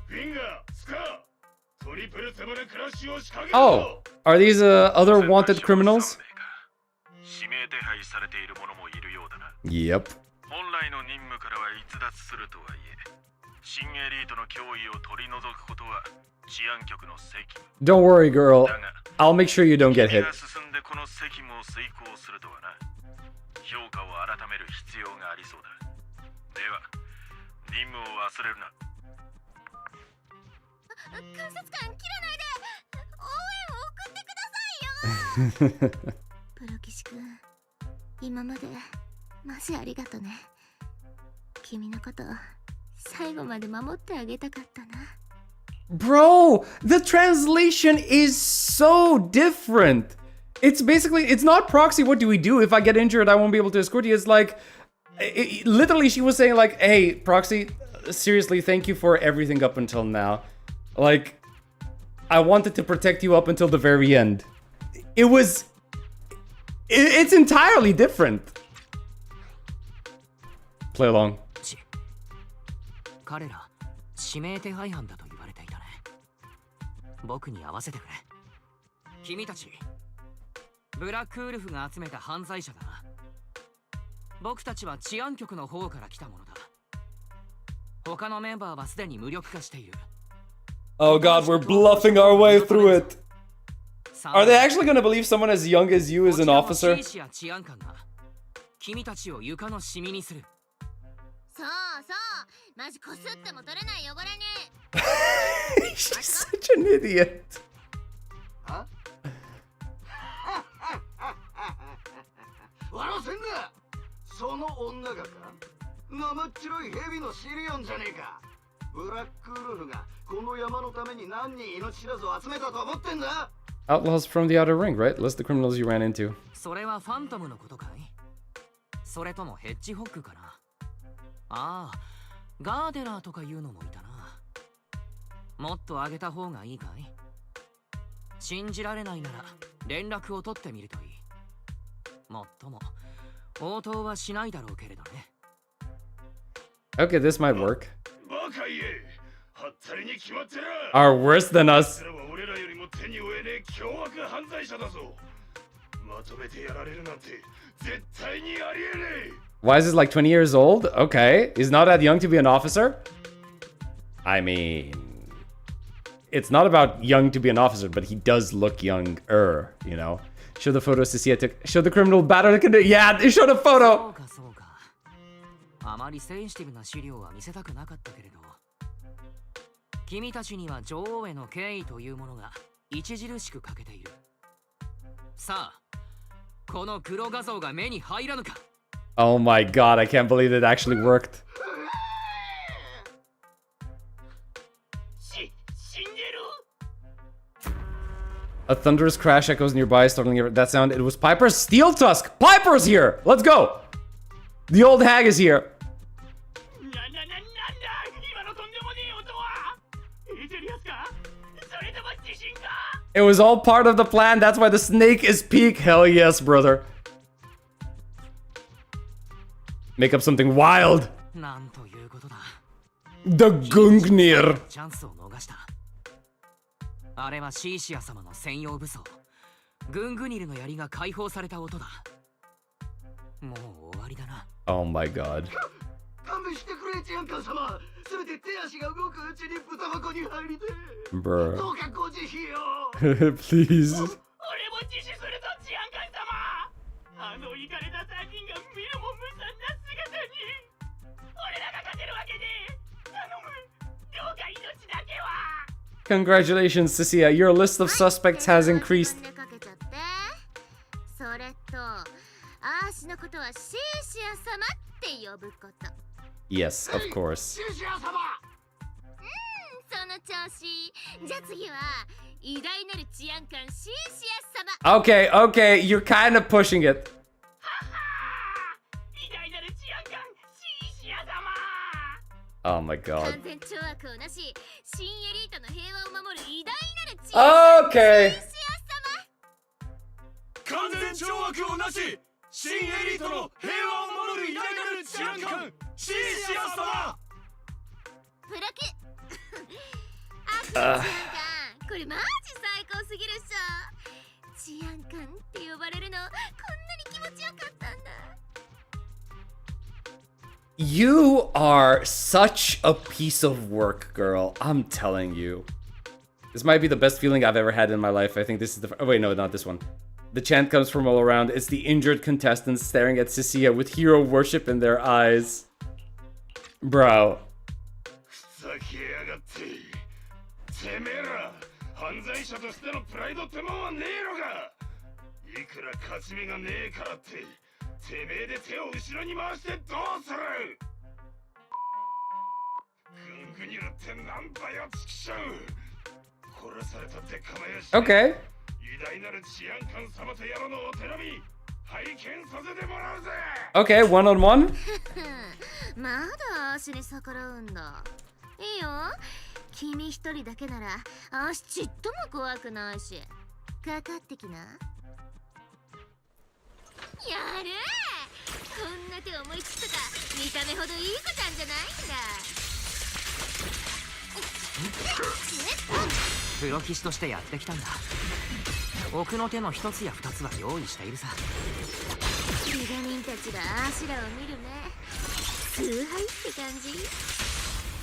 フィンガー、スカー、トリプルセブンクラッシュを仕掛けろ。 Oh, are these other wanted criminals? 指名手配されている者もいるようだな。 Yep. 本来の任務からは逸脱するとはいえ、新エリートの脅威を取り除くことは治安局の責務。 Don't worry, girl. I'll make sure you don't get hit. 君が進んでこの責務を遂行するとはな。評価を改める必要がありそうだ。では、任務を忘れるな。監察官切らないで。応援を送ってくださいよ。プロ騎士君、今までマジありがとね。君のこと最後まで守ってあげたかったな。 Bro, the translation is so different. It's basically, it's not proxy, what do we do? If I get injured, I won't be able to escort you. It's like, literally she was saying like, hey, proxy, seriously, thank you for everything up until now. Like, I wanted to protect you up until the very end. It's entirely different. Play along. 彼ら指名手配犯だと言われていたね。僕に合わせてくれ。君たちブラックウルフが集めた犯罪者だな。僕たちは治安局の方から来たものだ。他のメンバーはすでに無力化している。 Oh god, we're bluffing our way through it. Are they actually gonna believe someone as young as you is an officer? 君たちを床のシミにする。そうそう、マジこすっても取れない汚れね。She's such an idiot. 笑わせんな。その女がか。生っ白い蛇のシリオンじゃねえか。ブラックウルフがこの山のために何人命知らずを集めたと思ってんだ。 Outlaws from the outer ring, right? List the criminals you ran into. それはファントムのことかい？それともヘッジホッグかな？ああ、ガーデナーとかいうのもいたな。もっと上げた方がいいかい？信じられないなら連絡を取ってみるといい。もっとも応答はしないだろうけれどね。Okay, this might work. バカ言え。はったりに決まってる。 Are worse than us. 俺らよりも手に負えねえ凶悪犯罪者だぞ。まとめてやられるなんて絶対にありえねえ。 Why is this like 20 years old? Okay. He's not that young to be an officer? I mean, it's not about young to be an officer, but he does look younger, you know? Show the photos to see it. Show the criminal battle. Yeah, they showed a photo. そうか。あまりセンシティブな資料は見せたくなかったけれど、君たちには女王への敬意というものが著しく欠けている。さあ、この黒画像が目に入らぬか。 Oh my god, I can't believe it actually worked. A thunderous crash echoes nearby, startling that sound. It was Piper's Steel Tusk! Piper's here! Let's go! The old hag is here. It was all part of the plan. That's why the snake is peak. Hell yes, brother. Make up something wild. The Gungnir. あれはシーシア様の専用武装グングニルの槍が解放された音だ。もう終わりだな。 Oh my god. 勘弁してくれ治安官様。せめて手足が動くうちに豚箱に入りて。 Bruh. どうかご慈悲を。 Please. 俺も自首するぞ治安官様。あのイカれた3人が見るも無残な姿に俺らが勝てるわけで頼む。どうか命だけは。 Congratulations, Cecilia. Your list of suspects has increased. それと、あーしのことはシーシア様って呼ぶこと。 Yes, of course. その調子。じゃあ次は偉大なる治安官シーシア様。 Okay, okay, you're kind of pushing it. Oh my god. 完全懲悪をなし、新エリートの平和を守る偉大なるチーム Okay. 完全懲悪をなし新エリートの平和を守る偉大なる治安官シーシア様。プロキ悪の治安官、これマジ最高すぎるっしょ。治安官って呼ばれるのこんなに気持ちよかったんだ。 You are such a piece of work, girl. I'm telling you. This might be the best feeling I've ever had in my life. I think this is the... Oh, wait, no, not this one. The chant comes from all around. It's the injured contestants staring at Cecilia with hero worship in their eyes. Bro. てめえら犯罪者としてのプライドってもんはねえのか。いくら勝ち目がねえからっててめえで手を後ろに回してどうする。グングニルってなんだよチキショウ。殺されたって構えやし。 Okay. 偉大なる治安官様とやらのお手並み拝見させてもらうぜ。 Okay, one on one. まだ足に逆らうんだ。いいよ、君一人だけなら足ちっとも怖くないし、かかってきな。やる。こんな手思いつくとか見た目ほどいい子ちゃんじゃないんだ。プロ棋士としてやってきたんだ。奥の手の一つや二つは用意しているさ。怪我人たちがあしらを見る目、崇拝って感じ。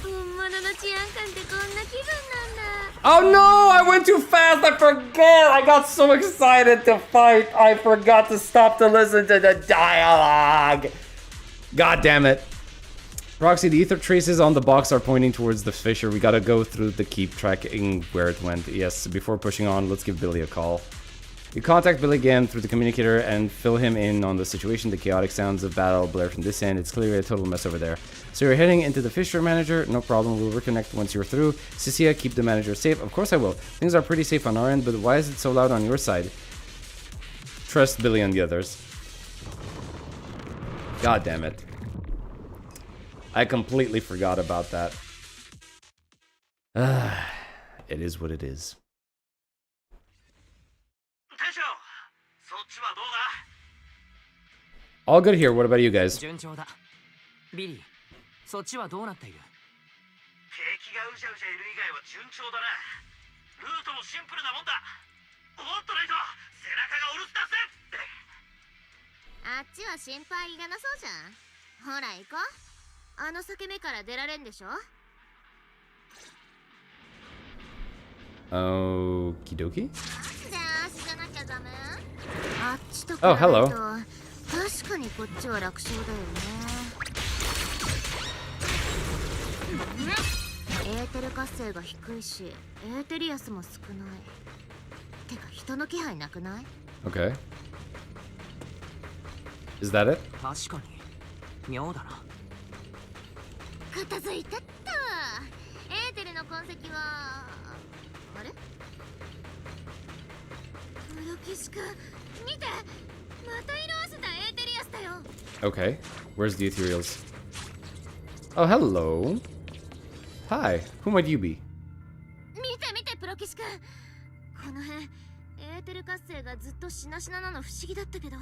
本物の治安官ってこんな気分なんだ。 Oh no, I went too fast. I forget. I got so excited to fight. I forgot to stop to listen to the dialogue. God damn it. Roxy, the ether traces on the box are pointing towards the fissure. We gotta go through the keep tracking where it went. Yes, before pushing on, let's give Billy a call. You contact Billy again through the communicator and fill him in on the situation. The chaotic sounds of battle blare from this end. It's clearly a total mess over there. So you're heading into the fissure, manager? No problem, we'll reconnect once you're through. Cecilia, keep the manager safe. Of course I will. Things are pretty safe on our end, but why is it so loud on your side? Trust Billy and the others. God damn it. I completely forgot about that. It is what it is. All good here. What about you guys? 順調だ。ビリー、そっちはどうなっている？敵がうじゃうじゃいる以外は順調だな。ルートもシンプルなもんだ。おっとないと背中がお留守だぜ。あっちは心配いらなそうじゃん。ほら行こう。あの裂け目から出られんでしょ。 Okie dokie. じゃあ足じゃなきゃダメ。あっちと比べ Oh, る hello. と確かにこっちは楽勝だよね。エーテル活性が低いし、エーテリアスも少ない。てか人の気配なくない？ Okay. Is that it? 確かに妙だな。片付いたった。エーテルの痕跡はあれ？プロキシ君、見て、また色あせたエーテリアスだよ。 Okay. Where's the ethereals? Oh, hello. Hi. Who might you be? 見て見てプロキシ君。この辺、エーテル活性がずっとしなしななの不思議だったけど、やっ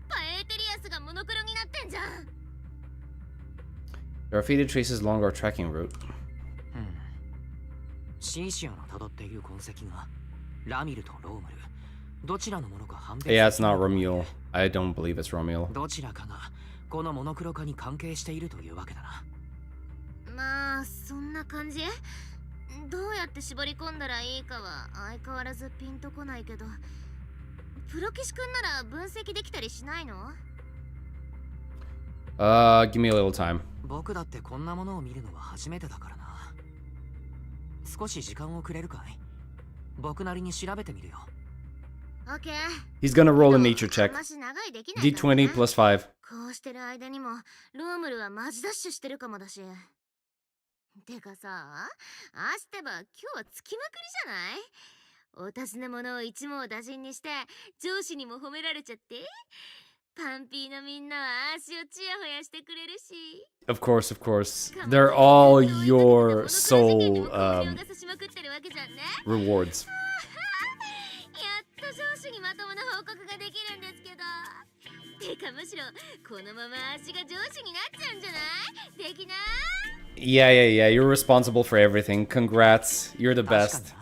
ぱエーテリアスがモノクロになってんじゃん。There are faded traces along our tracking route. シーシアの辿っている痕跡がラミルとロームル、どちらのものか判別。 Yeah, it's not Romuald. I don't believe it's Romuald. どちらかがこのモノクロ化に関係しているというわけだな。まあそんな感じ。どうやって絞り込んだらいいかは相変わらずピンとこないけど、プロキシ君なら分析できたりしないの？ Give me a little time. 僕だってこんなものを見るのは初めてだからな。少し時間をくれるかい？僕なりに調べてみるよ。OK。 He's gonna roll a nature check. マジ長いできないからね。 D20 plus 5. こうしてる間にもロームルはマジダッシュしてるかもだし。てかさ、アシテバ今日はつきまくりじゃない？お尋ね者を一網打尽にして上司にも褒められちゃって、パンピーのみんなは足をチヤホヤしてくれるし。Of course, of course. They're all your soul rewards. やっと上司にまともな報告ができるんですけど。てかむしろこのまま足が上司になっちゃうんじゃない？できない？ Yeah. You're responsible for everything. Congrats. You're the best.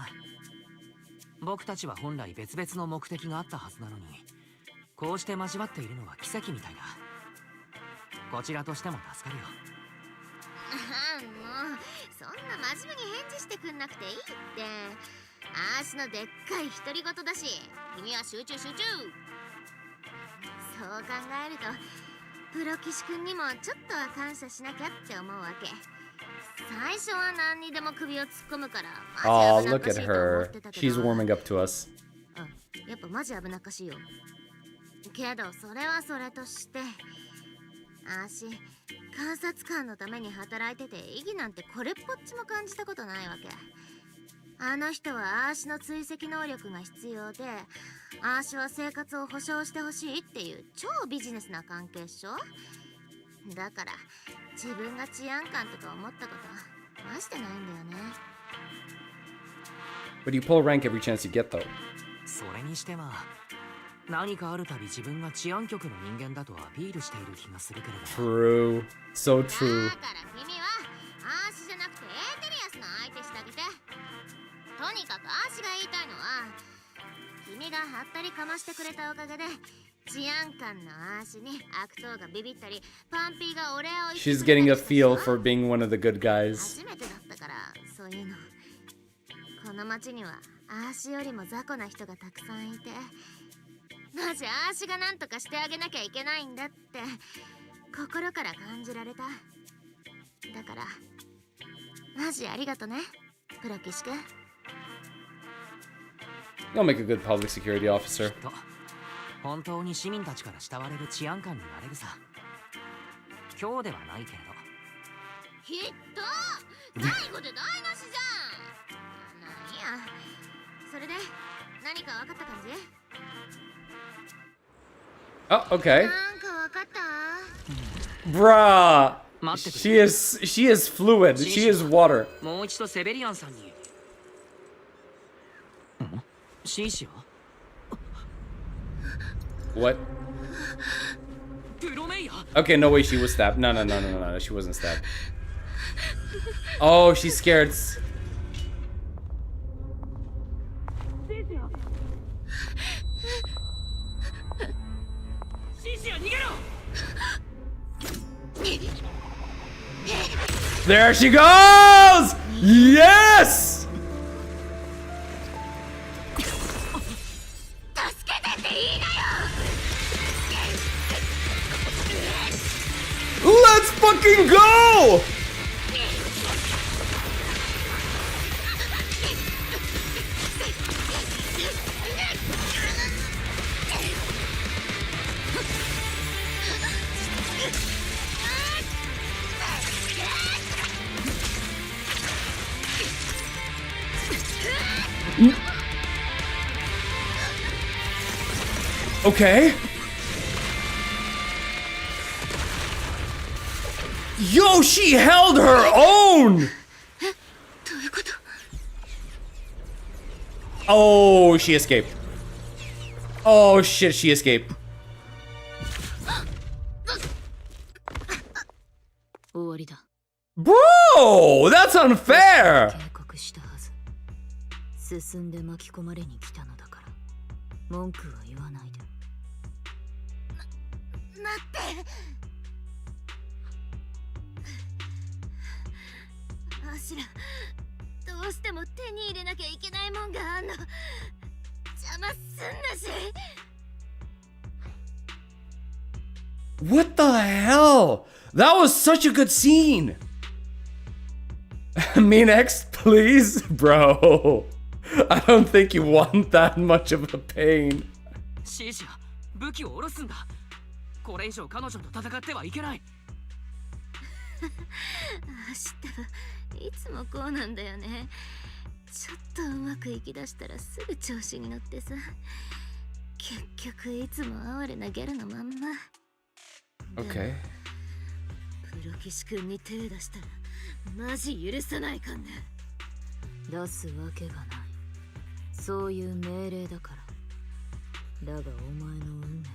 僕たちは本来別々の目的があったはずなのに、こうして交わっているのは奇跡みたいだ。こちらとしても助かるよ。もうそんな真面目に返事してくんなくていいって。足のでっかい独り言だし、君は集中。そう考えるとプロ騎士くんにもちょっとは感謝しなきゃって思うわけ。最初は何にでも首を突っ込むから Oh, look at her. She's warming up to us. やっぱマジ危なっかしいよ。けどそれはそれとして、足観察官のために働いてて意義なんてこれっぽっちも感じたことないわけ。あの人は足の追跡能力が必要で、足は生活を保障してほしいっていう超ビジネスな関係っしょ。だから自分が治安官とか思ったことマジでないんだよね。 But you pull rank every chance you get, though. それにしては何かあるたび自分が治安局の人間だとアピールしている気がするけれど。 True. So true. だから君は足じゃなくてエーテリアスの相手してあげて。とにかく足が言いたいのは、君がはったりかましてくれたおかげで治安官の足に悪党がビビったり、パンピーがお礼を言って。 She's getting a feel for being one of the good guys. 初めてだったからそういうの。この町には足よりも雑魚な人がたくさんいて、マジ足がなんとかしてあげなきゃいけないんだって心から感じられた。だからマジありがとね、プロ騎士君。 You'll make a good public security officer. 本当に市民たちから慕われる治安官になれるさ。今日ではないけれど。ひっと最後で台無しじゃん。なんや、それで何か分かった感じ？ Oh, okay. なんか分かった？ Bruh. She is fluid. She is water. もう一度セベリアンさんに。シーシア？ What? Okay, no way she was stabbed. No, she wasn't stabbed. Oh, she's scared. There she goes! Yes! Let's fucking go! Okay. Yo, she held her own! Oh, she escaped. Oh shit, she escaped. Bro, that's unfair! 進んで巻き込まれに来たのだから文句は言わないで。待って。アシュラ、どうしても手に入れなきゃいけないもんがあんの。邪魔すんなし。What the hell? That was such a good scene. Me next, please, bro. I don't think you want that much of a pain. シーシア、武器を下ろすんだ。これ以上彼女と戦ってはいけない。いつもこうなんだよね。ちょっとうまくいきだしたらすぐ調子に乗ってさ。結局いつも哀れなギャルのまんま。 Okay. プロ騎士君に手出したらマジ許さないかんね。出すわけがない。そういう命令だから。だがお前の運命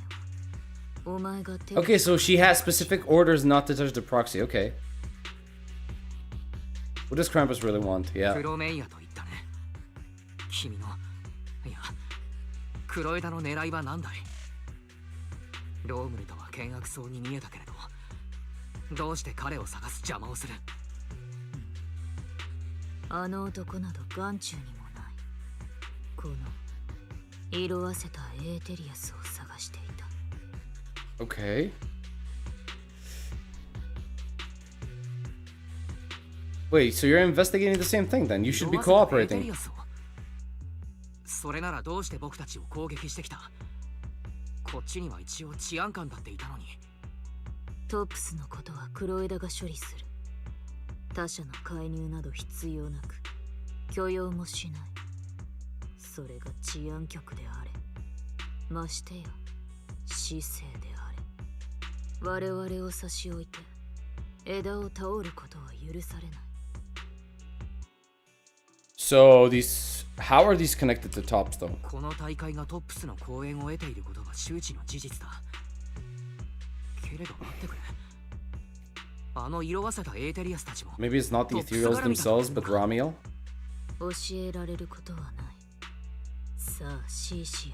はお前が手。 Okay, so she has specific orders not to touch the proxy. Okay. What does Krampus really want? Yeah. プロメイヤと言ったね。君の、いや、クロエダの狙いは何だい？ロームルとは険悪そうに見えたけれど、どうして彼を探す邪魔をする？あの男など眼中にもない。この色あせたエーテリアスを探していた。 Okay. Wait, so you're investigating the same thing then? You should be cooperating. それならどうして僕たちを攻撃してきた？こっちには一応治安官だっていたのに。トップスのことはクロエダが処理する。他者の介入など必要なく、許容もしない。それが治安局であれ、ましてや市政であれ。我々を差し置いて枝を倒ることは許されない。 So these, how are these connected to tops though? この大会がトップスの公演を得ていることは周知の事実だ。けれど待ってくれ。あの色あせたエーテリアスたちも。 Maybe it's not the Ethereals themselves, but Ramiel? 教えられることはない。さあシーシ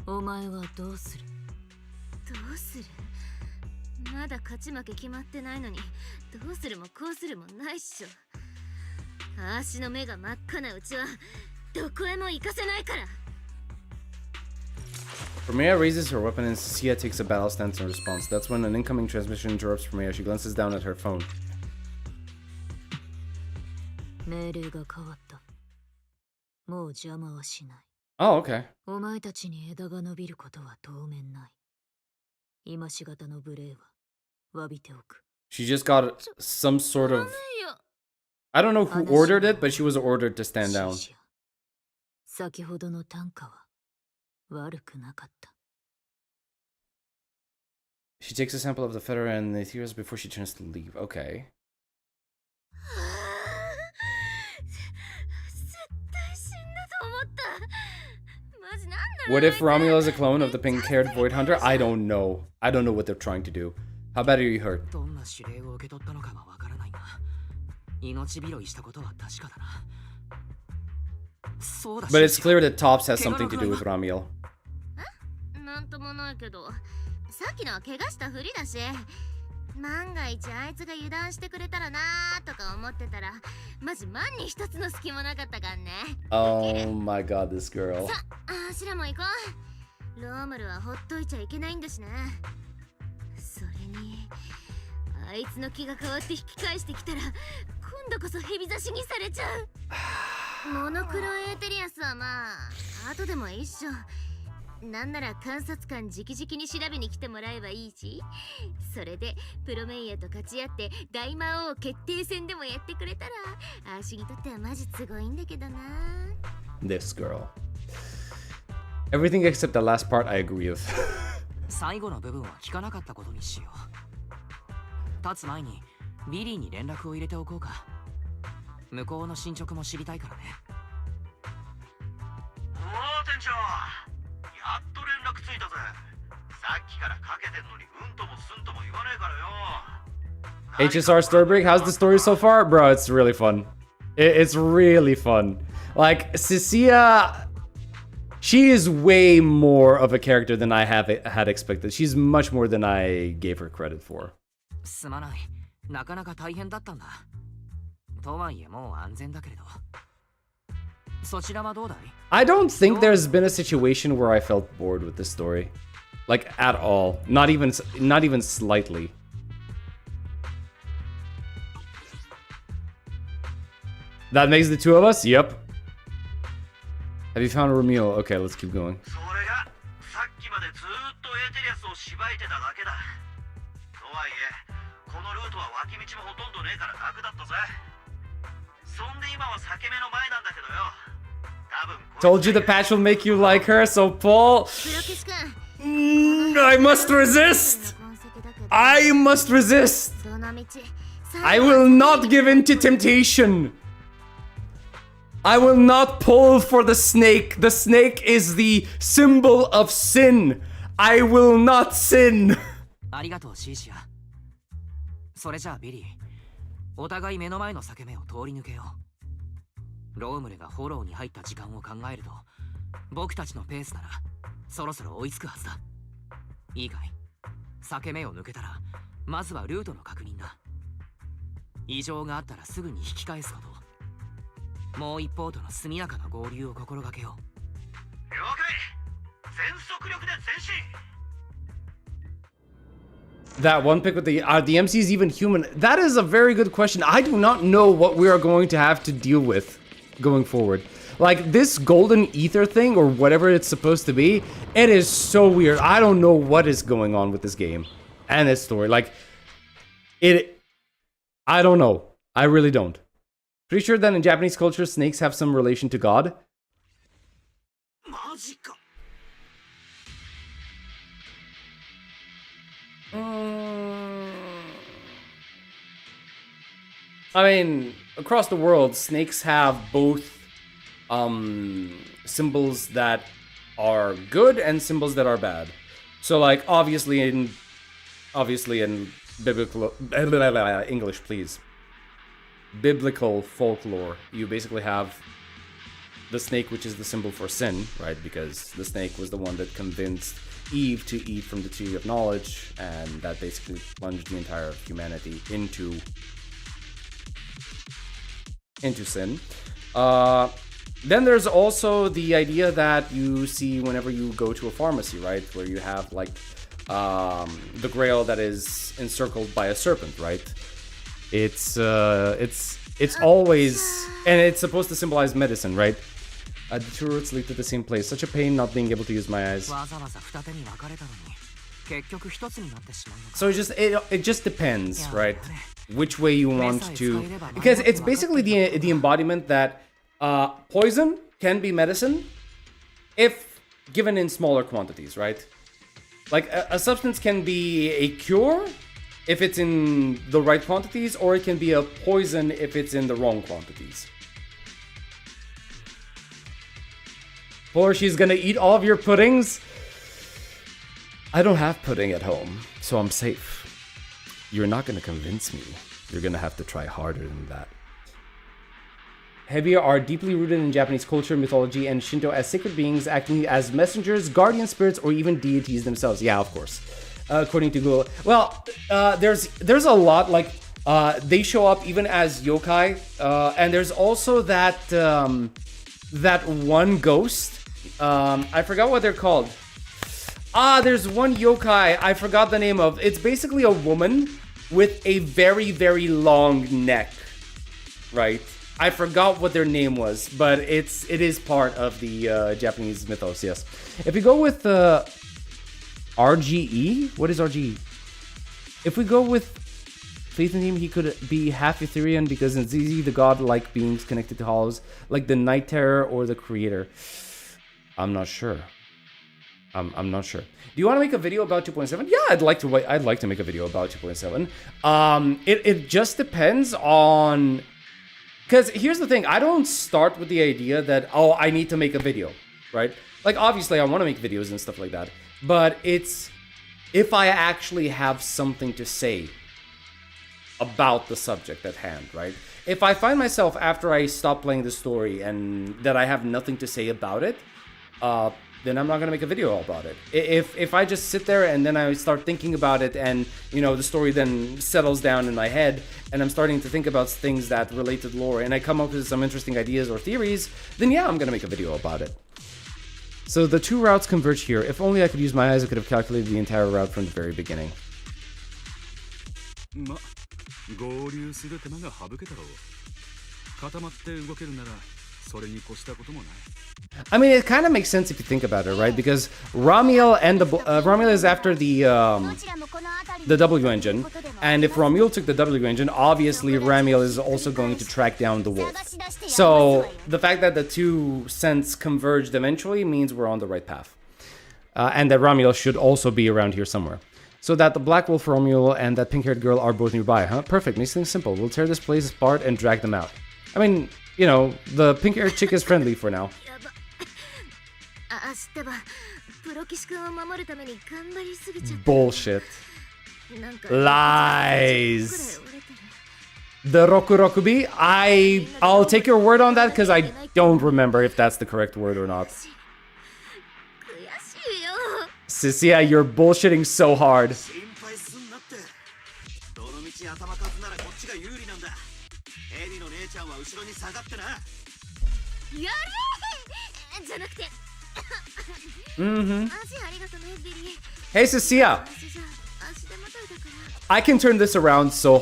ア、お前はどうする？どうする？まだ勝ち負け決まってないのに、どうするもこうするもないっしょ。足の目が真っ赤なうちはどこへも行かせないから。 Premiere raises her weapon and Cecilia takes a battle stance in response. That's when an incoming transmission interrupts Premiere. She glances down at her phone. 命令が変わった。もう邪魔はしない。 Oh, okay. お前たちに枝が伸びることは当面ない。今しがたの無礼は詫びておく。 She just got some sort of... I don't know who ordered it, but she was ordered to stand down. 先ほどの単価は悪くなかった。 She takes a sample of the feather and the ethereals before she turns to leave. Okay. What if Romulo is a clone of the pink-haired Void Hunter? I don't know. I don't know what they're trying to do. How bad are you hurt? But it's clear that Tops has something to do with Ramiel. なんともないけど、さっきのは怪我したふりだし、万が一あいつが油断してくれたらなーとか思ってたら、マジ万に一つの隙もなかったかんね。Oh my god, this girl. さあ、あしらも行こう。ロームルはほっといちゃいけないんだしね。それに、あいつの気が変わって引き返してきたら、今度こそ蛇刺しにされちゃう。モノクロエーテリアスはまあ、後でもいいっしょ。なんなら観察官直々に調べに来てもらえばいいし、それでプロメイヤと勝ち合って大魔王決定戦でもやってくれたら、アーシュにとってはマジすごいんだけどな。 This girl. Everything except the last part I agree with. 最後の部分は聞かなかったことにしよう。立つ前にビリーに連絡を入れておこうか。向こうの進捗も知りたいからね。おー店長、やっと連絡ついたぜ。さっきからかけてんのにうんともすんとも言わねえからよ。 HSR Storybrink, how's the story so far? Bro, it's really fun. It's really fun. Like, Cecilia, she is way more of a character than I had expected. She's much more than I gave her credit for. すまない。なかなか大変だったんだ。とはいえもう安全だけれど。そちらはどうだい? I don't think there's been a situation where I felt bored with this story. Like, at all. Not even slightly. That makes the two of us? Yep. Have you found a Ramil? Okay, let's keep going. それがさっきまでずーっとエーテリアスをしばいてただけだ。とはいえ、このルートは脇道もほとんどねえから楽だったぜ。そんで今は裂け目の前なんだけどよ。Told you the patch will make you like her, so Paul... I must resist! I must resist! I will not give in to temptation! I will not pull for the snake. The snake is the symbol of sin. I will not sin. ありがとうシーシア。それじゃあビリー、お互い目の前の裂け目を通り抜けよう。ロームルがフォローに入った時間を考えると、僕たちのペースならそろそろ追いつくはずだ。いいかい？裂け目を抜けたら、まずはルートの確認だ。異常があったらすぐに引き返すこと。もう一方との速やかな合流を心がけよう。了解。全速力で前進。That one pick with the are the MCs even human? That is a very good question. I do not know what we are going to have to deal with going forward. Like this golden ether thing or whatever it's supposed to be, it is so weird. I don't know what is going on with this game and this story. Like I don't know. I really don't. Pretty sure that in Japanese culture, snakes have some relation to God. I mean, across the world, snakes have both symbols that are good and symbols that are bad. So, like, obviously in biblical English, please. Biblical folklore, you basically have the snake, which is the symbol for sin, right? Because the snake was the one that convinced Eve to eat from the tree of knowledge, and that basically plunged the entire humanity into sin. Then there's also the idea that you see whenever you go to a pharmacy, right? Where you have like the grail that is encircled by a serpent, right? It's always, and it's supposed to symbolize medicine, right? The two roots lead to the same place. Such a pain not being able to use my eyes. So it just depends, right? Which way you want to, because it's basically the embodiment that poison can be medicine if given in smaller quantities, right? Like a substance can be a cure if it's in the right quantities, or it can be a poison if it's in the wrong quantities. Or she's gonna eat all of your puddings. I don't have pudding at home, so I'm safe. You're not gonna convince me. You're gonna have to try harder than that. Hebiya are deeply rooted in Japanese culture, mythology, and Shinto as sacred beings acting as messengers, guardian spirits, or even deities themselves. Yeah, of course. According to Google. Well, there's a lot, like, they show up even as yokai, and there's also that one ghost. I forgot what they're called. There's one yokai I forgot the name of. It's basically a woman with a very, very long neck, right? I forgot what their name was, but it is part of the Japanese mythos, yes. If we go with RGE? What is RGE? If we go with faith in him, he could be half Etherean because in ZZ, the god-like beings connected to hollows, like the Night Terror or the Creator. I'm not sure. I'm not sure. Do you want to make a video about 2.7? Yeah, I'd like to make a video about 2.7. It just depends on, because here's the thing. I don't start with the idea that, oh, I need to make a video, right? Like, obviously, I want to make videos and stuff like that. But it's if I actually have something to say about the subject at hand, right? If I find myself after I stop playing the story and that I have nothing to say about it, then I'm not gonna make a video about it. If I just sit there and then I start thinking about it and, you know, the story then settles down in my head and I'm starting to think about things that relate to the lore and I come up with some interesting ideas or theories, then yeah, I'm gonna make a video about it. So the two routes converge here. If only I could use my eyes, I could have calculated the entire route from the very beginning. 合流する手間が省けたろう。固まって動けるなら I mean, it kind of makes sense if you think about it, right? Because Romuel and Romuel is after the W engine, and if Romuel took the W engine, obviously Romuel is also going to track down the wolf. So the fact that the two scents converged eventually means we're on the right path, and that Romuel should also be around here somewhere. So that the black wolf Romuel and that pink-haired girl are both nearby, huh? Perfect, makes things simple. We'll tear this place apart and drag them out. I mean, you know, the pink-haired chick is friendly for now. Bullshit. Lies. The Roku Rokubi? I'll take your word on that because I don't remember if that's the correct word or not. Sisia, you're bullshitting so hard. Hey, Sisia. I can turn this around so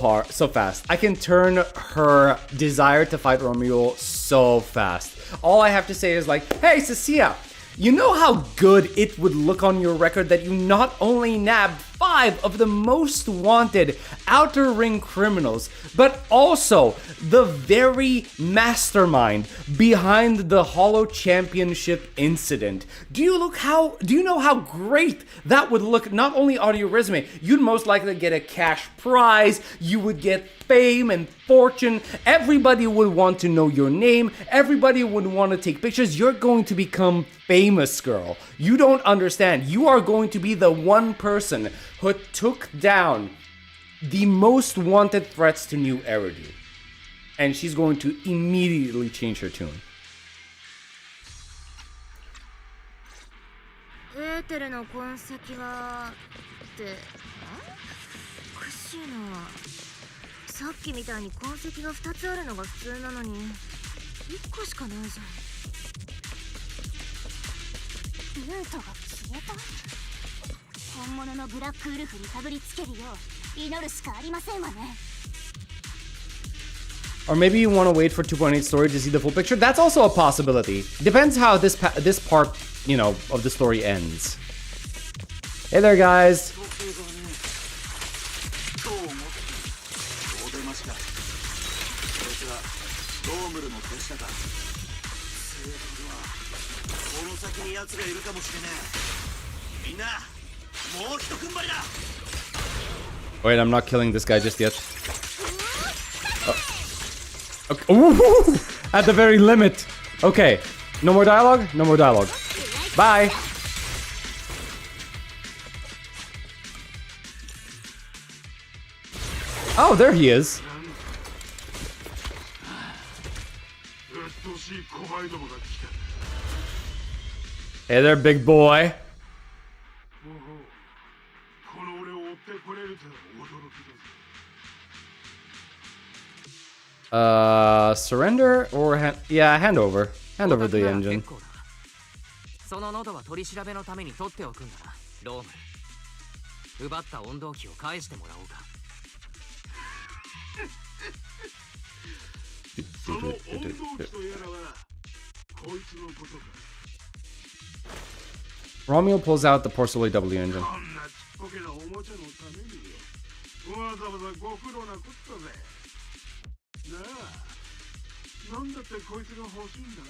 fast. I can turn her desire to fight Romuel so fast. All I have to say is like, hey, Sisia, you know how good it would look on your record that you not only nabbed 5 of the most wanted outer ring criminals, but also the very mastermind behind the Hollow Championship incident. Do you know how great that would look not only on your resume? You'd most likely get a cash prize, you would get fame and fortune, everybody would want to know your name, everybody would want to take pictures. You're going to become famous, girl. You don't understand. You are going to be the one person who took down the most wanted threats to New Eridu. And she's going to immediately change her tune. Or maybe you want to wait for 2.8 story to see the full picture. That's also a possibility. Depends how this part, you know, of the story ends. Hey there, guys. Wait, I'm not killing this guy just yet. Okay. Ooh, at the very limit. Okay, no more dialogue? No more dialogue. Bye. Oh, there he is. Hey there, big boy. Surrender or hand over. Hand over the engine. その喉は取り調べのために取っておくんだな、ローム。奪った温動機を返してもらおうか。その温動機とやらはこいつのことか。Romuel pulls out the Porcelain W engine. こんなちっぽけなおもちゃのためにわざわざご苦労なこったぜ。なあ、なんだってこいつが欲しいんだ。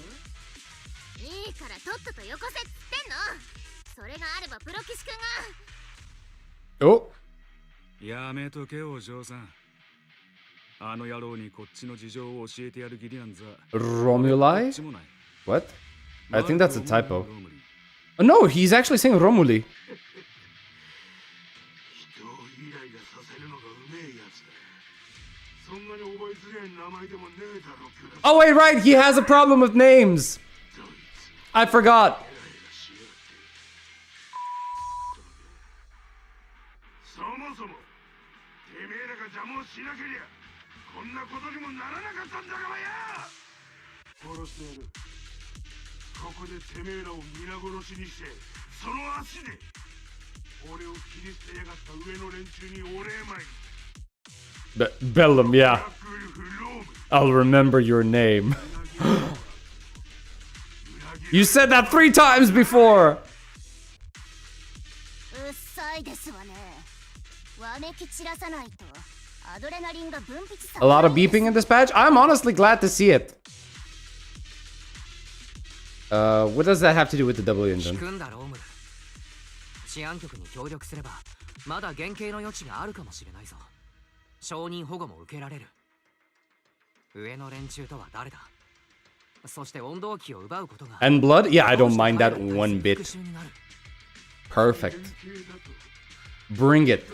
いいからとっととよこせっつってんの。それがあればプロ騎士君が。お。やめとけよ、嬢さん。あの野郎にこっちの事情を教えてやる義理なんざ。Romuli? What? I think that's a typo. Oh, no, he's actually saying Romuli. Oh, wait, right, he has a problem with names. I forgot. Bellum, yeah. I'll remember your name. You said that 3 times before! A lot of beeping in this patch? I'm honestly glad to see it. What does that have to do with the W engine? 治安局に協力すればまだ減刑の余地があるかもしれないぞ。証人保護も受けられる。上の連中とは誰だ？そして温度機を奪うことが。And blood? Yeah, I don't mind that one bit. Perfect. Bring it.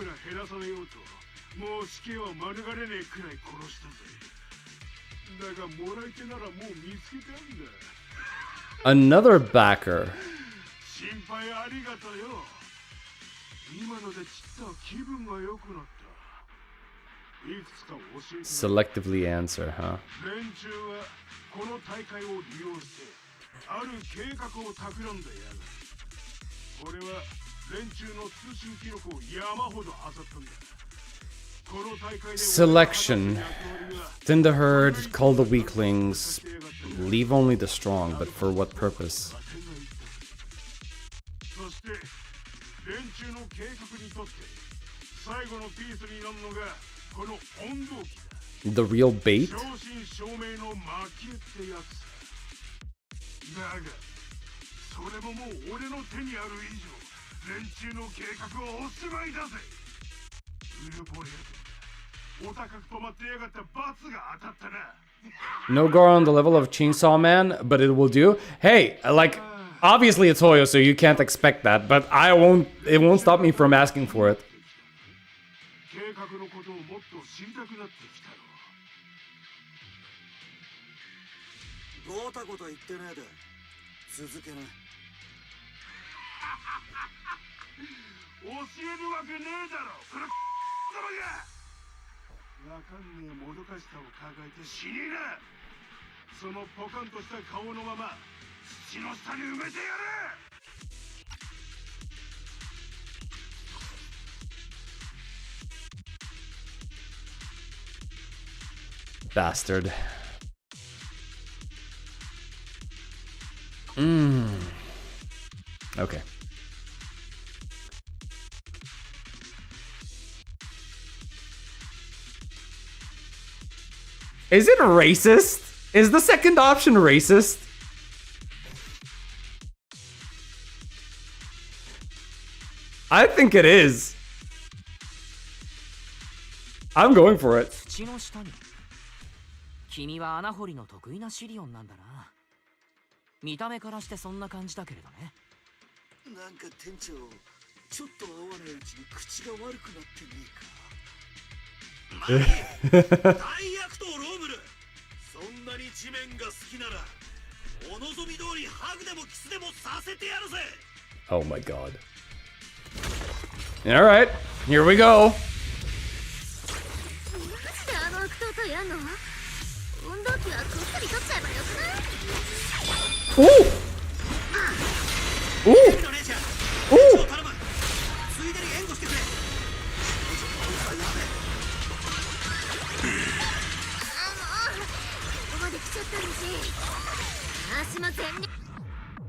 Another backer. Selectively answer, huh? Selection. Thin the herd, cull the weaklings, leave only the strong, but for what purpose? The real bait? No Gar on the level of Chainsaw Man, but it will do. Hey, like, obviously it's Hoyo, so you can't expect that, but it won't stop me from asking for it. Bastard. Okay. Is it racist? Is the second option racist? I think it is. I'm going for it. 君は穴掘りの得意なシリオンなんだな。見た目からしてそんな感じだけれどね。なんか店長、ちょっと合わないうちに口が悪くなってねえか。大悪党ロームル、そんなに地面が好きなら、お望み通りハグでもキスでもさせてやるぜ。Oh my god. All right, here we go. Ooh! Ooh! Ooh!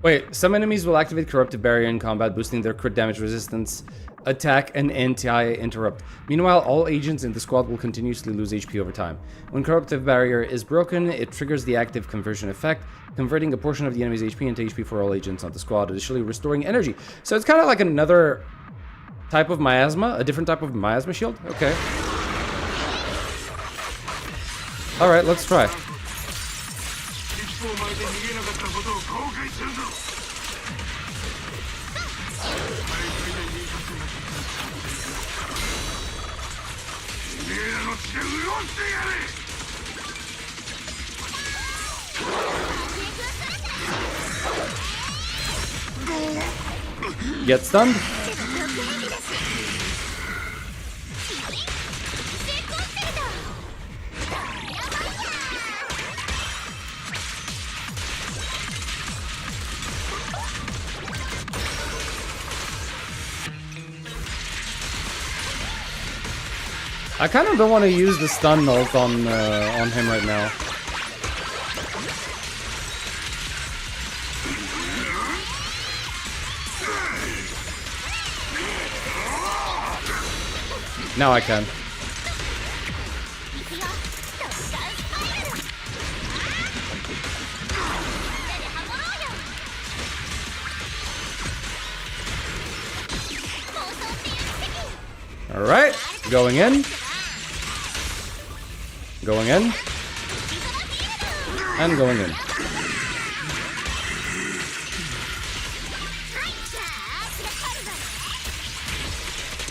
Wait, some enemies will activate Corruptive Barrier in combat, boosting their crit damage resistance, attack, and anti-interrupt. Meanwhile, all agents in the squad will continuously lose HP over time. When Corruptive Barrier is broken, it triggers the active conversion effect, converting a portion of the enemy's HP into HP for all agents on the squad, additionally restoring energy. So it's kind of like another type of miasma, a different type of miasma shield? Okay. Alright, let's try. Get stunned. I kind of don't want to use the stun ult on him right now. Now I can. Alright, going in. Going in. And going in.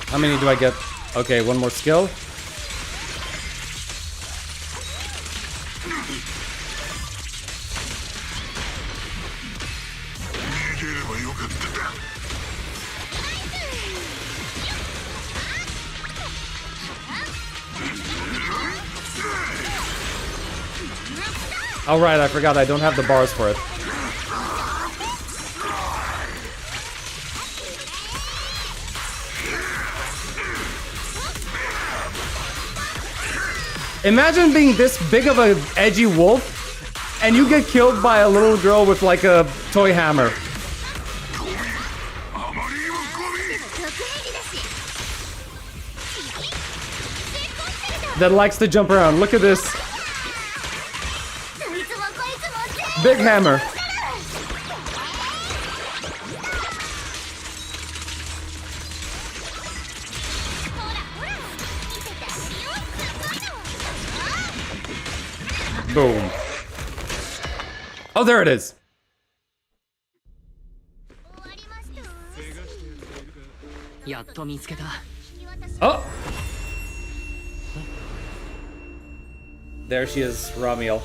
How many do I get? Okay, one more skill. Alright, I forgot I don't have the bars for it. Imagine being this big of an edgy wolf and you get killed by a little girl with like a toy hammer. That likes to jump around. Look at this. Big hammer. Boom. Oh, there it is. Oh. There she is, Ramiel.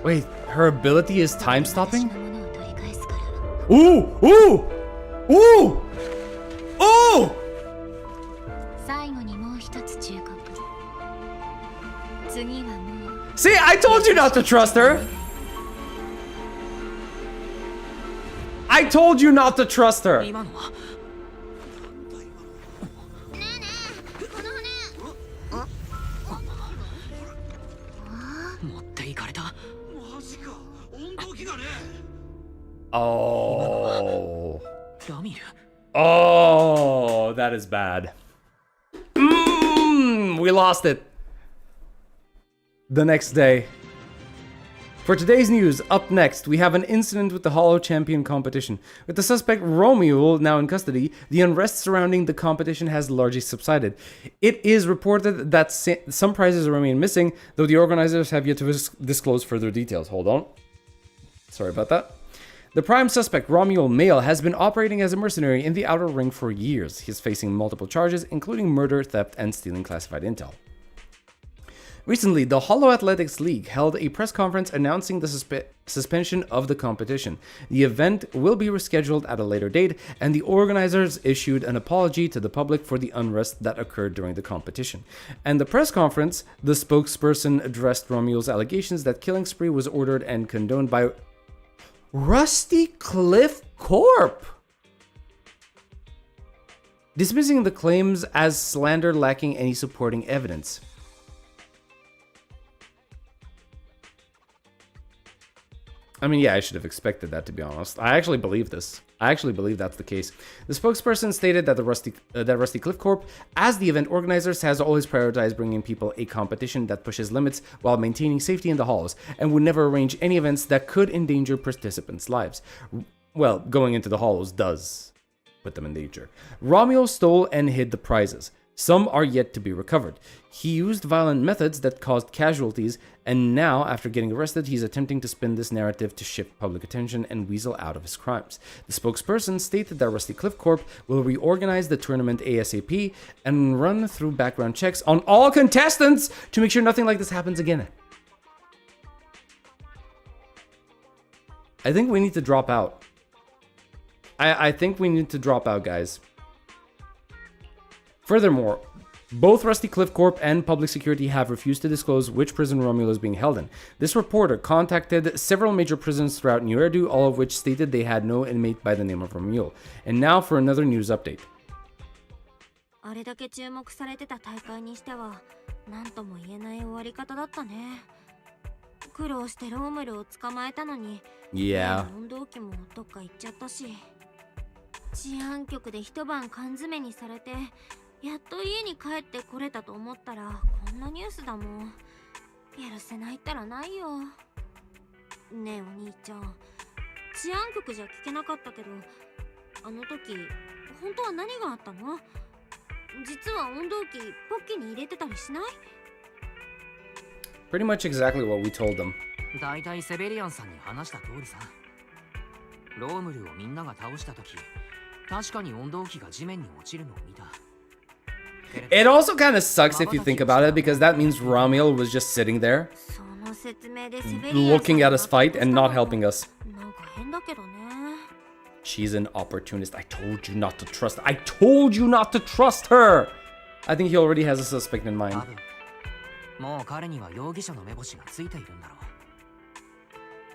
Wait, her ability is time stopping? Ooh! Ooh! Ooh! Ooh! See, I told you not to trust her! I told you not to trust her! Oh. Oh, that is bad. We lost it. The next day. For today's news, up next, we have an incident with the Hollow Champion competition. With the suspect Romeo now in custody, the unrest surrounding the competition has largely subsided. It is reported that some prizes remain missing, though the organizers have yet to disclose further details. Hold on. Sorry about that. The prime suspect, Romuald Male, has been operating as a mercenary in the Outer Ring for years. He is facing multiple charges, including murder, theft, and stealing classified intel. Recently, the Hollow Athletics League held a press conference announcing the suspension of the competition. The event will be rescheduled at a later date, and the organizers issued an apology to the public for the unrest that occurred during the competition. And the press conference, the spokesperson addressed Romuald's allegations that killing spree was ordered and condoned by Rusty Cliff Corp, dismissing the claims as slander lacking any supporting evidence. I mean, yeah, I should have expected that, to be honest. I actually believe this. I actually believe that's the case. The spokesperson stated that Rusty Cliff Corp, as the event organizers, has always prioritized bringing people a competition that pushes limits while maintaining safety in the halls, and would never arrange any events that could endanger participants' lives. Well, going into the halls does put them in danger. Romeo stole and hid the prizes. Some are yet to be recovered. He used violent methods that caused casualties, and now, after getting arrested, he's attempting to spin this narrative to shift public attention and weasel out of his crimes. The spokesperson stated that Rusty Cliff Corp will reorganize the tournament ASAP and run through background checks on all contestants to make sure nothing like this happens again. I think we need to drop out. I think we need to drop out, guys. Furthermore, Both Rusty Cliff Corp and Public Security have refused to disclose which prison Romeo is being held in. This reporter contacted several major prisons throughout New Erdu, all of which stated they had no inmate by the name of Romeo. And now for another news update. あれだけ注目されてた大会にしては何とも言えない終わり方だったね。苦労してロームルを捕まえたのに、Yeah. 運動機もどっか行っちゃったし、治安局で一晩缶詰にされて、やっと家に帰ってこれたと思ったらこんなニュースだもん。やるせないったらないよ。ねえお兄ちゃん、治安局じゃ聞けなかったけど、あの時本当は何があったの？実は温動機ポッキに入れてたりしない？ Pretty much exactly what we told them. だいたいセベリアンさんに話した通りさ。ロームルをみんなが倒した時、確かに温動機が地面に落ちるのを見た。It also kind of sucks if you think about it, because that means Ramiel was just sitting there, その説明でセベリアンさん looking at us fight and not helping us. なんか変だけどね。She's an opportunist. I told you not to trust. I told you not to trust her. I think he already has a suspect in mind. もう彼には容疑者の目星がついているんだろう。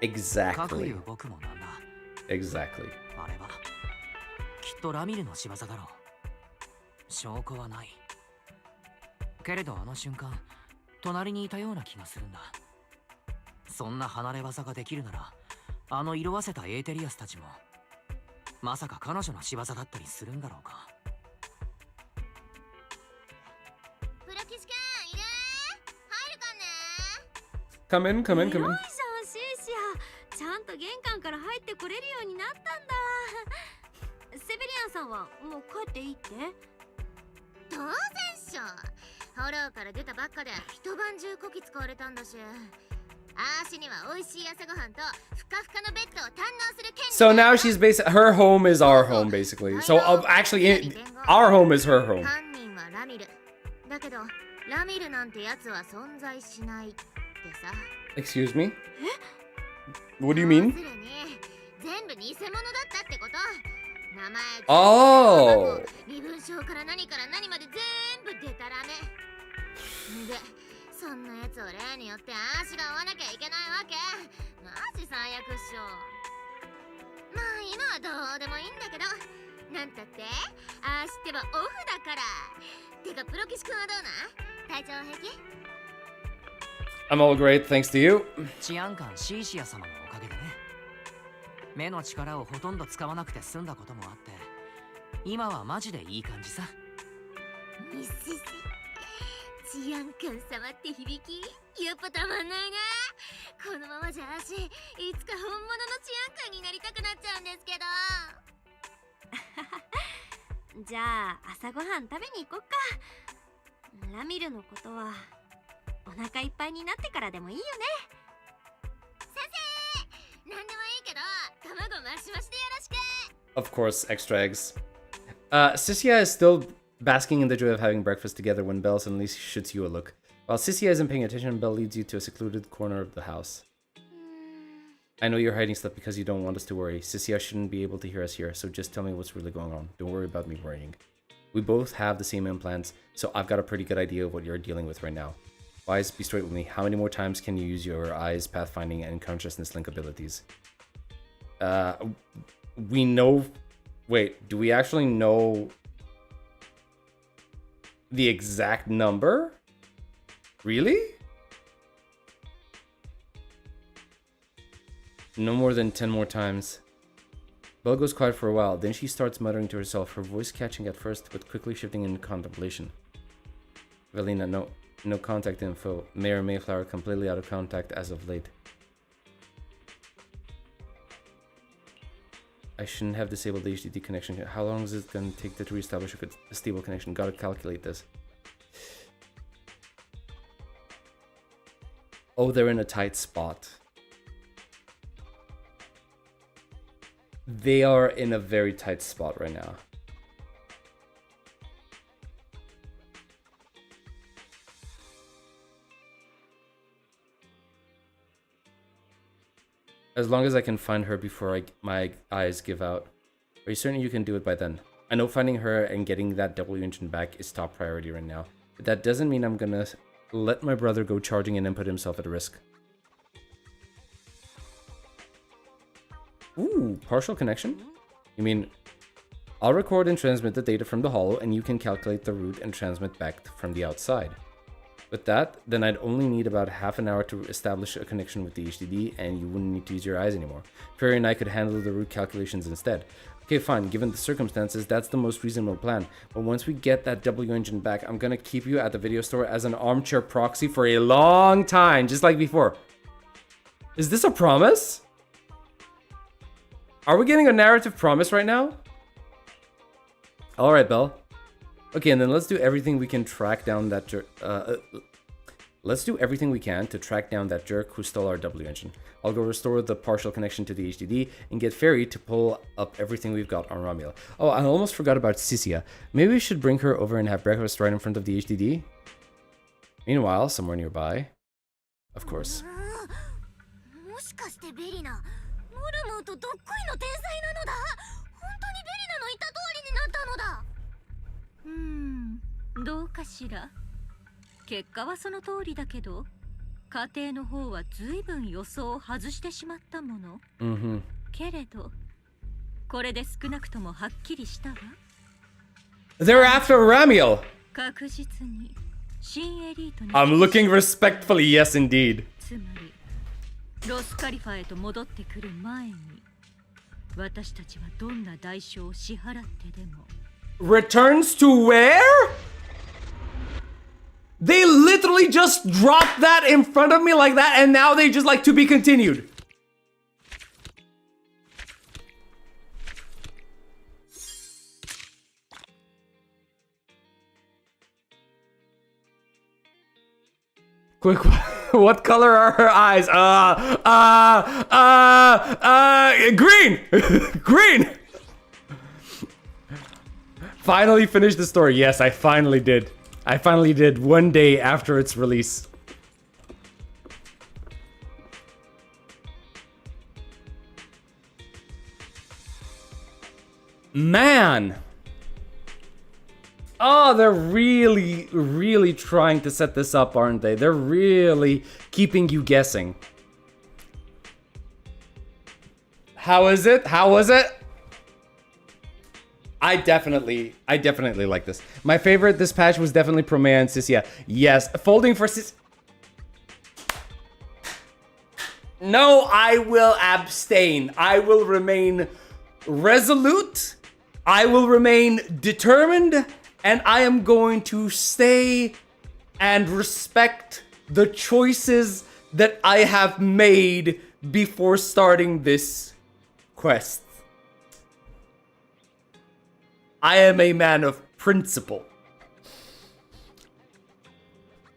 Exactly. 僕もなんだ。 Exactly. あれはきっとラミルの仕業だろう。証拠はない。けれどあの瞬間、隣にいたような気がするんだ。そんな離れ技ができるなら、あの色あせたエーテリアスたちも、まさか彼女の仕業だったりするんだろうか。プロキシ君いる？入るかね？ Come in, come in, come in. よいしょシーシア、ちゃんと玄関から入ってこれるようになったんだ。セベリアンさんはもう帰っていいって？当然っしょ。フォローから出たばっかで一晩中こき使われたんだし、あーしには美味しい朝ごはんとふかふかのベッドを堪能する権利。 So now she's her home is our home, basically. So actually, our home is her home. 犯人はラミル。だけどラミルなんてやつは存在しないってさ。 Excuse me? What do you mean? 要するに全部偽物だったってこと。名前、Oh. 身分証から何から何まで全部デタラメで、そんなやつを例によって足が合わなきゃいけないわけ。マジ最悪っしょ。まあ今はどうでもいいんだけど、なんたってあーしってばオフだから。てかプロキシ君はどうな？体調平気？ I'm all great, thanks to you. 治安官シーシア様のおかげでね。目の力をほとんど使わなくて済んだこともあって、今はマジでいい感じさ。ミスセ治安官様って響きやっぱたまんないな。このままじゃあしいつか本物の治安官になりたくなっちゃうんですけど。じゃあ朝ごはん食べに行こっか。ラミルのことはお腹いっぱいになってからでもいいよね。先生、なんでもいいけど卵マシマシでよろしく。 Of course, extra eggs. Sissia is still basking in the joy of having breakfast together when Belle suddenly shoots you a look. While Sissia isn't paying attention, Belle leads you to a secluded corner of the house. I know you're hiding stuff because you don't want us to worry. Sissia shouldn't be able to hear us here, so just tell me what's really going on. Don't worry about me worrying. We both have the same implants, so I've got a pretty good idea of what you're dealing with right now. Wise, be straight with me. How many more times can you use your eyes, pathfinding, and consciousness link abilities? We know... Wait, do we actually know the exact number? Really? No more than 10 more times. Belle goes quiet for a while, then she starts muttering to herself, her voice catching at first, but quickly shifting into contemplation. Velina, no contact info. Mayor Mayflower completely out of contact as of late. I shouldn't have disabled the HDD connection. How long is it going to take to reestablish a stable connection? Gotta calculate this. Oh, they're in a tight spot. They are in a very tight spot right now. As long as I can find her before my eyes give out. Are you certain you can do it by then? I know finding her and getting that W engine back is top priority right now. But that doesn't mean I'm gonna let my brother go charging in and put himself at risk. Ooh, partial connection? You mean, I'll record and transmit the data from the holo, and you can calculate the route and transmit back from the outside. With that, then I'd only need about half an hour to establish a connection with the HDD, and you wouldn't need to use your eyes anymore. Ferry and I could handle the route calculations instead. Okay, fine, given the circumstances, that's the most reasonable plan. But once we get that W engine back, I'm gonna keep you at the video store as an armchair proxy for a long time, just like before. Is this a promise? Are we getting a narrative promise right now? Alright, Belle. Okay, and then let's do everything we can track down that jerk. Let's do everything we can to track down that jerk who stole our W engine. I'll go restore the partial connection to the HDD and get Ferry to pull up everything we've got on Romulo. Oh, I almost forgot about Sisia. Maybe we should bring her over and have breakfast right in front of the HDD? Meanwhile, somewhere nearby. Of course. Hmm, どうかしら。結果はその通りだけど、家庭の方は随分予想を外してしまったもの。けれど、これで少なくともはっきりしたわ。They're after Ramiel! 確実に新エリートに。I'm looking respectfully, yes indeed. つまり、ロスカリファへと戻ってくる前に、私たちはどんな代償を支払ってでも。Returns to where? They literally just dropped that in front of me like that, and now they just like to be continued. Quick, what color are her eyes? Green! Green! Finally finished the story. Yes, I finally did. I finally did 1 day after its release. Man! Oh, they're really, really trying to set this up, aren't they? They're really keeping you guessing. How is it? How was it? I definitely like this. My favorite this patch was definitely Promea and Sisia. Yes, folding for Sis. No, I will abstain. I will remain resolute. I will remain determined. And I am going to stay and respect the choices that I have made before starting this quest. I am a man of principle.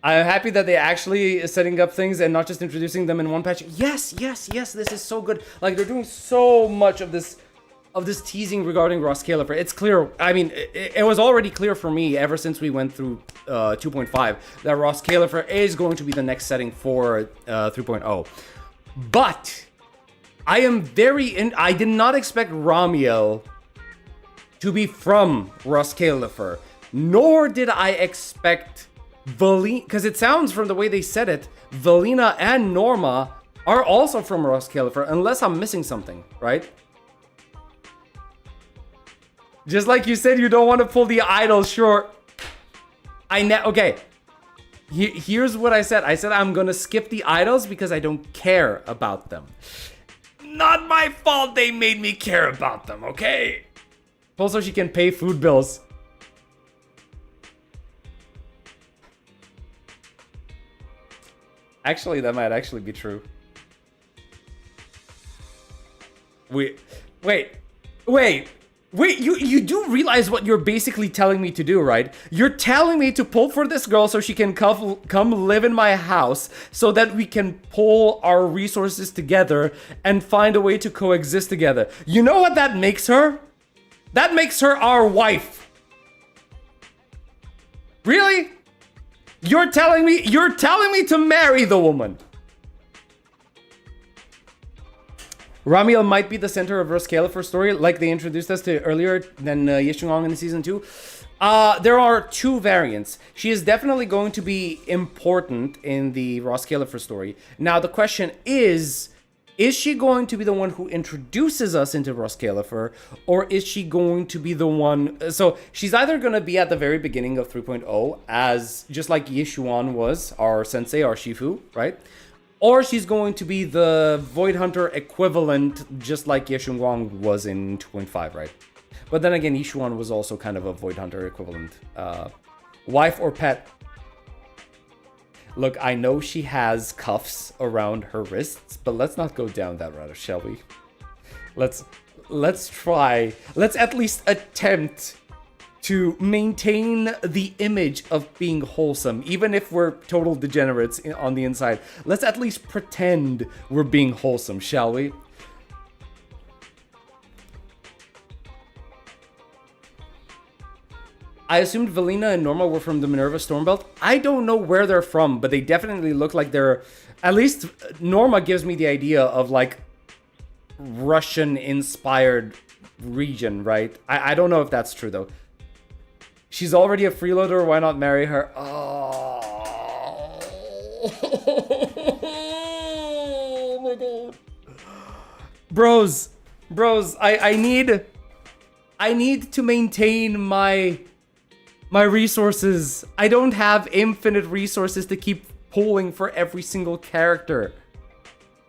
I'm happy that they actually setting up things and not just introducing them in one patch. Yes, yes, yes, this is so good. Like, they're doing so much of this teasing regarding Ross Califer. It's clear. I mean, it was already clear for me ever since we went through 2.5 that Ross Califer is going to be the next setting for 3.0. But I am I did not expect Ramiel to be from Ross Califer, nor did I expect Valina, because it sounds from the way they said it, Valina and Norma are also from Ross Califer, unless I'm missing something, right? Just like you said, you don't want to pull the idol short. Okay. Here's what I said. I said I'm gonna skip the idols because I don't care about them. Not my fault they made me care about them, okay? Also, she can pay food bills. Actually, that might actually be true. Wait, you do realize what you're basically telling me to do, right? You're telling me to pull for this girl so she can come live in my house so that we can pull our resources together and find a way to coexist together. You know what that makes her? That makes her our wife. Really? You're telling me to marry the woman. Ramiel might be the center of Ruscalifer story, like they introduced us to earlier than Yeshunong in season 2. There are two variants. She is definitely going to be important in the Ruscalifer story. Now, the question is she going to be the one who introduces us into Ruscalifer, or is she going to be the one... So, she's either going to be at the very beginning of 3.0, as just like Yeshuan was, our sensei, our Shifu, right? Or she's going to be the Void Hunter equivalent, just like Yeshunwang was in 2.5, right? But then again, Yeshuan was also kind of a Void Hunter equivalent. Wife or pet? Look, I know she has cuffs around her wrists, but let's not go down that route, shall we? Let's try. Let's at least attempt to maintain the image of being wholesome, even if we're total degenerates on the inside. Let's at least pretend we're being wholesome, shall we? I assumed Valina and Norma were from the Minerva Stormbelt. I don't know where they're from, but they definitely look like they're... At least Norma gives me the idea of, like, Russian-inspired region, right? I don't know if that's true, though. She's already a freeloader, why not marry her? Oh my god. Bros, I need to maintain my resources. I don't have infinite resources to keep pulling for every single character.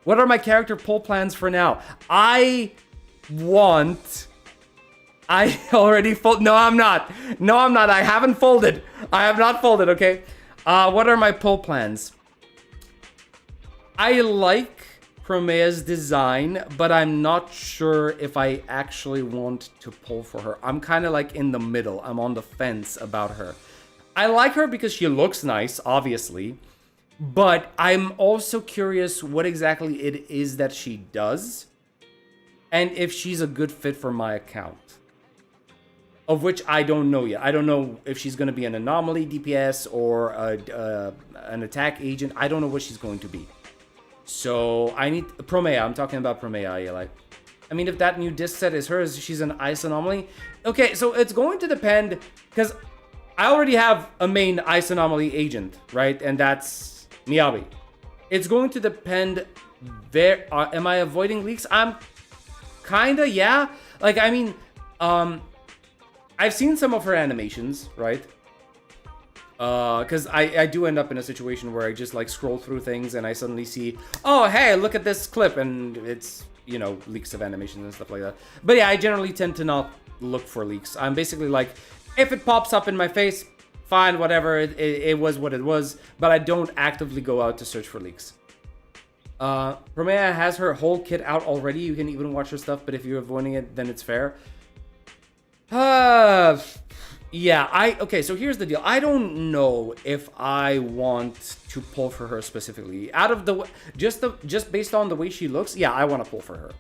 What are my character pull plans for now? I already fold. No, I'm not. I haven't folded. I have not folded, okay? What are my pull plans? I like Promea's design, but I'm not sure if I actually want to pull for her. I'm kind of like in the middle. I'm on the fence about her. I like her because she looks nice, obviously, but I'm also curious what exactly it is that she does and if she's a good fit for my account. Of which I don't know yet. I don't know if she's going to be an anomaly DPS or an attack agent. I don't know what she's going to be. So I need Promea. I'm talking about Promea. Yeah, like, I mean, if that new disc set is hers, she's an ice anomaly. Okay, so it's going to depend because I already have a main ice anomaly agent, right? And that's Miyabi. It's going to depend. Am I avoiding leaks? I'm kinda, yeah. Like, I mean, I've seen some of her animations, right? Because I do end up in a situation where I just like scroll through things and I suddenly see, oh, hey, look at this clip, and it's, you know, leaks of animations and stuff like that. But yeah, I generally tend to not look for leaks. I'm basically like, if it pops up in my face, fine, whatever, it was what it was, but I don't actively go out to search for leaks. Promea has her whole kit out already. You can even watch her stuff, but if you're avoiding it, then it's fair. Yeah, okay, so here's the deal. I don't know if I want to pull for her specifically. Out of the just based on the way she looks, yeah, I want to pull for her.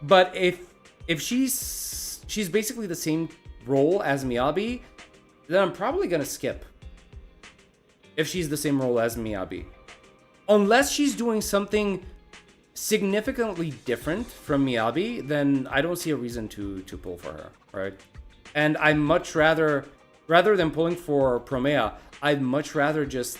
But if she's basically the same role as Miyabi, then I'm probably gonna skip. If she's the same role as Miyabi. Unless she's doing something significantly different from Miyabi, then I don't see a reason to pull for her, right? And I much rather than pulling for Promea, I'd much rather just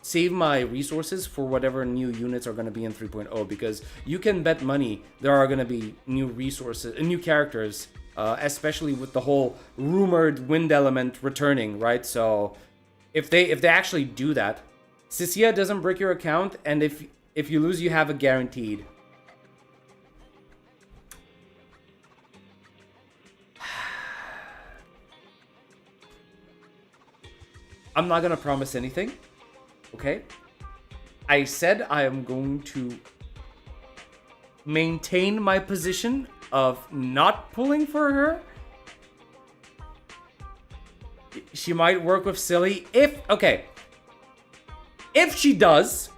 save my resources for whatever new units are going to be in 3.0, because you can bet money there are going to be new resources, new characters, especially with the whole rumored wind element returning, right? So if they actually do that, Sisia doesn't break your account, and if you lose, you have a guaranteed. I'm not gonna promise anything, okay? I said I am going to maintain my position of not pulling for her. She might work with Silly if she does,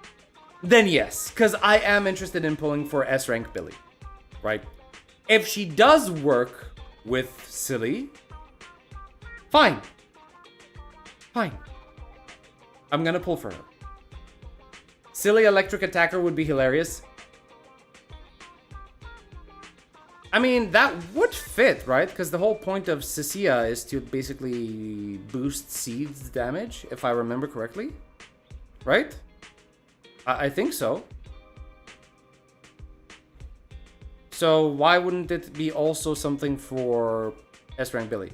then yes, because I am interested in pulling for S rank Billy, right? If she does work with Silly, fine. I'm gonna pull for her. Silly electric attacker would be hilarious. I mean, that would fit, right? Because the whole point of Cecilia is to basically boost Seed's damage, if I remember correctly. Right? I think so. So why wouldn't it be also something for S-Rank Billy?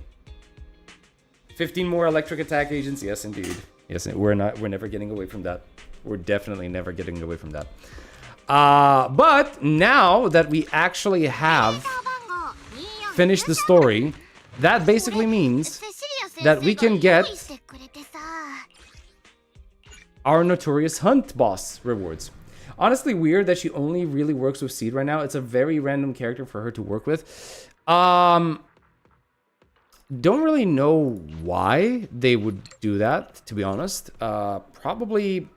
15 more electric attack agents? Yes, indeed. Yes, we're never getting away from that. We're definitely never getting away from that. But now that we actually have finished the story, that basically means that we can get our Notorious Hunt boss rewards. Honestly, weird that she only really works with Seed right now. It's a very random character for her to work with. Don't really know why they would do that, to be honest. Probably,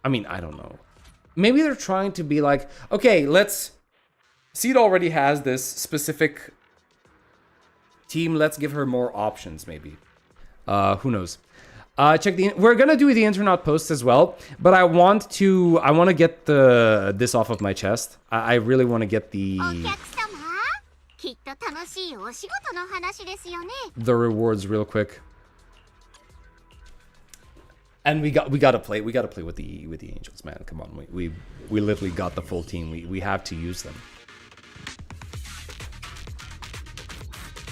I mean, I don't know. Maybe they're trying to be like, okay, Seed already has this specific team. Let's give her more options, maybe. Who knows? We're gonna do the Internet posts as well, but I want to get this off of my chest. I really want to get the rewards real quick. And we gotta play with the angels, man. Come on, we literally got the full team. We have to use them.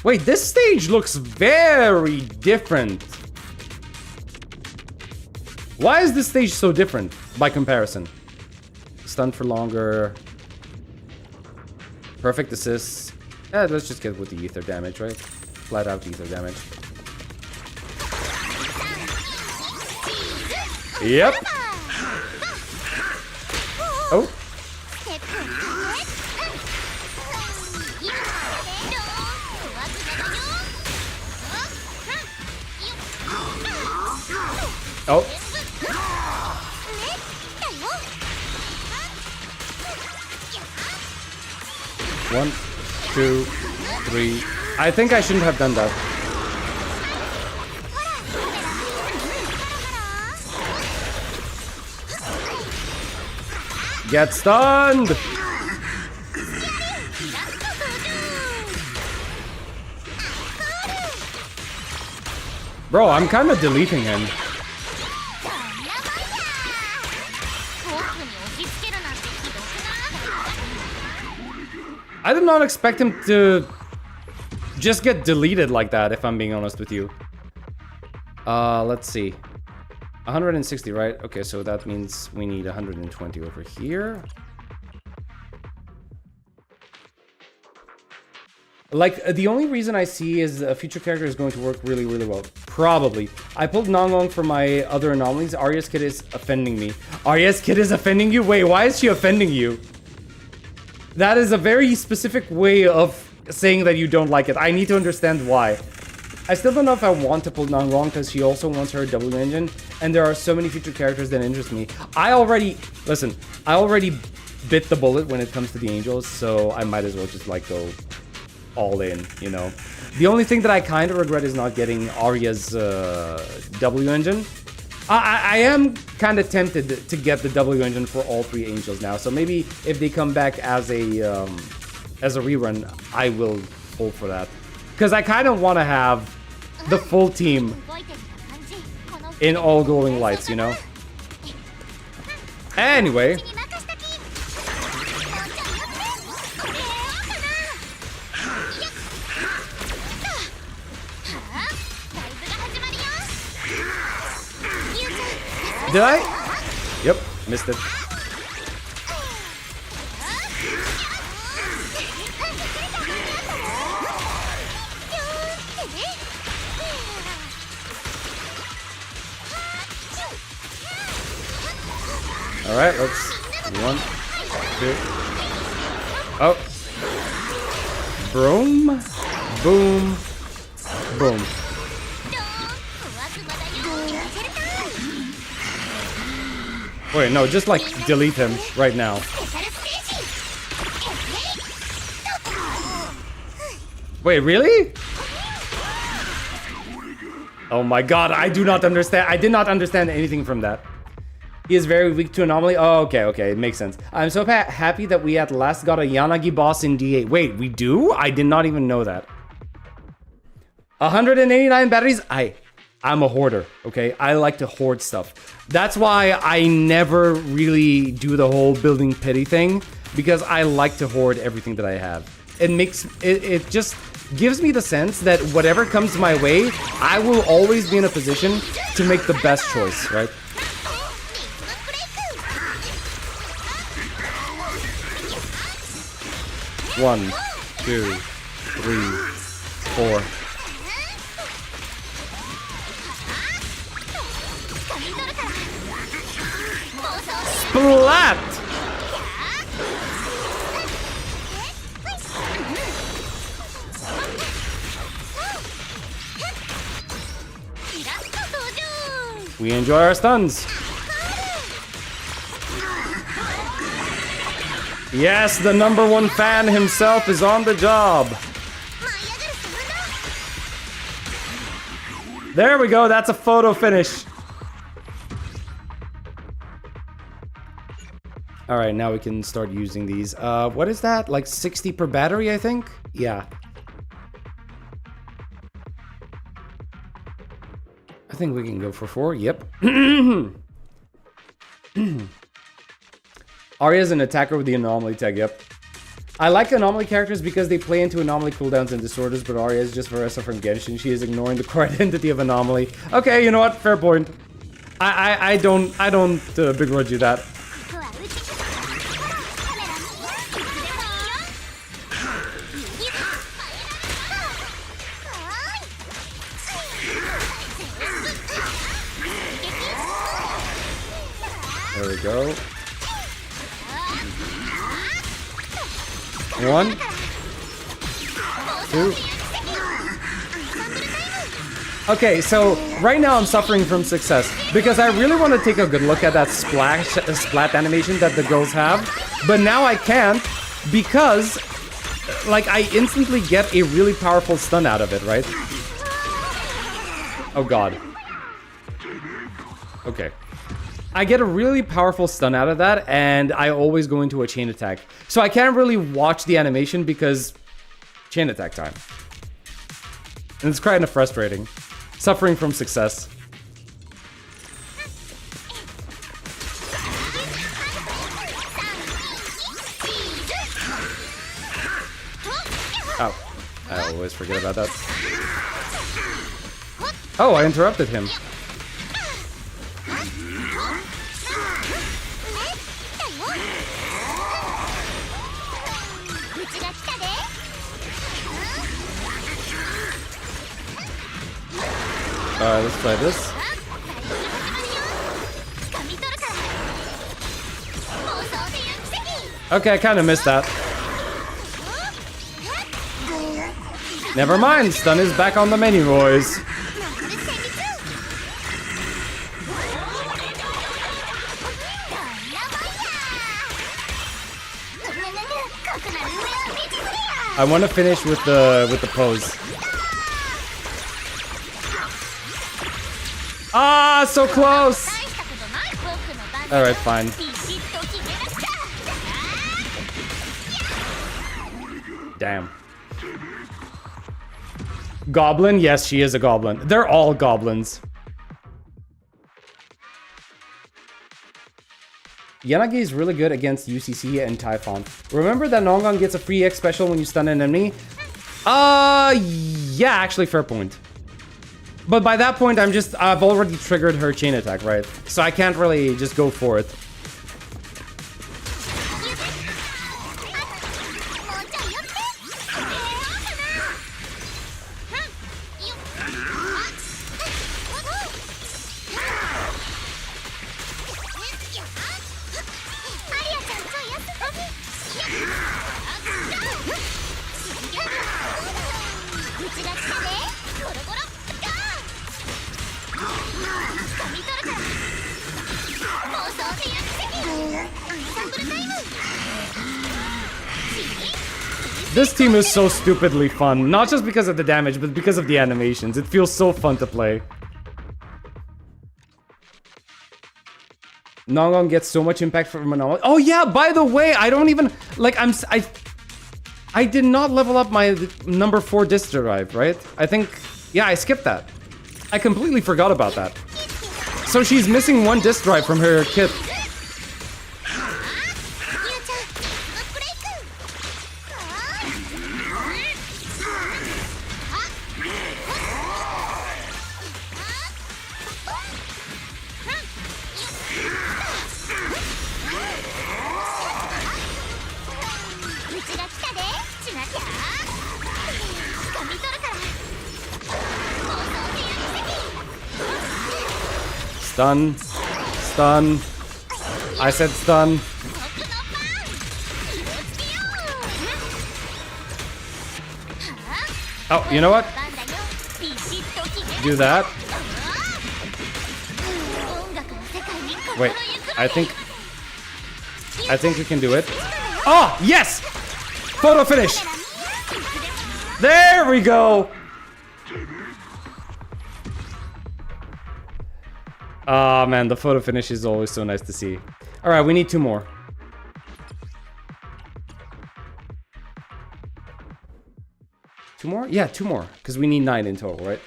Wait, this stage looks very different. Why is this stage so different by comparison? Stun for longer. Perfect assists. Yeah, let's just get with the ether damage, right? Flat out ether damage. Yep. Oh. Oh. One, two, three. I think I shouldn't have done that. Get stunned! Bro, I'm kind of deleting him. I did not expect him to just get deleted like that, if I'm being honest with you. Let's see. 160, right? Okay, so that means we need 120 over here. Like, the only reason I see is a future character is going to work really, really well. Probably. I pulled Nongong for my other anomalies. Arya's kid is offending me. Arya's kid is offending you? Wait, why is she offending you? That is a very specific way of saying that you don't like it. I need to understand why. I still don't know if I want to pull Nongong because she also wants her W engine. And there are so many future characters that interest me. I already bit the bullet when it comes to the angels. So I might as well just like go all in, you know. The only thing that I kind of regret is not getting Arya's W engine. I am kind of tempted to get the W engine for all three angels now. So maybe if they come back as a rerun, I will hold for that. Because I kind of want to have the full team in all glowing lights, you know? Anyway. Did I? Yep, missed it. All right, let's 1, 2. Oh. Boom, boom, boom. Wait, no, just like delete him right now. Wait, really? Oh my god, I do not understand. I did not understand anything from that. He is very weak to anomaly. Oh, okay, it makes sense. I'm so happy that we at last got a Yanagi boss in D8. Wait, we do? I did not even know that. 189 batteries? I'm a hoarder, okay? I like to hoard stuff. That's why I never really do the whole building pity thing, because I like to hoard everything that I have. It just gives me the sense that whatever comes my way, I will always be in a position to make the best choice, right? One, two, three, four. Splat! We enjoy our stuns. Yes, the #1 fan himself is on the job. There we go, that's a photo finish. All right, now we can start using these. What is that? Like 60 per battery, I think? Yeah. I think we can go for 4, yep. Arya's an attacker with the anomaly tag, yep. I like anomaly characters because they play into anomaly cooldowns and disorders, but Arya is just Varessa from Genshin. She is ignoring the core identity of anomaly. Okay, you know what? Fair point. I don't begrudge you that. There we go. 1, 2. Okay, so right now I'm suffering from success because I really want to take a good look at that splat animation that the girls have, but now I can't because like I instantly get a really powerful stun out of it, right? Oh god. Okay. I get a really powerful stun out of that, and I always go into a chain attack. So I can't really watch the animation because chain attack time. And it's kind of frustrating. Suffering from success. Oh, I always forget about that. Oh, I interrupted him. Alright, let's try this. Okay, I kind of missed that. Never mind, stun is back on the menu, boys. I want to finish with the pose. Ah, so close! Alright, fine. Damn. Goblin? Yes, she is a goblin. They're all goblins. Yanagi is really good against UCC and Typhon. Remember that Nongon gets a free X special when you stun an enemy? Yeah, actually, fair point. But by that point, I've already triggered her chain attack, right? So I can't really just go for it. This team is so stupidly fun, not just because of the damage, but because of the animations. It feels so fun to play. Nongon gets so much impact from anomaly. Oh yeah, by the way, I don't even like I did not level up my number 4 disc drive, right? I think yeah, I skipped that. I completely forgot about that. So she's missing 1 disc drive from her kit. Stun. Stun. I said stun. Oh, you know what? Do that. Wait, I think we can do it. Oh, yes! Photo finish! There we go! Oh man, the photo finish is always so nice to see. Alright, we need 2 more. Two more? Yeah, 2 more. Because we need 9 in total, right?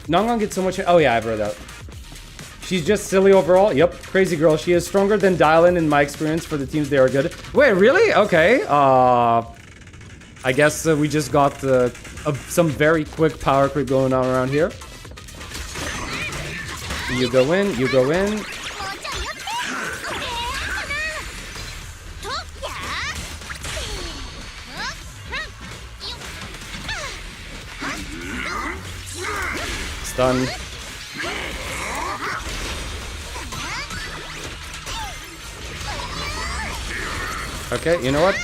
Nongon gets so much... Oh yeah, I've read that. She's just silly overall. Yep, crazy girl. She is stronger than Dylan in my experience. For the teams, they are good. Wait, really? Okay. I guess we just got some very quick power creep going on around here. You go in, you go in. Stun. Okay, you know what?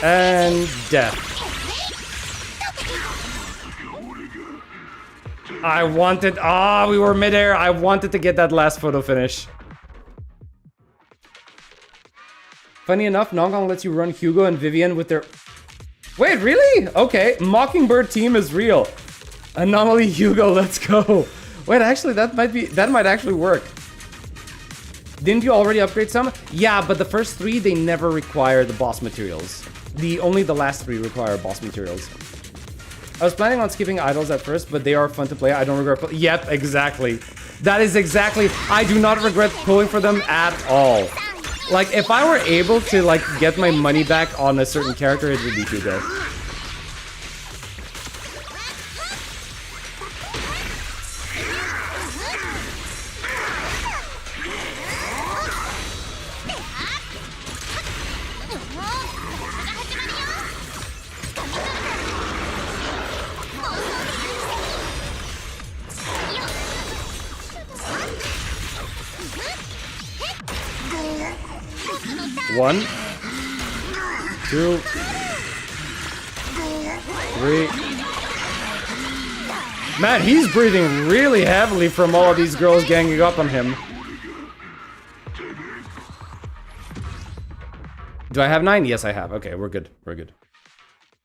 And death. I wanted... we were midair. I wanted to get that last photo finish. Funny enough, Nongon lets you run Hugo and Vivian with their... Wait, really? Okay, Mockingbird team is real. Anomaly Hugo, let's go. Wait, actually, that might actually work. Didn't you already upgrade some? Yeah, but the first 3, they never require the boss materials. Only the last 3 require boss materials. I was planning on skipping idols at first, but they are fun to play. I don't regret... Yep, exactly. That is exactly... I do not regret pulling for them at all. Like, if I were able to, like, get my money back on a certain character, it would be Hugo. One, 2, 3. Man, he's breathing really heavily from all of these girls ganging up on him. Do I have 9? Yes, I have. Okay, we're good. We're good.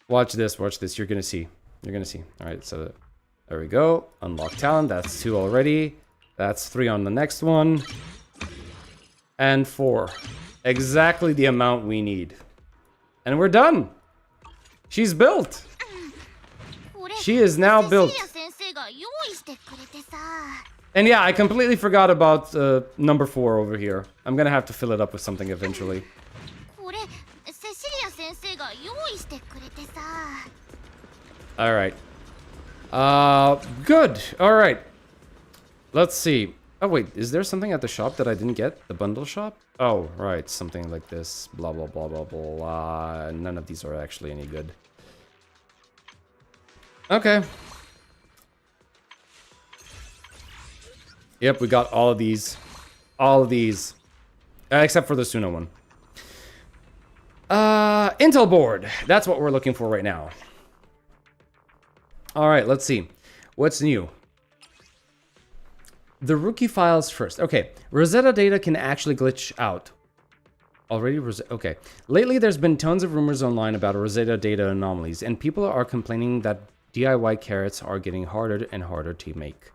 Watch this. Watch this. You're gonna see. You're gonna see. All right, so there we go. Unlock talent. That's 2 already. That's 3 on the next one. And 4. Exactly the amount we need. And we're done. She's built. She is now built. And yeah, I completely forgot about number 4 over here. I'm gonna have to fill it up with something eventually. Alright. Good. Alright. Let's see. Oh wait, is there something at the shop that I didn't get? The bundle shop? Oh, right, something like this. Blah, blah, blah, blah, blah. None of these are actually any good. Okay. Yep, we got all of these. All of these. Except for the Suno one. Intel board. That's what we're looking for right now. Alright, let's see. What's new? The rookie files first. Okay, Rosetta data can actually glitch out. Already, okay. Lately, there's been tons of rumors online about Rosetta data anomalies, and people are complaining that DIY carrots are getting harder and harder to make.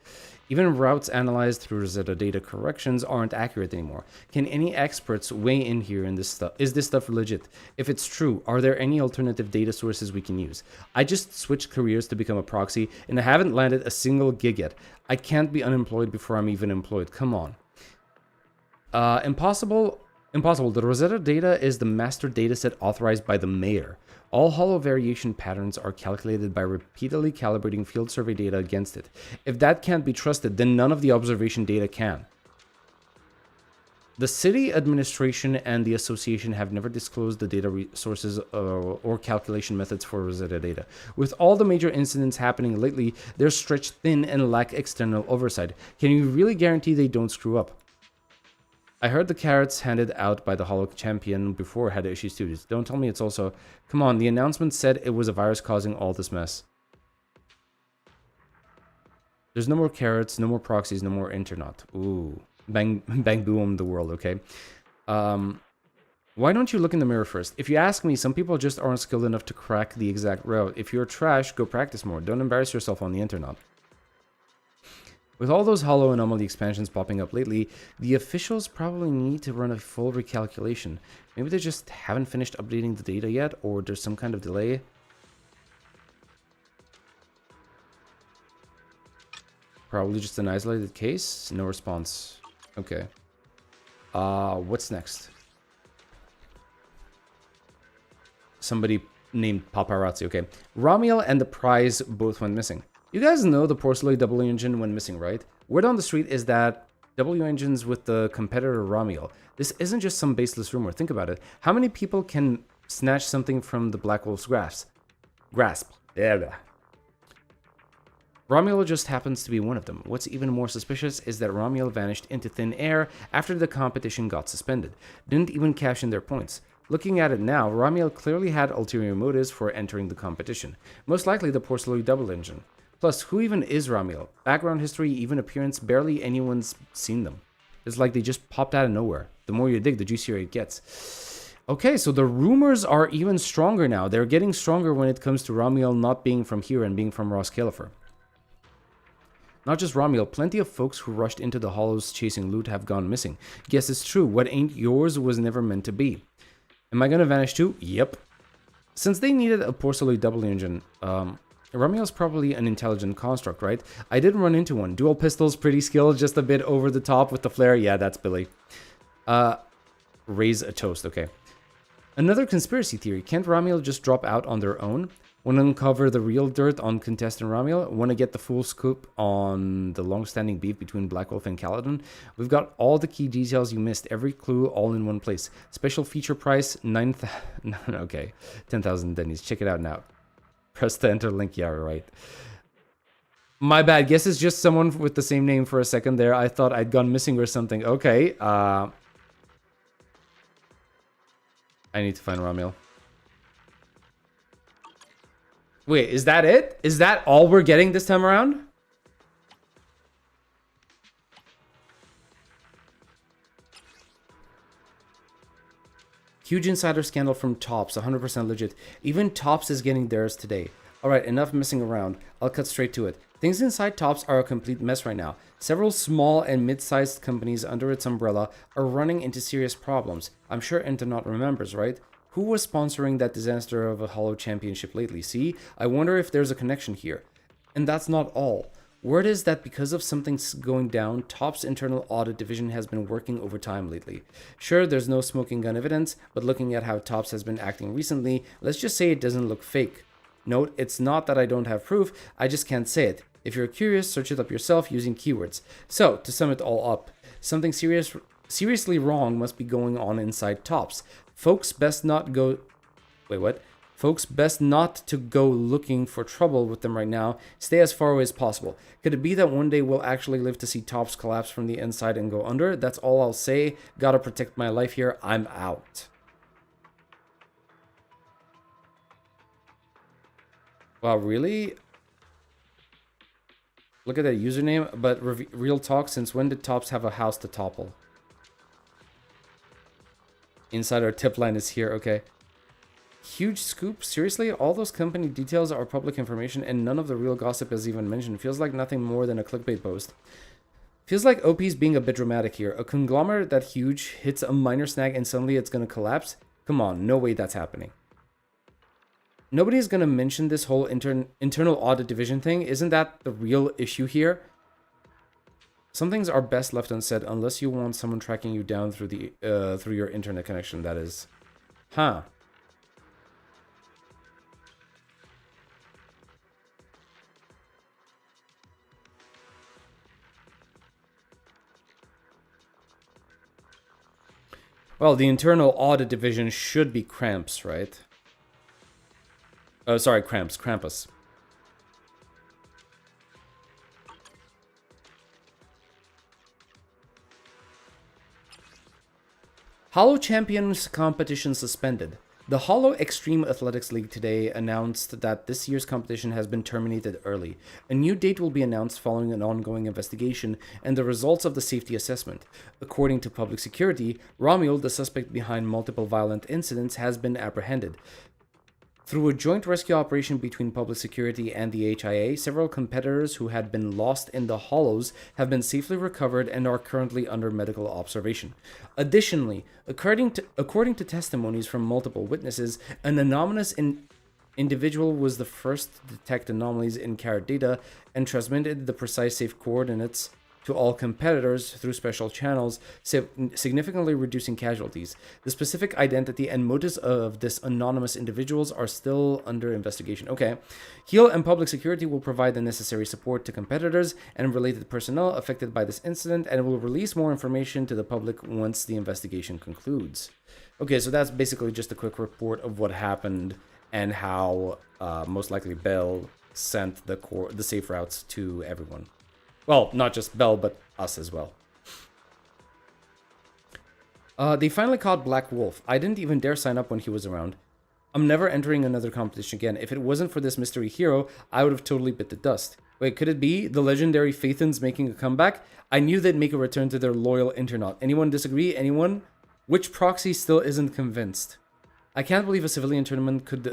Even routes analyzed through Rosetta data corrections aren't accurate anymore. Can any experts weigh in here in this stuff? Is this stuff legit? If it's true, are there any alternative data sources we can use? I just switched careers to become a proxy, and I haven't landed a single gig yet. I can't be unemployed before I'm even employed. Come on. Impossible. The Rosetta data is the master dataset authorized by the mayor. All hollow variation patterns are calculated by repeatedly calibrating field survey data against it. If that can't be trusted, then none of the observation data can. The city administration and the association have never disclosed the data sources or calculation methods for Rosetta data. With all the major incidents happening lately, they're stretched thin and lack external oversight. Can you really guarantee they don't screw up? I heard the carrots handed out by the Hollow Champion before had issues too. Don't tell me it's also... Come on, the announcement said it was a virus causing all this mess. There's no more carrots, no more proxies, no more internet. Ooh. Bang, bang, boom the world, okay? Why don't you look in the mirror first? If you ask me, some people just aren't skilled enough to crack the exact route. If you're trash, go practice more. Don't embarrass yourself on the internet. With all those hollow anomaly expansions popping up lately, the officials probably need to run a full recalculation. Maybe they just haven't finished updating the data yet, or there's some kind of delay. Probably just an isolated case. No response. Okay. What's next? Somebody named Paparazzi. Okay. Ramiel and the prize both went missing. You guys know the Porcelain W engine went missing, right? Word on the street is that W engines with the competitor Ramiel. This isn't just some baseless rumor. Think about it. How many people can snatch something from the Black Wolf's grasp? Ramiel just happens to be one of them. What's even more suspicious is that Ramiel vanished into thin air after the competition got suspended. Didn't even cash in their points. Looking at it now, Ramiel clearly had ulterior motives for entering the competition. Most likely the Porcelain W engine. Plus, who even is Ramiel? Background history, even appearance, barely anyone's seen them. It's like they just popped out of nowhere. The more you dig, the juicier it gets. Okay, so the rumors are even stronger now. They're getting stronger when it comes to Ramiel not being from here and being from Roskilde. Not just Ramiel, plenty of folks who rushed into the hollows chasing loot have gone missing. Guess it's true, what ain't yours was never meant to be. Am I gonna vanish too? Yep. Since they needed a Porcelain W engine, Ramiel's probably an intelligent construct, right? I did run into one. Dual pistols, pretty skilled, just a bit over the top with the flare. Yeah, that's Billy. Raise a toast, okay. Another conspiracy theory. Can't Ramiel just drop out on their own? Want to uncover the real dirt on contestant Ramiel? Want to get the full scoop on the long-standing beef between Black Wolf and Kaladin? We've got all the key details you missed. Every clue all in one place. Special feature price, 9,000... okay, 10,000 dennies. Check it out now. Press the enter link. Yeah, right. My bad. Guess it's just someone with the same name for a second there. I thought I'd gone missing or something. Okay. I need to find Ramiel. Wait, is that it? Is that all we're getting this time around? Huge insider scandal from Tops, 100% legit. Even Tops is getting theirs today. Alright, enough messing around. I'll cut straight to it. Things inside Tops are a complete mess right now. Several small and mid-sized companies under its umbrella are running into serious problems. I'm sure Internet remembers, right? Who was sponsoring that disaster of a Hollow Championship lately? See? I wonder if there's a connection here. And that's not all. Word is that because of something going down, Top's internal audit division has been working overtime lately. Sure, there's no smoking gun evidence, but looking at how Tops has been acting recently, let's just say it doesn't look fake. Note, it's not that I don't have proof, I just can't say it. If you're curious, search it up yourself using keywords. So, to sum it all up, something seriously wrong must be going on inside Tops. Folks best not go... Wait, what? Folks, best not to go looking for trouble with them right now. Stay as far away as possible. Could it be that one day we'll actually live to see Tops collapse from the inside and go under? That's all I'll say. Gotta protect my life here. I'm out. Wow, really? Look at that username. But real talk, since when did Tops have a house to topple? Insider tip line is here. Okay. Huge scoop? Seriously? All those company details are public information and none of the real gossip is even mentioned. Feels like nothing more than a clickbait post. Feels like OP's being a bit dramatic here. A conglomerate that huge hits a minor snag and suddenly it's gonna collapse? Come on, no way that's happening. Nobody's gonna mention this whole internal audit division thing. Isn't that the real issue here? Some things are best left unsaid unless you want someone tracking you down through the through your internet connection, that is. Huh. Well, the internal audit division should be Cramps, right? Oh, sorry, Krampus. Hollow Champions competition suspended. The Hollow Extreme Athletics League today announced that this year's competition has been terminated early. A new date will be announced following an ongoing investigation and the results of the safety assessment. According to Public Security, Romuald, the suspect behind multiple violent incidents, has been apprehended. Through a joint rescue operation between Public Security and the HIA, several competitors who had been lost in the hollows have been safely recovered and are currently under medical observation. Additionally, according to testimonies from multiple witnesses, an anonymous individual was the first to detect anomalies in carrot data and transmitted the precise safe coordinates to all competitors through special channels, significantly reducing casualties. The specific identity and motives of this anonymous individuals are still under investigation. Okay. HEAL and Public Security will provide the necessary support to competitors and related personnel affected by this incident and will release more information to the public once the investigation concludes. Okay, so that's basically just a quick report of what happened and how most likely Bell sent the safe routes to everyone. Well, not just Bell, but us as well. They finally caught Black Wolf. I didn't even dare sign up when he was around. I'm never entering another competition again. If it wasn't for this mystery hero, I would have totally bit the dust. Wait, could it be the legendary Phaethons making a comeback? I knew they'd make a return to their loyal Internaut. Anyone disagree? Anyone? Which proxy still isn't convinced? I can't believe a civilian tournament could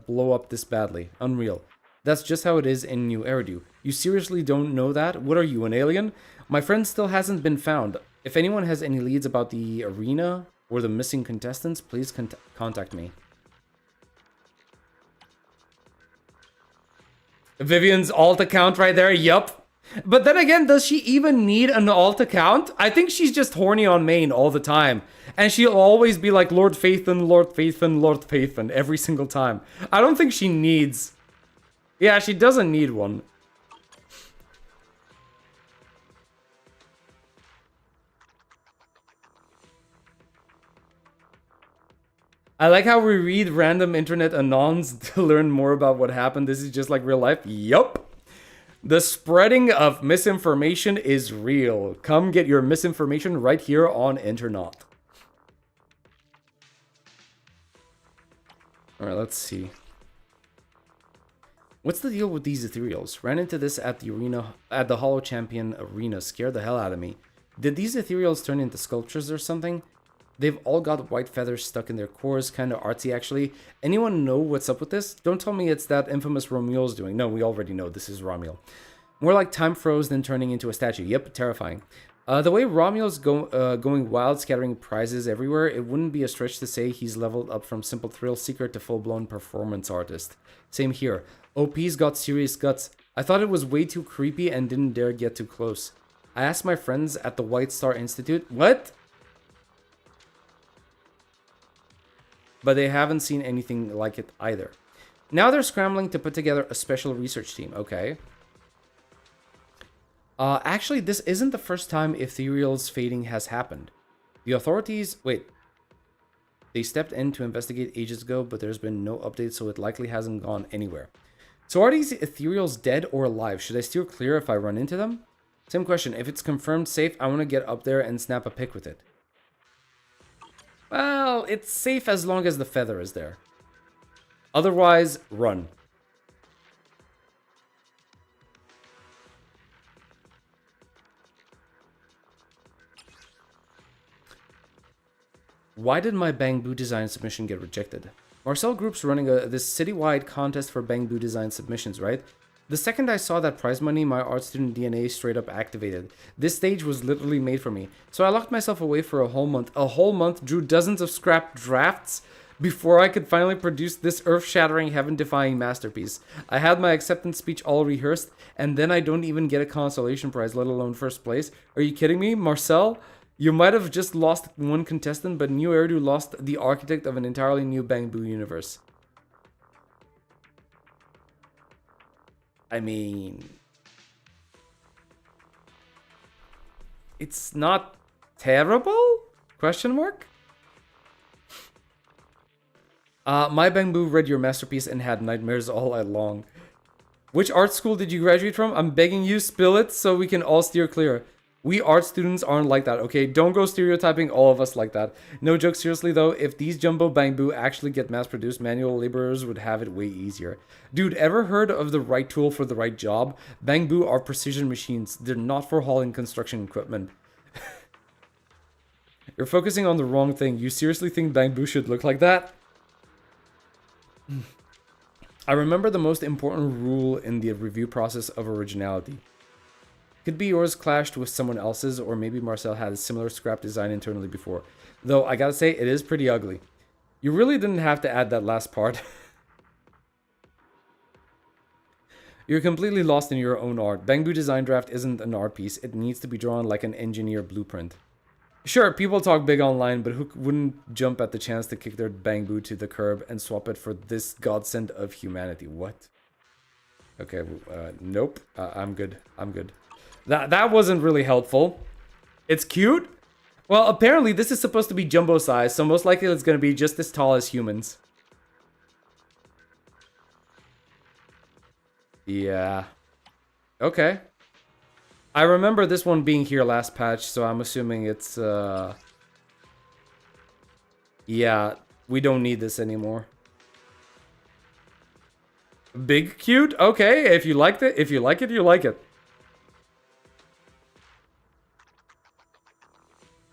blow up this badly. Unreal. That's just how it is in New Eridu. You seriously don't know that? What are you, an alien? My friend still hasn't been found. If anyone has any leads about the arena or the missing contestants, please contact me. Vivian's alt account right there, yup. But then again, does she even need an alt account? I think she's just horny on main all the time. And she'll always be like Lord Phaethon, Lord Phaethon, Lord Phaethon every single time. I don't think she needs... Yeah, she doesn't need one. I like how we read random internet anons to learn more about what happened. This is just like real life. Yup. The spreading of misinformation is real. Come get your misinformation right here on Internaut. Alright, let's see. What's the deal with these ethereals? Ran into this at the arena, at the Hollow Champion arena. Scared the hell out of me. Did these ethereals turn into sculptures or something? They've all got white feathers stuck in their cores, kind of artsy actually. Anyone know what's up with this? Don't tell me it's that infamous Romuald's doing. No, we already know this is Romuald. More like time froze than turning into a statue. Yep, terrifying. The way Romuald's going wild, scattering prizes everywhere, it wouldn't be a stretch to say he's leveled up from simple thrill seeker to full-blown performance artist. Same here. OP's got serious guts. I thought it was way too creepy and didn't dare get too close. I asked my friends at the White Star Institute, what? But they haven't seen anything like it either. Now they're scrambling to put together a special research team. Okay. Actually, this isn't the first time Ethereal's fading has happened. The authorities... Wait. They stepped in to investigate ages ago, but there's been no update, so it likely hasn't gone anywhere. So are these ethereals dead or alive? Should I steer clear if I run into them? Same question. If it's confirmed safe, I want to get up there and snap a pic with it. Well, it's safe as long as the feather is there. Otherwise, run. Why did my Bangbu design submission get rejected? Marcel Group's running this citywide contest for Bangbu design submissions, right? The second I saw that prize money, my art student DNA straight up activated. This stage was literally made for me. So I locked myself away for a whole month. A whole month, drew dozens of scrap drafts before I could finally produce this earth-shattering, heaven-defying masterpiece. I had my acceptance speech all rehearsed, and then I don't even get a consolation prize, let alone first place. Are you kidding me, Marcel? You might have just lost one contestant, but New Erdu lost the architect of an entirely new Bangbu universe. I mean, it's not terrible? Question mark? My Bangbu read your masterpiece and had nightmares all night long. Which art school did you graduate from? I'm begging you, spill it so we can all steer clear. We art students aren't like that, okay? Don't go stereotyping all of us like that. No joke, seriously though, if these jumbo Bangbu actually get mass-produced, manual laborers would have it way easier. Dude, ever heard of the right tool for the right job? Bangbu are precision machines. They're not for hauling construction equipment. You're focusing on the wrong thing. You seriously think Bangbu should look like that? I remember the most important rule in the review process of originality. Could be yours clashed with someone else's, or maybe Marcel had a similar scrap design internally before. Though, I gotta say, it is pretty ugly. You really didn't have to add that last part. You're completely lost in your own art. Bangbu design draft isn't an art piece. It needs to be drawn like an engineer blueprint. Sure, people talk big online, but who wouldn't jump at the chance to kick their Bangbu to the curb and swap it for this godsend of humanity? What? Okay, nope. I'm good. I'm good. That wasn't really helpful. It's cute. Well, apparently this is supposed to be jumbo size, so most likely it's going to be just as tall as humans. Yeah. Okay. I remember this one being here last patch, so I'm assuming it's, yeah, we don't need this anymore. Big cute? Okay, if you liked it, you like it.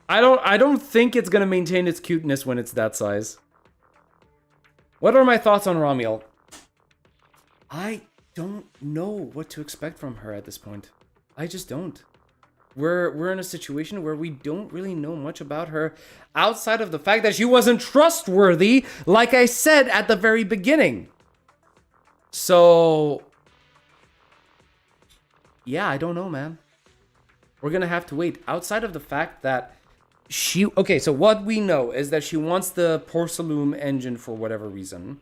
I don't think it's gonna maintain its cuteness when it's that size. What are my thoughts on Ramiel? I don't know what to expect from her at this point. I just don't. We're in a situation where we don't really know much about her outside of the fact that she wasn't trustworthy, like I said at the very beginning. So, yeah, I don't know, man. We're gonna have to wait. Outside of the fact that she... Okay, so what we know is that she wants the Porcelain engine for whatever reason.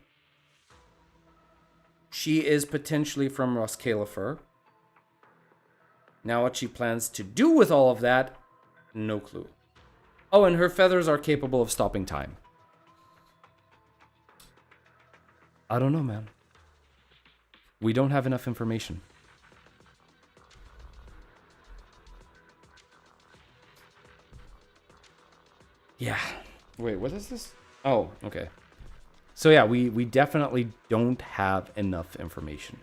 She is potentially from Roskalifer. Now what she plans to do with all of that, no clue. Oh, and her feathers are capable of stopping time. I don't know, man. We don't have enough information. Yeah. Wait, what is this? Oh, okay. So yeah, we definitely don't have enough information.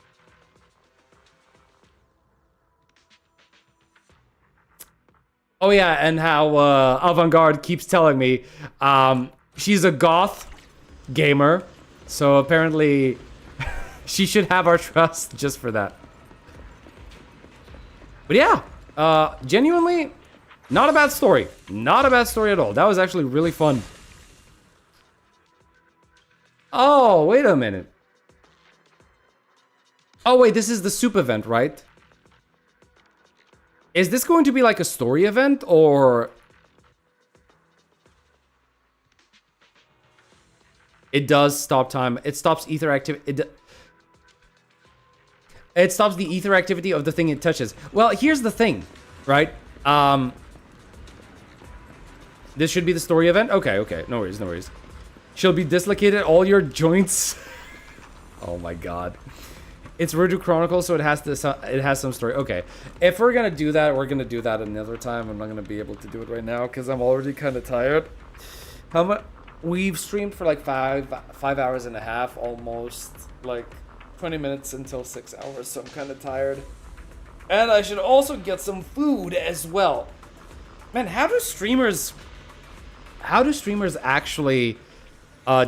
Oh yeah, and how Avant-Garde keeps telling me she's a goth gamer, so apparently she should have our trust just for that. But yeah, genuinely, not a bad story. Not a bad story at all. That was actually really fun. Oh, wait a minute. Oh wait, this is the soup event, right? Is this going to be like a story event, or... It does stop time. It stops ether activity. It stops the ether activity of the thing it touches. Well, here's the thing, right? This should be the story event? Okay, okay. No worries, no worries. She'll be dislocated all your joints. Oh my god. It's Virgil Chronicle, so it has some story. Okay, if we're gonna do that, we're gonna do that another time. I'm not gonna be able to do it right now because I'm already kind of tired. How much? We've streamed for like 5 hours and a half, almost like 20 minutes until 6 hours, so I'm kind of tired. And I should also get some food as well. Man, how do streamers actually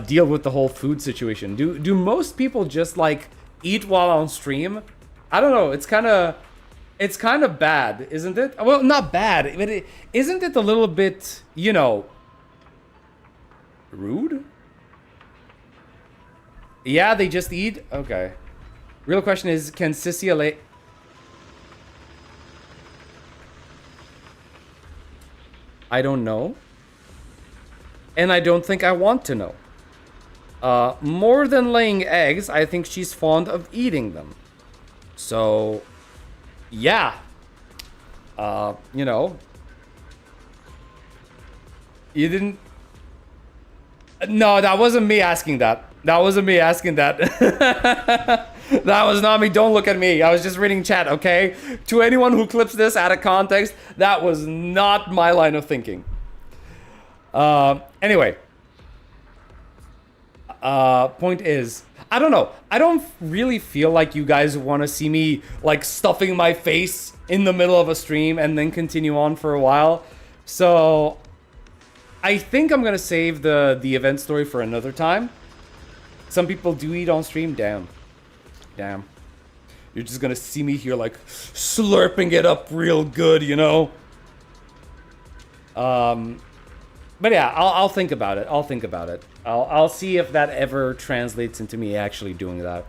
deal with the whole food situation? Do most people just like eat while on stream? I don't know. It's kind of bad, isn't it? Well, not bad, but isn't it a little bit, you know, rude? Yeah, they just eat. Okay. Real question is, can Sissia lay? I don't know. And I don't think I want to know. More than laying eggs, I think she's fond of eating them. So, yeah. You know. You didn't... No, that wasn't me asking that. That wasn't me asking that. That was not me. Don't look at me. I was just reading chat, okay? To anyone who clips this out of context, that was not my line of thinking. Anyway. Point is, I don't know. I don't really feel like you guys want to see me, like, stuffing my face in the middle of a stream and then continue on for a while. So, I think I'm gonna save the event story for another time. Some people do eat on stream. Damn. Damn. You're just gonna see me here, like, slurping it up real good, you know? But yeah, I'll think about it. I'll think about it. I'll see if that ever translates into me actually doing that.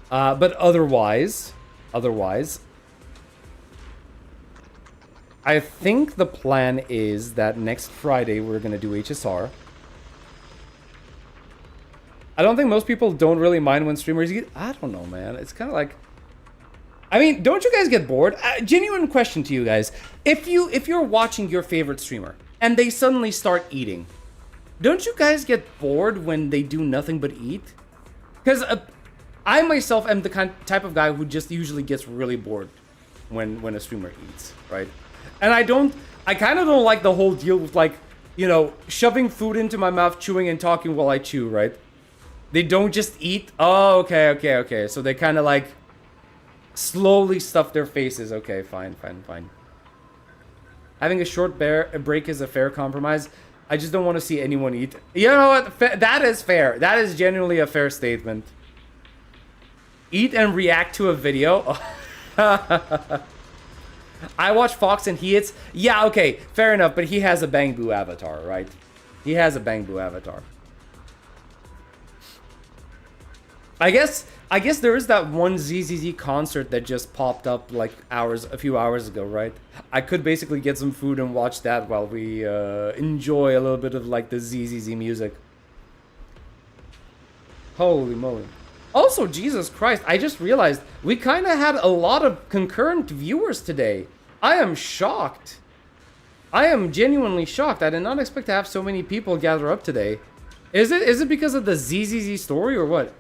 But otherwise, I think the plan is that next Friday we're gonna do HSR. I don't think most people don't really mind when streamers eat. I don't know, man. It's kind of like... I mean, don't you guys get bored? Genuine question to you guys. If you're watching your favorite streamer and they suddenly start eating, don't you guys get bored when they do nothing but eat? Because I myself am the type of guy who just usually gets really bored when a streamer eats, right? And I kind of don't like the whole deal with, like, you know, shoving food into my mouth, chewing and talking while I chew, right? They don't just eat. Oh, okay. So they kind of like slowly stuff their faces. Okay, fine. Having a short break is a fair compromise. I just don't want to see anyone eat. You know what? That is fair. That is genuinely a fair statement. Eat and react to a video. I watch Fox and he eats. Yeah, okay, fair enough. But he has a Bang Boo avatar, right? He has a Bang Boo avatar. I guess there is that one ZZZ concert that just popped up like a few hours ago, right? I could basically get some food and watch that while we enjoy a little bit of like the ZZZ music. Holy moly. Also, Jesus Christ, I just realized we kind of had a lot of concurrent viewers today. I am shocked. I am genuinely shocked. I did not expect to have so many people gather up today. Is it because of the ZZZ story or what?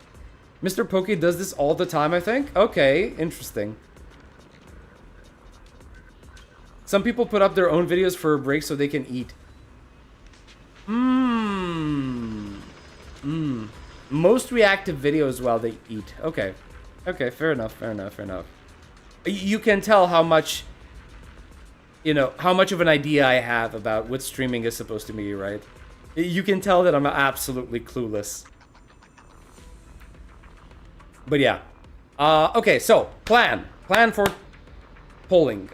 Mr. Poke does this all the time, I think. Okay, interesting. Some people put up their own videos for a break so they can eat. Most reactive videos while they eat. Okay. Okay, fair enough. You can tell how much, you know, how much of an idea I have about what streaming is supposed to be, right? You can tell that I'm absolutely clueless. But yeah. Okay, so plan for polling.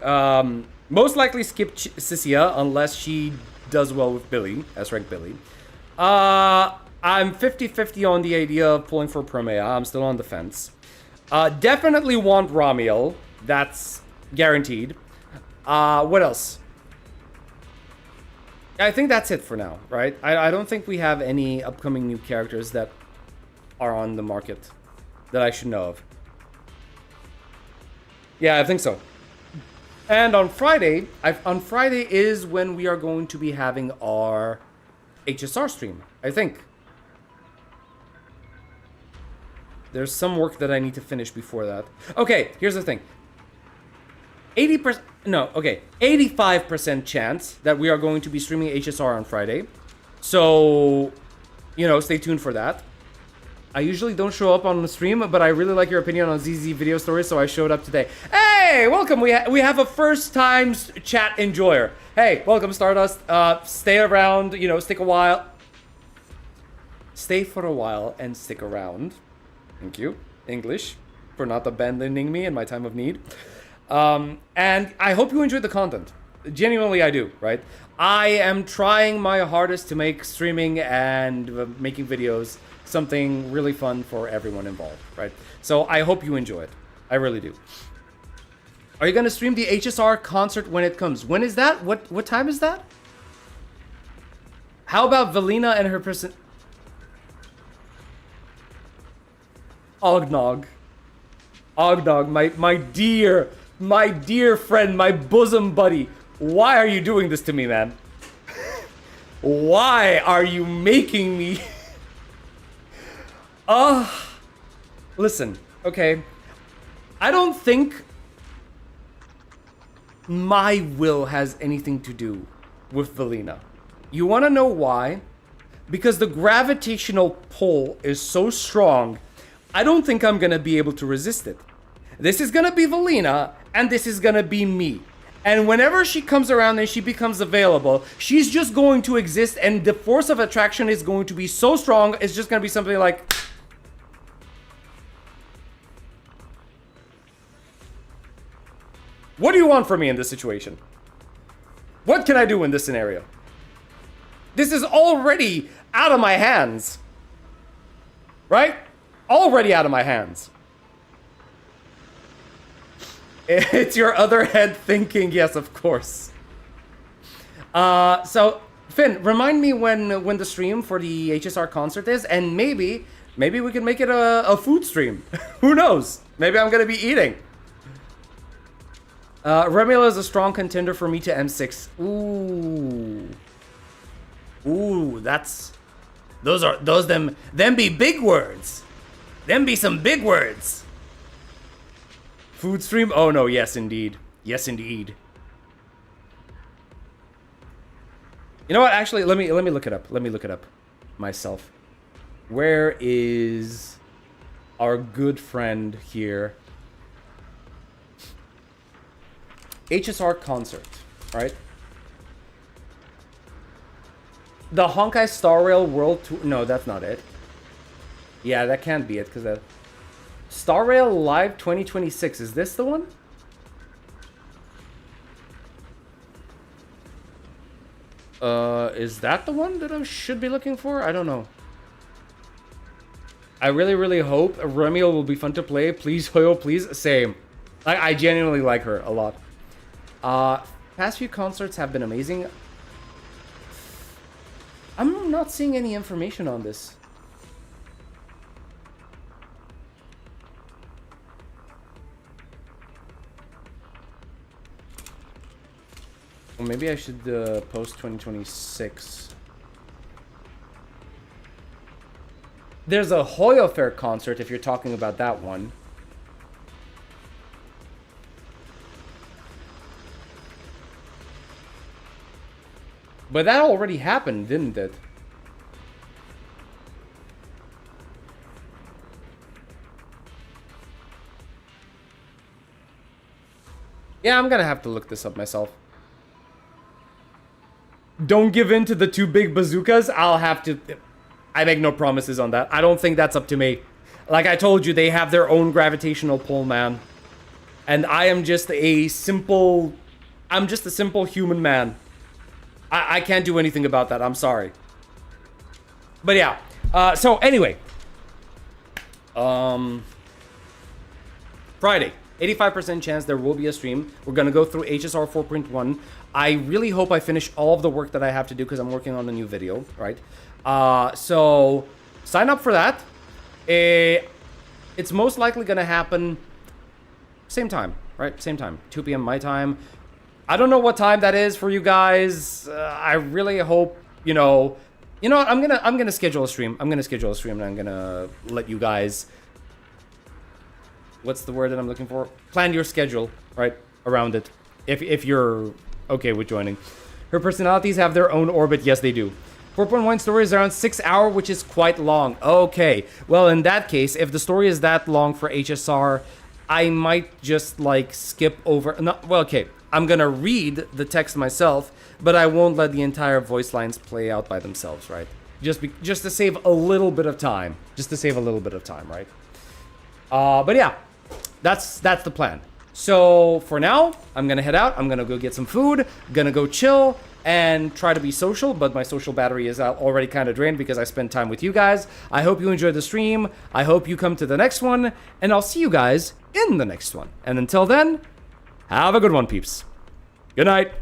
Most likely skip Sissia unless she does well with Billy, S-rank Billy. I'm 50-50 on the idea of pulling for Promea. I'm still on the fence. Definitely want Ramiel. That's guaranteed. What else? I think that's it for now, right? I don't think we have any upcoming new characters that are on the market that I should know of. Yeah, I think so. And on Friday is when we are going to be having our HSR stream, I think. There's some work that I need to finish before that. Okay, here's the thing. 80%, no, okay, 85% chance that we are going to be streaming HSR on Friday. So, you know, stay tuned for that. I usually don't show up on the stream, but I really like your opinion on ZZ video stories, so I showed up today. Hey, welcome. We have a first-time chat enjoyer. Hey, welcome, Stardust. Stay around, you know, stick a while. Stay for a while and stick around. Thank you, English, for not abandoning me in my time of need. And I hope you enjoyed the content. Genuinely, I do, right? I am trying my hardest to make streaming and making videos something really fun for everyone involved, right? So I hope you enjoy it. I really do. Are you gonna stream the HSR concert when it comes? When is that? What time is that? How about Valina and her person? Ognog, my dear friend, my bosom buddy. Why are you doing this to me, man? Why are you making me? Listen, okay. I don't think my will has anything to do with Valina. You want to know why? Because the gravitational pull is so strong, I don't think I'm gonna be able to resist it. This is gonna be Valina, and this is gonna be me. And whenever she comes around and she becomes available, she's just going to exist, and the force of attraction is going to be so strong, it's just gonna be something like... What do you want from me in this situation? What can I do in this scenario? This is already out of my hands. Right? Already out of my hands. It's your other head thinking, yes, of course. So, Finn, remind me when the stream for the HSR concert is, and maybe we can make it a food stream. Who knows? Maybe I'm gonna be eating. Remula is a strong contender for me to M6. Ooh, that's... Them be big words. Them be some big words. Food stream? Oh no, yes indeed. Yes indeed. You know what? Actually, let me look it up. Let me look it up myself. Where is our good friend here? HSR concert, right? The Honkai Star Rail World Tour. No, that's not it. Yeah, that can't be it, because that... Star Rail Live 2026. Is this the one? Is that the one that I should be looking for? I don't know. I really, really hope Remiel will be fun to play. Please, Hoyo, please. Same. I genuinely like her a lot. Past few concerts have been amazing. I'm not seeing any information on this. Well, maybe I should post 2026. There's a Hoyo Fair concert if you're talking about that one. But that already happened, didn't it? Yeah, I'm gonna have to look this up myself. Don't give in to the too big bazookas. I'll have to... I make no promises on that. I don't think that's up to me. Like I told you, they have their own gravitational pull, man. And I am just a simple... I'm just a simple human man. I can't do anything about that. I'm sorry. But yeah. So anyway. Friday. 85% chance there will be a stream. We're going to go through HSR 4.1. I really hope I finish all of the work that I have to do because I'm working on a new video, right? So sign up for that. It's most likely going to happen same time, right? Same time. 2 p.m. my time. I don't know what time that is for you guys. I really hope, you know what? I'm gonna schedule a stream. I'm gonna schedule a stream and I'm gonna let you guys what's the word that I'm looking for? Plan your schedule, right, around it, if you're okay with joining. Her personalities have their own orbit. Yes, they do. 4.1 story is around 6 hours, which is quite long. Okay, well, in that case, if the story is that long for HSR, I might just, like, skip over... No, well, okay, I'm gonna read the text myself, but I won't let the entire voice lines play out by themselves, right? Just to save a little bit of time. Just to save a little bit of time, right? But yeah, that's the plan. So for now, I'm gonna head out. I'm gonna go get some food. Gonna go chill and try to be social, but my social battery is already kind of drained because I spent time with you guys. I hope you enjoyed the stream. I hope you come to the next one, and I'll see you guys in the next one. And until then, have a good one, peeps. Good night.